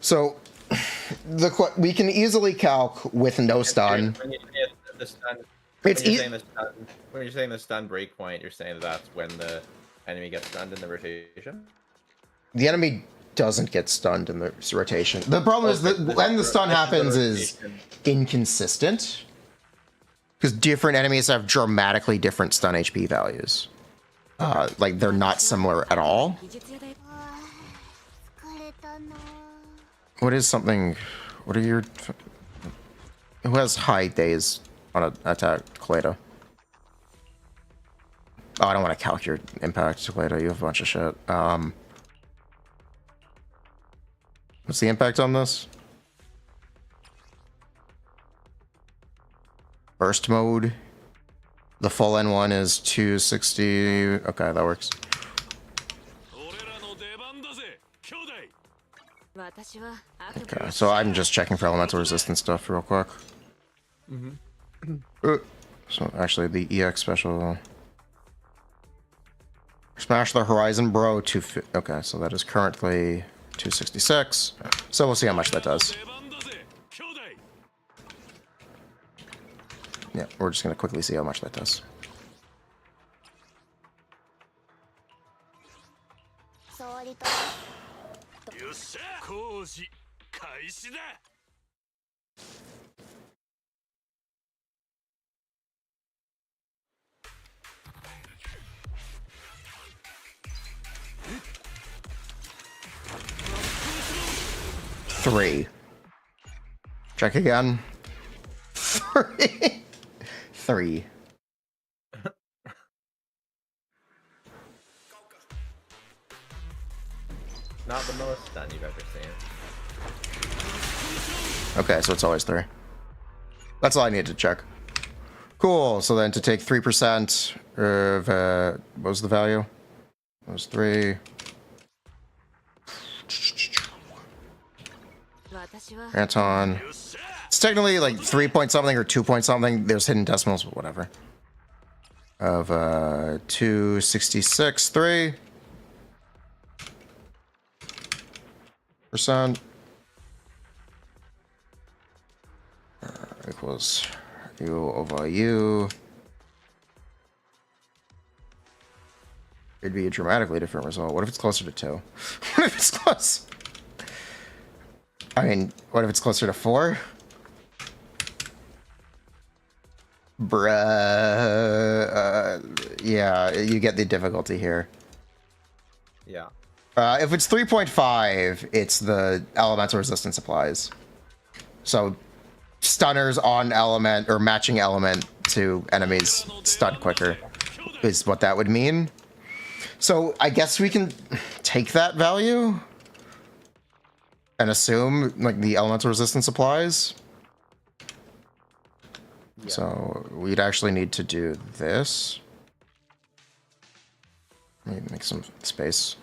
So we can easily calc with no stun.
The stun
It's
when you're saying the stun breakpoint, you're saying that's when the enemy gets stunned in the rotation.
The enemy doesn't get stunned in the rotation. The problem is that when the stun happens is inconsistent. Because different enemies have dramatically different stun HP values. Like, they're not similar at all. What is something... What are your... Who has high days on an attack? Kaleda. Oh, I don't want to calc your impact, Kaleda. You have a bunch of shit. What's the impact on this? Burst mode. The full N1 is 260. Okay, that works. Okay, so I'm just checking for elemental resistance stuff real quick. So actually, the EX special. Smash the Horizon, bro. Okay, so that is currently 266. So we'll see how much that does. Yeah, we're just gonna quickly see how much that does. Three. Check again. Three. Three.
Not the most stun you've ever seen.
Okay, so it's always three. That's all I need to check. Cool. So then to take 3% of what was the value? It was 3. Anton. It's technically like 3 point something or 2 point something. There's hidden decimals, but whatever. Of 266, 3%. Equals U over U. It'd be a dramatically different result. What if it's closer to 2? What if it's close? I mean, what if it's closer to 4? Bruh. Yeah, you get the difficulty here.
Yeah.
If it's 3.5, it's the elemental resistance applies. So stunners on element or matching element to enemies stun quicker is what that would mean. So I guess we can take that value and assume like the elemental resistance applies. Yeah. So we'd actually need to do this. Let me make some space.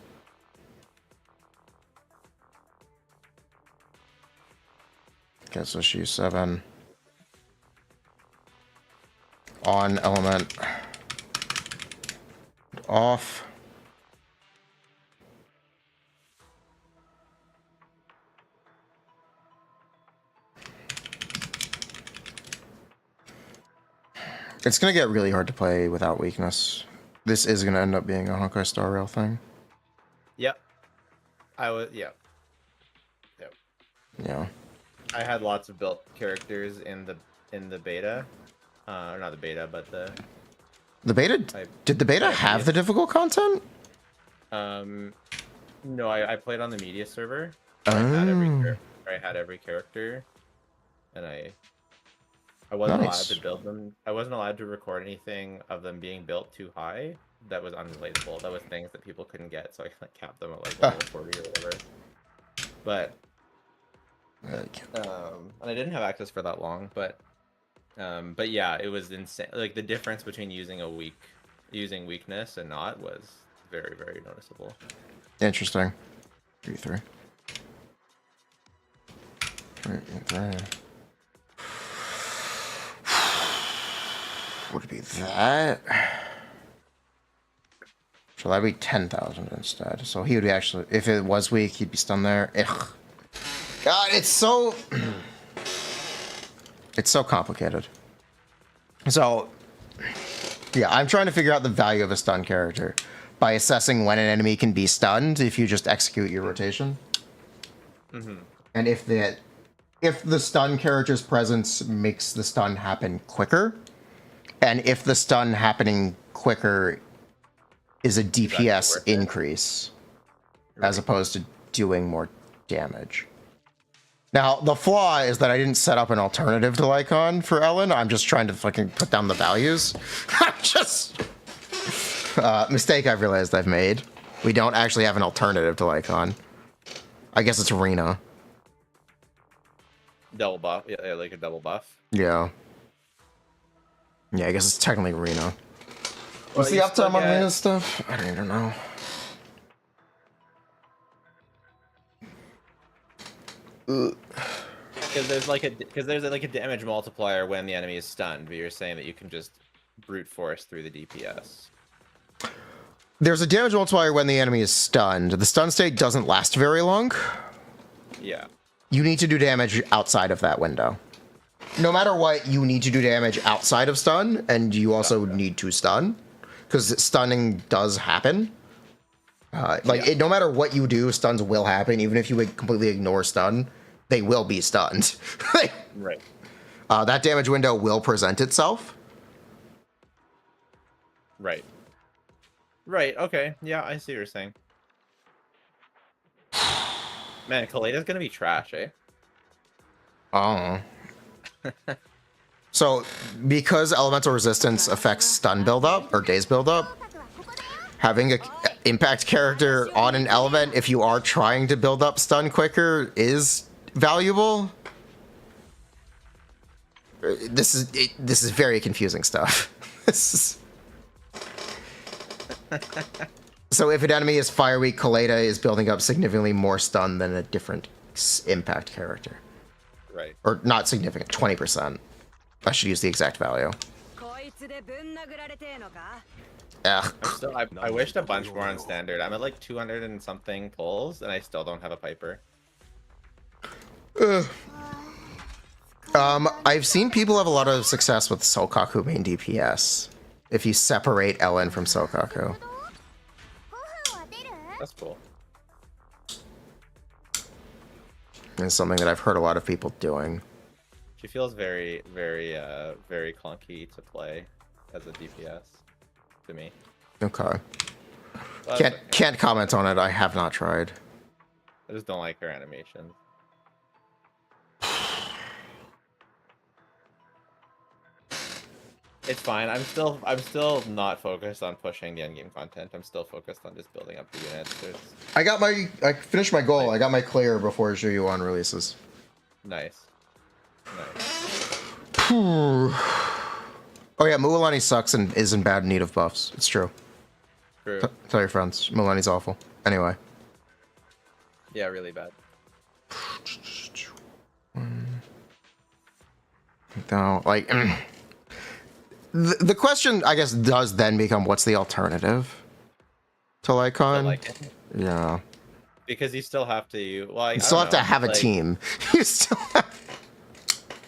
Okay, so she's 7. On element. Off. It's gonna get really hard to play without weakness. This is gonna end up being a Honkai Star Rail thing.
Yep. I was. Yep. Yep.
Yeah.
I had lots of built characters in the beta, or not the beta, but the
beta. Did the beta have the difficult content?
No, I played on the media server.
Oh.
I had every character, and I wasn't allowed to build them. I wasn't allowed to record anything of them being built too high. That was unrelatable. That was things that people couldn't get, so I like capped them at like level 40 or whatever. But and I didn't have access for that long, but yeah, it was insane. Like the difference between using weakness and not was very, very noticeable.
Interesting. 3-3. 3-3. Would it be that? So that'd be 10,000 instead. So he would be actually, if it was weak, he'd be stunned there. Ugh. God, it's so complicated. So, yeah, I'm trying to figure out the value of a stun character by assessing when an enemy can be stunned if you just execute your rotation. And if the stun character's presence makes the stun happen quicker, and if the stun happening quicker is a DPS increase, as opposed to doing more damage. Now, the flaw is that I didn't set up an alternative to Lycon for Ellen. I'm just trying to fucking put down the values. I'm just... mistake I've realized I've made. We don't actually have an alternative to Lycon. I guess it's Rena.
Double buff. Yeah, like a double buff.
Yeah. Yeah, I guess it's technically Rena. What's the uptime on Rena's stuff? I don't even know.
Because there's like a damage multiplier when the enemy is stunned, but you're saying that you can just brute force through the DPS.
There's a damage multiplier when the enemy is stunned. The stun state doesn't last very long.
Yeah.
You need to do damage outside of that window. No matter what, you need to do damage outside of stun, and you also need to stun, because stunning does happen. No matter what you do, stuns will happen. Even if you completely ignore stun, they will be stunned.
Right.
That damage window will present itself.
Right. Right, okay. Yeah, I see what you're saying. Man, Kaleda's gonna be trash, eh?
Oh. So, because elemental resistance affects stun buildup, or daze buildup, having an impact character on an element if you are trying to build up stun quicker is valuable. This is very confusing stuff. So if an enemy is fire weak, Kaleda is building up significantly more stun than a different impact character.
Right.
Or not significant, 20%. I should use the exact value. Ugh.
I wished a bunch more on standard. I'm at like 200 and something pulls, and I still don't have a Piper.
I've seen people have a lot of success with Sokaku main DPS. If you separate Ellen from Sokaku.
That's cool.
It's something that I've heard a lot of people doing.
She feels very, very, very clunky to play as a DPS to me.
Okay. Can't comment on it. I have not tried.
I just don't like her animations. It's fine. I'm still not focused on pushing the endgame content. I'm still focused on just building up the units.
I finished my goal. I got my clear before Zhuyuan releases.
Nice.
Oh yeah, Mualani sucks and is in bad need of buffs. It's true.
True.
Tell your friends. Mualani's awful. Anyway.
Yeah, really bad.
No, like... The question, I guess, does then become, what's the alternative to Lycon? Yeah.
Because you still have to... Well,
you still have to have a team. You still have...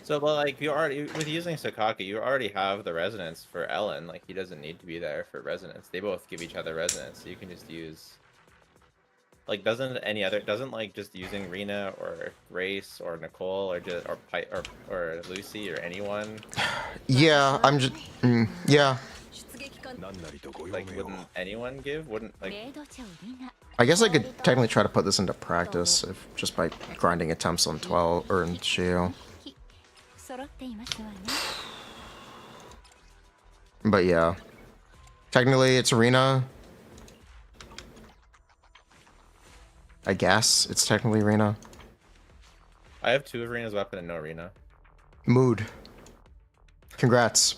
So, but like, you already... With using Sokaku, you already have the resonance for Ellen. Like, he doesn't need to be there for resonance. They both give each other resonance, so you can just use... Like, doesn't like just using Rena or Grace or Nicole or just or Lucy or anyone?
Yeah, I'm just yeah.
Like, wouldn't anyone give? Wouldn't like?
I guess I could technically try to put this into practice if just by grinding attempts on 12 or in Shio. But yeah, technically it's Rena. I guess it's technically Rena.
I have 2 of Rena's weapon and no Rena.
Mood. Congrats.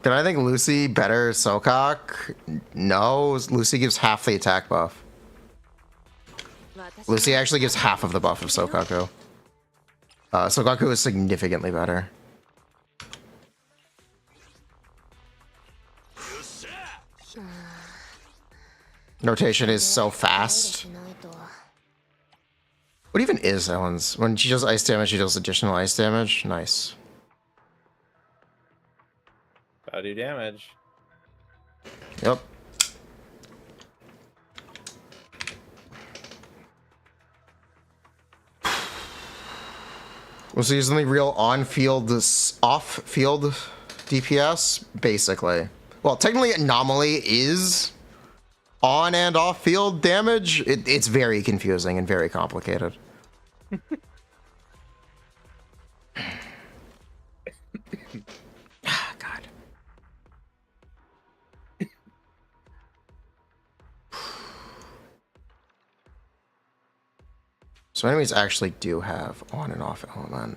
Did I think Lucy better Sokak? No, Lucy gives half the attack buff. Lucy actually gives half of the buff of Sokaku. Sokaku is significantly better. Rotation is so fast. What even is Ellen's? When she does ice damage, she does additional ice damage. Nice.
Gotta do damage.
Yep. Was he using the real on-field, off-field DPS? Basically. Well, technically Anomaly is on and off-field damage. It's very confusing and very complicated. God. So enemies actually do have on and off element.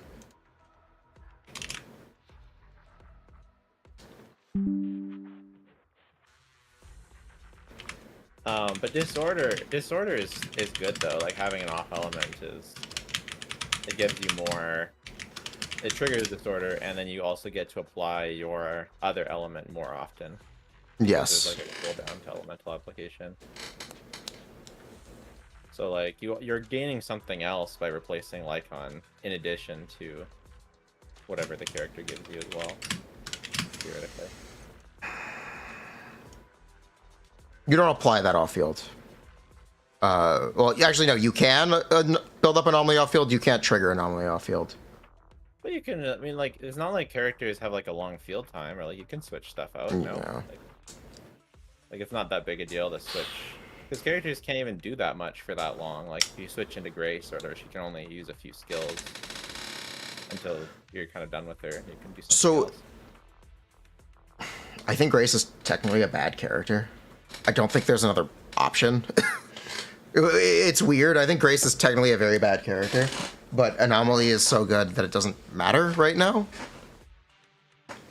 But disorder is good though. Like having an off element it gives you more. It triggers disorder, and then you also get to apply your other element more often.
Yes.
There's like a cooldown to elemental application. So like you're gaining something else by replacing Lycon in addition to whatever the character gives you as well, theoretically.
You don't apply that off-field. Well, actually, no, you can build up anomaly off-field. You can't trigger anomaly off-field.
But you can, I mean, like, it's not like characters have, like, a long field time, or, like, you can switch stuff out, you know?
Yeah.
Like, it's not that big a deal to switch. Because characters can't even do that much for that long. Like, if you switch into Grace, or she can only use a few skills until you're kind of done with her. You can do something else.
I think Grace is technically a bad character. I don't think there's another option. It's weird. I think Grace is technically a very bad character, but Anomaly is so good that it doesn't matter right now.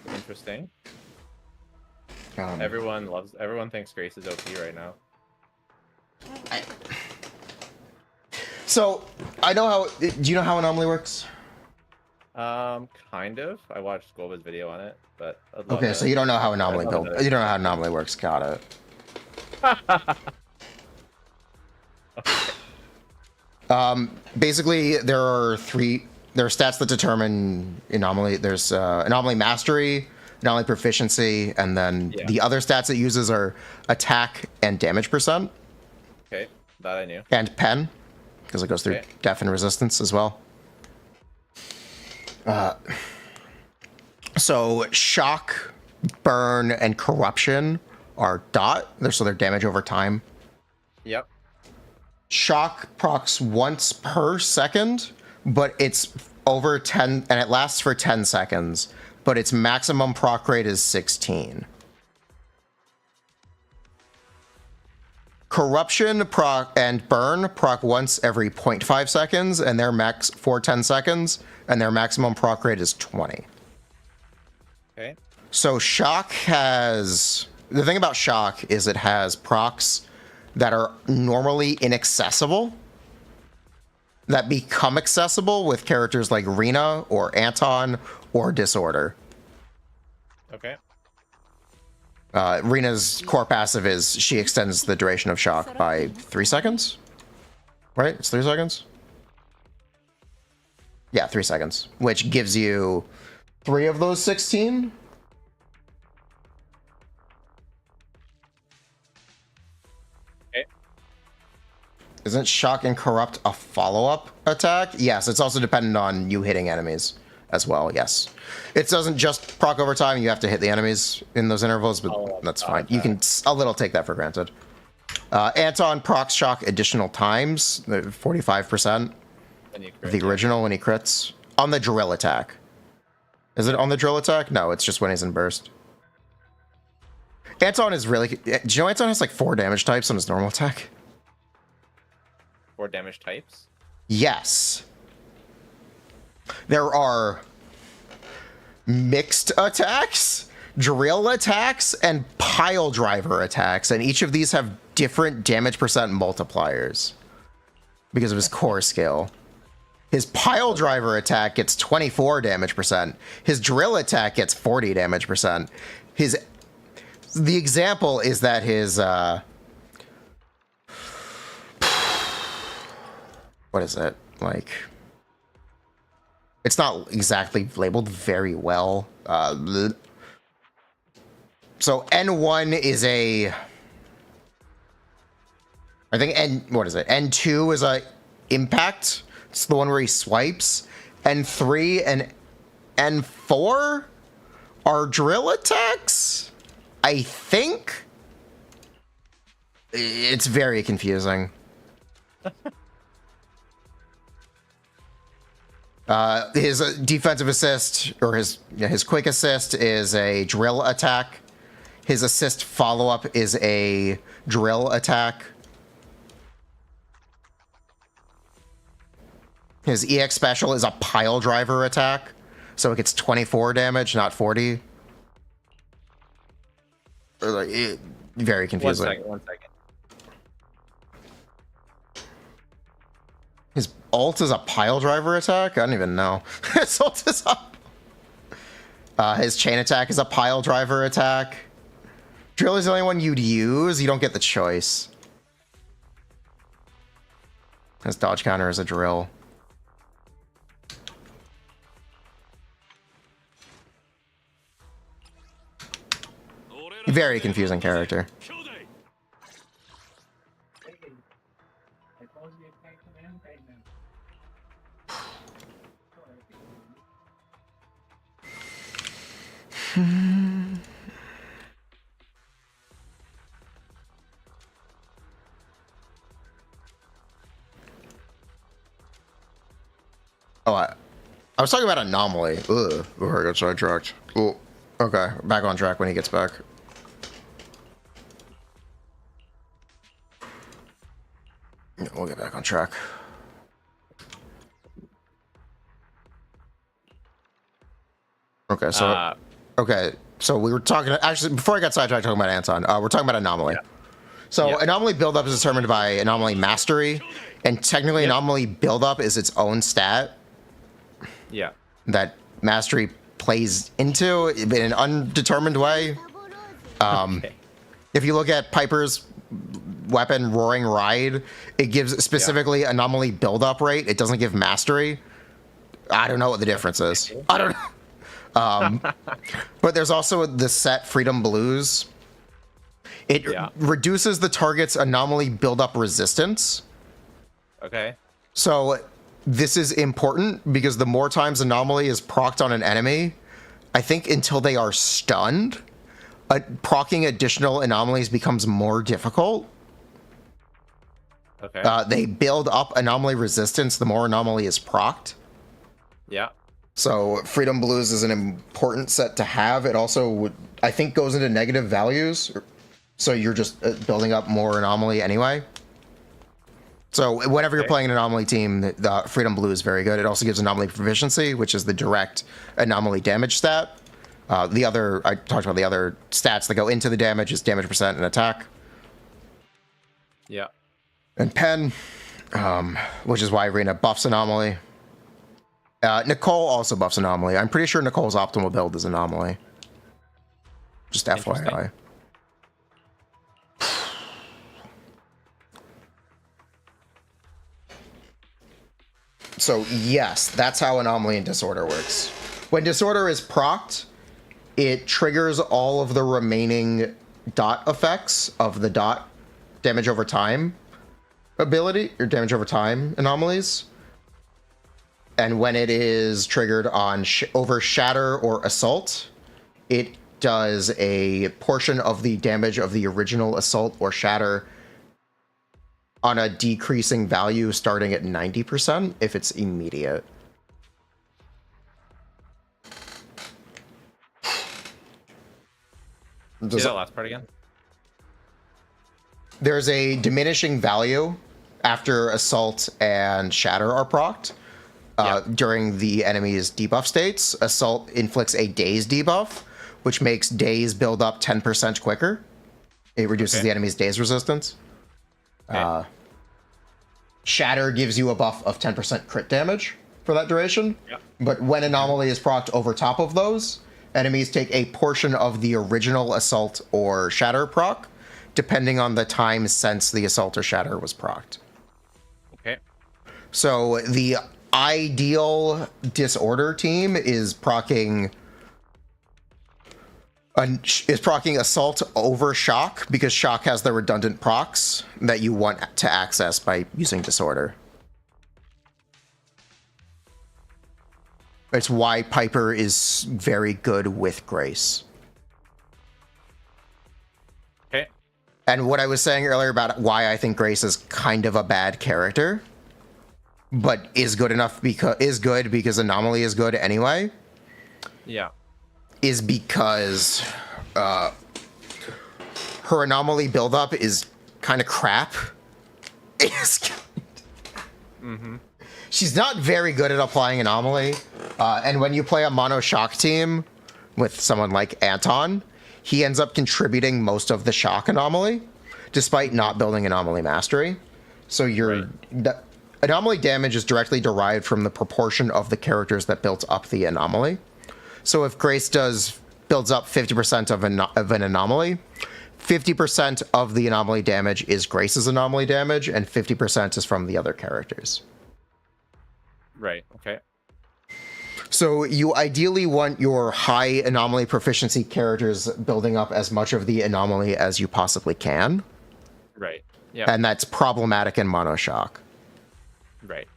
Interesting. Everyone thinks Grace is OP right now.
So, I know how... Do you know how Anomaly works?
Kind of. I watched Golba's video on it, but...
Okay, so you don't know how Anomaly build... You don't know how Anomaly works. Got it.
Okay.
Basically, there are stats that determine Anomaly. There's Anomaly Mastery, Anomaly Proficiency, and then the other stats it uses are Attack and Damage %.
Okay, that I knew.
And Pen, because it goes through Def and Resistance as well. So Shock, Burn, and Corruption are dot. So they're damage over time.
Yep.
Shock procs once per second, but it's over 10, and it lasts for 10 seconds, but its maximum proc rate is 16. Corruption proc and Burn proc once every 0.5 seconds, and their max for 10 seconds, and their maximum proc rate is 20.
Okay.
So Shock has... The thing about Shock is it has procs that are normally inaccessible that become accessible with characters like Rena or Anton or Disorder.
Okay.
Rena's core passive is she extends the duration of Shock by 3 seconds. Right? It's 3 seconds? Yeah, 3 seconds. Which gives you 3 of those 16. Isn't Shock and Corrupt a follow-up attack? Yes, it's also dependent on you hitting enemies as well, yes. It doesn't just proc over time, you have to hit the enemies in those intervals, but that's fine. You can a little take that for granted. Anton procs Shock additional times, 45%. The original when he crits. On the drill attack. Is it on the drill attack? No, it's just when he's in burst. Anton is really... Do you know Anton has like 4 damage types on his normal attack?
4 damage types?
Yes. There are mixed attacks, drill attacks, and pile driver attacks, and each of these have different damage % multipliers because of his core skill. His pile driver attack gets 24 damage %. His drill attack gets 40 damage %. The example is that his what is it? Like, it's not exactly labeled very well. So N1 is a, I think what is it? N2 is a impact. It's the one where he swipes. N3 and N4 are drill attacks, I think. It's very confusing. His defensive assist, or his quick assist, is a drill attack. His assist follow-up is a drill attack. His EX special is a pile driver attack, so it gets 24 damage, not 40. Very confusing.
One second.
His ult is a pile driver attack? I don't even know. His ult is up. His chain attack is a pile driver attack. Drill is the only one you'd use. You don't get the choice. His dodge counter is a drill. Very confusing character. Oh, I was talking about Anomaly. Ugh, I got sidetracked. Oh, okay, back on track when he gets back. Yeah, we'll get back on track. Okay, so we were talking, actually, before I got sidetracked talking about Anton, we're talking about Anomaly. Yeah. So Anomaly buildup is determined by Anomaly Mastery, and technically Anomaly buildup is its own stat.
Yeah.
That Mastery plays into in an undetermined way. If you look at Piper's weapon, Roaring Ride, it gives specifically Anomaly buildup rate. It doesn't give Mastery. I don't know what the difference is. I don't know. But there's also the set Freedom Blues. It reduces the target's Anomaly buildup resistance.
Okay.
So this is important because the more times Anomaly is procced on an enemy, I think until they are stunned, proccing additional anomalies becomes more difficult.
Okay.
They build up Anomaly resistance the more Anomaly is procced.
Yeah.
So Freedom Blues is an important set to have. It also, I think, goes into negative values. So you're just building up more Anomaly anyway. So whenever you're playing an Anomaly team, the Freedom Blue is very good. It also gives Anomaly Proficiency, which is the direct Anomaly damage stat. I talked about the other stats that go into the damage is damage percent and attack.
Yeah.
And Pen, which is why Irina buffs Anomaly. Nicole also buffs Anomaly. I'm pretty sure Nicole's optimal build is Anomaly. Just FYI. So yes, that's how Anomaly and Disorder works. When Disorder is procced, it triggers all of the remaining dot effects of the dot damage over time ability, or damage over time anomalies. And when it is triggered on over Shatter or Assault, it does a portion of the damage of the original Assault or Shatter on a decreasing value starting at 90% if it's immediate.
Say that last part again.
There's a diminishing value after Assault and Shatter are procced. During the enemy's debuff states, Assault inflicts a Daze debuff, which makes Daze build up 10% quicker. It reduces the enemy's Daze resistance. Shatter gives you a buff of 10% crit damage for that duration. But when Anomaly is procced over top of those, enemies take a portion of the original Assault or Shatter proc, depending on the time since the Assault or Shatter was procced.
Okay.
So the ideal disorder team is proccing assault over shock, because shock has the redundant procs that you want to access by using disorder. It's why Piper is very good with Grace.
Okay.
And what I was saying earlier about why I think Grace is kind of a bad character, but is good because Anomaly is good anyway.
Yeah.
Is because her Anomaly buildup is kind of crap. She's not very good at applying Anomaly. And when you play a mono shock team with someone like Anton, he ends up contributing most of the shock Anomaly, despite not building Anomaly Mastery. So your Anomaly damage is directly derived from the proportion of the characters that built up the Anomaly. So if Grace builds up 50% of an Anomaly, 50% of the Anomaly damage is Grace's Anomaly damage, and 50% is from the other characters.
Right, okay.
So you ideally want your high Anomaly proficiency characters building up as much of the Anomaly as you possibly can.
Right, yeah.
And that's problematic in Mono Shock.
Right.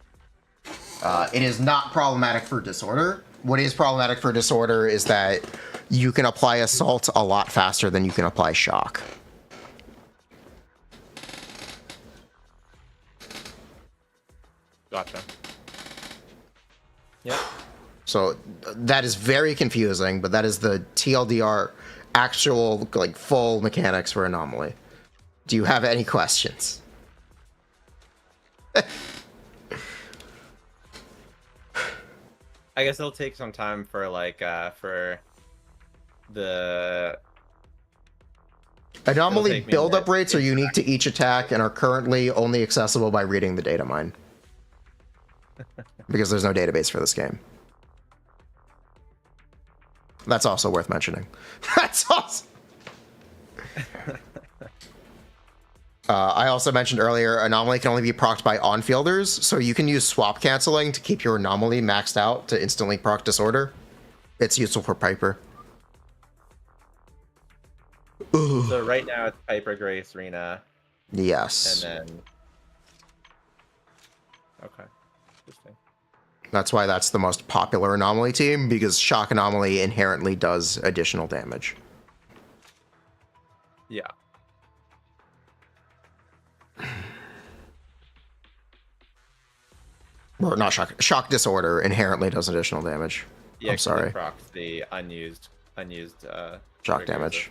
It is not problematic for Disorder. What is problematic for Disorder is that you can apply Assault a lot faster than you can apply Shock.
Gotcha. Yep.
So that is very confusing, but that is the TLDR actual, like, full mechanics for Anomaly. Do you have any questions?
I guess it'll take some time for, like, for the...
Anomaly build-up rates are unique to each attack and are currently only accessible by reading the data mine. Because there's no database for this game. That's also worth mentioning. That's awesome. I also mentioned earlier, Anomaly can only be procced by on-fielders, so you can use swap canceling to keep your Anomaly maxed out to instantly proc Disorder. It's useful for Piper. Ooh.
So right now it's Piper, Grace, Rena.
Yes.
And then... Okay. Interesting.
That's why that's the most popular Anomaly team, because Shock Anomaly inherently does additional damage.
Yeah.
Or not Shock. Shock Disorder inherently does additional damage.
Yeah,
I'm sorry.
Procs the unused
shock damage.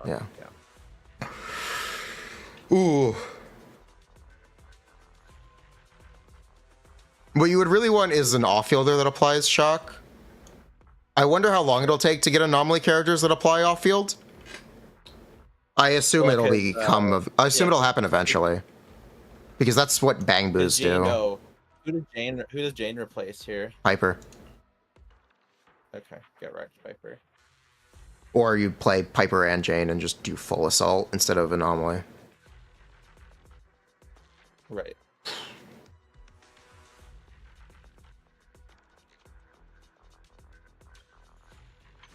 Yeah.
Yeah.
Ooh. What you would really want is an off-fielder that applies shock. I wonder how long it'll take to get Anomaly characters that apply off-field. I assume it'll it'll happen eventually. Because that's what Bang Boos do.
Who does Jane replace here?
Piper.
Okay, get wrecked, Piper.
Or you play Piper and Jane and just do full assault instead of Anomaly.
Right.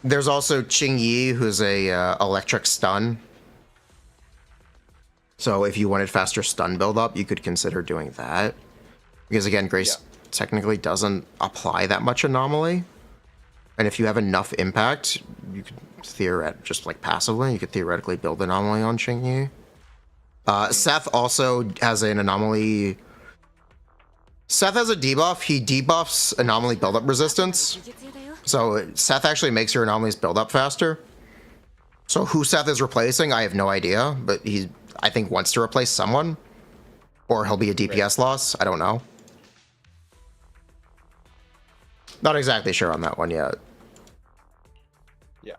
There's also Ching Yi, who's a electric stun. So if you wanted faster stun build-up, you could consider doing that. Because again, Grace technically doesn't apply that much Anomaly. And if you have enough impact, you could just like passively, you could theoretically build Anomaly on Ching Yi. Seth also has an Anomaly. Seth has a debuff. He debuffs Anomaly build-up resistance. So Seth actually makes your Anomalies build up faster. So who Seth is replacing, I have no idea. But he, I think, wants to replace someone. Or he'll be a DPS loss. I don't know. Not exactly sure on that one yet.
Yeah.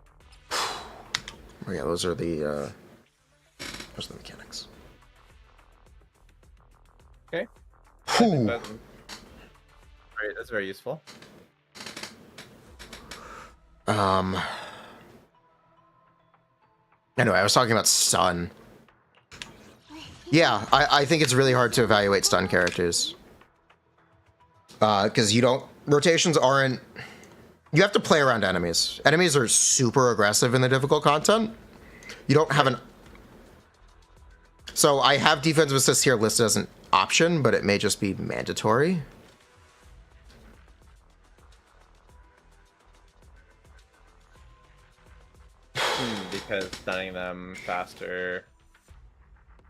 Oh yeah, those are the mechanics.
Okay. Great, that's very useful.
Anyway, I was talking about stun. Yeah, I think it's really hard to evaluate stun characters. Because rotations aren't, you have to play around enemies. Enemies are super aggressive in the difficult content. You don't have an, so I have defensive assist here listed as an option, but it may just be mandatory.
Because stunning them faster.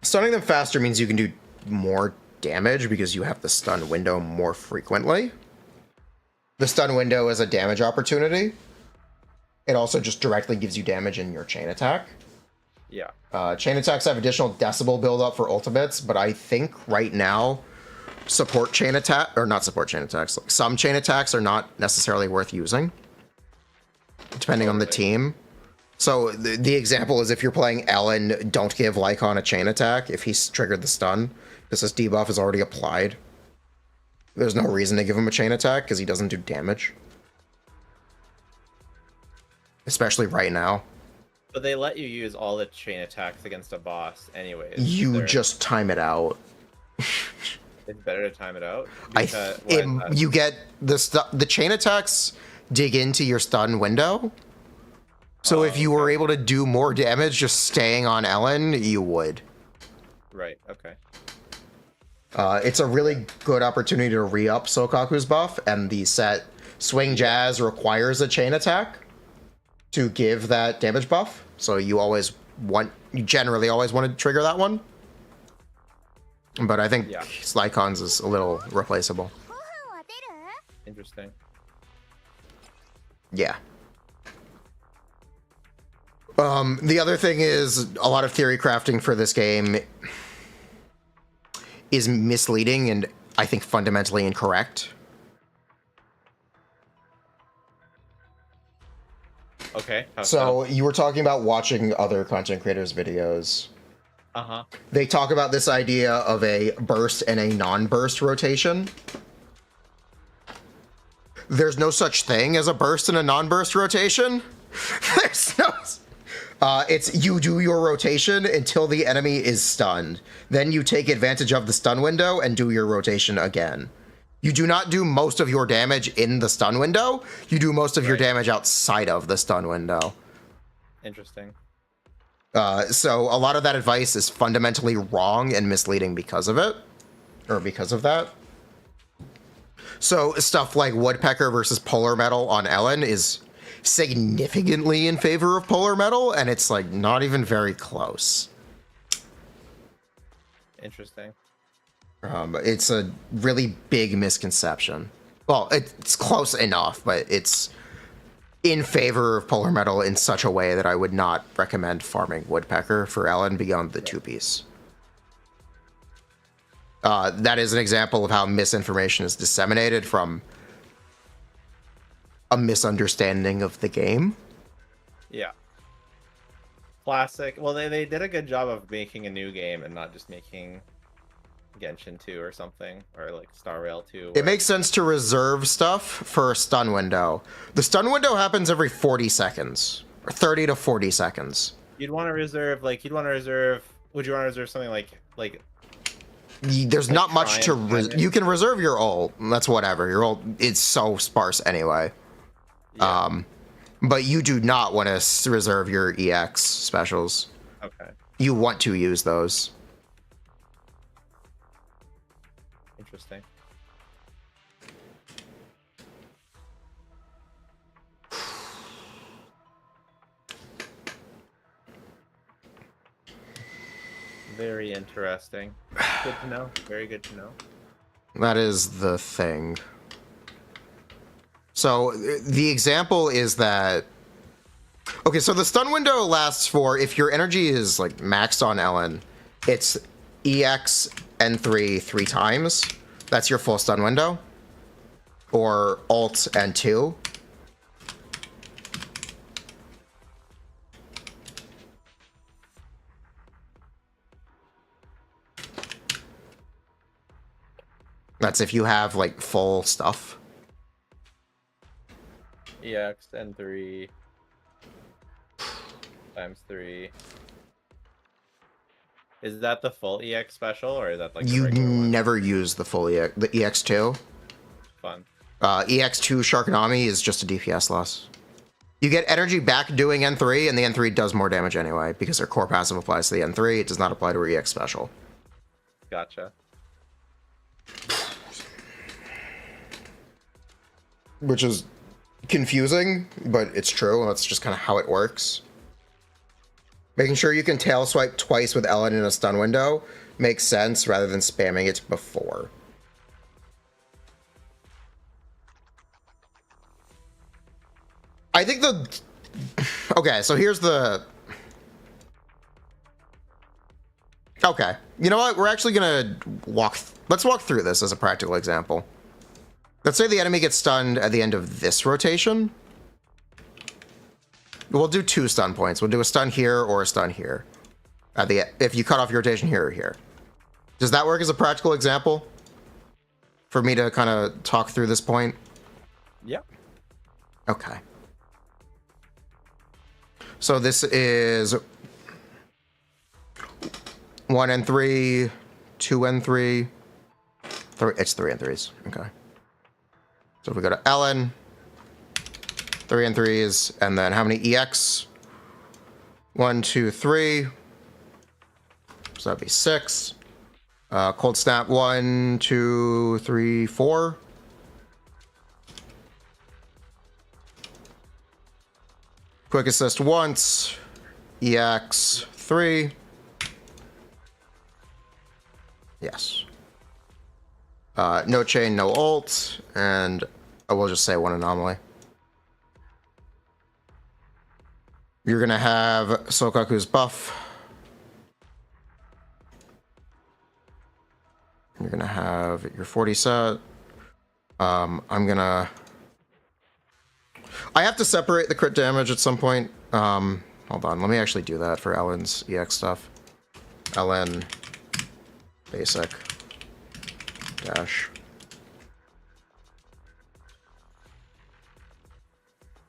Stunning them faster means you can do more damage because you have the stun window more frequently. The stun window is a damage opportunity. It also just directly gives you damage in your chain attack.
Yeah.
Chain attacks have additional decibel buildup for ultimates, but I think right now support chain attack, or not support chain attacks, like some chain attacks are not necessarily worth using, depending on the team. So the example is if you're playing Ellen, don't give Lycon a chain attack if he's triggered the stun, because this debuff is already applied. There's no reason to give him a chain attack because he doesn't do damage. Especially right now.
But they let you use all the chain attacks against a boss anyways.
You just time it out.
It's better to time it out?
You get the chain attacks dig into your stun window. So if you were able to do more damage just staying on Ellen, you would.
Right, okay.
It's a really good opportunity to re-up Sokaku's buff, and the set Swing Jazz requires a chain attack to give that damage buff. So you generally always want to trigger that one. But I think Lycon's is a little replaceable.
Interesting.
Yeah. The other thing is a lot of theory crafting for this game is misleading and I think fundamentally incorrect.
Okay.
So you were talking about watching other content creators' videos.
Uh-huh.
They talk about this idea of a burst and a non-burst rotation. There's no such thing as a burst and a non-burst rotation. There's no... it's you do your rotation until the enemy is stunned. Then you take advantage of the stun window and do your rotation again. You do not do most of your damage in the stun window. You do most of your damage outside of the stun window.
Interesting.
So a lot of that advice is fundamentally wrong and misleading because of it. Or because of that. So stuff like Woodpecker versus Polar Metal on Ellen is significantly in favor of Polar Metal, and it's like not even very close.
Interesting.
It's a really big misconception. Well, it's close enough, but it's in favor of Polar Metal in such a way that I would not recommend farming Woodpecker for Ellen beyond the 2-piece. That is an example of how misinformation is disseminated from a misunderstanding of the game.
Yeah. Classic. Well, they did a good job of making a new game and not just making Genshin 2 or something, or like Star Rail 2.
It makes sense to reserve stuff for a stun window. The stun window happens every 40 seconds, or 30 to 40 seconds.
Would you want to reserve something like
there's not much to you can reserve your ult. That's whatever. Your ult is so sparse anyway. Yeah. But you do not want to reserve your EX specials.
Okay.
You want to use those.
Interesting. Very interesting. Good to know. Very good to know.
That is the thing. So the example is that... Okay, so the stun window lasts for, if your energy is like maxed on Ellen, it's EX N3 3 times. That's your full stun window. Or Alt N2. That's if you have like full stuff.
EX N3 times 3. Is that the full EX special, or is that like
you never use the full EX, the EX2?
fun.
EX2 Sharkanami is just a DPS loss. You get energy back doing N3, and the N3 does more damage anyway, because their core passive applies to the N3. It does not apply to her EX special.
Gotcha.
Which is confusing, but it's true, and that's just kind of how it works. Making sure you can tail swipe twice with Ellen in a stun window makes sense, rather than spamming it before. I think okay, so here's the... Okay, you know what? We're actually gonna let's walk through this as a practical example. Let's say the enemy gets stunned at the end of this rotation. We'll do 2 stun points. We'll do a stun here or a stun here. If you cut off your rotation here or here. Does that work as a practical example? For me to kind of talk through this point?
Yeah.
Okay. So this is 1 and 3, 2 and 3. It's 3 and 3s. Okay. So if we go to Ellen, 3 and 3s, and then how many EX? 1, 2, 3. So that'd be 6. Cold snap 1, 2, 3, 4. Quick assist once. EX 3. Yes. No chain, no ult, and I will just say 1 anomaly. You're gonna have Sokaku's buff. You're gonna have your 40 set. I have to separate the crit damage at some point. Hold on, let me actually do that for Ellen's EX stuff. Ellen, basic, dash.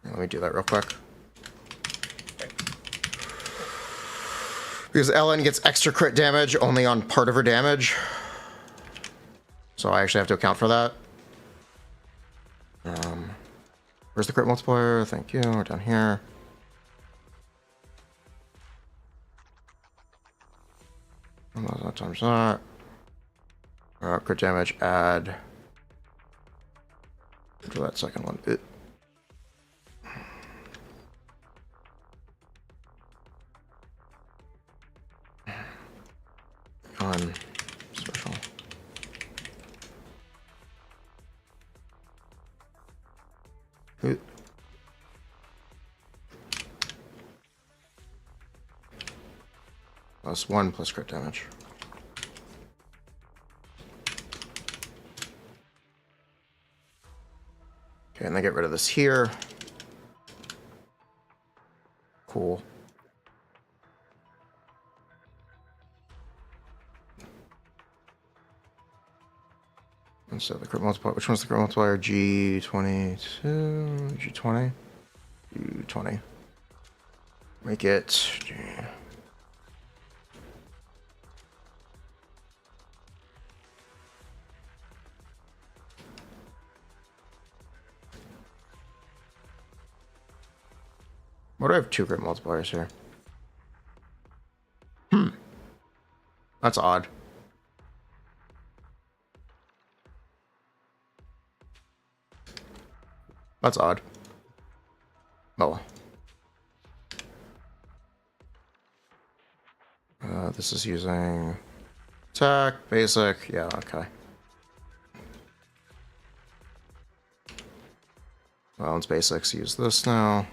Let me do that real quick. Because Ellen gets extra crit damage only on part of her damage. So I actually have to account for that. Where's the crit multiplier? Thank you. We're down here. Times that. Crit damage, add to that second one. On special. +1 plus crit damage. Okay, and then get rid of this here. Cool. And so the crit multiplier, which one's the crit multiplier? G22, G20, G20. Make it G. Why do I have 2 crit multipliers here? That's odd. That's odd. Oh. This is using attack, basic. Yeah, okay. Well, it's basics. Use this now.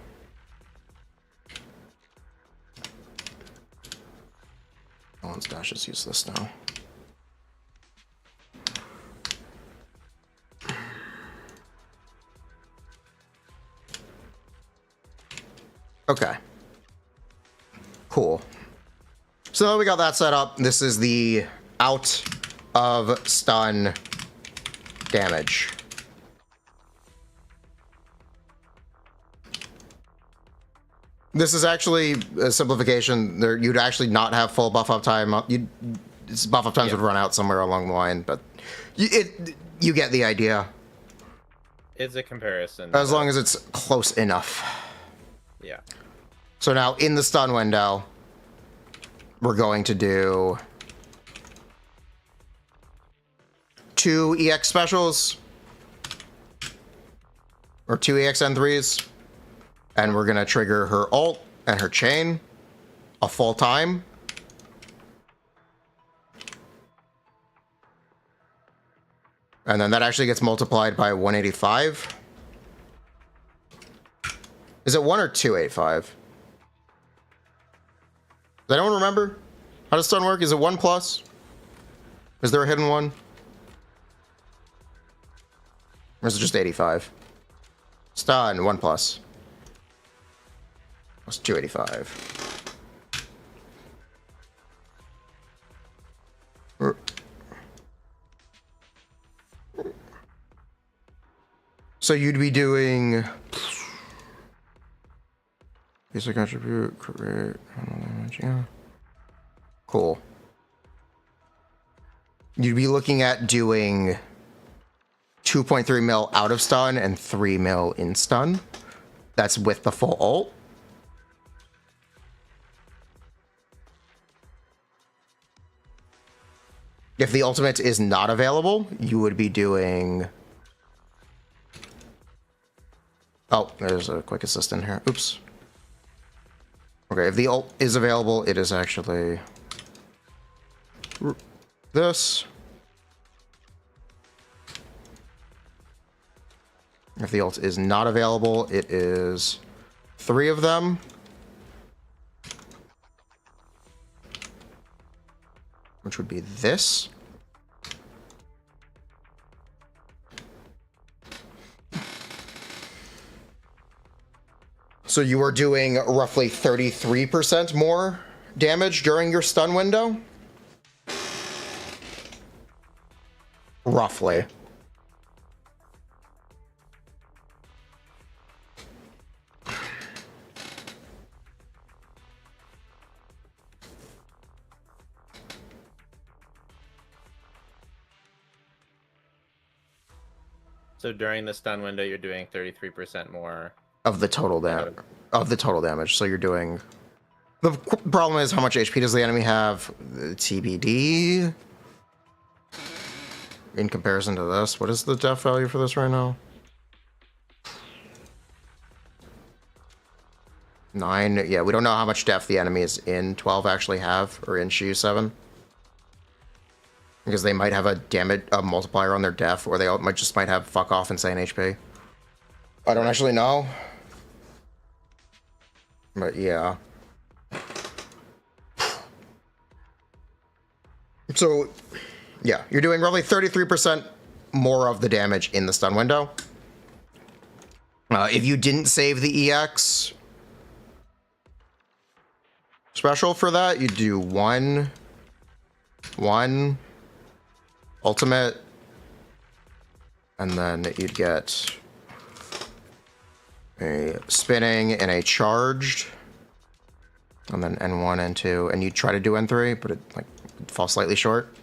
Let's dashes. Use this now. Okay. Cool. So we got that set up. This is the out of stun damage. This is actually a simplification. There, you'd actually not have full buff up time. Buff up times would run out somewhere along the line, but you get the idea.
It's a comparison.
As long as it's close enough.
Yeah.
So now in the stun window, we're going to do 2 EX specials. Or 2 EXN3s. And we're going to trigger her ult and her chain a full time. And then that actually gets multiplied by 185. Is it 1 or 285? Does anyone remember? How does stun work? Is it 1 plus? Is there a hidden one? Or is it just 85? Stun, 1 plus. That's 285. So you'd be doing basic attribute, create, yeah. Cool. You'd be looking at doing 2.3 mil out of stun and 3 mil in stun. That's with the full ult. If the ultimate is not available, you would be doing... Oh, there's a quick assistant here. Oops. Okay, if the ult is available, it is actually this. If the ult is not available, it is 3 of them. Which would be this. So you are doing roughly 33% more damage during your stun window? Roughly.
So during the stun window, you're doing 33% more
of the total damage. So you're doing... The problem is how much HP does the enemy have? TBD. In comparison to this, what is the def value for this right now? 9. Yeah, we don't know how much def the enemies in 12 actually have, or in Shiyu 7. Because they might have a multiplier on their def, or they might have fuck off insane HP. I don't actually know. But yeah. So, yeah, you're doing roughly 33% more of the damage in the stun window. If you didn't save the EX special for that, you do 1 ultimate, and then you'd get a spinning and a charged, and then N1, N2, and you try to do N3, but it like falls slightly short.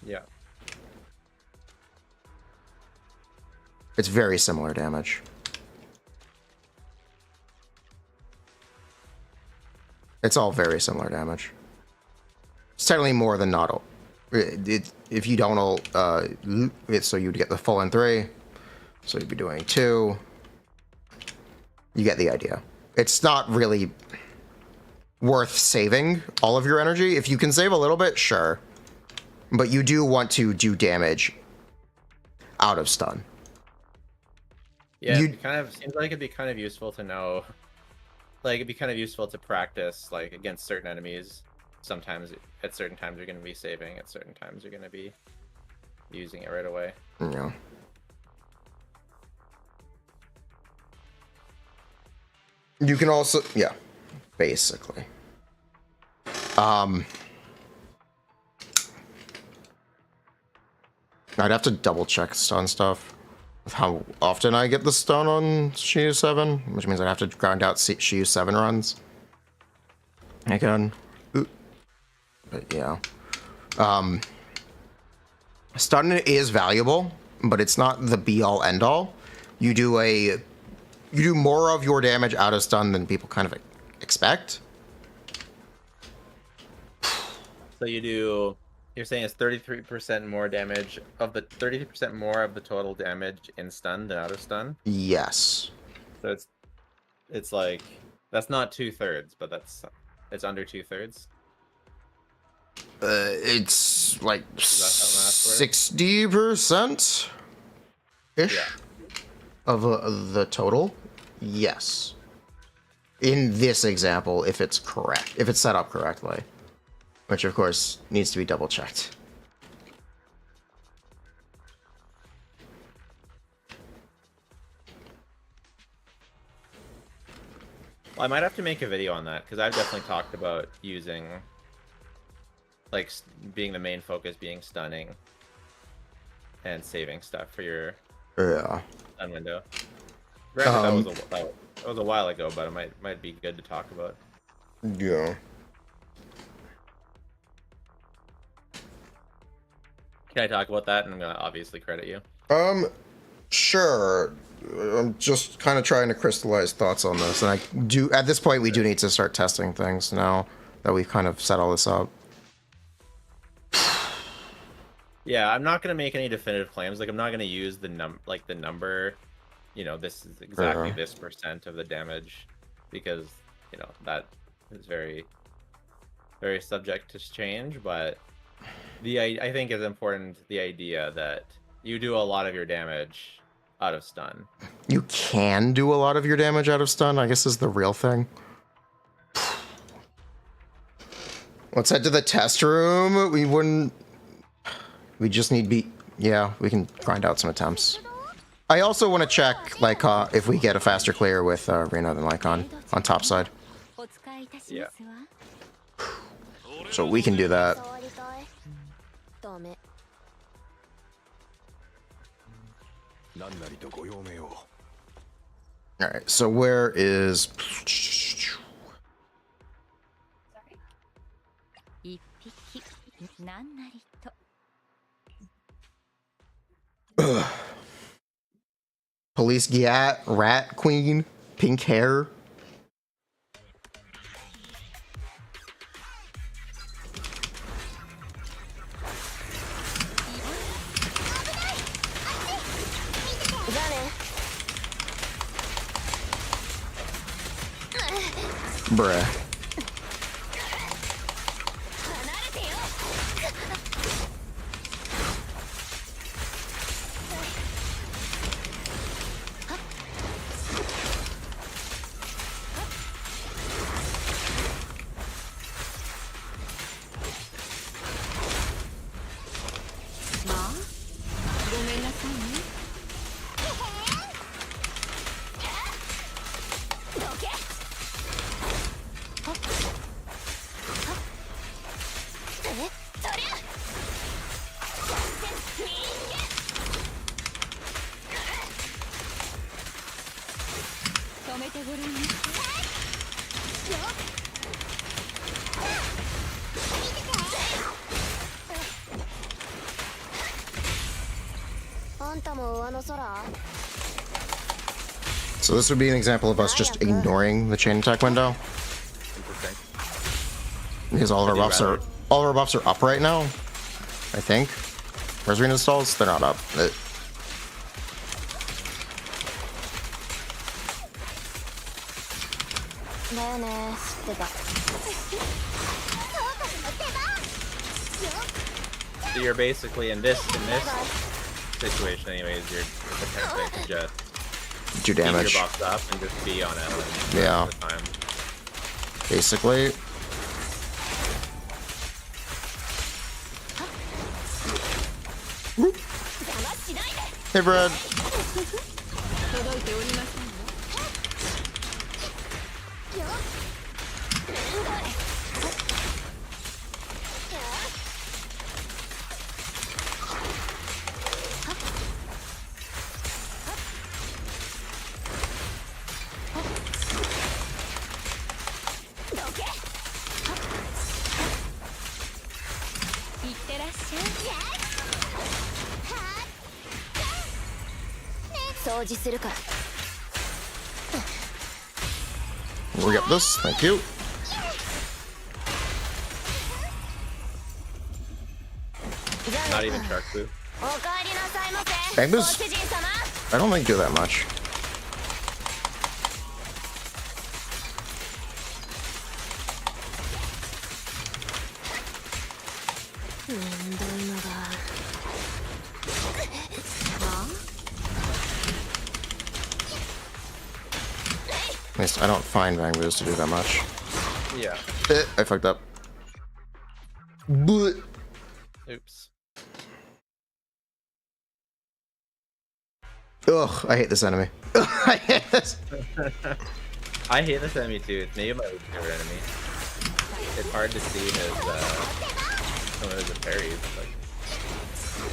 Yeah.
It's very similar damage. It's all very similar damage. It's technically more than not ult. If you don't ult, so you'd get the full N3, so you'd be doing 2. You get the idea. It's not really worth saving all of your energy. If you can save a little bit, sure. But you do want to do damage out of stun.
Yeah, it kind of seems like it'd be kind of useful to know. Like, it'd be kind of useful to practice, like, against certain enemies. Sometimes, at certain times, you're going to be saving. At certain times, you're going to be using it right away.
Yeah. You can also, yeah, basically. I'd have to double check stun stuff with how often I get the stun on Shiyu 7, which means I'd have to grind out Shiyu 7 runs. Again. But yeah. Stun is valuable, but it's not the be-all end-all. you do more of your damage out of stun than people kind of expect.
So you're saying it's 33% more damage of the 33% more of the total damage in stun than out of stun?
Yes.
So it's like, that's not 2/3, but it's under 2/3.
It's like
Is that how math works?
60% ish
Yeah.
of the total. Yes. In this example, if it's correct, if it's set up correctly, which of course needs to be double checked.
Well, I might have to make a video on that, because I've definitely talked about using, like, being the main focus being stunning and saving stuff for your stun window. Granted, that was a while ago, but it might be good to talk about.
Yeah.
Can I talk about that? And I'm gonna obviously credit you.
Sure. I'm just kind of trying to crystallize thoughts on this, and at this point we do need to start testing things now that we've kind of set all this up.
Yeah, I'm not gonna make any definitive claims. Like, I'm not gonna use the number, you know, this is exactly this % of the damage, because, you know, that is very, very subject to change. But I think it's important, the idea that you do a lot of your damage out of stun.
You can do a lot of your damage out of stun, I guess, is the real thing. Let's head to the test room. We just need yeah, we can grind out some attempts. I also want to check, like, if we get a faster clear with Reno than Lycon on top side.
Yeah.
So we can do that. Alright, so where is... Police rat queen, pink hair. Bruh. So this would be an example of us just ignoring the chain attack window. Because all of our buffs are up right now, I think. Where's Rena's stalls? They're not up.
So you're basically in this situation, anyways. You're attempting to just
do damage.
Keep your buffs up and just be on it.
Yeah.
The time.
Basically. Hey, Brad. We got this. Thank you.
Not even shark food.
Egg boost? I don't think do that much. At least I don't find Bang Boost to do that much.
Yeah.
I fucked up. But
Oops.
ugh, I hate this enemy. I hate this.
I hate this enemy too. It's maybe my favorite enemy. It's hard to see his some of his parries.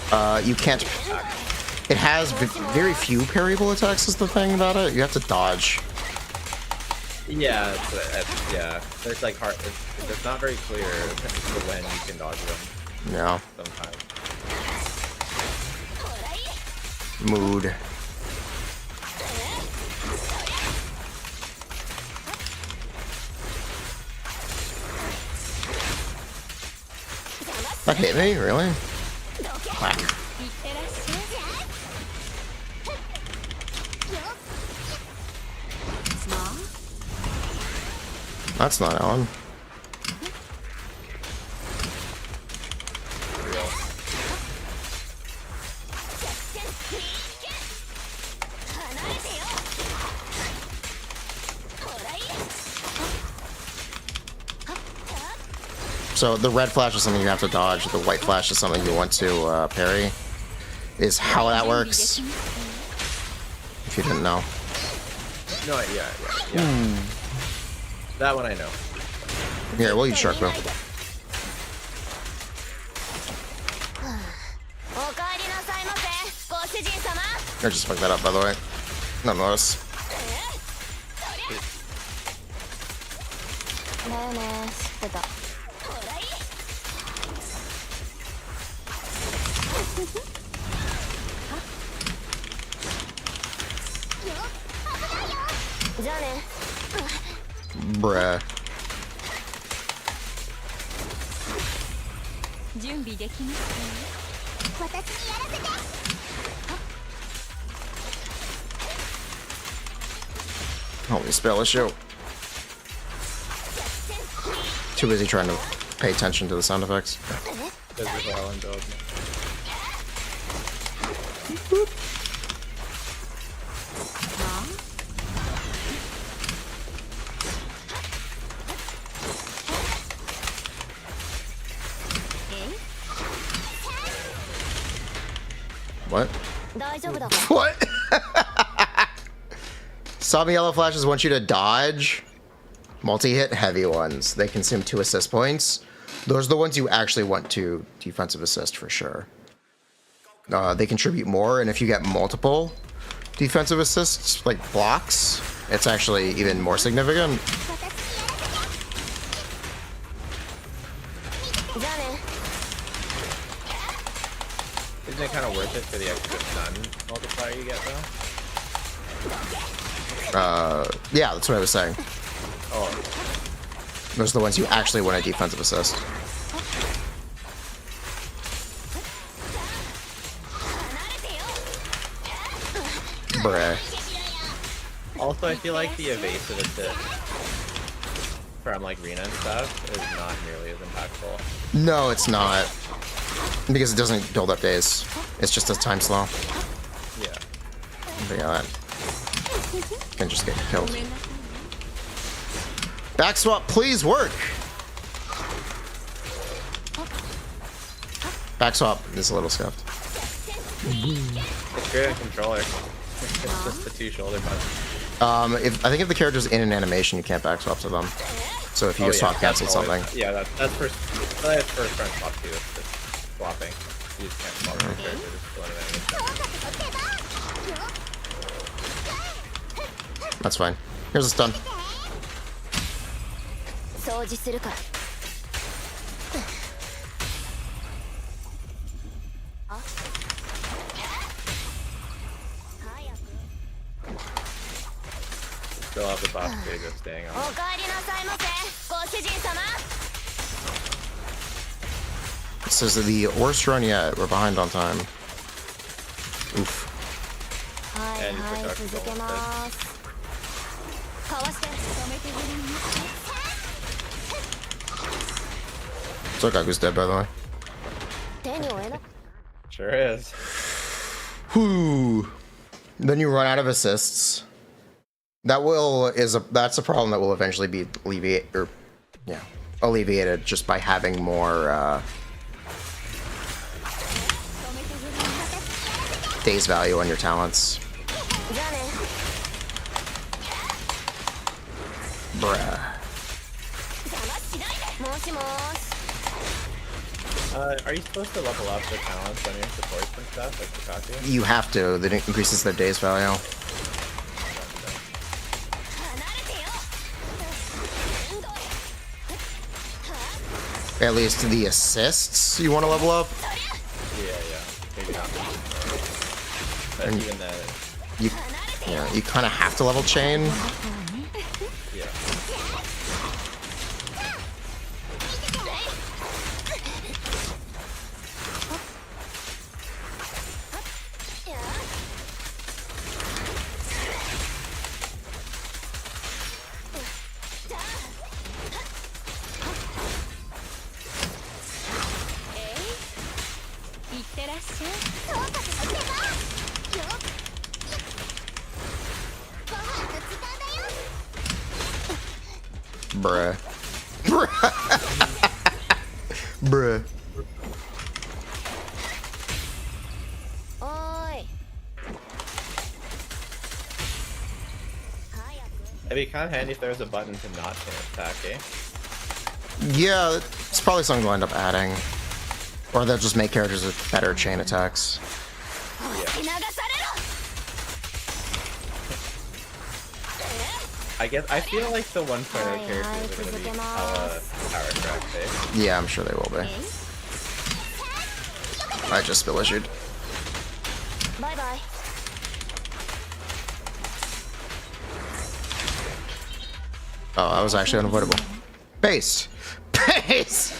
Like,
you can't. It has very few parryable attacks. Is the thing about it. You have to dodge.
yeah, yeah. It's like hard. It's not very clear when you can dodge them.
Yeah.
Sometimes.
Mood. That hit me, really? Whack. That's not on. So the red flash is something you have to dodge. The white flash is something you want to parry. Is how that works. If you didn't know.
No, yeah. That one I know.
Here, we'll use shark though. I just fucked that up, by the way. Not notice. Bruh. Holy spell issue. Too busy trying to pay attention to the sound effects. What? What? Sobbing yellow flashes want you to dodge multi-hit heavy ones. They consume 2 assist points. Those are the ones you actually want to defensive assist for sure. They contribute more, and if you get multiple defensive assists, like blocks, it's actually even more significant.
Isn't it kind of worth it for the extra stun multiplier you get though?
Yeah, that's what I was saying.
Oh.
Those are the ones you actually want a defensive assist. Bruh.
Also, I feel like the evasive assist from like Rina and stuff is not nearly as impactful.
No, it's not. Because it doesn't build up days. It's just a time slow.
Yeah.
But yeah, that can just get killed. Back swap, please work! Back swap is a little scuffed.
It's great on controller. It's just the 2 shoulder buttons.
I think if the character's in an animation, you can't back swap to them. So if you just swap cancel something.
Yeah, that's first front swap too. It's just swapping. You just can't swap the character, just pulling it in.
That's fine. Here's a stun.
Still have the boss stage of staying on.
This is the worst run yet. We're behind on time. Oof.
And your production's almost
Sokaku's dead, by the way.
dead. Sure is.
Whew. Then you run out of assists. That's a problem that will eventually be alleviated just by having more days value on your talents. Bruh.
Are you supposed to level up the talents on your supports and stuff, like Kakashi?
You have to. That increases their days value. At least the assists you want to level up.
Yeah. Maybe not. But
And
even then,
you kind of have to level chain.
yeah.
Bruh. Bruh.
It'd be kind of handy if there was a button to not chain attack, eh?
Yeah, it's probably something they'll end up adding. Or they'll just make characters with better chain attacks.
I feel like the 1.0 characters are gonna be hella Theorycraft, eh?
Yeah, I'm sure they will be. I just spill issued.
Bye-bye.
Oh, that was actually unavoidable. Base! Base!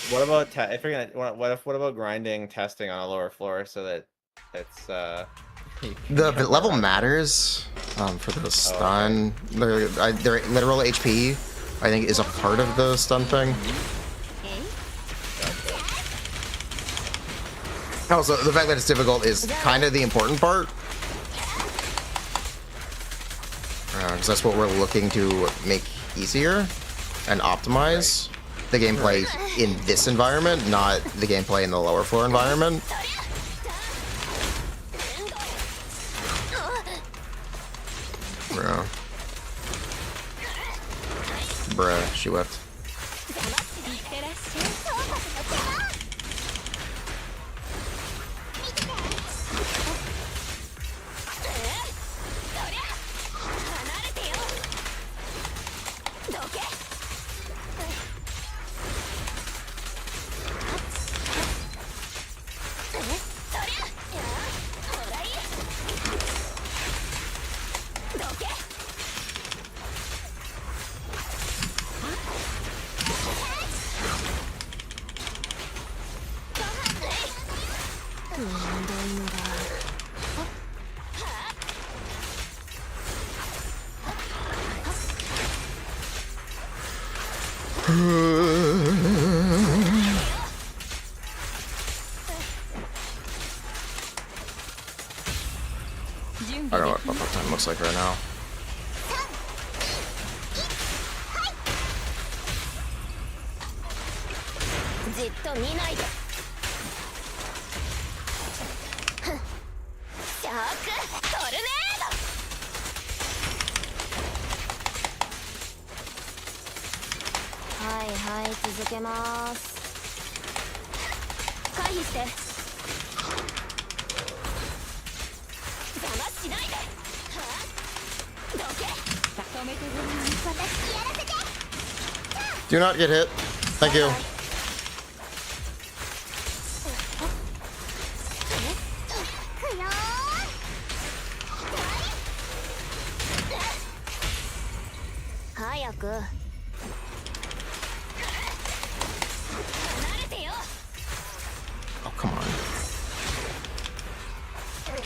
What about if you're gonna what about grinding testing on a lower floor so that it's
The level matters for the stun. Their literal HP, I think, is a part of the stun thing. Also, the fact that it's difficult is kind of the important part. Because that's what we're looking to make easier and optimize the gameplay in this environment, not the gameplay in the lower floor environment. Bruh, she whipped. I don't know what pop-up time looks like right now. Do not get hit. Thank you.
早く離れてよ
Oh, come on.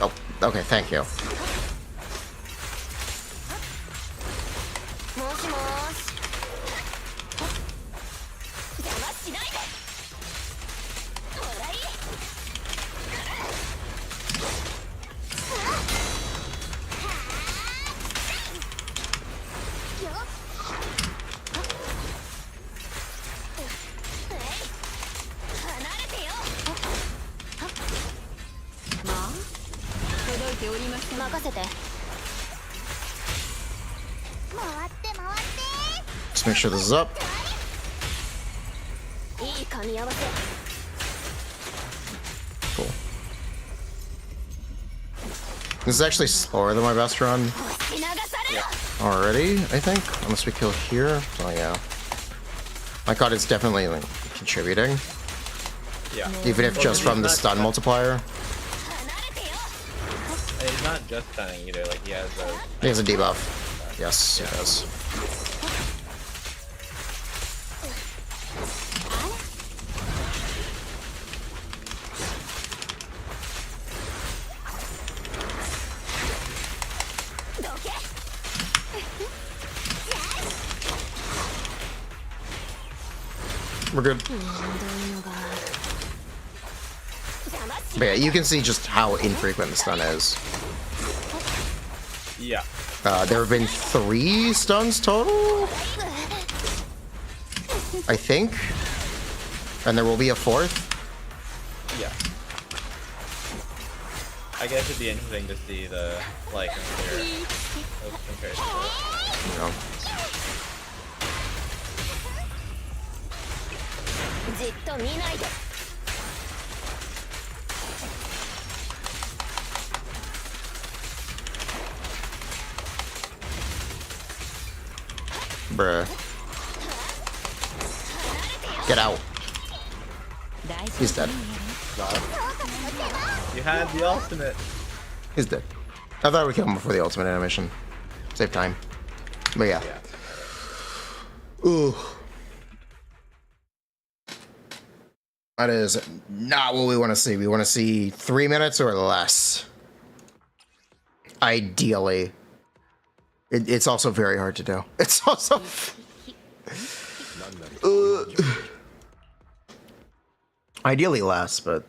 Oh, okay, thank you.
もしもーし邪魔しないでもらいよっ離れてよまあ届いております任せて回って回って
Just make sure this is up.
いい噛み合わせ
Cool. This is actually slower than my best run
押し流されろ
already, I think. Unless we kill here. Oh, yeah. My god, it's definitely like, contributing.
Yeah.
Even if just from the stun multiplier.
離れてよ
And he's not just stunning either. Like he has a.
He has a debuff. Yes, he does. We're good. But yeah, you can see just how infrequent the stun is.
Yeah.
There have been 3 stuns total, I think. And there will be a 4th.
Yeah. I guess it'd be interesting to see the like compared to
You know.
じっと見ないで
Bruh. Get out. He's dead.
You had the ultimate.
He's dead. I thought we killed him before the ultimate animation. Save time. But yeah. Ooh. That is not what we want to see. We want to see 3 minutes or less. Ideally. It's also very hard to do. It's also... Ideally less, but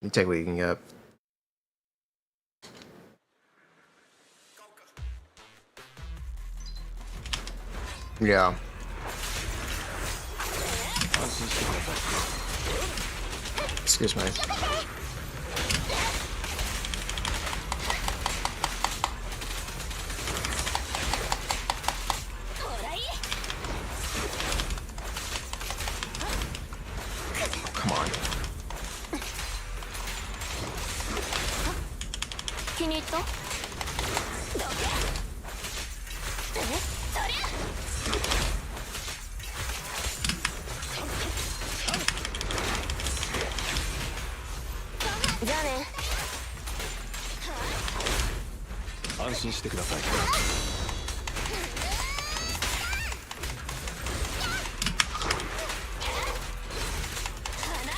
you take what you can get. Yeah. Excuse me. Come on.
気に入ったどけそりゃじゃあね
安心してください。
離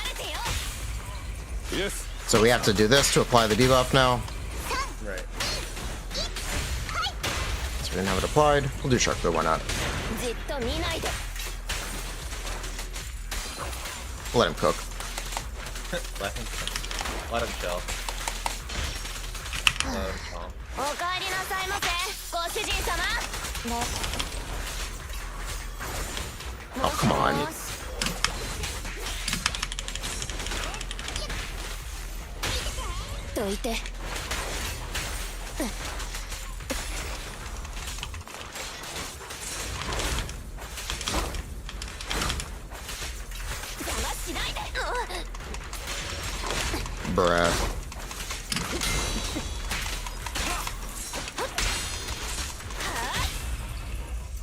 れてよ
Yes.
So we have to do this to apply the debuff now.
Right.
So we didn't have it applied. We'll do shark, but why not?
じっと見ないで
Let him cook.
Let him chill. Let him calm.
おかえりなさいませご主人様ね
Oh, come on.
もしもしどいて邪魔しないで
Bruh.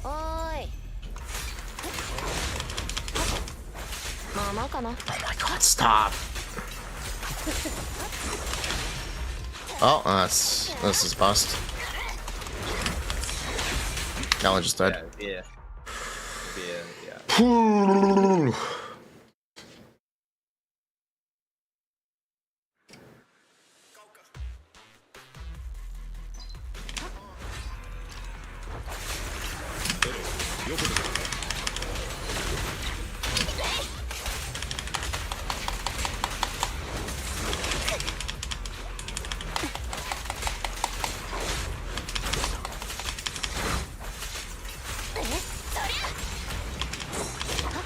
おーいまあまあかな
Oh my god, stop. Oh, this is bust. Alan just died.
Yeah. Yeah.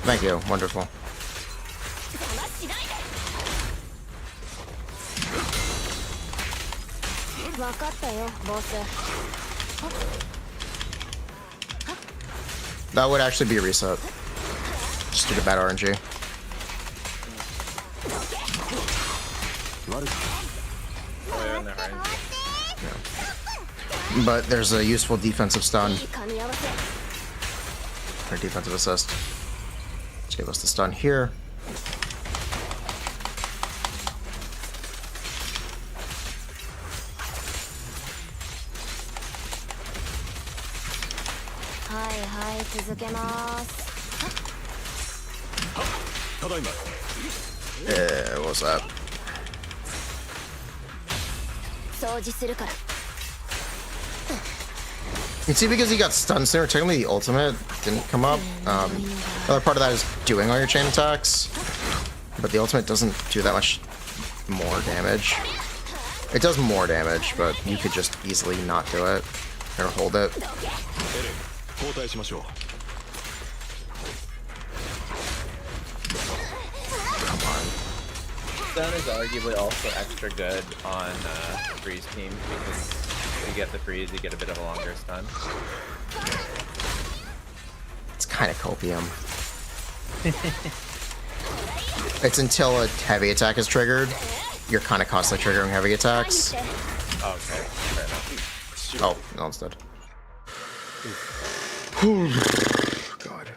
Thank you. Wonderful.
邪魔しないで。分かったよ、ボス。
That would actually be a reset. Just due to bad RNG.
Oh, yeah, and they're hard.
But there's a useful defensive stun
いい噛み合わせ。
or defensive assist. Let's give us the stun here.
Hi, 続けます。
ただいま
What was that?
掃除するから。
You see, because he got stunned sooner, technically the ultimate didn't come up. Another part of that is doing all your chain attacks, but the ultimate doesn't do that much more damage. It does more damage, but you could just easily not do it or hold it.
交代しましょう
Stun is arguably also extra good on freeze teams because you get the freeze, you get a bit of a longer stun.
It's kind of copium. It's until a heavy attack is triggered. You're kind of constantly triggering heavy attacks.
Oh, okay, fair enough.
Oh, no one's dead. God.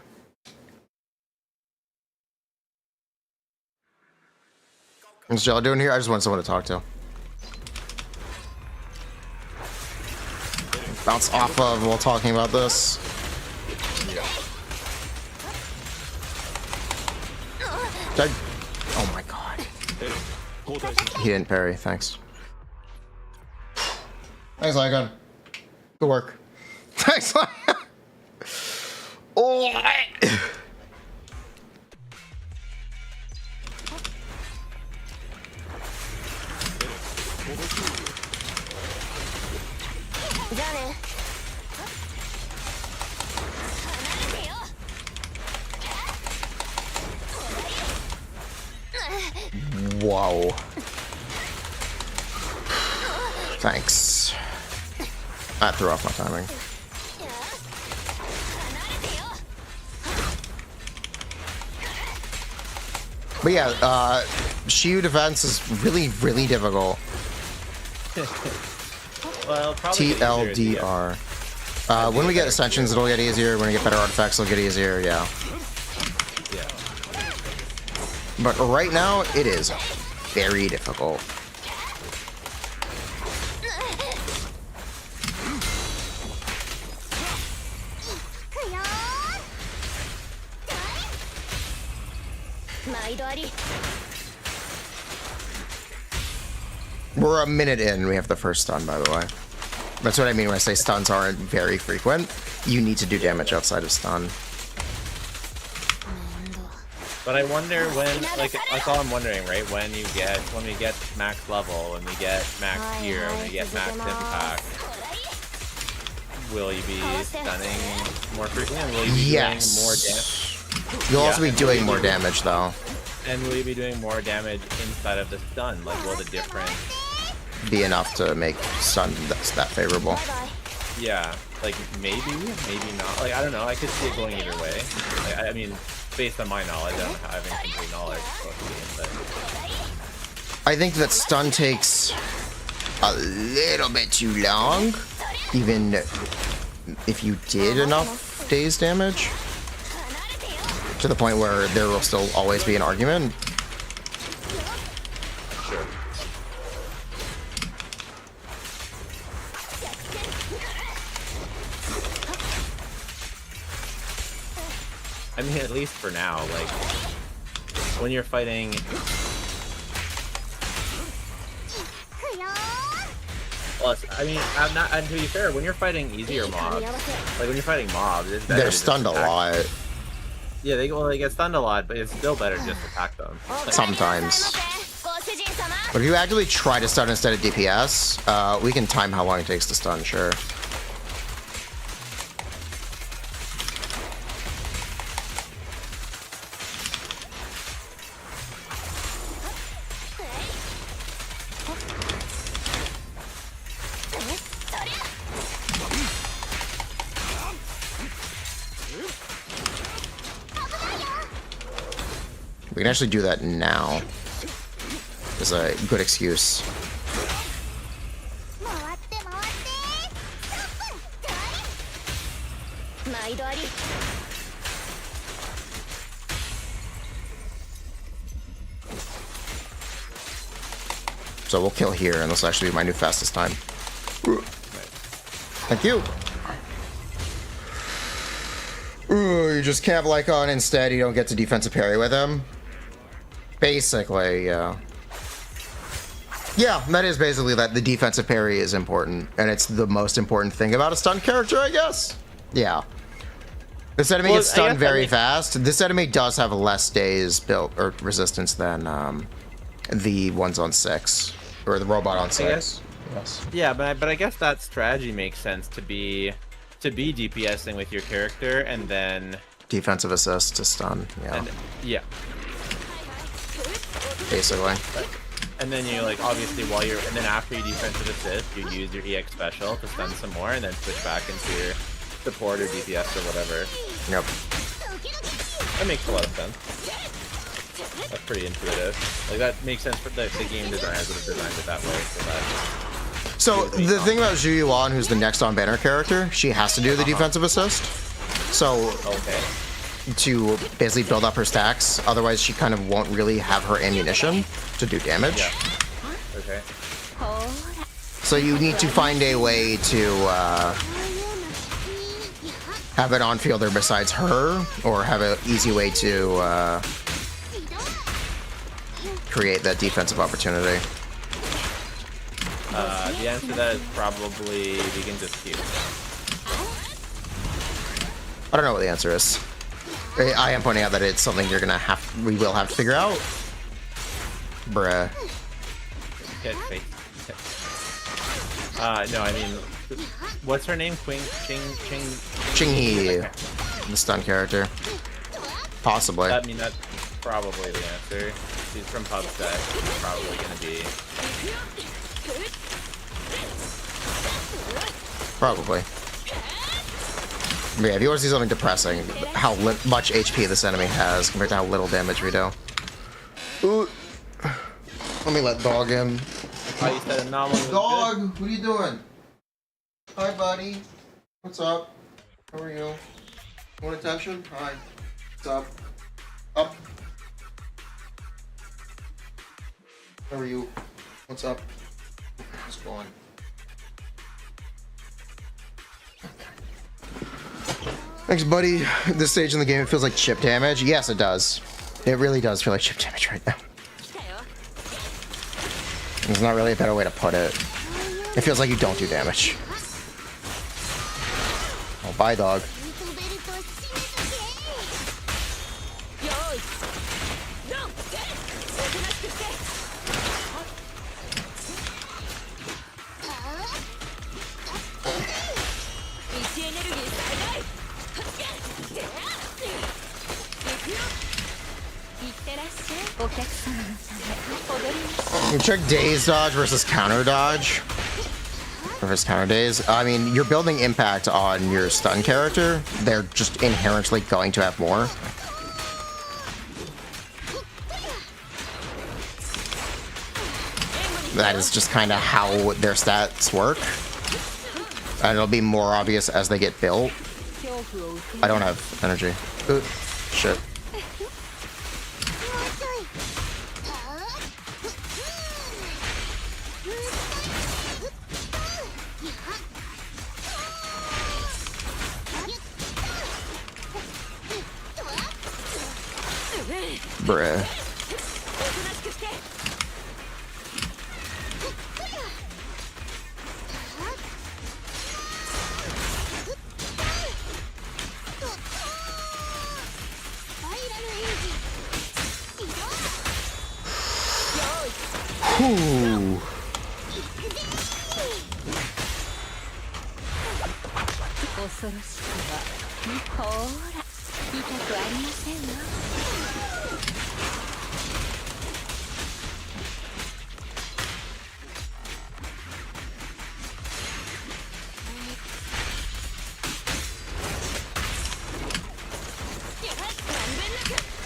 What's y'all doing here? I just want someone to talk to. Bounce off of while talking about this. Oh my god.
交代しましょ
He didn't parry, thanks. Thanks, Lygon. Good work. Thanks, Lygon. Oh. Wow. Thanks. I threw off my timing. But yeah, Shiyu defense is really, really difficult.
Well, probably get easier as you get-
TLDR. When we get ascensions, it'll get easier. When we get better artifacts, it'll get easier. Yeah.
Yeah.
But right now, it is very difficult. We're a minute in. We have the first stun, by the way. That's what I mean when I say stuns aren't very frequent. You need to do damage outside of stun.
But I wonder when, like, that's all I'm wondering, right? When we get max level, when we get max gear, when we get max impact, will you be stunning more frequently? And will you be doing more damage?
You'll also be doing more damage, though.
And will you be doing more damage inside of the stun? Like, will the difference
Be enough to make stun that's that favorable.
Yeah, like maybe not. Like I don't know. I could see it going either way. Like, I mean, based on my knowledge, I don't have any complete knowledge about the game, but
I think that stun takes a little bit too long, even if you did enough daze damage, to the point where there will still always be an argument.
sure. I mean, at least for now, like when you're fighting. Well, I mean, I'm not. And to be fair, when you're fighting easier mobs, like when you're fighting mobs, it's better
They're
to
stunned a
just attack.
lot.
Yeah, they get stunned a lot, but it's still better to just attack them.
Sometimes. But if you actually try to stun instead of DPS, we can time how long it takes to stun, sure. We can actually do that now. It's a good excuse. So we'll kill here, and this will actually be my new fastest time. Thank you. Ooh, you just camp like on instead, you don't get to defensive parry with him. Basically, yeah. Yeah, that is basically that. The defensive parry is important, and it's the most important thing about a stunned character, I guess. Yeah. This enemy gets stunned very fast. This enemy does have less days built or resistance than the ones on 6 or the robot on 6. Yes.
Yeah, but I guess that strategy makes sense to be DPSing with your character and then
defensive assist to stun. Yeah.
Yeah.
Basically.
And then you like obviously and then after you defensive assist, you use your EX special to stun some more, and then switch back into your support or DPS or whatever.
Yep.
That makes a lot of sense. That's pretty intuitive. Like that makes sense for the game designers would have designed it that way.
So the thing about Zhu Yuan, who's the next on banner character, she has to do the defensive assist. So to basically build up her stacks, otherwise she kind of won't really have her ammunition to do damage.
Yeah. Okay.
So you need to find a way to have an on-fielder besides her, or have an easy way to create that defensive opportunity.
The answer to that is probably we can just queue.
I don't know what the answer is. I am pointing out that it's something we will have to figure out. Bruh.
No, I mean, what's her name?
Ching-Hee, the stun character. Possibly.
I mean, that's probably the answer. She's from PubSec. She's probably gonna be.
Probably. But yeah, if you want to see something depressing, how much HP this enemy has compared to how little damage we do. Ooh. Let me let dog in.
Oh, you said anomaly was
Dog,
good?
what are you doing? Hi, buddy. What's up? How are you? Want attention? Hi. What's up? Up. How are you? What's up? What's going on? Thanks, buddy. At this stage in the game, it feels like chip damage. Yes, it does. It really does feel like chip damage right now. There's not really a better way to put it. It feels like you don't do damage. Oh, bye, dog. You check daze dodge versus counter dodge. Versus counter daze. I mean, you're building impact on your stun character. They're just inherently going to have more. That is just kind of how their stats work. And it'll be more obvious as they get built. I don't have energy. Ooh, shit. Bruh.
おとなしくして
Whew.
恐ろしくはほーら痛くありませんわ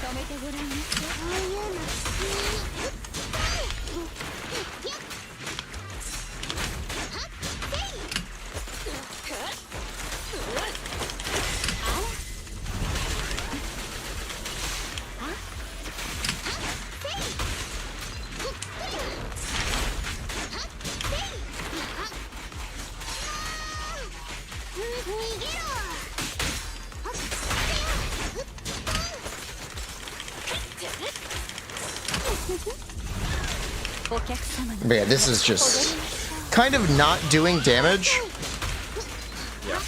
止めてごらんなさい。
But yeah, this is just kind of not doing damage.
Yeah.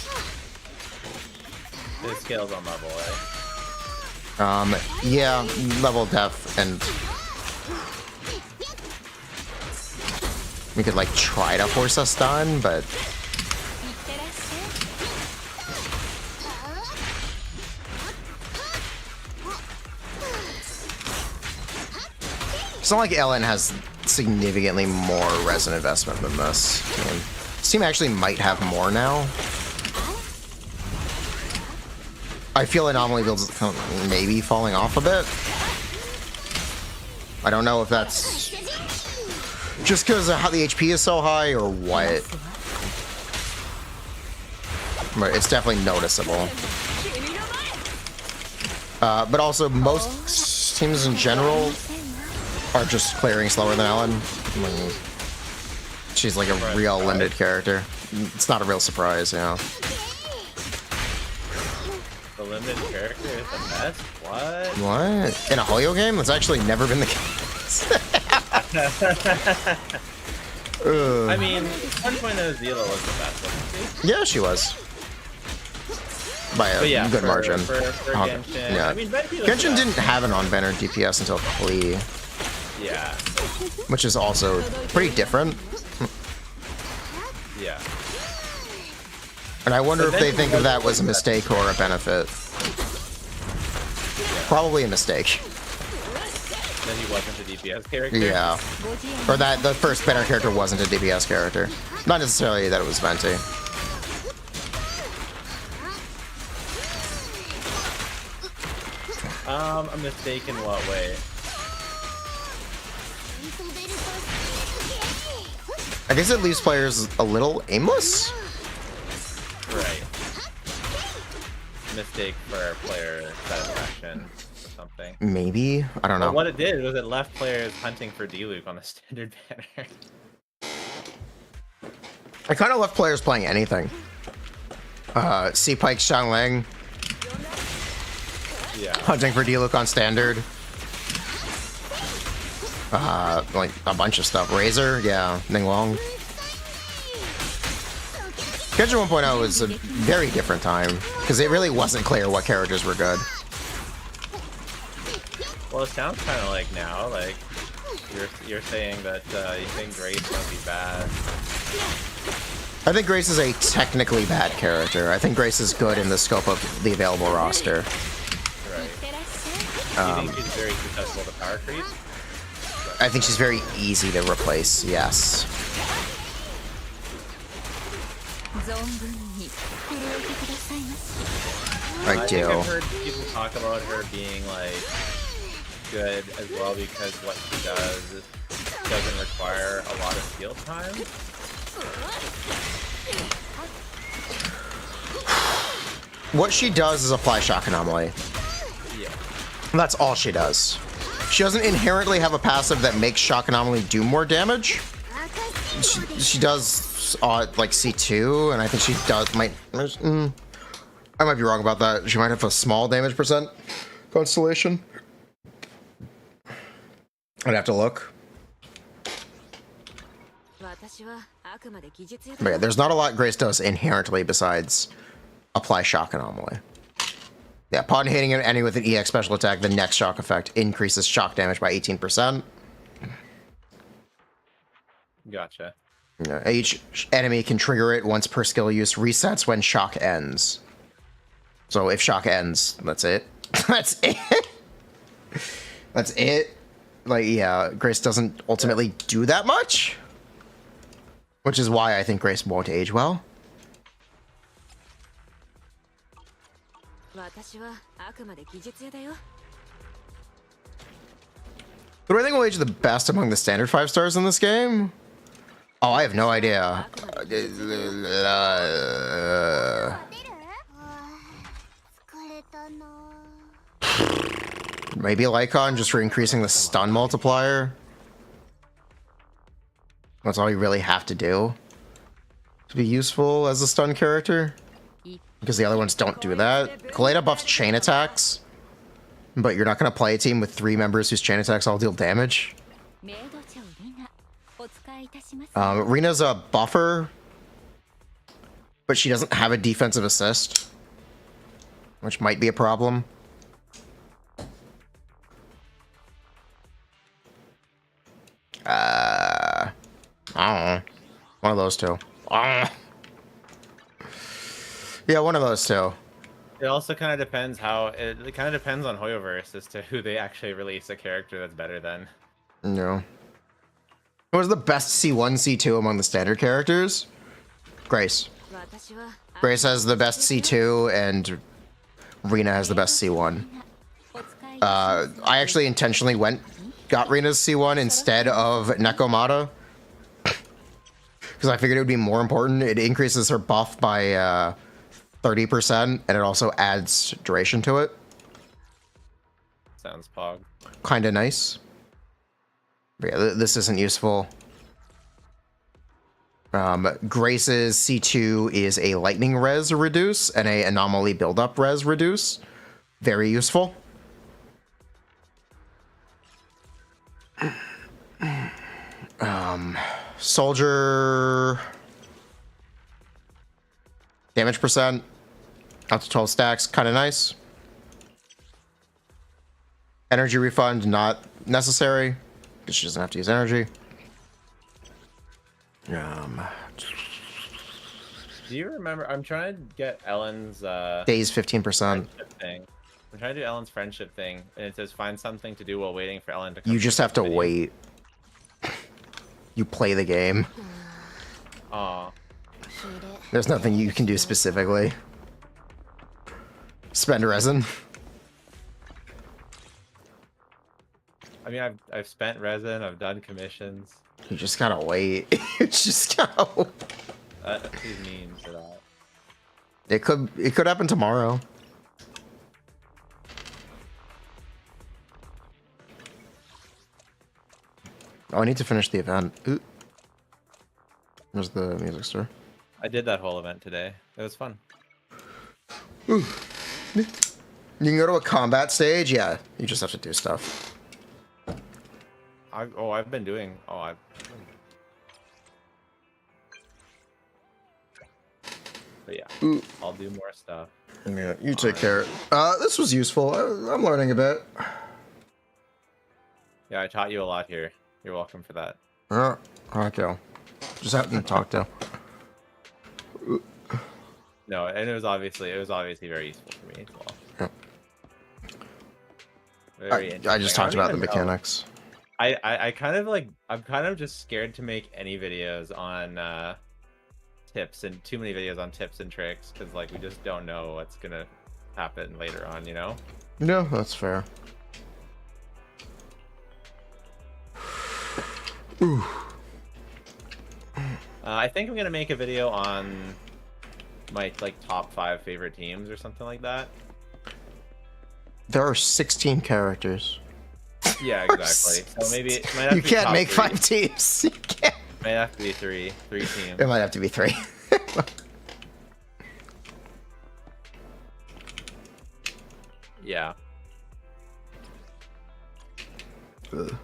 It scales on level, right?
Yeah, level def, and we could like try to force a stun, but it's not like Ellen has significantly more resin investment than this. I mean, this team actually might have more now. I feel Anomaly builds maybe falling off a bit. I don't know if that's just because of how the HP is so high or what. But it's definitely noticeable. But also, most teams in general are just clearing slower than Ellen. She's like a real limited character. It's not a real surprise, you know.
The limited character is the best? What?
What? In a Hoyo game? That's actually never been the case.
I mean, 1.0 Zila was the best, wasn't she?
Yeah, she was. By a
But yeah,
good margin.
For Genshin,
Yeah.
I mean, Venti was
Genshin
the
didn't have an on-banner DPS until Klee,
best. Yeah,
which is also pretty different.
yeah.
And I wonder
But
if they
then
think of that was a mistake or a benefit. Probably a mistake.
Then he wasn't a DPS character.
Yeah. Or that the first banner character wasn't a DPS character. Not necessarily that it was Venti.
A mistake in what way?
I guess it leaves players a little aimless?
Right. Mistake for player satisfaction or something.
Maybe? I don't
But
know.
what it did was it left players hunting for D-Luke on the standard banner.
I kind of left players playing anything. C-Pike Xiangling,
Yeah.
hunting for D-Luke on standard. Like a bunch of stuff. Razor, yeah, Ningguang. Genshin 1.0 was a very different time, because it really wasn't clear what characters were good.
Well, it sounds kind of like now, like you're saying that you think Grace might be bad.
I think Grace is a technically bad character. I think Grace is good in the scope of the available roster.
Right. You think she's very susceptible to power creep?
I think she's very easy to replace, yes. I
think
do.
I've heard people talk about her being like good as well because what she does doesn't require a lot of skill time.
What she does is apply shock anomaly.
Yeah.
That's all she does. She doesn't inherently have a passive that makes shock anomaly do more damage. She does like C2, and I think she does I might be wrong about that. She might have a small damage percent constellation. I'd have to look. But yeah, there's not a lot Grace does inherently besides apply shock anomaly. Yeah, upon hitting an enemy with an EX special attack, the next shock effect increases shock damage by 18%.
Gotcha.
Yeah, each enemy can trigger it once per skill use, resets when shock ends. So if shock ends, that's it. That's it. That's it. Like, yeah, Grace doesn't ultimately do that much. Which is why I think Grace won't age well. Who do I think will age the best among the standard 5 stars in this game? Oh, I have no idea. Maybe Lycon, just for increasing the stun multiplier. That's all you really have to do to be useful as a stun character. Because the other ones don't do that. Kaleda buffs chain attacks. But you're not going to play a team with 3 members whose chain attacks all deal damage. Rina's a buffer. But she doesn't have a defensive assist. Which might be a problem. I don't know. One of those two. Yeah, one of those two.
It also kind of depends how it kind of depends on Hoyoverse as to who they actually release a character that's better than.
No. What was the best C1, C2 among the standard characters? Grace. Grace has the best C2 and Rina has the best C1. I actually intentionally got Rina's C1 instead of Nekomata. Because I figured it would be more important. It increases her buff by 30%, and it also adds duration to it.
Sounds pog.
Kind of nice. But yeah, this isn't useful. Grace's C2 is a lightning res reduce and a anomaly buildup res reduce. Very useful. Soldier damage percent up to 12 stacks, kind of nice. Energy refund not necessary because she doesn't have to use energy.
Do you remember? I'm trying to get Ellen's
days 15%.
thing. I'm trying to do Ellen's friendship thing, and it says find something to do while waiting for Ellen to come.
You just have to wait. You play the game.
Aw.
There's nothing you can do specifically. Spend resin.
I mean, I've spent resin. I've done commissions.
You just gotta wait. You just gotta.
He's mean for that.
It could happen tomorrow. Oh, I need to finish the event. Ooh. There's the music store.
I did that whole event today. It was fun.
Ooh. You can go to a combat stage. Yeah, you just have to do stuff.
I've been doing. But yeah,
Ooh.
I'll do more stuff.
Yeah, you take care. This was useful. I'm learning a bit.
Yeah, I taught you a lot here. You're welcome for that.
Okay. Just having to talk to.
No, and it was obviously very useful for me as well.
Yeah.
Very
I
interesting.
just talked
don't
about the
even know.
mechanics.
I kind of like, I'm kind of just scared to make any videos on tips and too many videos on tips and tricks because like we just don't know what's gonna happen later on, you know?
No, that's fair. Ooh.
I think I'm gonna make a video on my like top 5 favorite teams or something like that.
There are 16 characters.
Yeah, exactly. So maybe it might have
You
to be
can't
top
make
3.
5 teams. You can't.
Might have to be three teams.
It might have to be 3.
Yeah.
Ugh.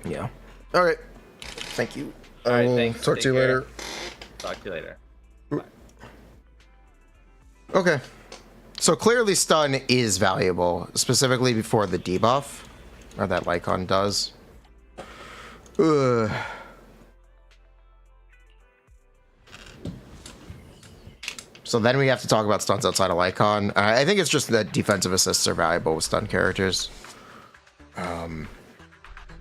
Yeah. All right. Thank you.
All right,
I will
thanks.
talk
Take
to you
care.
later.
Talk to you later.
Okay. So clearly stun is valuable, specifically before the debuff, or that Lycon does. Ugh. So then we have to talk about stunts outside of Lycon. I think it's just that defensive assists are valuable with stun characters.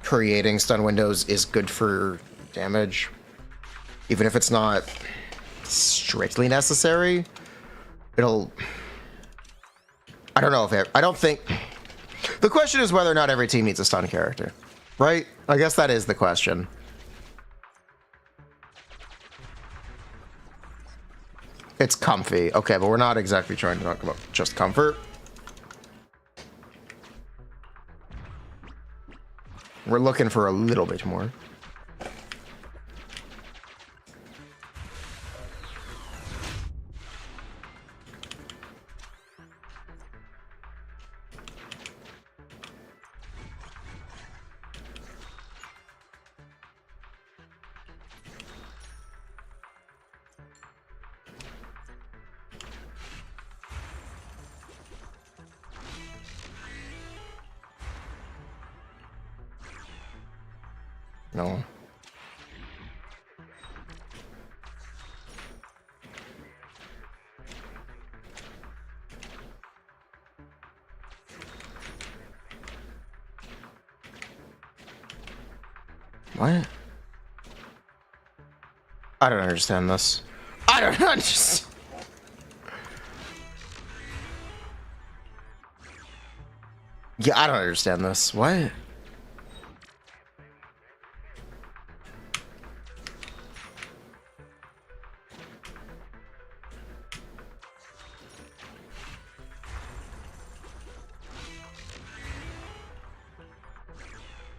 Creating stun windows is good for damage, even if it's not strictly necessary. It'll... I don't know if it... I don't think... The question is whether or not every team needs a stun character, right? I guess that is the question. It's comfy. Okay, but we're not exactly trying to talk about just comfort. We're looking for a little bit more. No. What? I don't understand this. I don't understand. Yeah, I don't understand this. What?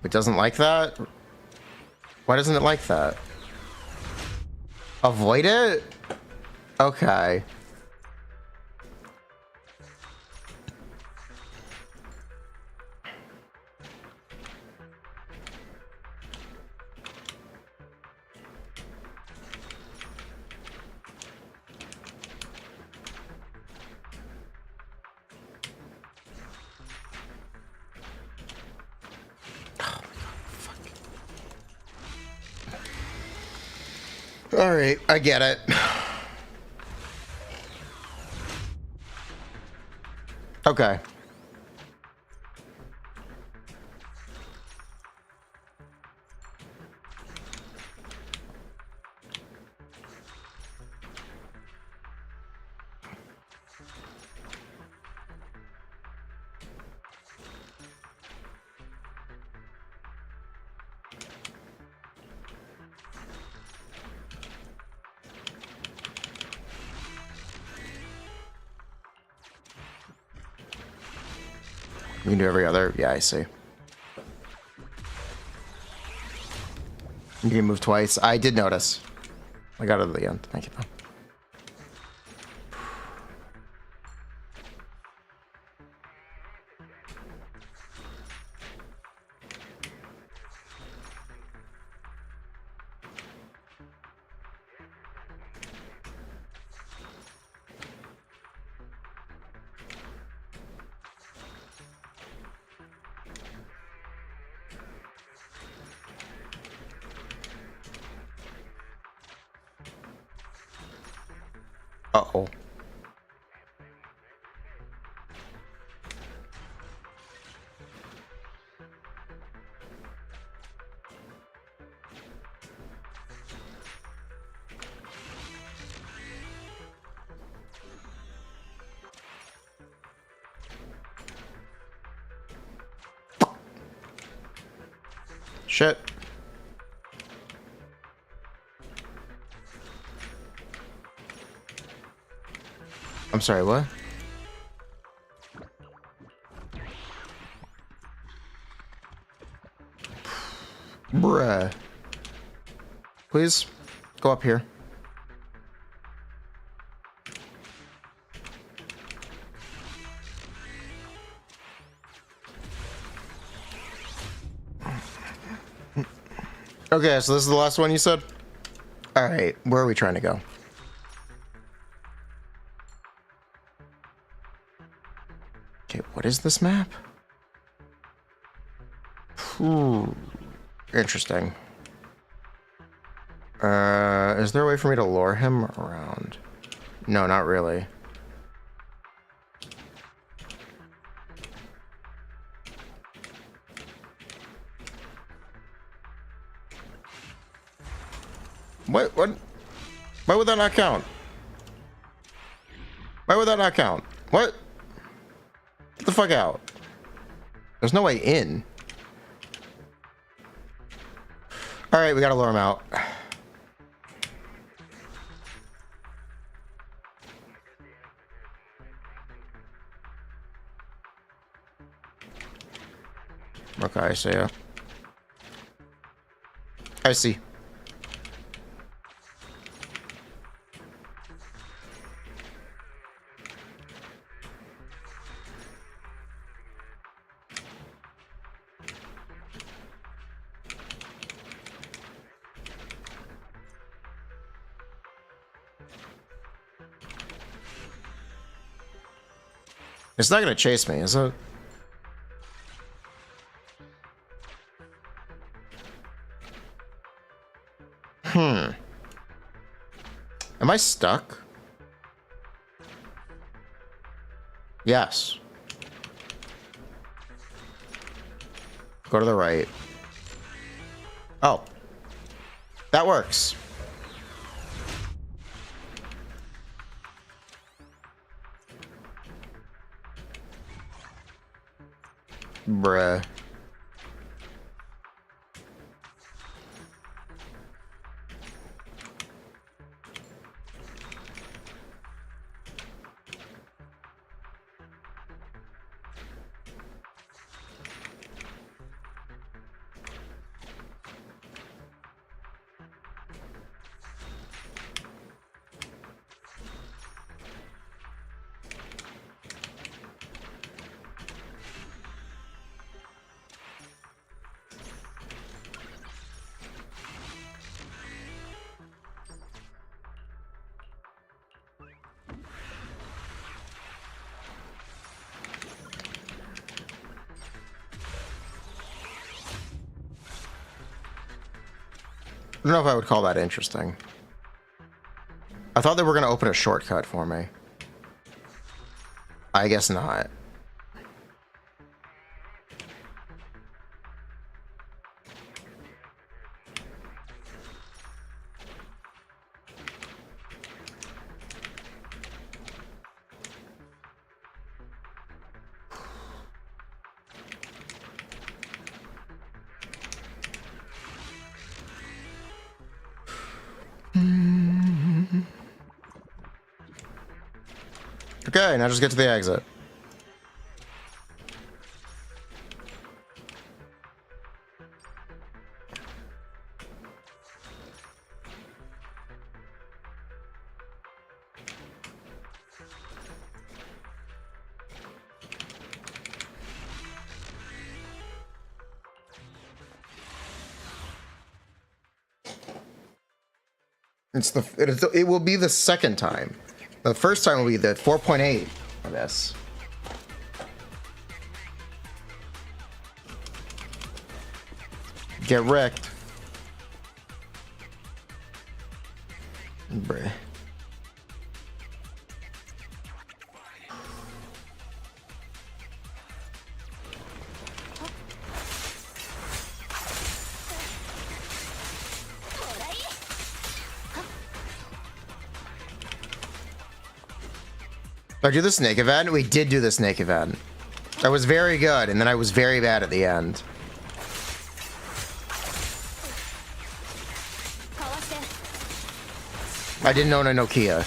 It doesn't like that? Why doesn't it like that? Avoid it? Okay. All right, I get it. Okay. You can do every other. Yeah, I see. You can move twice. I did notice. I got it at the end. Thank you, though. Uh-oh. Shit. I'm sorry, what? Bruh. Please, go up here. Okay, so this is the last one you said? Alright, where are we trying to go? Okay, what is this map? Interesting. Is there a way for me to lure him around? No, not really. What? Why would that not count? Why would that not count? What? Get the fuck out. There's no way in. Alright, we gotta lure him out. Okay, I see ya. I see. It's not gonna chase me, is it? Am I stuck? Yes. Go to the right. Oh. That works. Bruh. I don't know if I would call that interesting. I thought they were going to open a shortcut for me. I guess not. Okay, now just get to the exit. It will be the second time. The first time will be the 4.8 of this. Get wrecked. Bruh. Did I do the snake event? We did do the snake event. I was very good, and then I was very bad at the end. I didn't own a Nokia.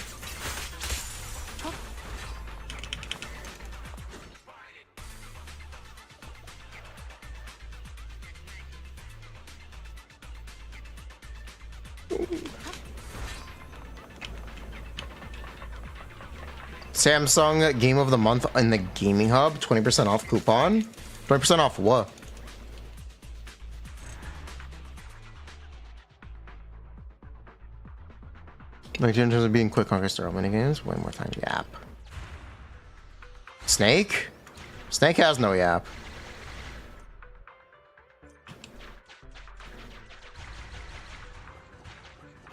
Samsung Game of the Month in the Gaming Hub, 20% off coupon. 20% off what? Like in terms of being quick conquest throw mini games, way more time. Yap. Snake? Snake has no yap.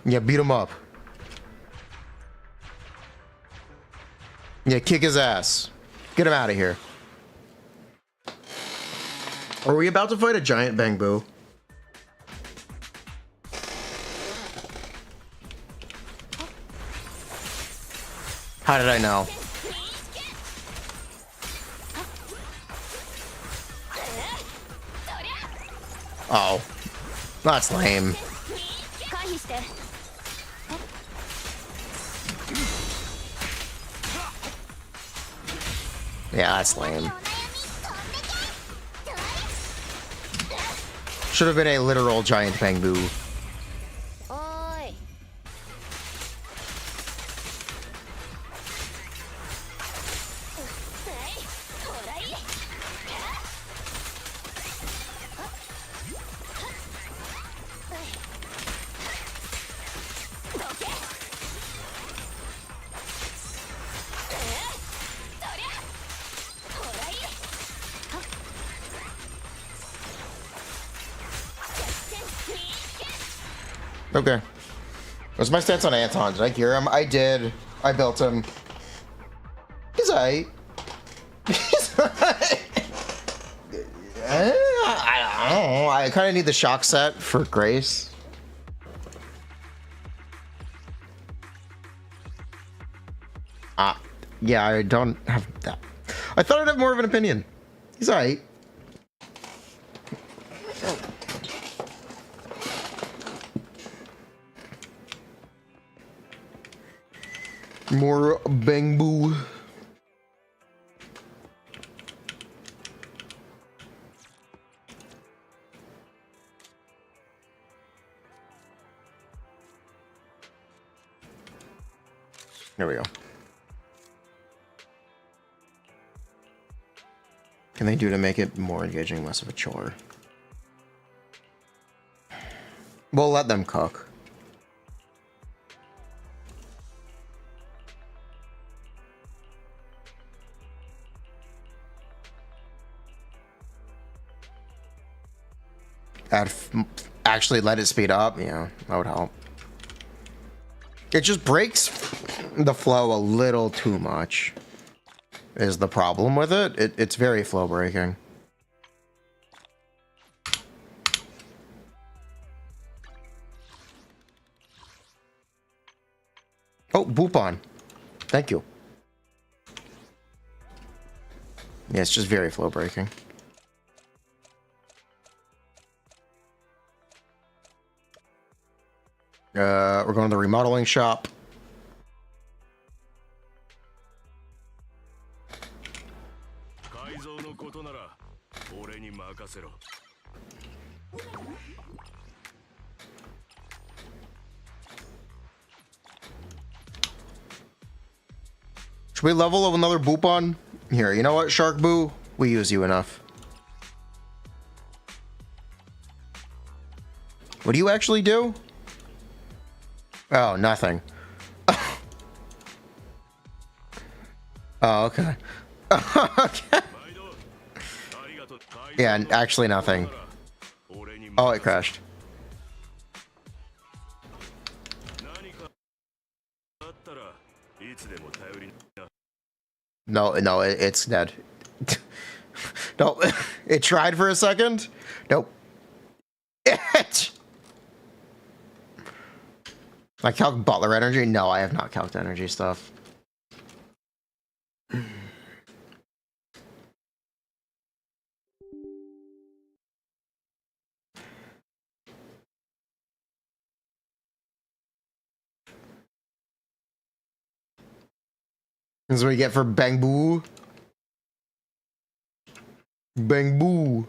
Yeah, beat him up. Yeah, kick his ass. Get him out of here. Are we about to fight a giant bamboo? How did I know? Oh, that's lame. Yeah, that's lame. Should have been a literal giant bamboo. Okay. What's my stance on Anton? Did I gear him? I did. I built him. He's alright. He's alright. I don't know. I kind of need the shock set for Grace. Yeah, I don't have that. I thought I'd have more of an opinion. He's alright. More bamboo. There we go. Can they do to make it more engaging, less of a chore? We'll let them cook. Actually let it speed up. Yeah, that would help. It just breaks the flow a little too much is the problem with it. It's very flow breaking. Oh, Boopon. Thank you. Yeah, it's just very flow breaking. We're going to the remodeling shop. Should we level up another Boopon? Here, you know what, Shark Boo? We use you enough. What do you actually do? Oh, nothing. Oh, okay. Okay. Yeah, actually nothing. Oh, it crashed. No, it's dead. No, it tried for a second. Nope. I calc Butler energy? No, I have not calced energy stuff. This is what you get for Bang Boo. Bang Boo.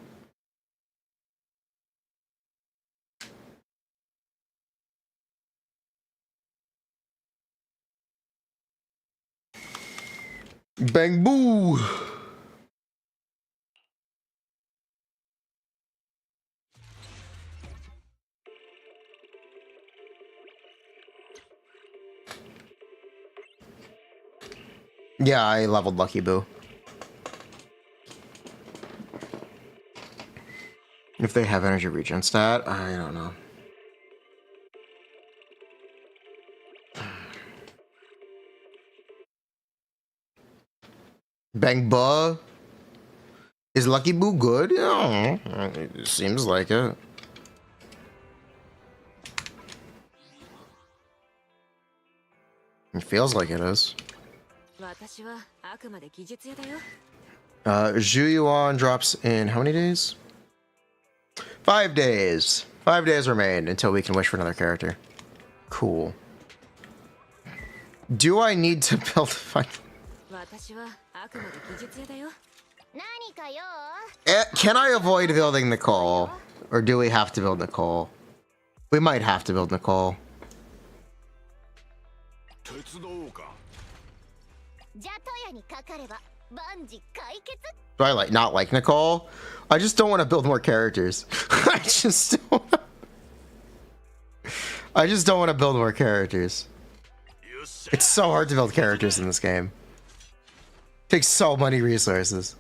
Bang Boo. Yeah, I leveled Lucky Boo. If they have energy regen stat, I don't know. Bang Ba. Is Lucky Boo good? Yeah, it seems like it. It feels like it is. Zhu Yuan drops in how many days? 5 days. 5 days remain until we can wish for another character. Cool. Do I need to build Can I avoid building Nicole? Or do we have to build Nicole? We might have to build Nicole. Do I not like Nicole? I just don't want to build more characters. I just don't want to build more characters. It's so hard to build characters in this game. It takes so many resources.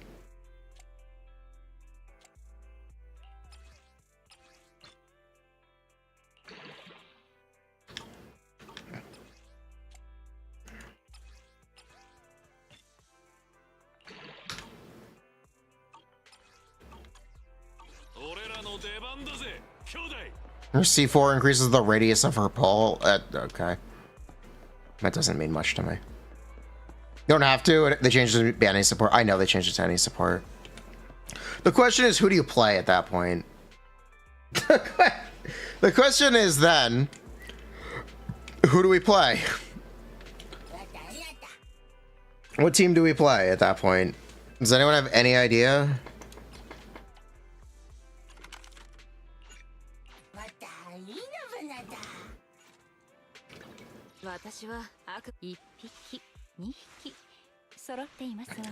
Her C4 increases the radius of her pull. Okay. That doesn't mean much to me. You don't have to. They changed it to any support. I know they changed it to any support. The question is, who do you play at that point? The question is then, who do we play? What team do we play at that point? Does anyone have any idea?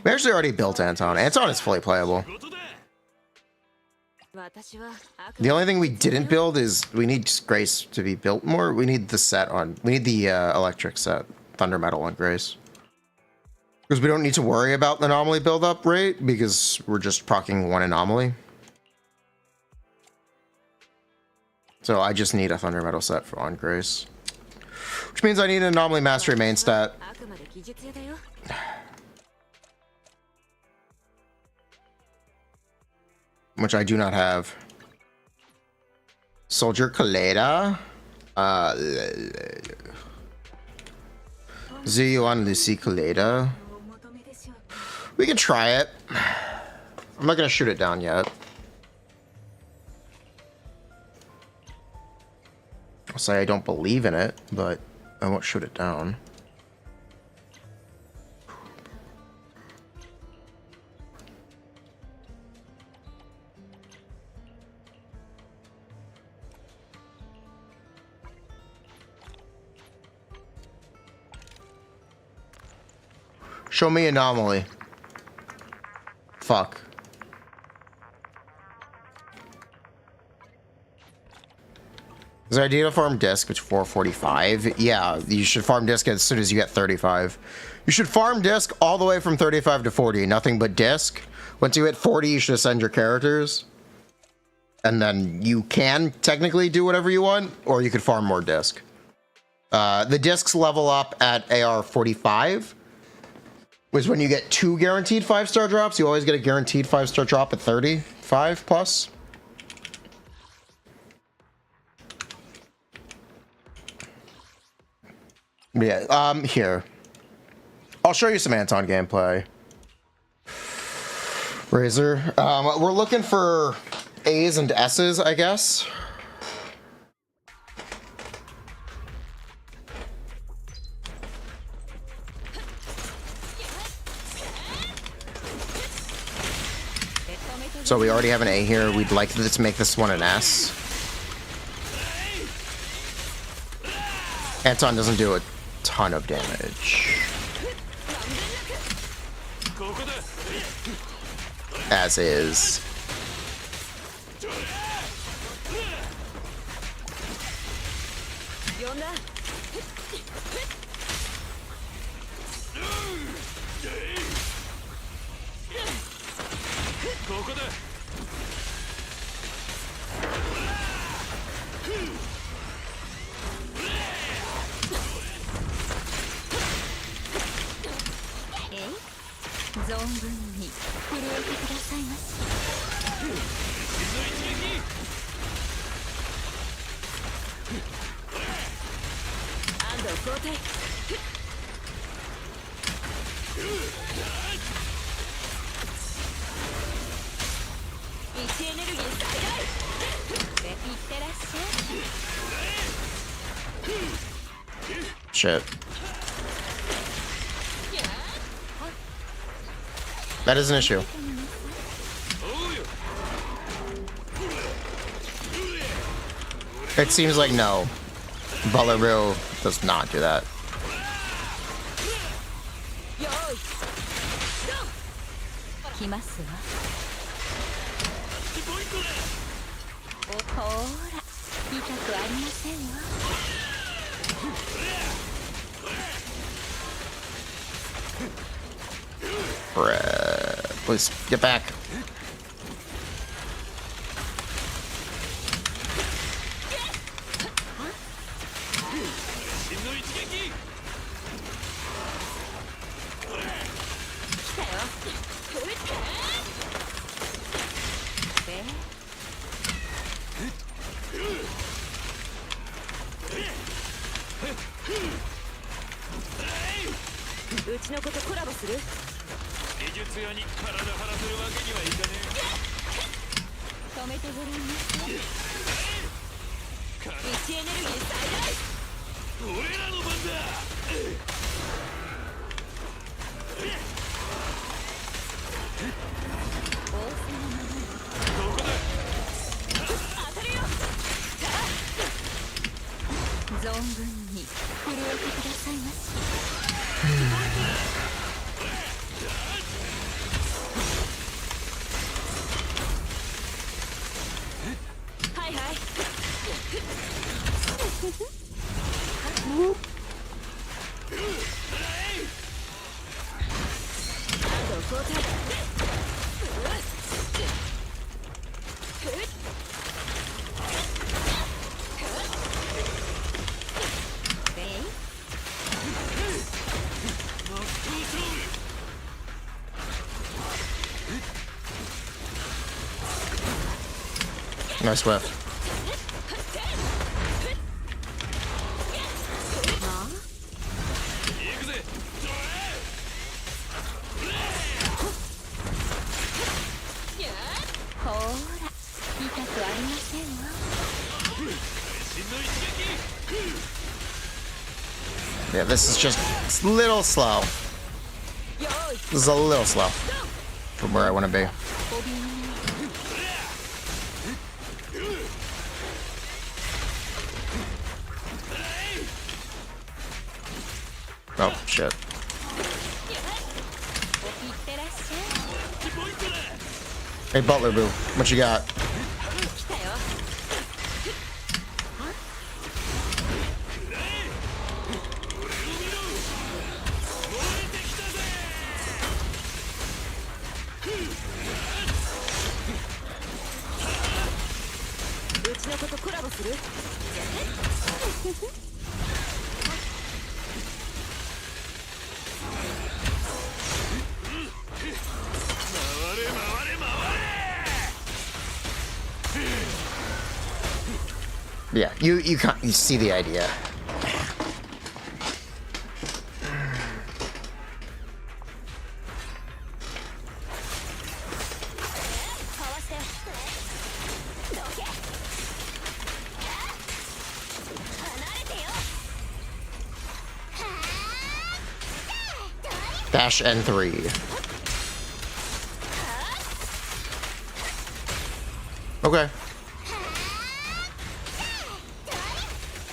We actually already built Anton. Anton is fully playable. The only thing we didn't build is we need Grace to be built more. We need the set on. We need the electric set, Thunder Metal on Grace. Because we don't need to worry about the anomaly buildup rate because we're just proccing one anomaly. So I just need a Thunder Metal set for on Grace. Which means I need an anomaly mastery main stat. Which I do not have. Soldier Kaleda. Zuyuan Lucy Kaleda. We can try it. I'm not gonna shoot it down yet. I'll say I don't believe in it, but I won't shoot it down. Show me anomaly. Fuck. Is the idea to farm disc, which 445? Yeah, you should farm disc as soon as you get 35. You should farm disc all the way from 35 to 40, nothing but disc. Once you hit 40, you should ascend your characters. And then you can technically do whatever you want, or you could farm more disc. The discs level up at AR 45, which when you get 2 guaranteed 5-star drops, you always get a guaranteed 5-star drop at 35 plus. Yeah, here. I'll show you some Anton gameplay. Razor. We're looking for A's and S's, I guess. So we already have an A here. We'd like to make this one an S. Anton doesn't do a ton of damage. As is.
ここだ。
存分に震えてくださいまし。安藤交代。位置エネルギー最大。いってらっしゃい。
Shit. That is an issue. It seems like no. Butler Bill does not do that.
来ますわ。ほら、痛くありませんわ。
Bruh. Please get back. Nice whiff. Yeah, this is just a little slow. This is a little slow from where I want to be. Oh, shit. Hey, Butler Boo, what you got? Yeah, you see the idea. Dash N3. Okay.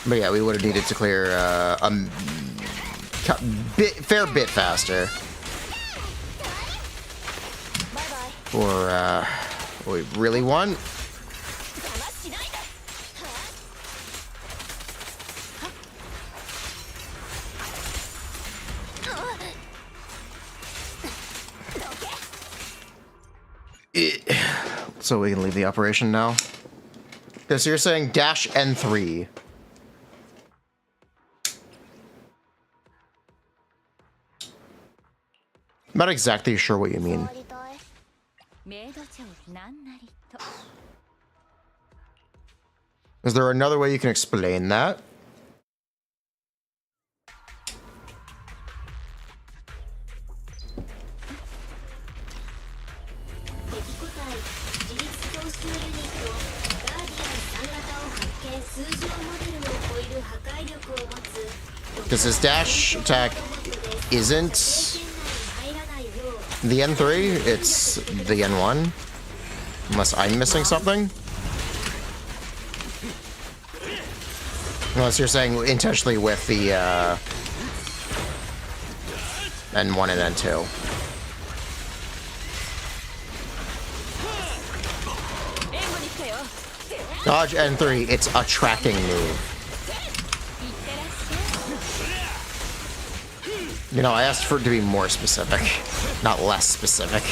But yeah, we would have needed to clear a fair bit faster. For what we really want. So we can leave the operation now. Okay, so you're saying dash N3. Not exactly sure what you mean.
メイド長なんなりと
Is there another way you can explain that? Because his dash attack isn't the N3, it's the N1. Unless I'm missing something. Unless you're saying intentionally with the N1 and N2. Dodge N3, it's a tracking move. You know, I asked for it to be more specific, not less specific.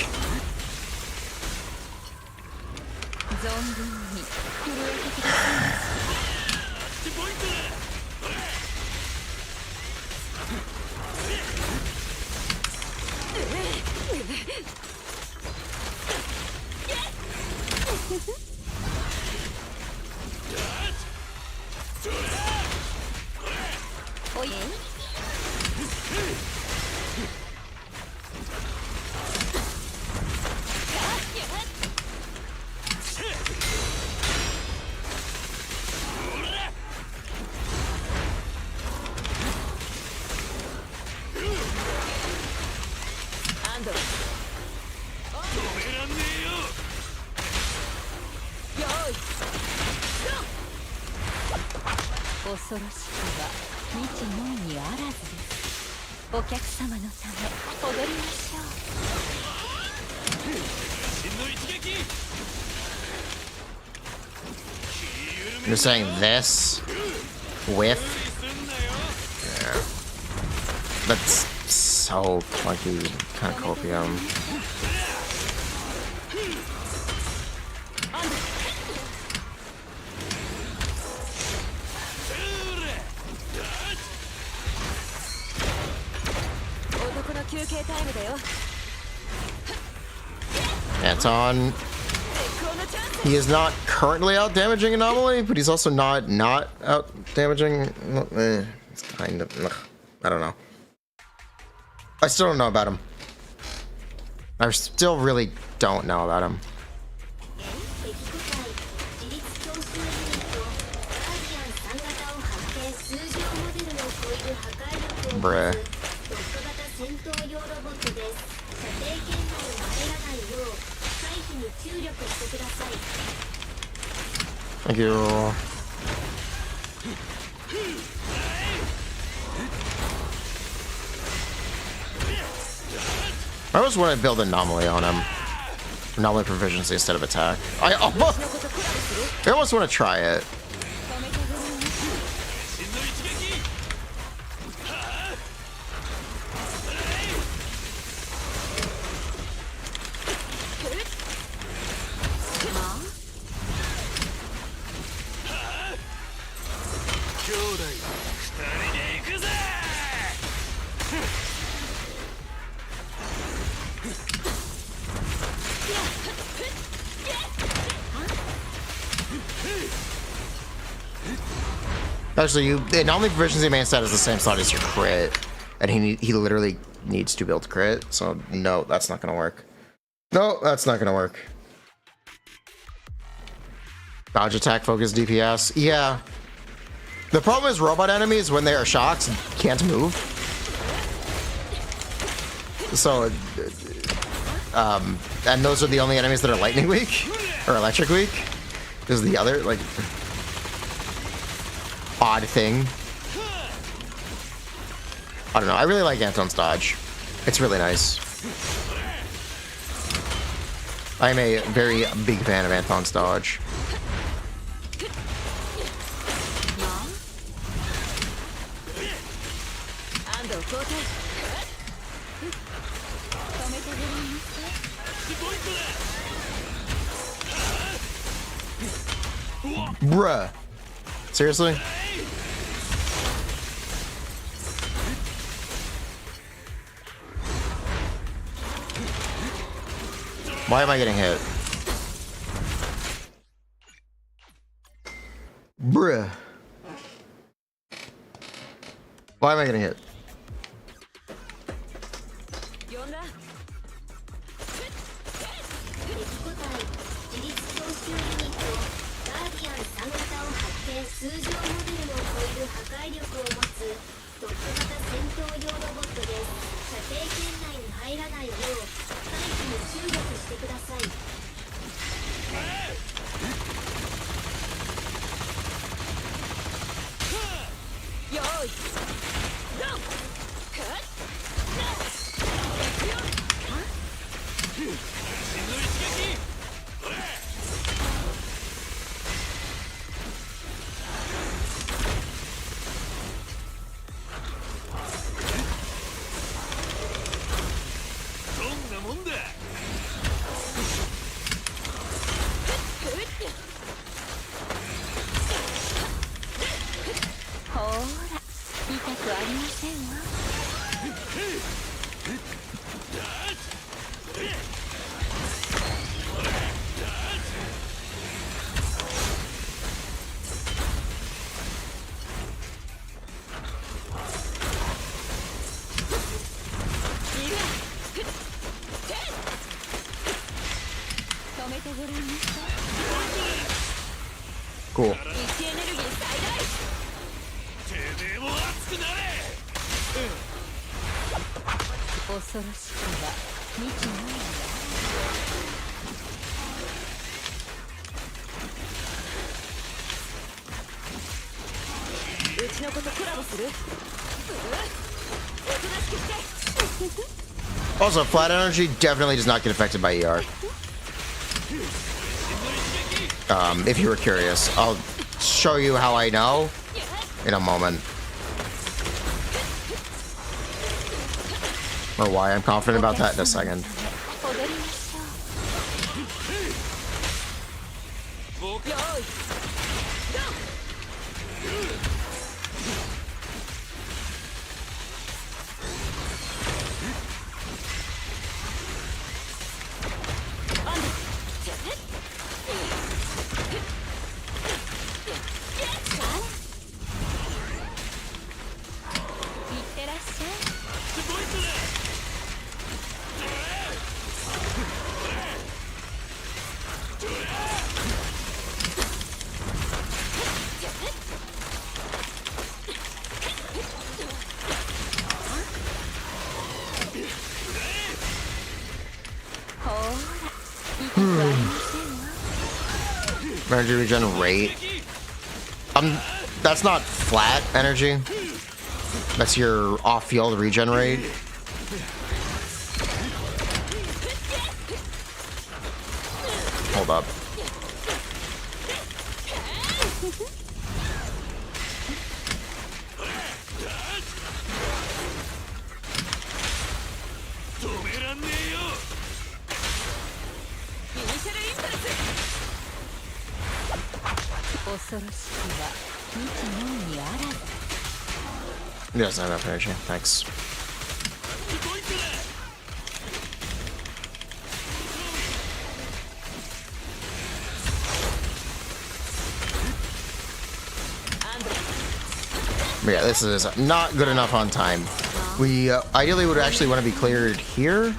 You're saying this with? Yeah. That's so clunky, kind of copium. Anton. He is not currently out damaging Anomaly, but he's also not out damaging. It's kind of. I don't know. I still don't know about him. I still really don't know about him. Bruh. Thank you. I always want to build Anomaly on him. Anomaly proficiency instead of attack. I almost want to try it. Actually, Anomaly proficiency main stat is the same slot as your crit, and he literally needs to build crit. So no, that's not gonna work. No, that's not gonna work. Dodge attack, focus, DPS. Yeah. The problem is robot enemies when they are shocked can't move. So, and those are the only enemies that are lightning weak or electric weak. Is the other like odd thing. I don't know. I really like Anton's dodge. It's really nice. I'm a very big fan of Anton's dodge. Bruh. Seriously? Why am I getting hit? Bruh. Why am I getting hit?
呼んだ。
敵個体自立招集ユニットガーディアン3型を発見。通常モデルを超える破壊力を持つ特型戦闘用ロボットです。射程圏内に入らないよう回避に注力してください。
よーい。ドン。
どんなもんだ。
ほーら、痛くありませんわ。止めてごらんなさい。
Cool.
位置エネルギー最大。
てめえも熱くなれ。
恐ろしくは未知のみだ。うちの子とコラボする？おとなしくして。
Also, flat energy definitely does not get affected by ER. If you were curious, I'll show you how I know in a moment. Or why I'm confident about that in a second.
踊りましょう。よーい。ドン。
Energy regen rate. That's not flat energy. That's your off-field regen rate. Hold up. He doesn't have enough energy. Thanks. But yeah, this is not good enough on time. We ideally would actually want to be cleared here.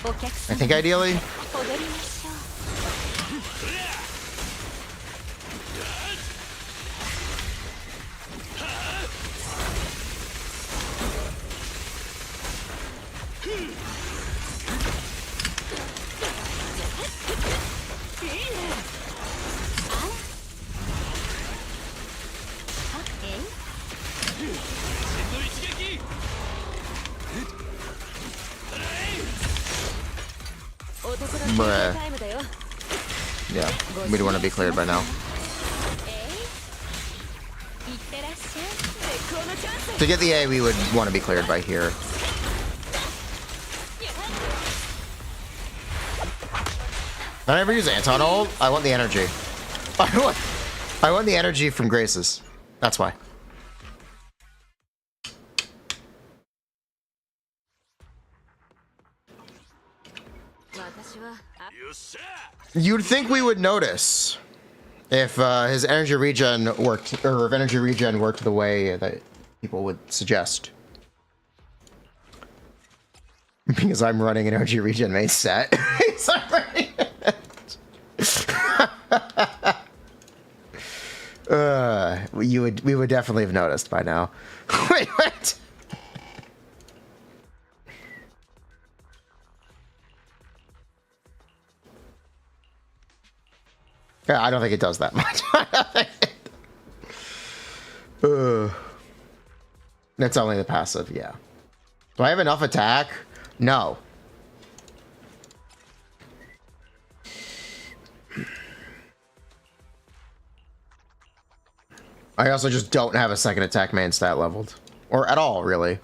I think ideally. Bruh. Yeah, we don't want to be cleared by now. To get the A, we would want to be cleared by here. I never use Anton ult. I want the energy. I want the energy from Graces. That's why. You'd think we would notice if his energy regen worked, or if energy regen worked the way that people would suggest. Because I'm running an energy regen main set. We would definitely have noticed by now. Wait, what? Yeah, I don't think it does that much. That's only the passive, yeah. Do I have enough attack? No. I also just don't have a second attack main stat leveled. Or at all, really.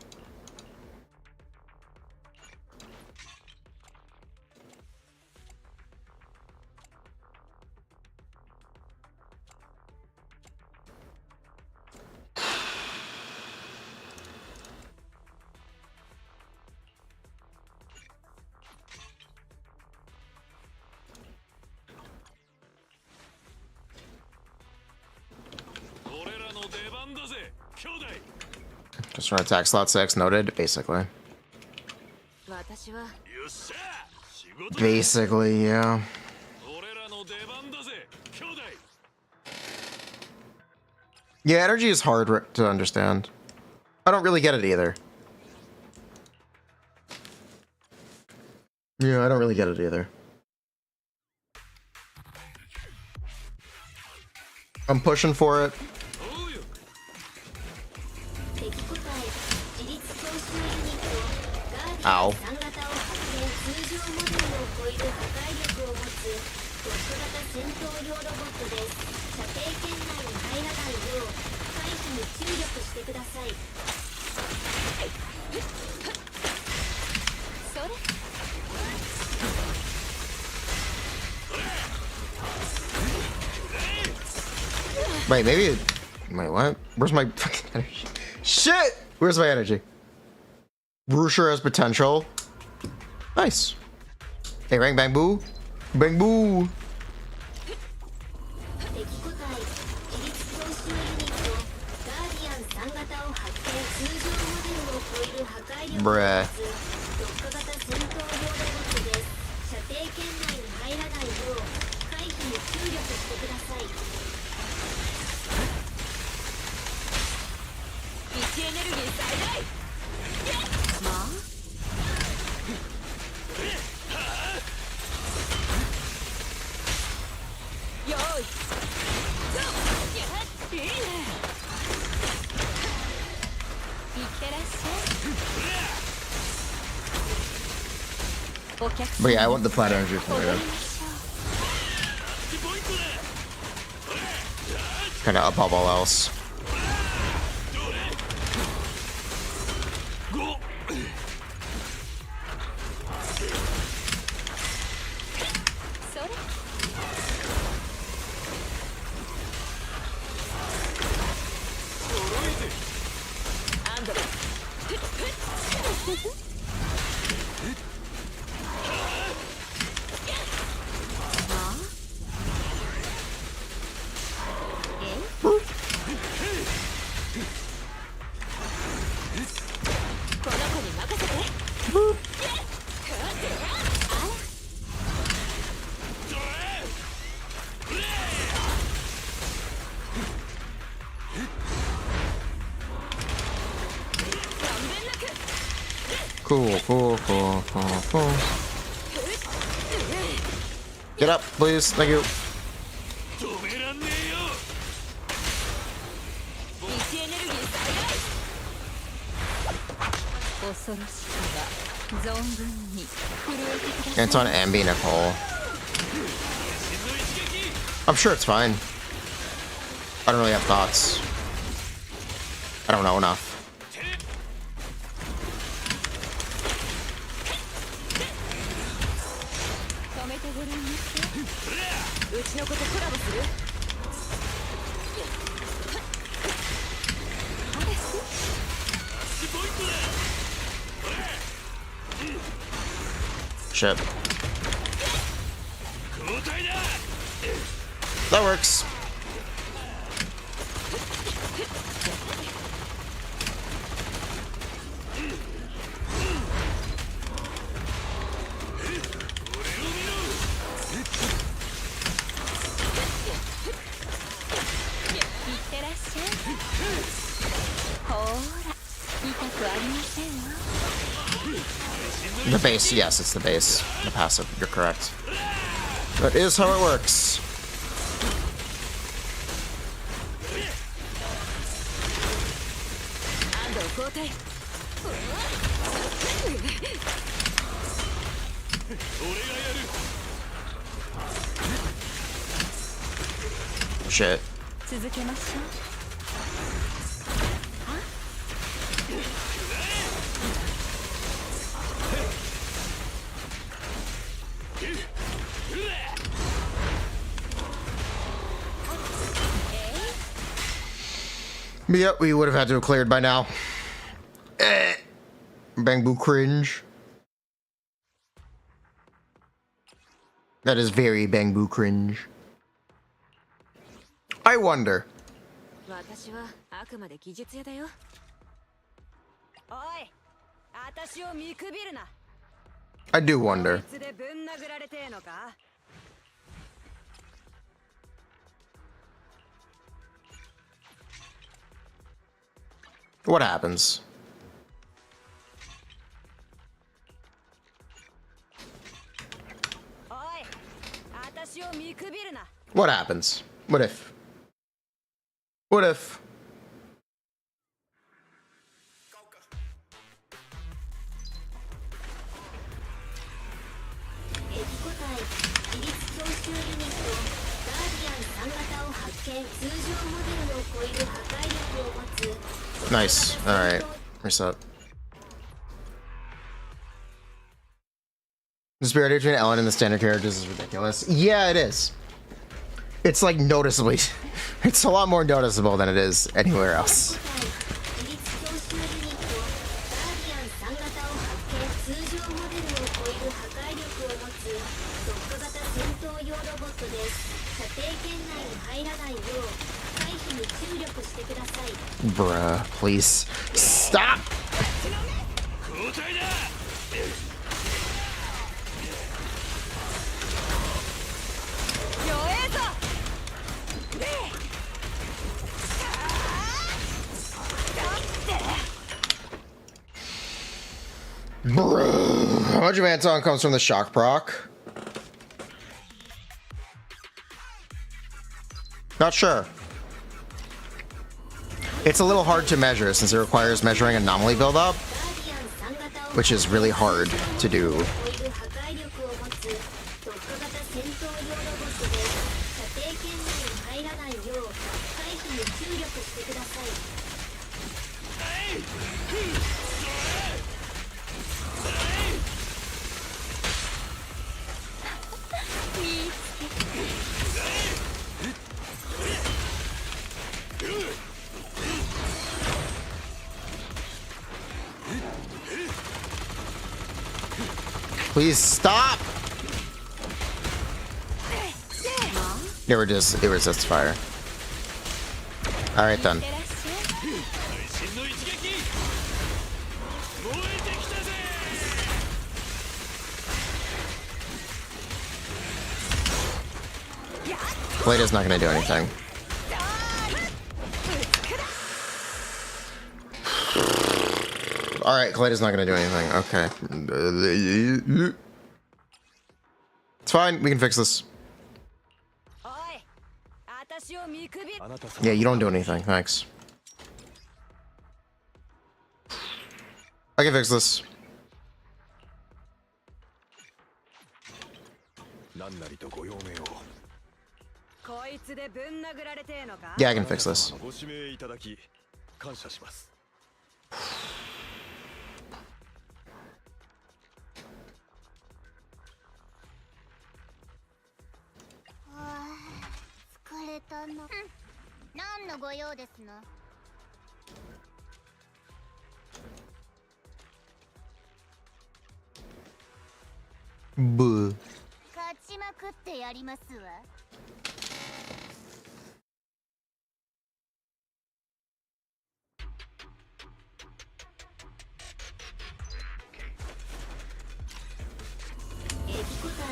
Just run attack slot 6, noted, basically. Basically, yeah. Yeah, energy is hard to understand. I don't really get it either. Yeah, I don't really get it either. I'm pushing for it. Ow. Wait, maybe. Wait, what? Where's my fucking energy? Shit! Where's my energy? Rusher has potential. Nice. Hey, Rang Bang Boo. Bang Boo. Bruh. But yeah, I want the plat energy from there. Kind of above all else. Cool. Get up, please. Thank you. Anton, Ambi, Nicole. I'm sure it's fine. I don't really have thoughts. I don't know enough.
ご覧なさい。うちの子とコラボする？Shit.
That works. The base, yes, it's the base. The passive, you're correct. That is how it works. Shit. Yep, we would have had to have cleared by now. Bang boo cringe. That is very bang boo cringe. I wonder. I do wonder. What happens? What happens? What if? What if? Nice. Alright. Reset. The disparity between Ellen and the standard characters is ridiculous. Yeah, it is. It's like noticeably. It's a lot more noticeable than it is anywhere else. Bruh, please stop. Bruh. How much of Anton comes from the shock proc? Not sure. It's a little hard to measure since it requires measuring anomaly buildup, which is really hard to do. Please stop! It resists fire. Alright then. Blade is not gonna do anything. Alright, Clade is not gonna do anything. Okay. It's fine, we can fix this. Yeah, you don't do anything, thanks. I can fix this. Yeah, I can fix this.
何のご用ですの？Buh. 勝ちまくってやりますわ。エピコ隊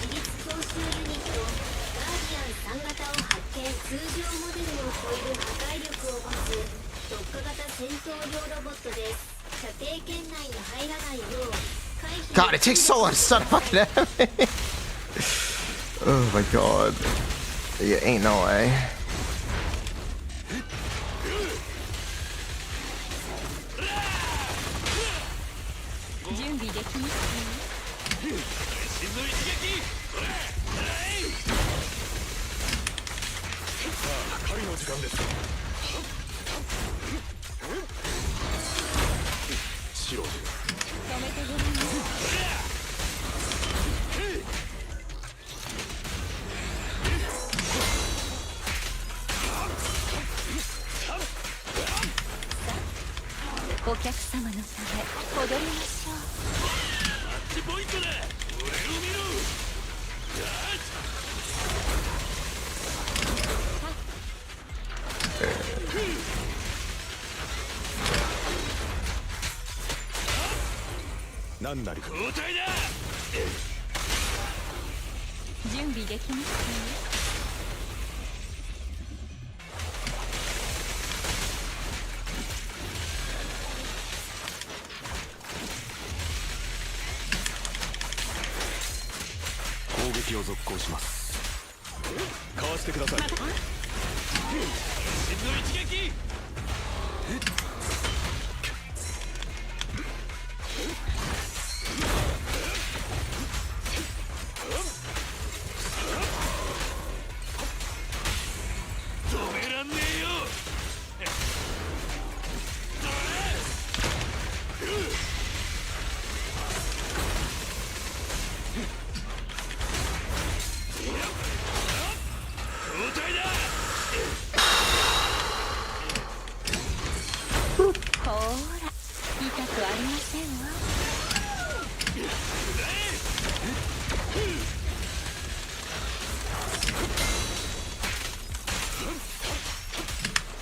自立総集ユニットガーディアン3型を発見。通常モデルを超える破壊力を持つ特化型戦闘用ロボットです。射程圏内に入らないよう回避。
God, it takes so long to start a fucking enemy. Oh my god. Yeah, ain't no way.
準備できます
真の一撃。さあ狩りの時間です。白で
止めてごらんよ。お客様のため踊りましょう。
マッチポイントだ。俺を見ろ。何なり交代だ。
準備できますよ。
攻撃を続行します。かわしてください。真の一撃。止めらんねえよ。交代だ。
ほーら、痛くありませんわ。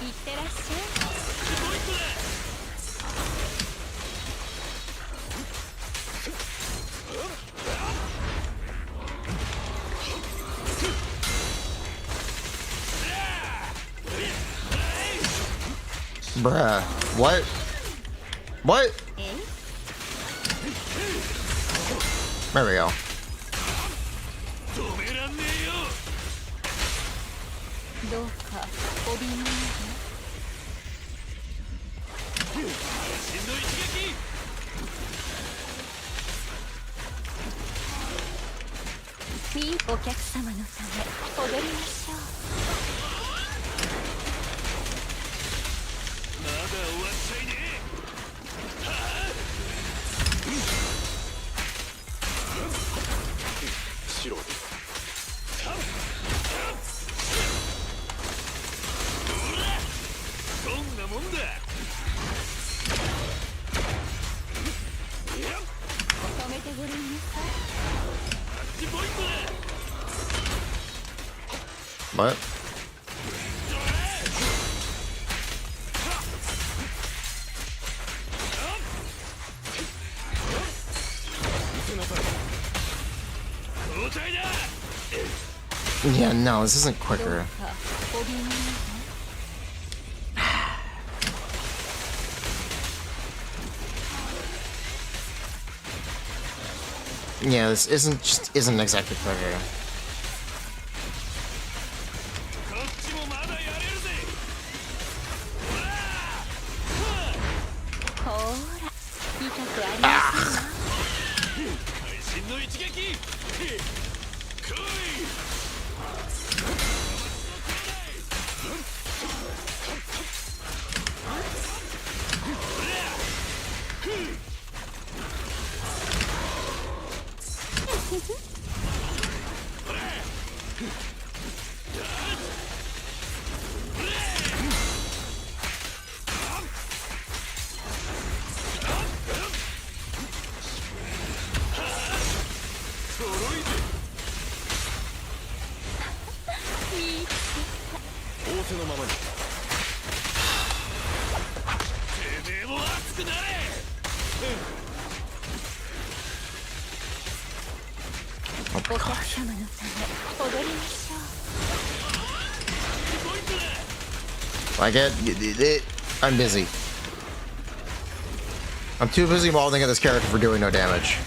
いってらっしゃい。
Bruh. What? What? There we go.
止めらんねえよ。
どうかおびえないで。
真の一撃。
いいお客様のため踊りましょう。
まだ終わっちゃいねえ。白でどんなもんだ。
止めてごらんなさい。
マッチポイントだ。
What? Yeah, no, this isn't
どう
quicker.
かおびえないで。
Yeah, this isn't exactly quicker.
こっちもまだやれるぜ。
ほーら、痛くありませんわ。
会心の一撃。来い。
Oh my
お客
gosh.
様のため踊りましょう。
Like I'm busy. I'm too busy mauling at this character for doing no damage.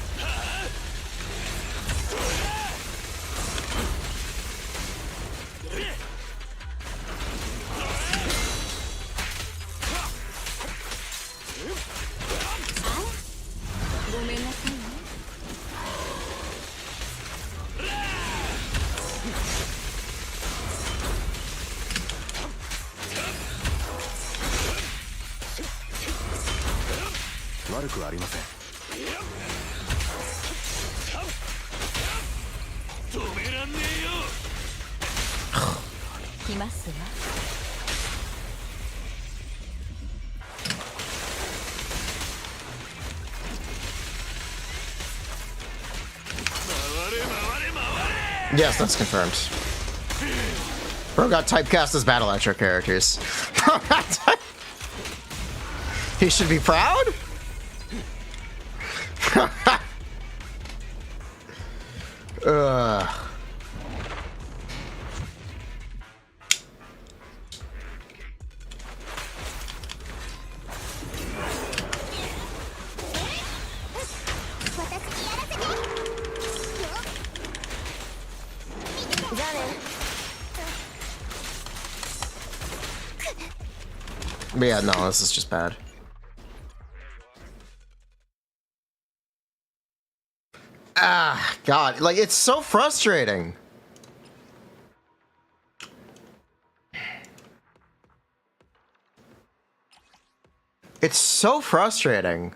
Yes, that's confirmed. Bro got typecast as battle etcher characters. He should be proud? But yeah, no, this is just bad. Ah, God, like, it's so frustrating. It's so frustrating.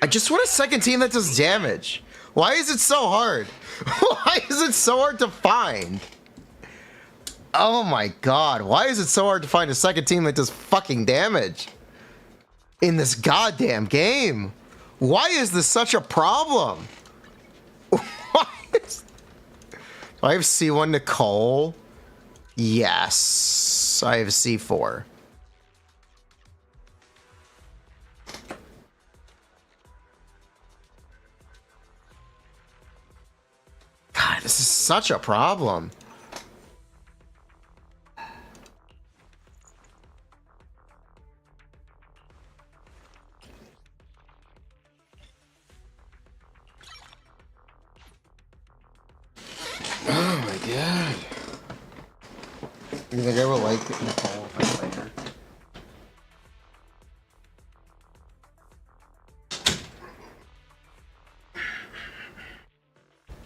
I just want a second team that does damage. Why is it so hard? Why is it so hard to find? Oh my God, why is it so hard to find a second team that does fucking damage in this goddamn game? Why is this such a problem? Do I have C1 Nicole? Yes, I have C4. God, this is such a problem. Oh my God. You think I will like Nicole if I play her?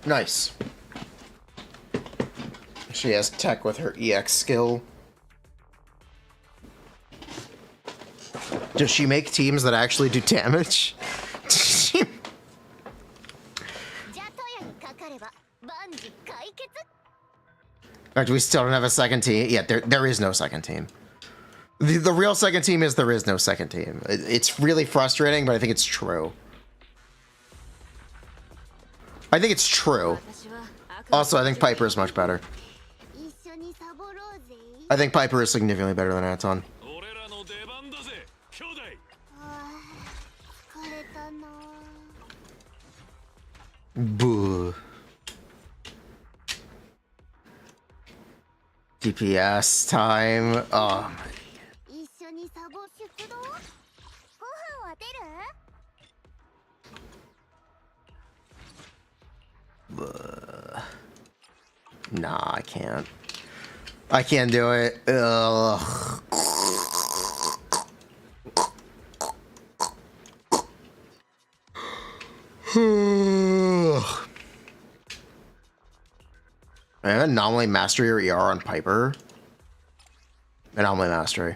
Nice. She has tech with her EX skill. Does she make teams that actually do damage? Do we still don't have a second team? Yeah, there is no second team. The real second team is there is no second team. It's really frustrating, but I think it's true. I think it's true. Also, I think Piper is much better. I think Piper is significantly better than Anton. Boo. DPS time. Oh my. Nah, I can't. I can't do it. Ugh. Anomaly mastery or ER on Piper. Anomaly mastery.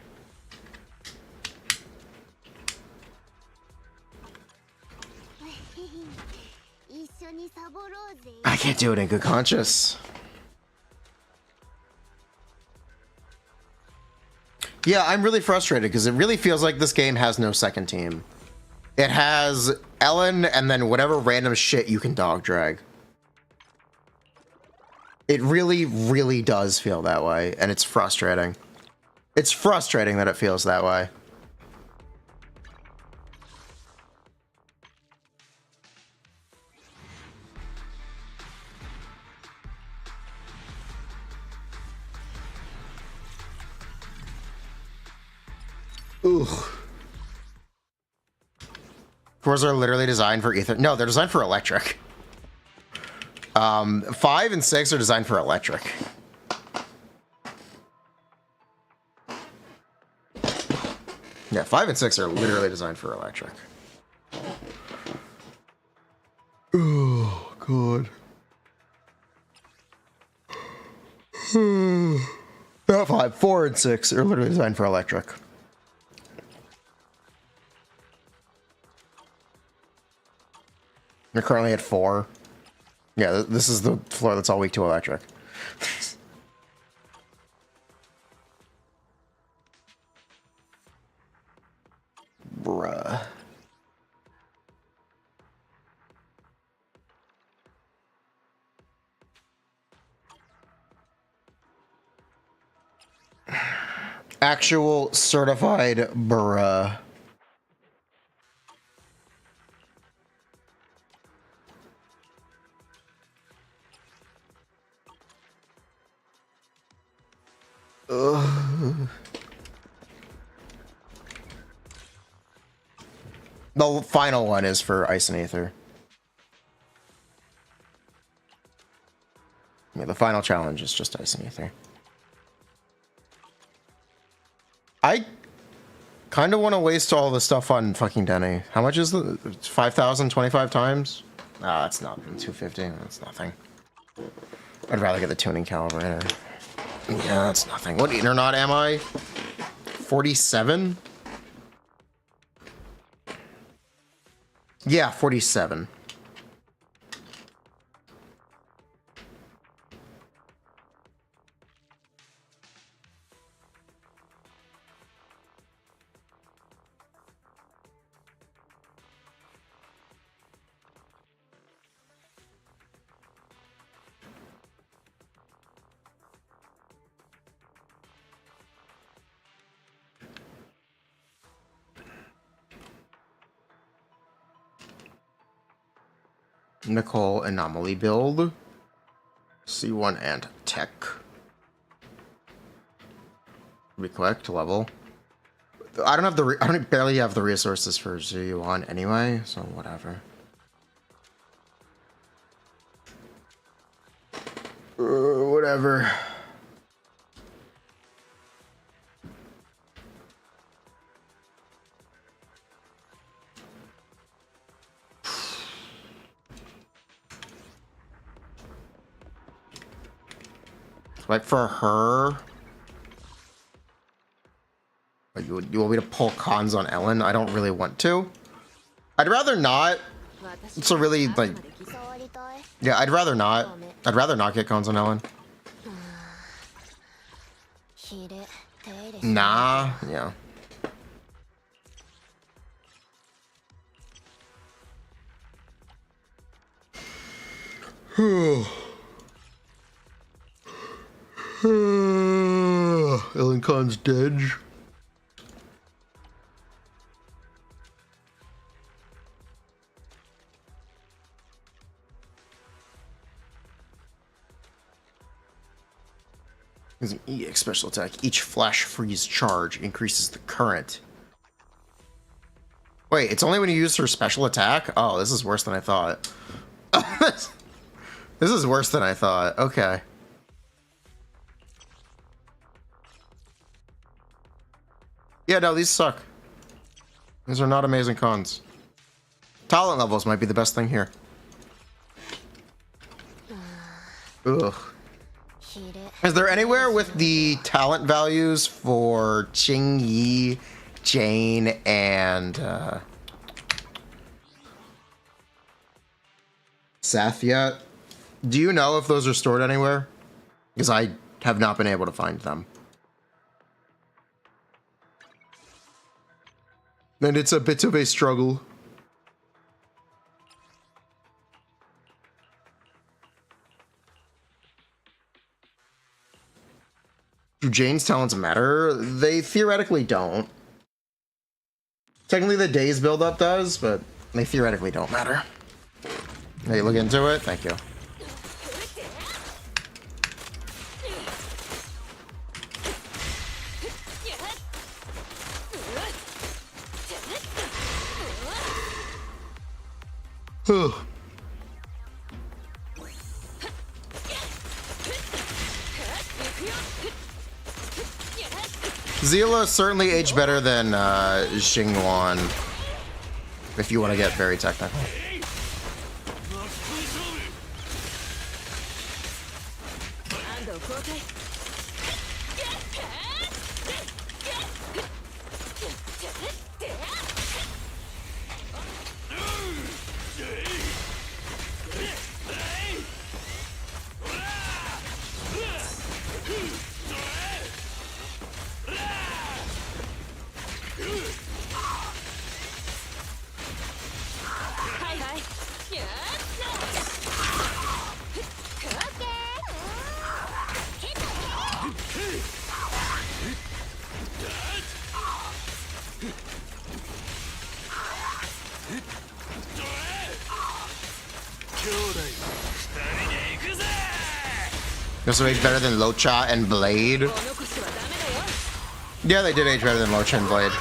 I can't do it in good conscience. Yeah, I'm really frustrated because it really feels like this game has no second team. It has Ellen and then whatever random shit you can dog drag. It really, really does feel that way, and it's frustrating. It's frustrating that it feels that way. Ooh. Cores are literally designed for ether. No, they're designed for electric. 5 and 6 are designed for electric. Yeah, 5 and 6 are literally designed for electric. Oh, God. Not 5, 4 and 6 are literally designed for electric. You're currently at 4. Yeah, this is the floor that's all weak to electric. Bruh. Actual certified bruh. Ugh. The final one is for Ice and Aether. Yeah, the final challenge is just Ice and Aether. I kind of want to waste all the stuff on fucking Denny. How much is the 5,000 25 times? Ah, that's nothing. 250. That's nothing. I'd rather get the tuning calibrator. Yeah, that's nothing. What Ethernaut am I? 47? Yeah, 47. Nicole anomaly build. C1 and tech. Recollect level. I don't have the I don't barely have the resources for Z1 anyway, so whatever. Whatever. Like for her, you want me to pull cons on Ellen? I don't really want to. I'd rather not. It's a really like, yeah, I'd rather not. I'd rather not get cons on Ellen. Nah, yeah. Ellen Con's dead. There's an EX special attack. Each flash freeze charge increases the current. Wait, it's only when you use her special attack? Oh, this is worse than I thought. This is worse than I thought. Okay. Yeah, no, these suck. These are not amazing cons. Talent levels might be the best thing here. Ugh. Is there anywhere with the talent values for Ching Yi, Jane, and Seth yet? Do you know if those are stored anywhere? Because I have not been able to find them. And it's a bit of a struggle. Do Jane's talents matter? They theoretically don't. Technically, the day's build-up does, but they theoretically don't matter. Hey, look into it? Thank you. Zila certainly aged better than Xingwan, if you want to get very technical. This will age better than Locha and Blade. Yeah, they did age better than Locha and Blade.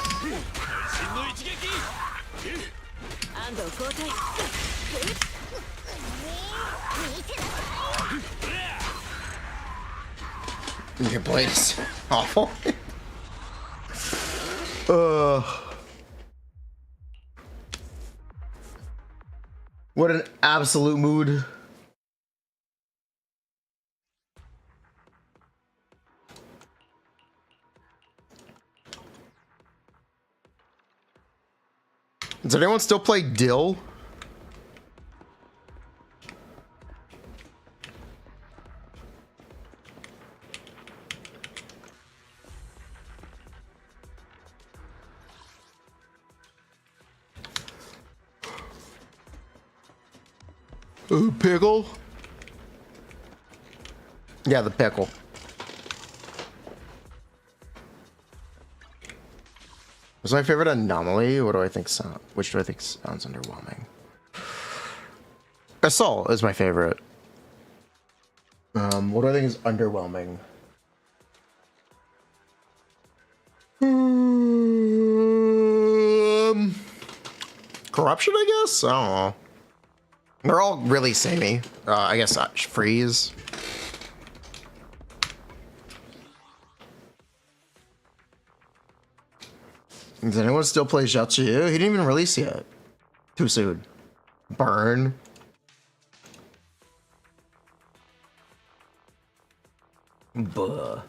Your Blade is awful. What an absolute mood. Does anyone still play Dill? Ooh, pickle? Yeah, the pickle. What's my favorite anomaly? What do I think sound? Which do I think sounds underwhelming? Assault is my favorite. What do I think is underwhelming? Corruption, I guess? I don't know. They're all really samey. I guess freeze. Does anyone still play Jiaochu? He didn't even release yet. Too soon. Burn. Buh.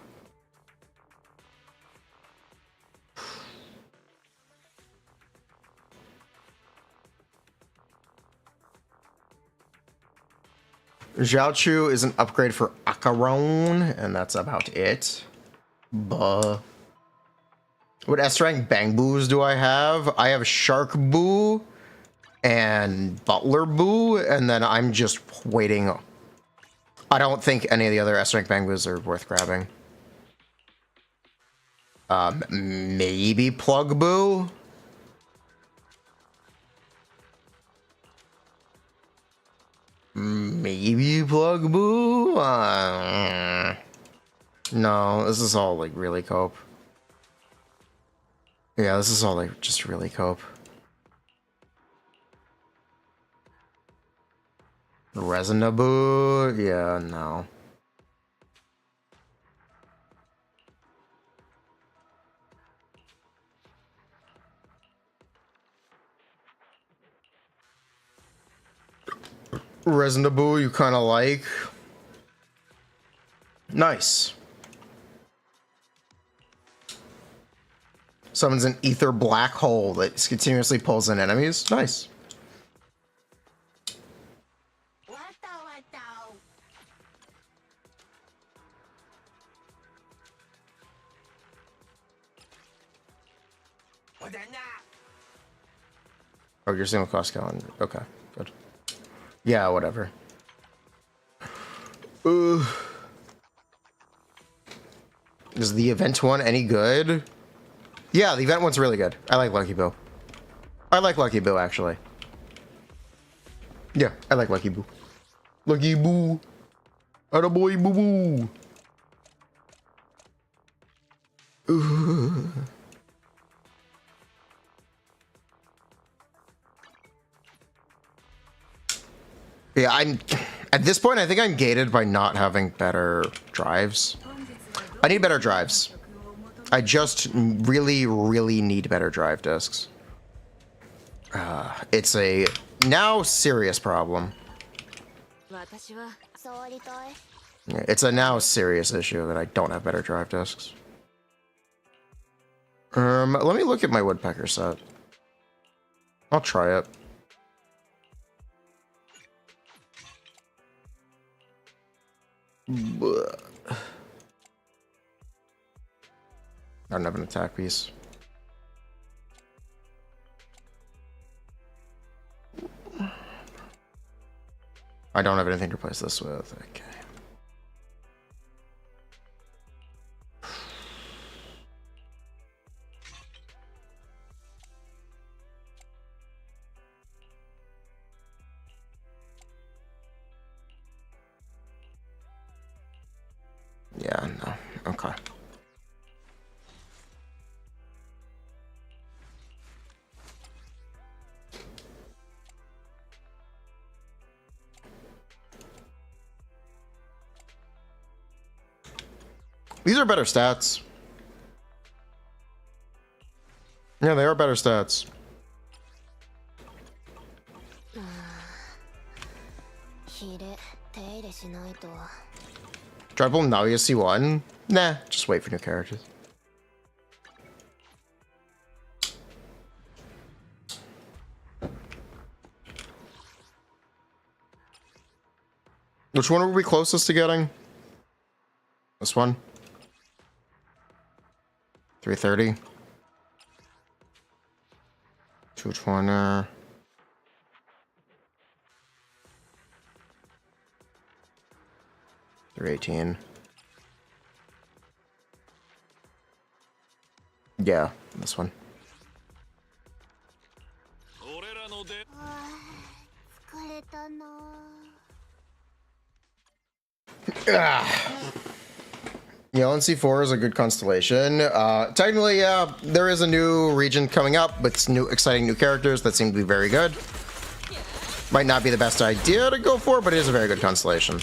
Jiaochu is an upgrade for Acheron, and that's about it. Buh. What S-rank Bang Boos do I have? I have Shark Boo and Butler Boo, and then I'm just waiting. I don't think any of the other S-rank Bang Boos are worth grabbing. Maybe Plug Boo? Maybe Plug Boo? No, this is all like really cope. Yeah, this is all like just really cope. Resinabu? Yeah, no. Resinabu you kind of like. Nice. Summons an ether black hole that continuously pulls in enemies. Nice. Oh, you're single cost calendar. Okay, good. Yeah, whatever. Is the event one any good? Yeah, the event one's really good. I like Lucky Boo. I like Lucky Boo, actually. Yeah, I like Lucky Boo. Lucky Boo. Attaboy boo boo. Ooh. Yeah, at this point, I think I'm gated by not having better drives. I need better drives. I just really, really need better drive discs. It's a now serious problem. It's a now serious issue that I don't have better drive discs. Let me look at my woodpecker set. I'll try it. I don't have an attack piece. I don't have anything to replace this with. Okay. Yeah, no. Okay. These are better stats. Yeah, they are better stats. Try to pull Navia C1? Nah, just wait for new characters. Which one were we closest to getting? This one? 330. 220. 318. Yeah, this one. Yeah, LNC4 is a good constellation. Technically, yeah, there is a new region coming up with new, exciting new characters that seem to be very good. Might not be the best idea to go for, but it is a very good constellation.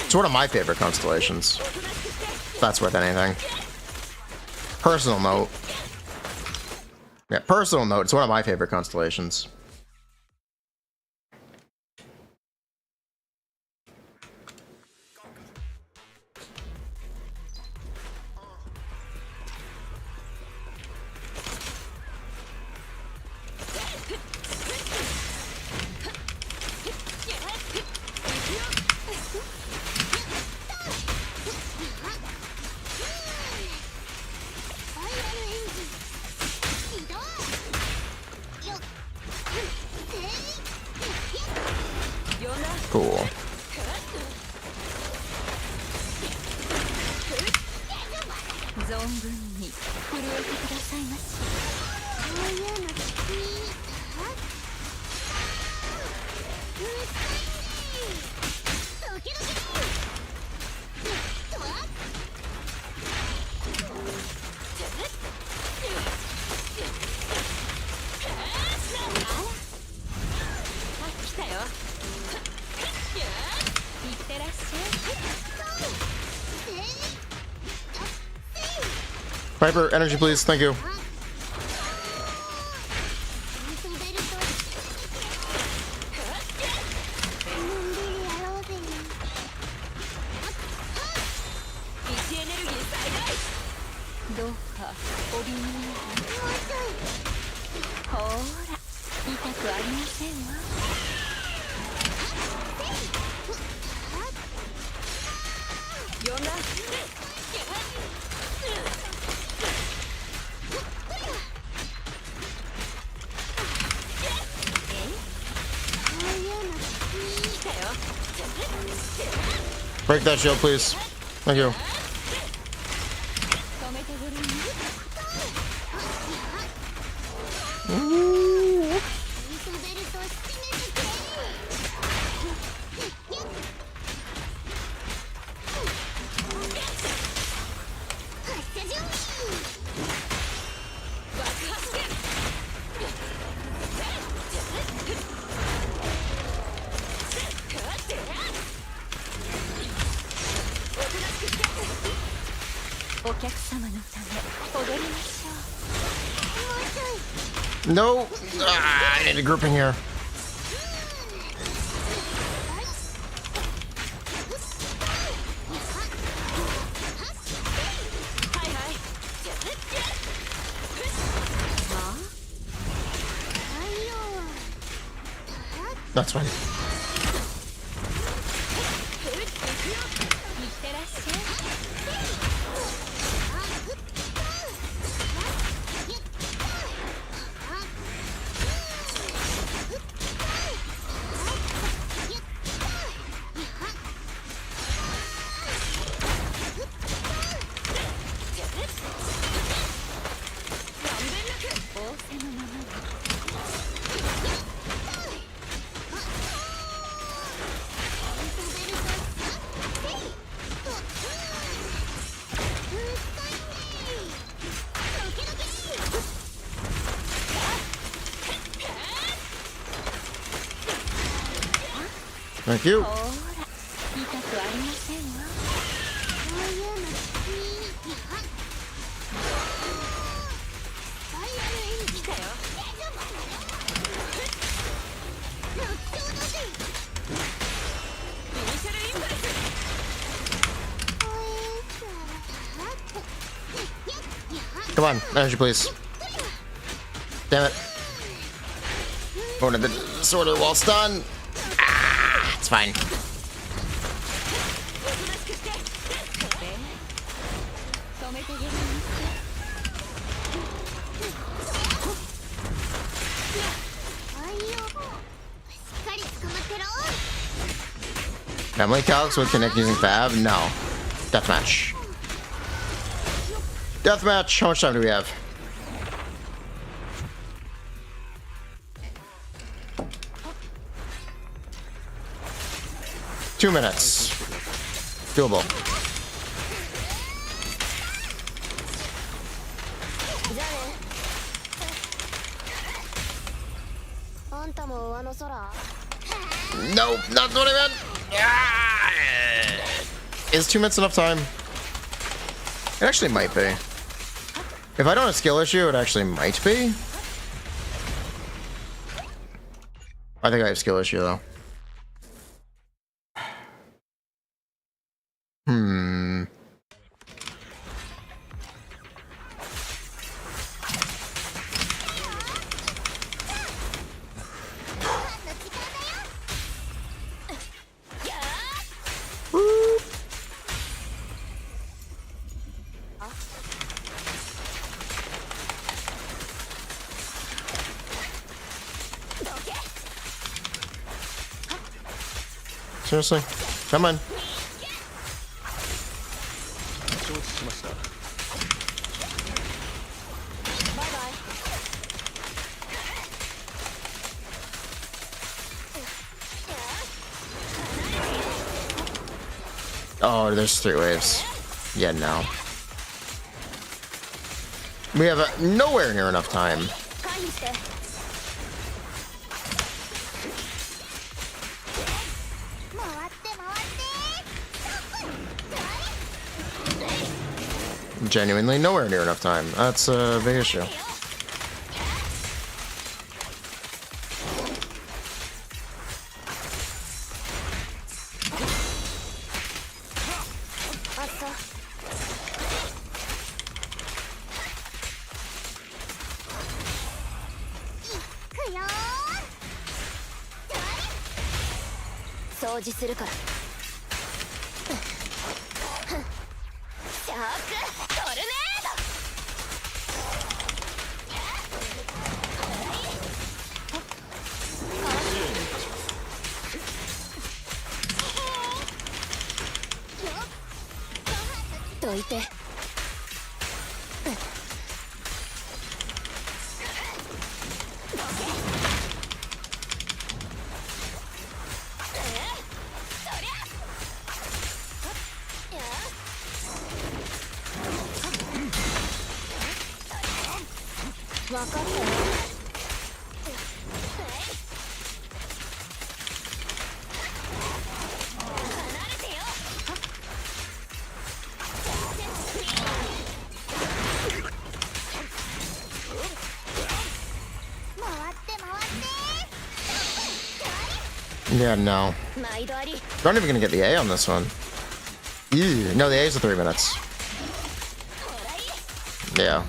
It's one of my favorite constellations. If that's worth anything. Personal note. Yeah, personal note, it's one of my favorite constellations. Cool. Piper, energy please, thank you. Break that shield, please. Thank you.
止めてごらんね。 お客様のため踊りましょう。
No. Ah, I need a grouping here.
はいはい。
That's fine.
いってらっしゃい。
Thank you.
ほら、痛くありませんわ。
Come on, energy, please. Damn it. Going to the disorder while stunned. Ah, it's fine.
止めてごらんね。
Family calcs with Kinich using Fab? No. Deathmatch. Deathmatch. How much time do we have? Two minutes. Doable.
あんたも上の空
Nope, not what I meant. Ah! Is 2 minutes enough time? It actually might be. If I don't have a skill issue, it actually might be. I think I have skill issue though. Hmm. Seriously? Come on.
承知しました。
Oh, there's 3 waves. Yeah, no. We have nowhere near enough time.
回避して
Genuinely nowhere near enough time. That's a big issue.
いて。分かったよ。
Yeah, no. Not even gonna get the A on this one. Ew. No, the A is the 3 minutes. Yeah.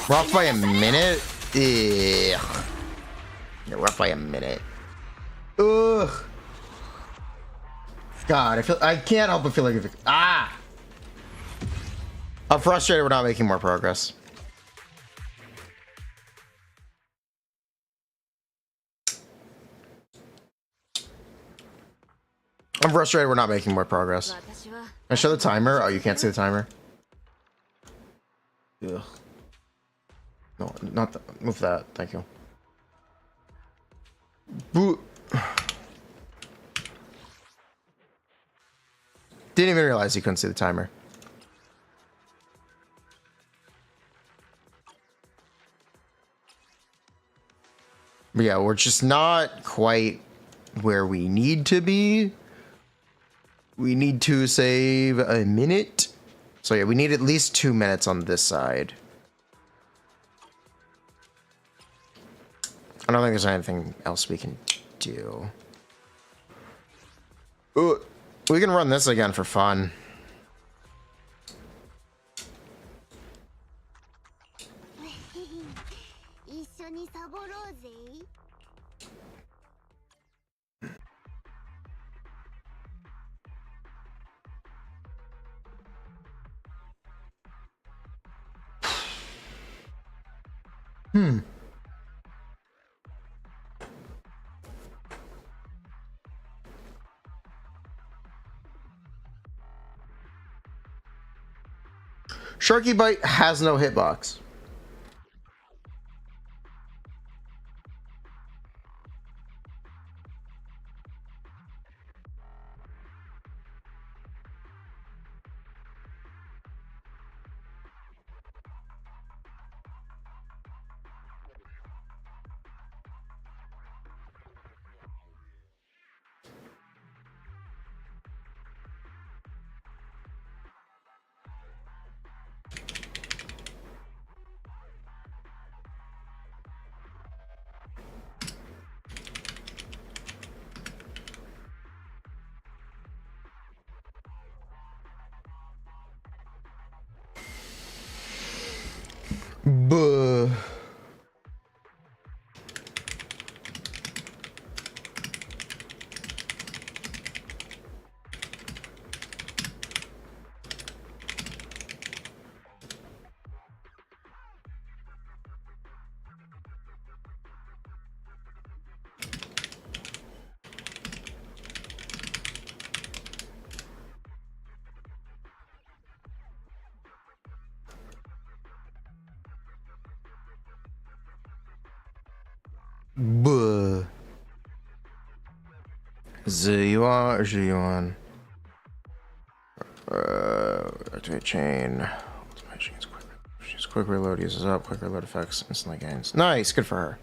We're off by a minute? Yeah. Yeah, we're off by a minute. Ugh. God, I can't help but feel like I'm frustrated we're not making more progress. I'm frustrated we're not making more progress. Can I show the timer? Oh, you can't see the timer? Ugh. No, not that. Move that. Thank you. Boo. Didn't even realize you couldn't see the timer. But yeah, we're just not quite where we need to be. We need to save a minute. So yeah, we need at least 2 minutes on this side. I don't think there's anything else we can do. Ooh, we can run this again for fun. Sharky Bite has no hitbox. Buh. Buh. Zuyuan or Zuyuan? Activate chain. She's quick reload, uses up, quick reload effects, instantly gains. Nice, good for her.